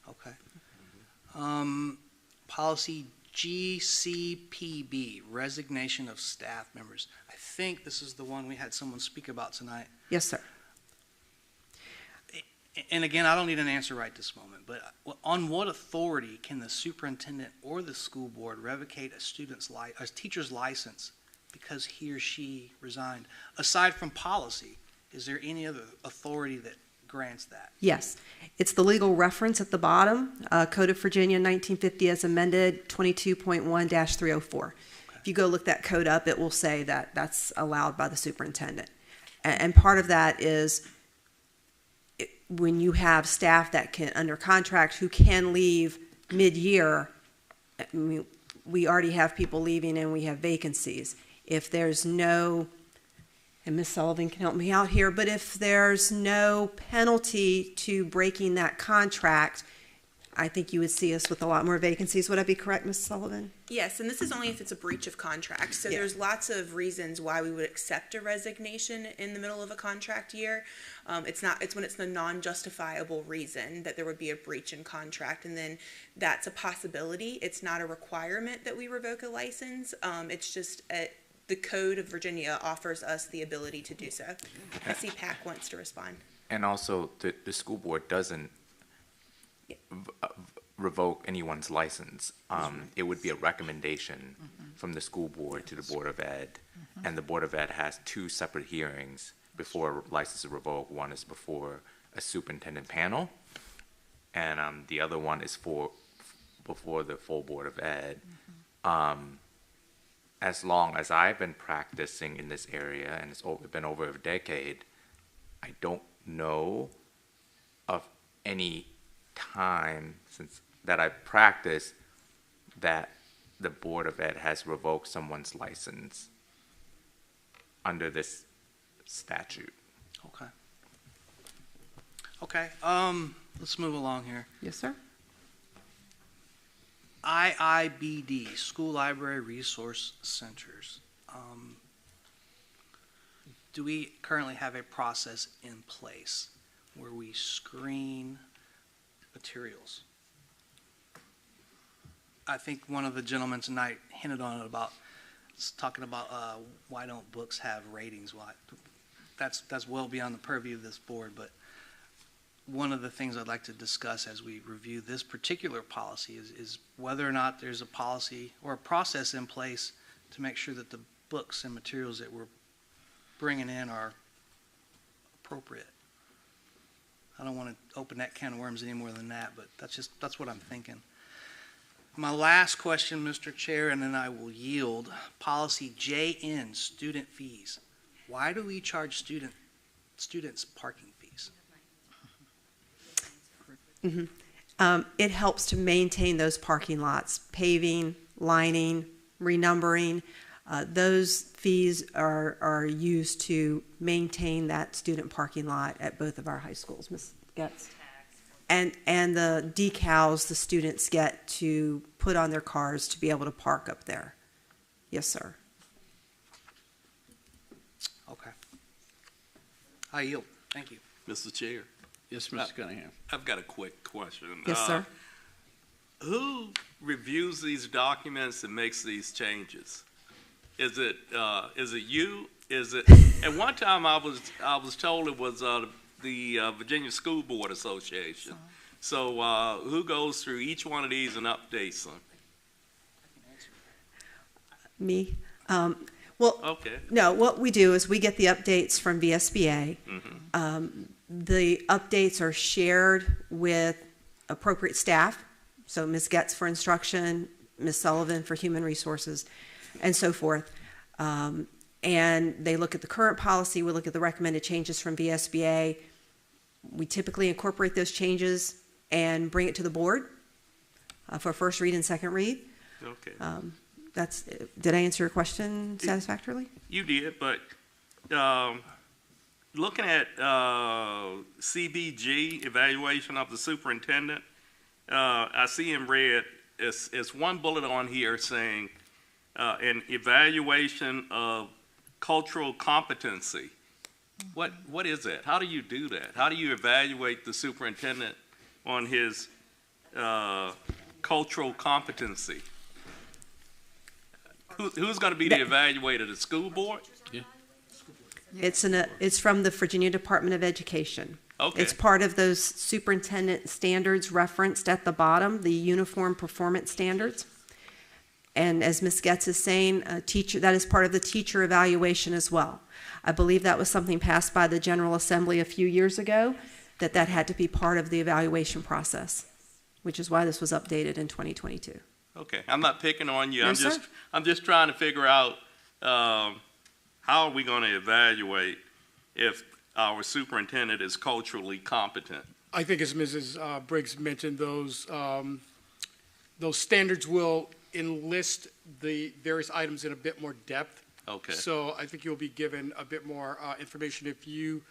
okay. Policy GCPB, resignation of staff members. I think this is the one we had someone speak about tonight. Yes, sir. And again, I don't need an answer right this moment, but on what authority can the superintendent or the school board revocate a teacher's license because he or she resigned? Aside from policy, is there any other authority that grants that? Yes. It's the legal reference at the bottom, Code of Virginia 1950 as amended, 22.1-304. If you go look that code up, it will say that that's allowed by the superintendent. And part of that is when you have staff that can, under contract, who can leave mid-year. I mean, we already have people leaving and we have vacancies. If there's no, and Ms. Sullivan can help me out here, but if there's no penalty to breaking that contract, I think you would see us with a lot more vacancies. Would I be correct, Ms. Sullivan? Yes, and this is only if it's a breach of contract. So there's lots of reasons why we would accept a resignation in the middle of a contract year. It's when it's the non-justifiable reason that there would be a breach in contract, and then that's a possibility. It's not a requirement that we revoke a license. It's just the Code of Virginia offers us the ability to do so. I see PAC wants to respond. And also, the school board doesn't revoke anyone's license. It would be a recommendation from the school board to the Board of Ed, and the Board of Ed has two separate hearings before license is revoked. One is before a superintendent panel, and the other one is before the full Board of Ed. As long as I've been practicing in this area, and it's been over a decade, I don't know of any time since that I've practiced that the Board of Ed has revoked someone's license under this statute. Okay. Okay, let's move along here. Yes, sir. IIBD, School Library Resource Centers. Do we currently have a process in place where we screen materials? I think one of the gentlemen tonight hinted on it about talking about why don't books have ratings? Why? That's well beyond the purview of this board, but one of the things I'd like to discuss as we review this particular policy is whether or not there's a policy or a process in place to make sure that the books and materials that we're bringing in are appropriate. I don't want to open that can of worms any more than that, but that's what I'm thinking. My last question, Mr. Chair, and then I will yield. Policy JN, student fees. Why do we charge students parking fees? It helps to maintain those parking lots, paving, lining, renumbering. Those fees are used to maintain that student parking lot at both of our high schools, Ms. Getz. And the decals the students get to put on their cars to be able to park up there. Yes, sir. Okay. I yield. Thank you. Mr. Chair. Yes, Mr. Cunningham. I've got a quick question. Yes, sir. Who reviews these documents and makes these changes? Is it you? Is it? At one time, I was told it was the Virginia School Board Association. So who goes through each one of these and updates them? Me? Well, okay. No, what we do is we get the updates from VSBA. The updates are shared with appropriate staff, so Ms. Getz for instruction, Ms. Sullivan for human resources, and so forth. And they look at the current policy, we look at the recommended changes from VSBA. We typically incorporate those changes and bring it to the board for first read and second read. Okay. Did I answer your question satisfactorily? You did, but looking at CBG, evaluation of the superintendent, I see in red, it's one bullet on here saying an evaluation of cultural competency. What is that? How do you do that? How do you evaluate the superintendent on his cultural competency? Who's going to be the evaluator? The school board? Yeah. It's from the Virginia Department of Education. Okay. It's part of those superintendent standards referenced at the bottom, the uniform performance standards. And as Ms. Getz is saying, that is part of the teacher evaluation as well. I believe that was something passed by the General Assembly a few years ago, that had to be part of the evaluation process, which is why this was updated in 2022. Okay, I'm not picking on you. No, sir. I'm just trying to figure out how are we going to evaluate if our superintendent is culturally competent? I think as Mrs. Briggs mentioned, those standards will enlist the various items in a bit more depth. Okay. So I think you'll be given a bit more information if you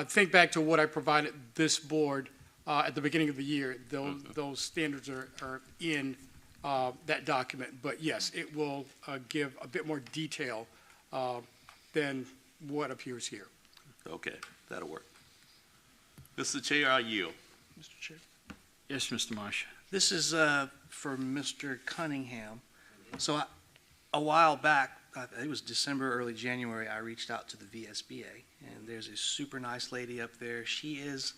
think back to what I provided this board at the beginning of the year. Those standards are in that document. But yes, it will give a bit more detail than what appears here. Okay, that'll work. Mr. Chair, I yield. Mr. Chair. Yes, Mr. Marsh. This is for Mr. Cunningham. So a while back, I think it was December, early January, I reached out to the VSBA, and there's a super nice lady up there. She is,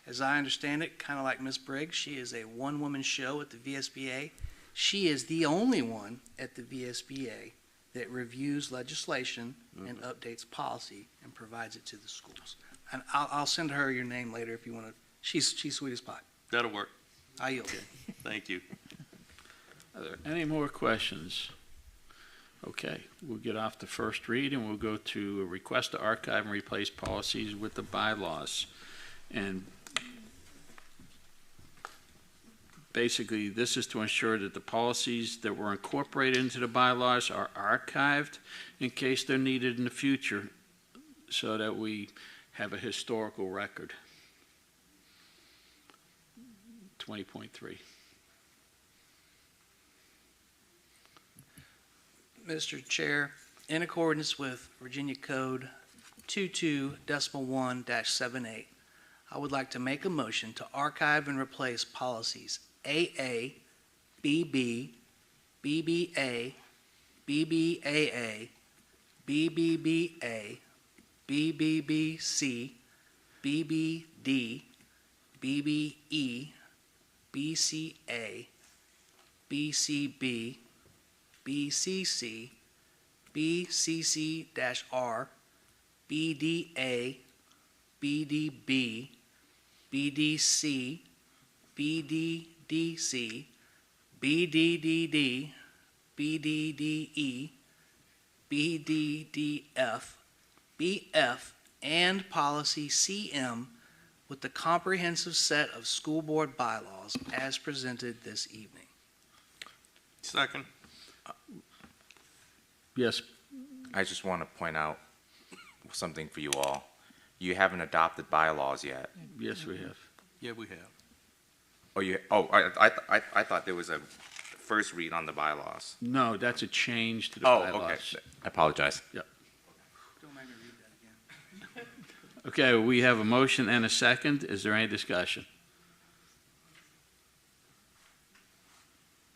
as I understand it, kind of like Ms. Briggs, she is a one-woman show at the VSBA. She is the only one at the VSBA that reviews legislation and updates policy and provides it to the schools. And I'll send her your name later if you want to. She's sweet as pie. That'll work. I yield. Thank you. Are there any more questions? Okay, we'll get off the first read and we'll go to a request to archive and replace policies with the bylaws. And basically, this is to ensure that the policies that were incorporated into the bylaws are archived in case they're needed in the future so that we have a historical record. 20.3. Mr. Chair, in accordance with Virginia Code 22.1-78, I would like to make a motion to archive and replace policies AA, BB, BBA, BBAA, BBBA, BBBC, BBD, BBE, BCA, BCB, BCC, BCC-R, BDA, BDB, BDC, BDDC, BDDD, BDDE, BDDF, BF, and policy CM with the comprehensive set of school board bylaws as presented this evening. Second. Yes, I just want to point out something for you all. You haven't adopted bylaws yet. Yes, we have. Yeah, we have. Oh, I thought there was a first read on the bylaws. No, that's a change to the Oh, bylaws. okay. I apologize. Yep. Okay, we have a motion and a second. Is there any discussion?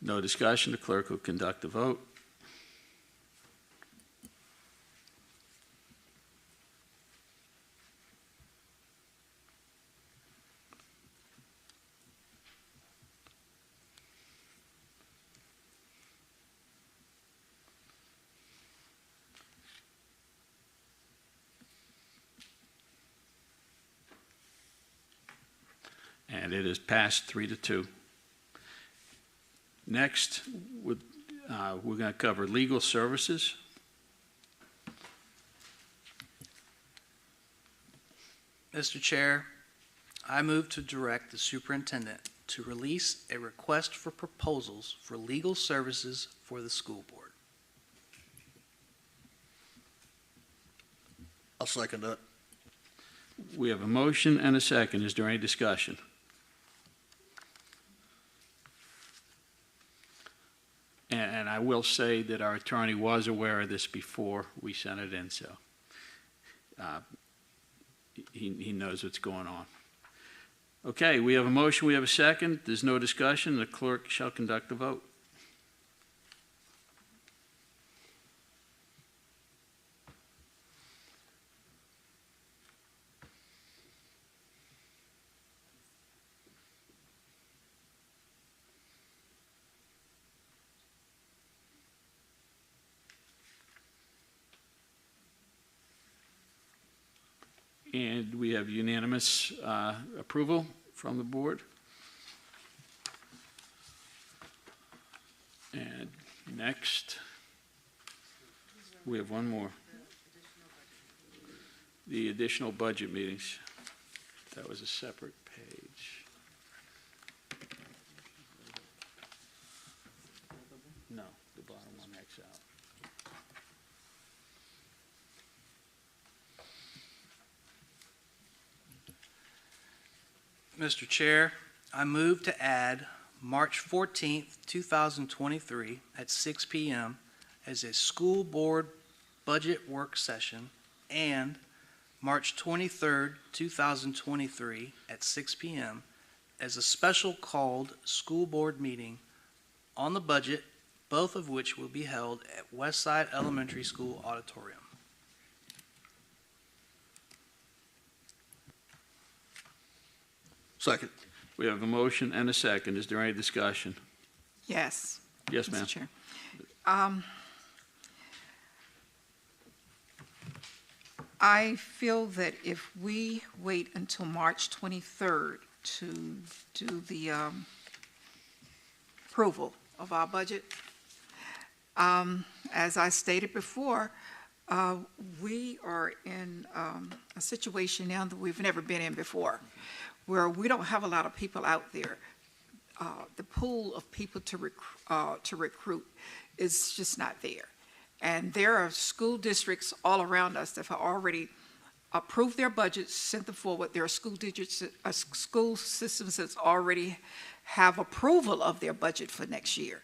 No discussion. The clerk will conduct the vote. And it is passed 3-2. Next, we're going to cover legal services. Mr. Chair, I move to direct the superintendent to release a request for proposals for legal services for the school board. I'll second that. We have a motion and a second. Is there any discussion? And I will say that our attorney was aware of this before we sent it in, so he knows what's going on. Okay, we have a motion, we have a second. There's no discussion. The clerk shall conduct the vote. And we have unanimous approval from the board. And next, we have one more. The additional budget meetings. That was a separate page. No, the bottom one X out. Mr. Chair, I move to add March 14th, 2023 at 6 p.m. as a school board budget work session and March 23rd, 2023 at 6 p.m. as a special called school board meeting on the budget, both of which will be held at Westside Elementary School Auditorium. Second. We have a motion and a second. Is there any discussion? Yes. Yes, Mr. ma'am. Chair. I feel that if we wait until March 23rd to do the approval of our budget, as I stated before, we are in a situation now that we've never been in before, where we don't have a lot of people out there. The pool of people to recruit is just not there. And there are school districts all around us that have already approved their budgets, sent them forward. There are school systems that already have approval of their budget for next year.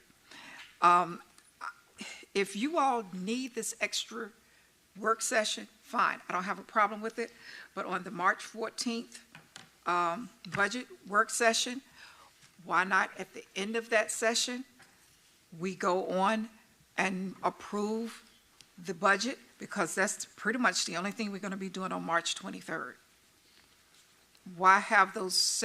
If you all need this extra work session, fine. I don't have a problem with it. But on the March 14th budget work session, why not at the end of that session, we go on and approve the budget, because that's pretty much the only thing we're going to be doing on March 23rd. Why have those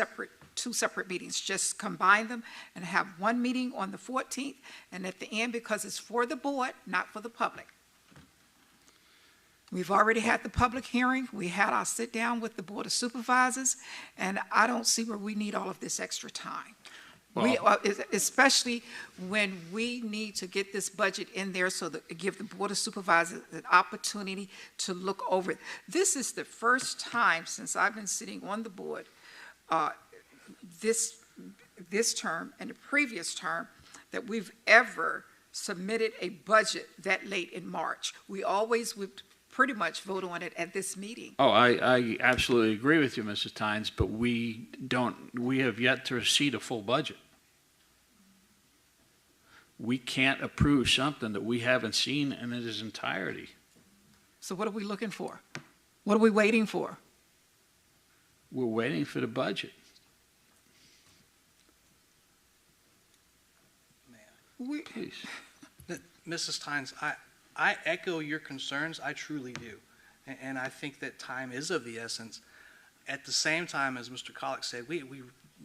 two separate meetings? Just combine them and have one meeting on the 14th, and at the end, because it's for the board, not for the public. We've already had the public hearing. We had our sit down with the Board of Supervisors, and I don't see where we need all of this extra time. Especially when we need to get this budget in there so that give the Board of Supervisors an opportunity to look over it. This is the first time since I've been sitting on the board this term and the previous term that we've ever submitted a budget that late in March. We always would pretty much vote on it at this meeting. Oh, I absolutely agree with you, Mrs. Tynes, but we have yet to see the full budget. We can't approve something that we haven't seen in its entirety. So what are we looking for? What are we waiting for? We're waiting for the budget. Please. Mrs. Tynes, I echo your concerns. I truly do. And I think that time is of the essence. At the same time, as Mr. Collick said, we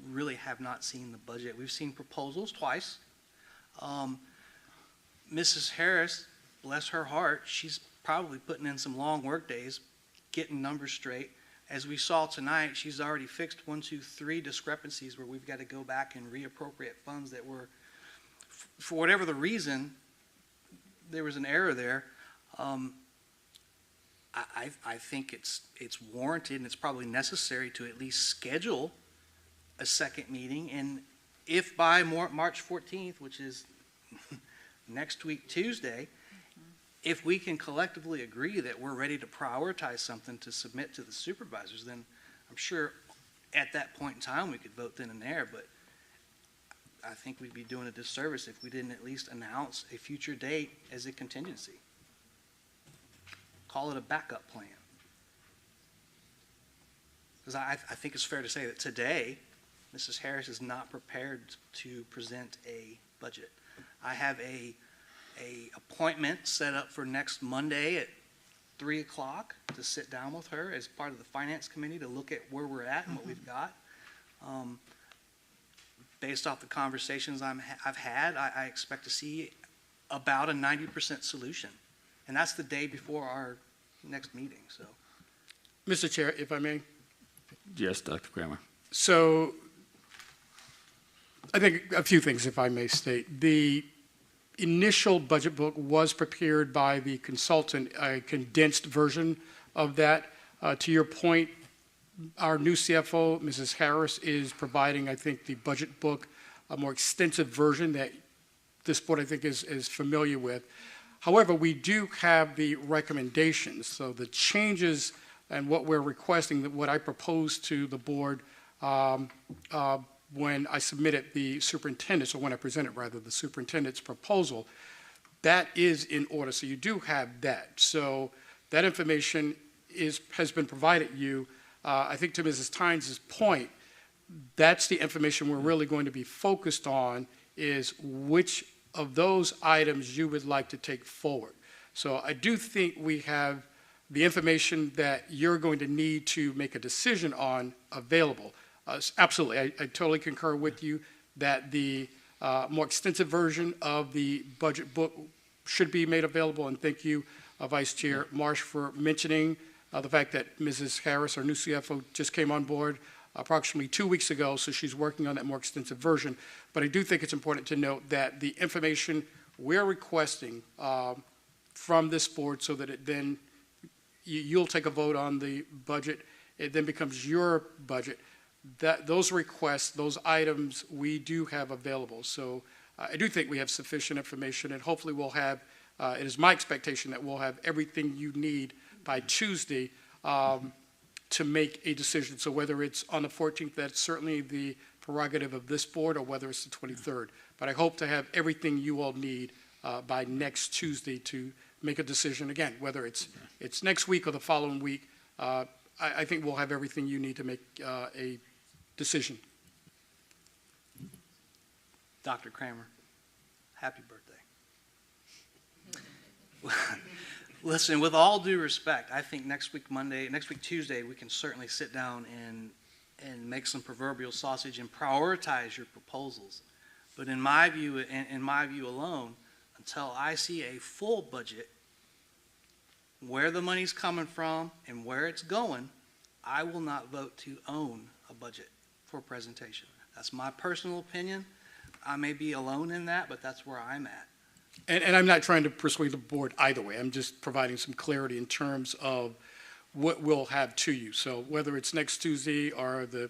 really have not seen the budget. We've seen proposals twice. Mrs. Harris, bless her heart, she's probably putting in some long work days, getting numbers straight. As we saw tonight, she's already fixed 1, 2, 3 discrepancies where we've got to go back and reappropriate funds that were, for whatever the reason, there was an error there. I think it's warranted and it's probably necessary to at least schedule a second meeting. And if by March 14th, which is next week Tuesday, if we can collectively agree that we're ready to prioritize something to submit to the supervisors, then I'm sure at that point in time we could vote then and there. But I think we'd be doing a disservice if we didn't at least announce a future date as a contingency. Call it a backup plan. Because I think it's fair to say that today, Mrs. Harris is not prepared to present a budget. I have a appointment set up for next Monday at 3 o'clock to sit down with her as part of the Finance Committee to look at where we're at and what we've got. Based off the conversations I've had, I expect to see about a 90% solution. And that's the day before our next meeting. So, Mr. Chair, if I may. Yes, Dr. Kramer. So I think a few things, if I may state. The initial budget book was prepared by the consultant, a condensed version of that. To your point, our new CFO, Mrs. Harris, is providing, I think, the budget book, a more extensive version that this board, I think, is familiar with. However, we do have the recommendations. So the changes and what we're requesting, what I proposed to the board when I submitted the superintendent's, or when I presented, rather, the superintendent's proposal, that is in order. So you do have that. So that information has been provided you. I think to Mrs. Tynes' point, that's the information we're really going to be focused on, is which of those items you would like to take forward. So I do think we have the information that you're going to need to make a decision on available. Absolutely, I totally concur with you that the more extensive version of the budget book should be made available, and thank you, Vice Chair Marsh, for mentioning the fact that Mrs. Harris, our new CFO, just came on board approximately 2 weeks ago, so she's working on that more extensive version. But I do think it's important to note that the information we're requesting from this board, so that it then, you'll take a vote on the budget, it then becomes your budget, that those requests, those items, we do have available. So I do think we have sufficient information, and hopefully we'll have, it is my expectation that we'll have everything you need by Tuesday to make a decision. So whether it's on the 14th, that's certainly the prerogative of this board, or whether it's the 23rd. But I hope to have everything you all need by next Tuesday to make a decision. Again, whether it's next week or the following week, I think we'll have everything you need to make a decision. Dr. Kramer, happy birthday. Listen, with all due respect, I think next week Tuesday, we can certainly sit down and make some proverbial sausage and prioritize your proposals. But in my view, and in my view alone, until I see a full budget, where the money's coming from and where it's going, I will not vote to own a budget for presentation. That's my personal opinion. I may be alone in that, but that's where I'm at. And I'm not trying to persuade the board either way. I'm just providing some clarity in terms of what we'll have to you. So whether it's next Tuesday or the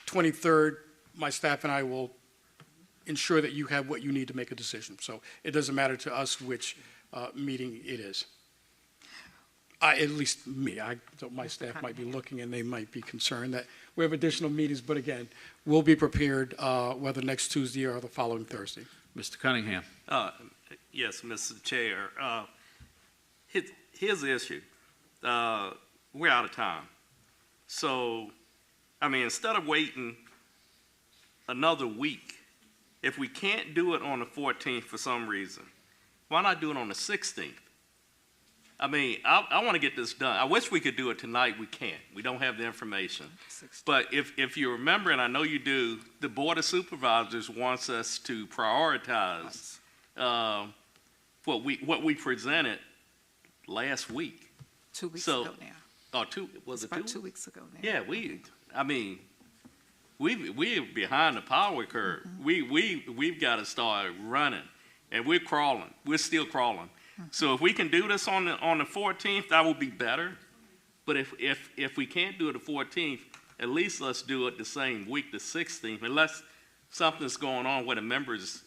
23rd, my staff and I will ensure that you have what you need to make a decision. So it doesn't matter to us which meeting it is. At least me, my staff might be looking and they might be concerned that we have additional meetings, but again, we'll be prepared whether next Tuesday or the following Thursday. Mr. Cunningham. Yes, Mr. Chair. Here's the issue. We're out of time. So, I mean, instead of waiting another week, if we can't do it on the 14th for some reason, why not do it on the 16th? I mean, I want to get this done. I wish we could do it tonight. We can't. We don't have the information. But if you remember, and I know you do, the Board of Supervisors wants us to prioritize what we presented last week. 2 weeks ago now. Was it about 2? 2 weeks ago now. Yeah, we're behind the power curve. We've got to start running, and we're crawling. We're still crawling. So if we can do this on the 14th, that would be better. But if we can't do it the 14th, at least let's do it the same week, the 16th, unless something's going on where the members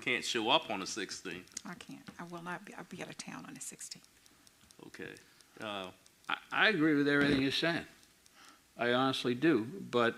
can't show up on the 16th. I can't. I will not be. I'll be out of town on the 16th. Okay. I agree with everything you're saying. I honestly do, but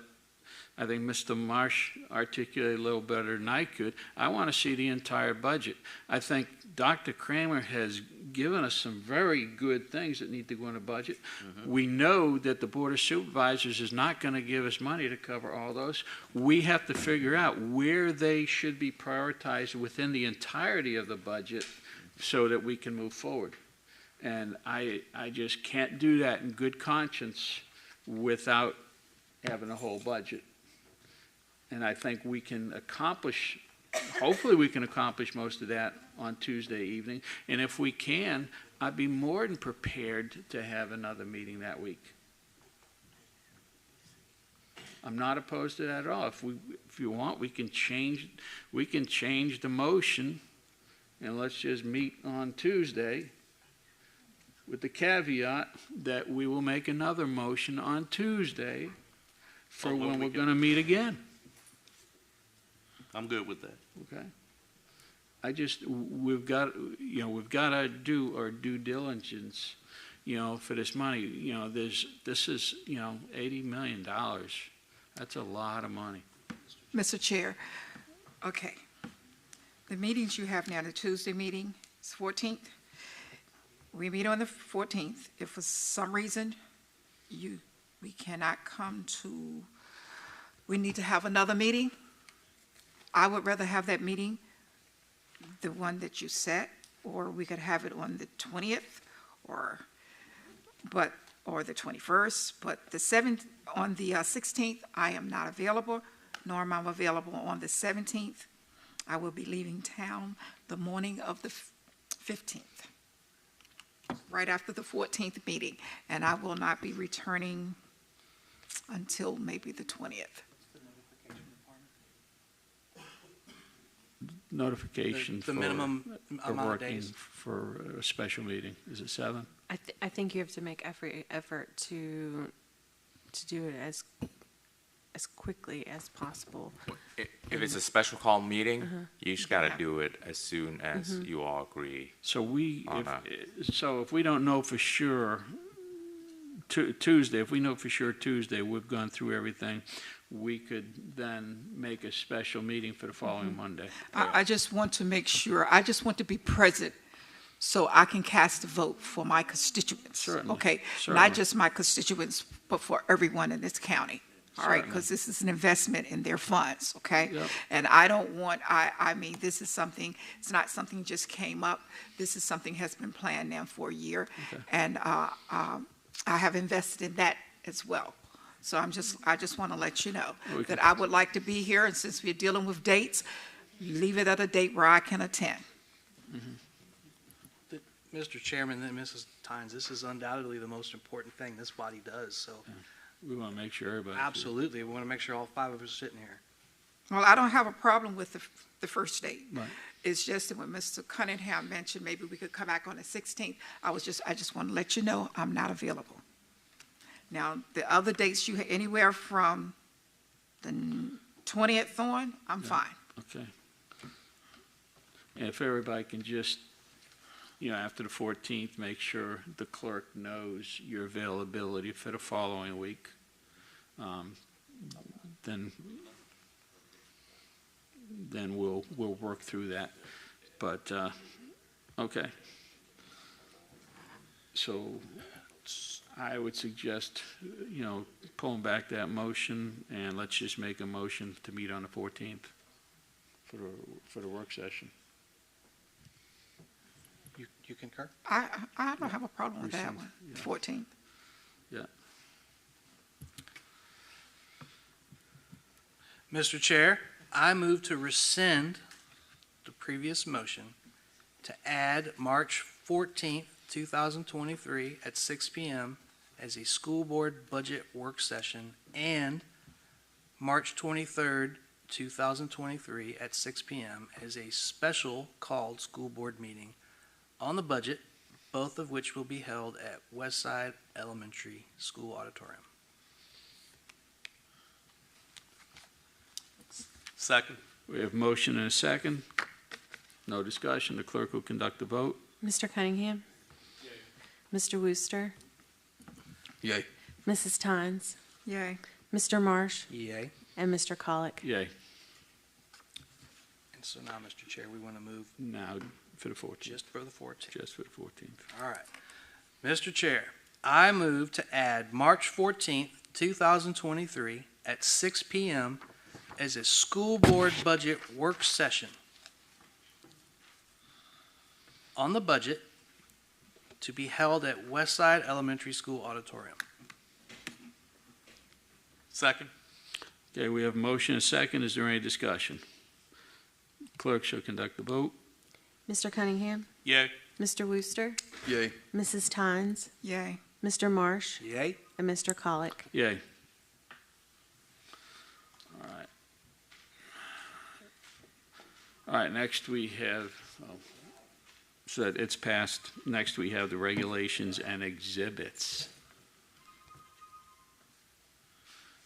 I think Mr. Marsh articulated a little better than I could. I want to see the entire budget. I think Dr. Kramer has given us some very good things that need to go in the budget. We know that the Board of Supervisors is not going to give us money to cover all those. We have to figure out where they should be prioritized within the entirety of the budget so that we can move forward. And I just can't do that in good conscience without having a whole budget. And I think we can accomplish, hopefully we can accomplish most of that on Tuesday evening. And if we can, I'd be more than prepared to have another meeting that week. I'm not opposed to that at all. If you want, we can change the motion, and let's just meet on Tuesday with the caveat that we will make another motion on Tuesday for when we're going to meet again. I'm good with that. Okay. We've got to do our due diligence, for this money. This is, $80 million. That's a lot of money. Mr. Chair, okay. The meetings you have now, the Tuesday meeting is 14th. We meet on the 14th. If for some reason we cannot come to, we need to have another meeting, I would rather have that meeting, the one that you set, or we could have it on the 20th or the 21st, but on the 16th, I am not available, nor am I available on the 17th. I will be leaving town the morning of the 15th, right after the 14th meeting, and I will not be returning until maybe the 20th. Notification The minimum for amount of working days. for a special meeting. Is it 7? I think you have to make effort to do it as quickly as possible. If it's a special call meeting, you just got to do it as soon as you all agree. So if we don't know for sure Tuesday, if we know for sure Tuesday, we've gone through everything, we could then make a special meeting for the following Monday. I just want to make sure, I just want to be present so I can cast a vote for my constituents. Certainly. Okay, Certainly. not just my constituents, but for everyone in this county. All right, because this is an investment in their funds, okay? Yep. And I don't want, I mean, this is something, it's not something just came up. This is something has been planned now for a year. Okay. And I have invested in that as well. So I just want to let you know that I would like to be here, and since we're dealing with dates, leave it at a date where I can attend. Mr. Chairman and Mrs. Tynes, this is undoubtedly the most important thing this body does, so. We want to make sure everybody. Absolutely, we want to make sure all 5 of us are sitting here. Well, I don't have a problem with the first date. Right. It's just that when Mr. Cunningham mentioned maybe we could come back on the 16th, I just want to let you know I'm not available. Now, the other dates you have anywhere from the 20th on, I'm fine. Okay. And if everybody can just, after the 14th, make sure the clerk knows your availability for the following week, then we'll work through that. But, okay. So I would suggest, pulling back that motion, and let's just make a motion to meet on the 14th for the work session. You concur? I don't have a problem with that one, 14th. Yeah. Mr. Chair, I move to rescind the previous motion to add March 14th, 2023 at 6 p.m. as a school board budget work session, and March 23rd, 2023 at 6 p.m. as a special called school board meeting on the budget, both of which will be held at Westside Elementary School Auditorium. Second. We have motion and a second. No discussion. The clerk will conduct the vote. Mr. Cunningham? Mr. Wooster? Yay. Mrs. Tynes? Yay. Mr. Marsh? Yay. And Mr. Colick? Yay. And so now, Mr. Chair, we want to move Now for the 14th. just for the 14th. Just for the 14th. All right. Mr. Chair, I move to add March 14th, 2023 at 6 p.m. as a school board budget work session on the budget to be held at Westside Elementary School Auditorium. Second. Okay, we have a motion and a second. Is there any discussion? Clerk shall conduct the vote. Mr. Cunningham? Yay. Mr. Wooster? Yay. Mrs. Tynes? Yay. Mr. Marsh? Yay. And Mr. Colick? Yay. All right. All right, next we have, so that it's passed, next we have the regulations and exhibits.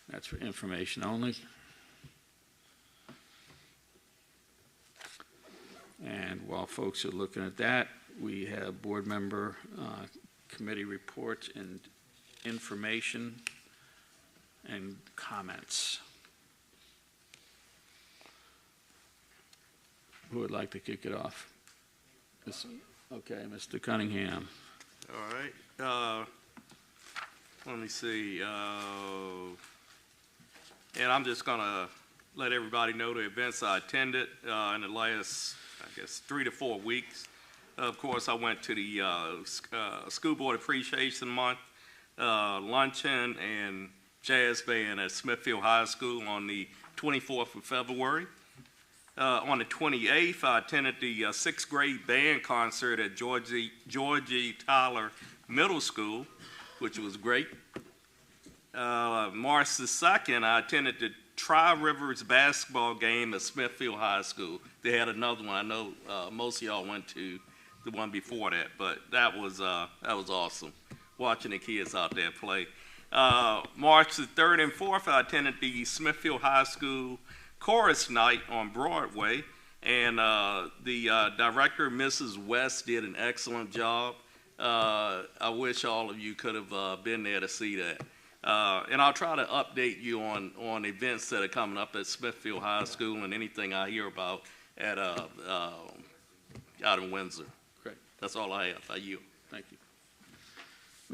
That's for information only. And while folks are looking at that, we have board member committee reports and information and comments. Who would like to kick it off? Okay, Mr. Cunningham. All right. Let me see. And I'm just going to let everybody know the events I attended in the last, I guess, 3 to 4 weeks. Of course, I went to the School Board Appreciation Month luncheon and jazz band at Smithfield High School on the 24th of February. On the 28th, I attended the 6th grade band concert at Georgie Tyler Middle School, which was great. March the 2nd, I attended the Tri-Rivers basketball game at Smithfield High School. They had another one. I know most of y'all went to the one before that, but that was awesome, watching the kids out there play. March the 3rd and 4th, I attended the Smithfield High School Chorus Night on Broadway, and the director, Mrs. West, did an excellent job. I wish all of you could have been there to see that. And I'll try to update you on events that are coming up at Smithfield High School and anything I hear about at out in Windsor. Great. That's all I have. I yield. Thank you.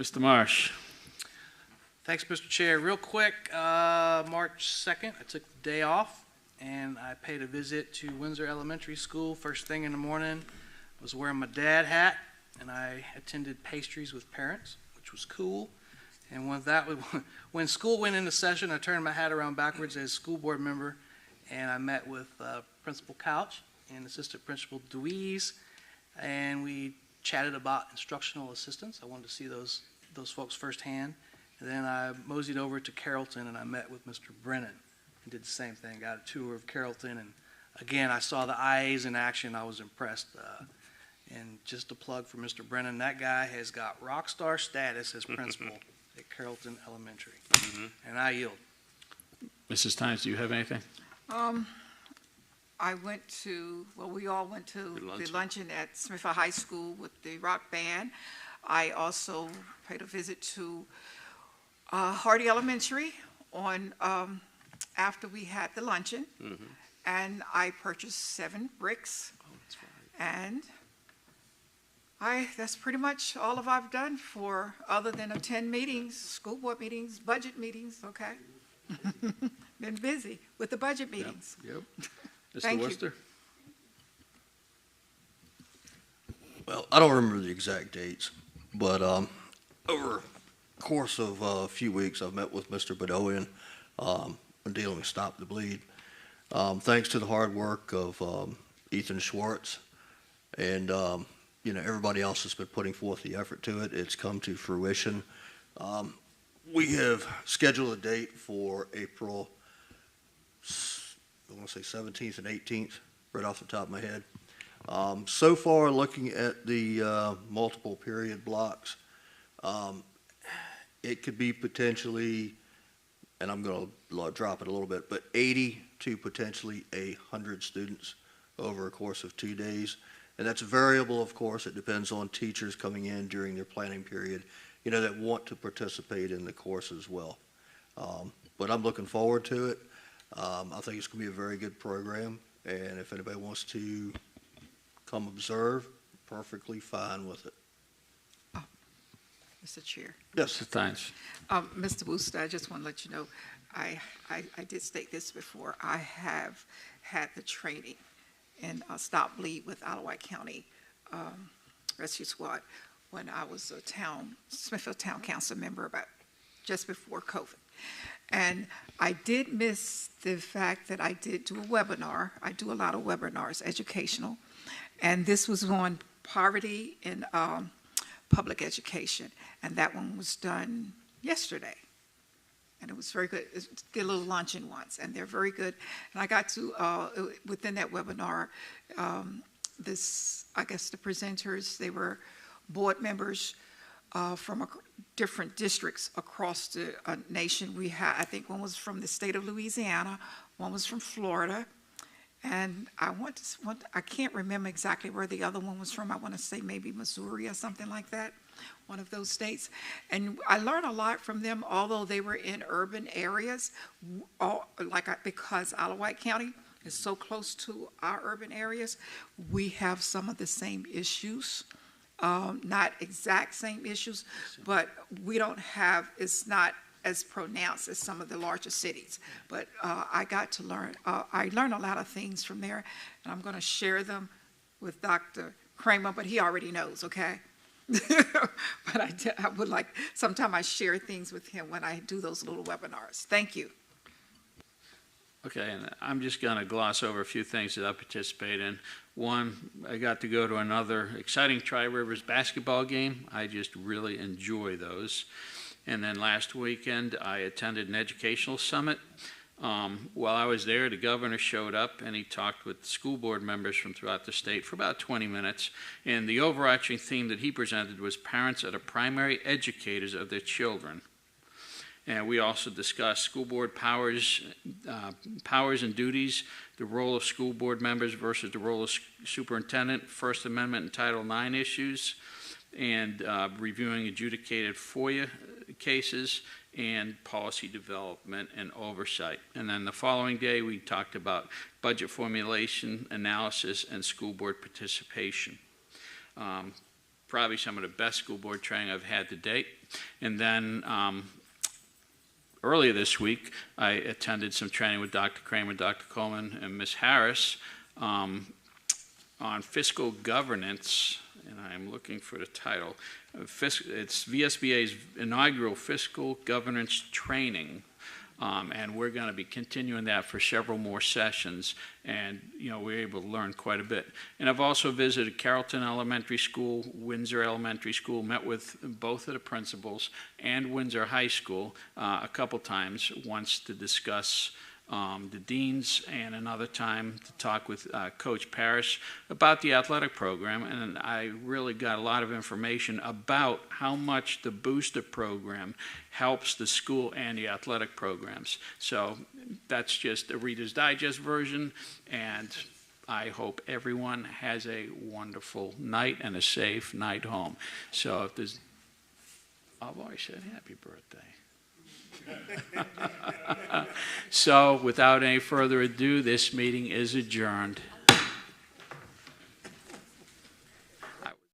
Mr. Marsh. Thanks, Mr. Chair. Real quick, March 2nd, I took the day off and I paid a visit to Windsor Elementary School. First thing in the morning, I was wearing my dad hat and I attended pastries with parents, which was cool. And when school went into session, I turned my hat around backwards as school board member, and I met with Principal Couch and Assistant Principal Deweese, and we chatted about instructional assistants. I wanted to see those folks firsthand. And then I moseyed over to Carrollton, and I met with Mr. Brennan and did the same thing. Got a tour of Carrollton, and again, I saw the IAs in action. I was impressed. And just a plug for Mr. Brennan, that guy has got rock star status as principal at Carrollton Elementary. And I yield. Mrs. Tynes, do you have anything? I went to, well, we all went to the luncheon at Smithfield High School with the rock band. I also paid a visit to Hardy Elementary on after we had the luncheon, and I purchased 7 bricks. And that's pretty much all of I've done for, other than attend meetings, school board meetings, budget meetings, okay? Been busy with the budget meetings. Yep. Thank Mr. you. Worcester? Well, I don't remember the exact dates, but over the course of a few weeks, I've met with Mr. Bedoyan when dealing with Stop the Bleed. Thanks to the hard work of Ethan Schwartz and everybody else that's been putting forth the effort to it, it's come to fruition. We have scheduled a date for April, I want to say 17th and 18th, right off the top of my head. So far, looking at the multiple period blocks, it could be potentially, and I'm going to drop it a little bit, but 80 to potentially 100 students over a course of 2 days. And that's variable, of course. It depends on teachers coming in during their planning period, that want to participate in the course as well. But I'm looking forward to it. I think it's going to be a very good program. And if anybody wants to come observe, perfectly fine with it. Mr. Chair. Yes. Mr. Tynes. Mr. Wooster, I just want to let you know, I did state this before. I have had the training in Stop Bleed with Wight County Rescue Squad when I was a Smithfield Town Council member just before COVID. And I did miss the fact that I did do a webinar. I do a lot of webinars, educational. And this was on poverty in public education. And that one was done yesterday. And it was very good. Did a little luncheon once, and they're very good. And I got to, within that webinar, I guess the presenters, they were board members from different districts across the nation. We had, I think one was from the state of Louisiana, one was from Florida, and I can't remember exactly where the other one was from. I want to say maybe Missouri or something like that, one of those states. And I learned a lot from them, although they were in urban areas, because Wight County is so close to our urban areas, we have some of the same issues. Not exact same issues, but we don't have, it's not as pronounced as some of the larger cities. But I got to learn, I learned a lot of things from there, and I'm going to share them with Dr. Kramer, but he already knows, okay? But I would like, sometime I share things with him when I do those little webinars. Thank you. Okay, and I'm just going to gloss over a few things that I participate in. One, I got to go to another exciting Tri-Rivers basketball game. I just really enjoy those. And then last weekend, I attended an educational summit. While I was there, the governor showed up and he talked with school board members from throughout the state for about 20 minutes. And the overarching theme that he presented was parents are the primary educators of their children. And we also discussed school board powers and duties, the role of school board members versus the role of superintendent, First Amendment and Title IX issues, and reviewing adjudicated FOIA cases, and policy development and oversight. And then the following day, we talked about budget formulation, analysis, and school board participation. Probably some of the best school board training I've had to date. And then earlier this week, I attended some training with Dr. Kramer, Dr. Coleman, and Ms. Harris on fiscal governance, and I'm looking for the title. It's VSBA's inaugural fiscal governance training, and we're going to be continuing that for several more sessions, and we're able to learn quite a bit. And I've also visited Carrollton Elementary School, Windsor Elementary School, met with both of the principals, and Windsor High School a couple times, once to discuss the deans and another time to talk with Coach Parrish about the athletic program, and I really got a lot of information about how much the booster program helps the school and the athletic programs. So that's just a Reader's Digest version, and I hope everyone has a wonderful night and a safe night home. So if there's, I've already said happy birthday. So without any further ado, this meeting is adjourned.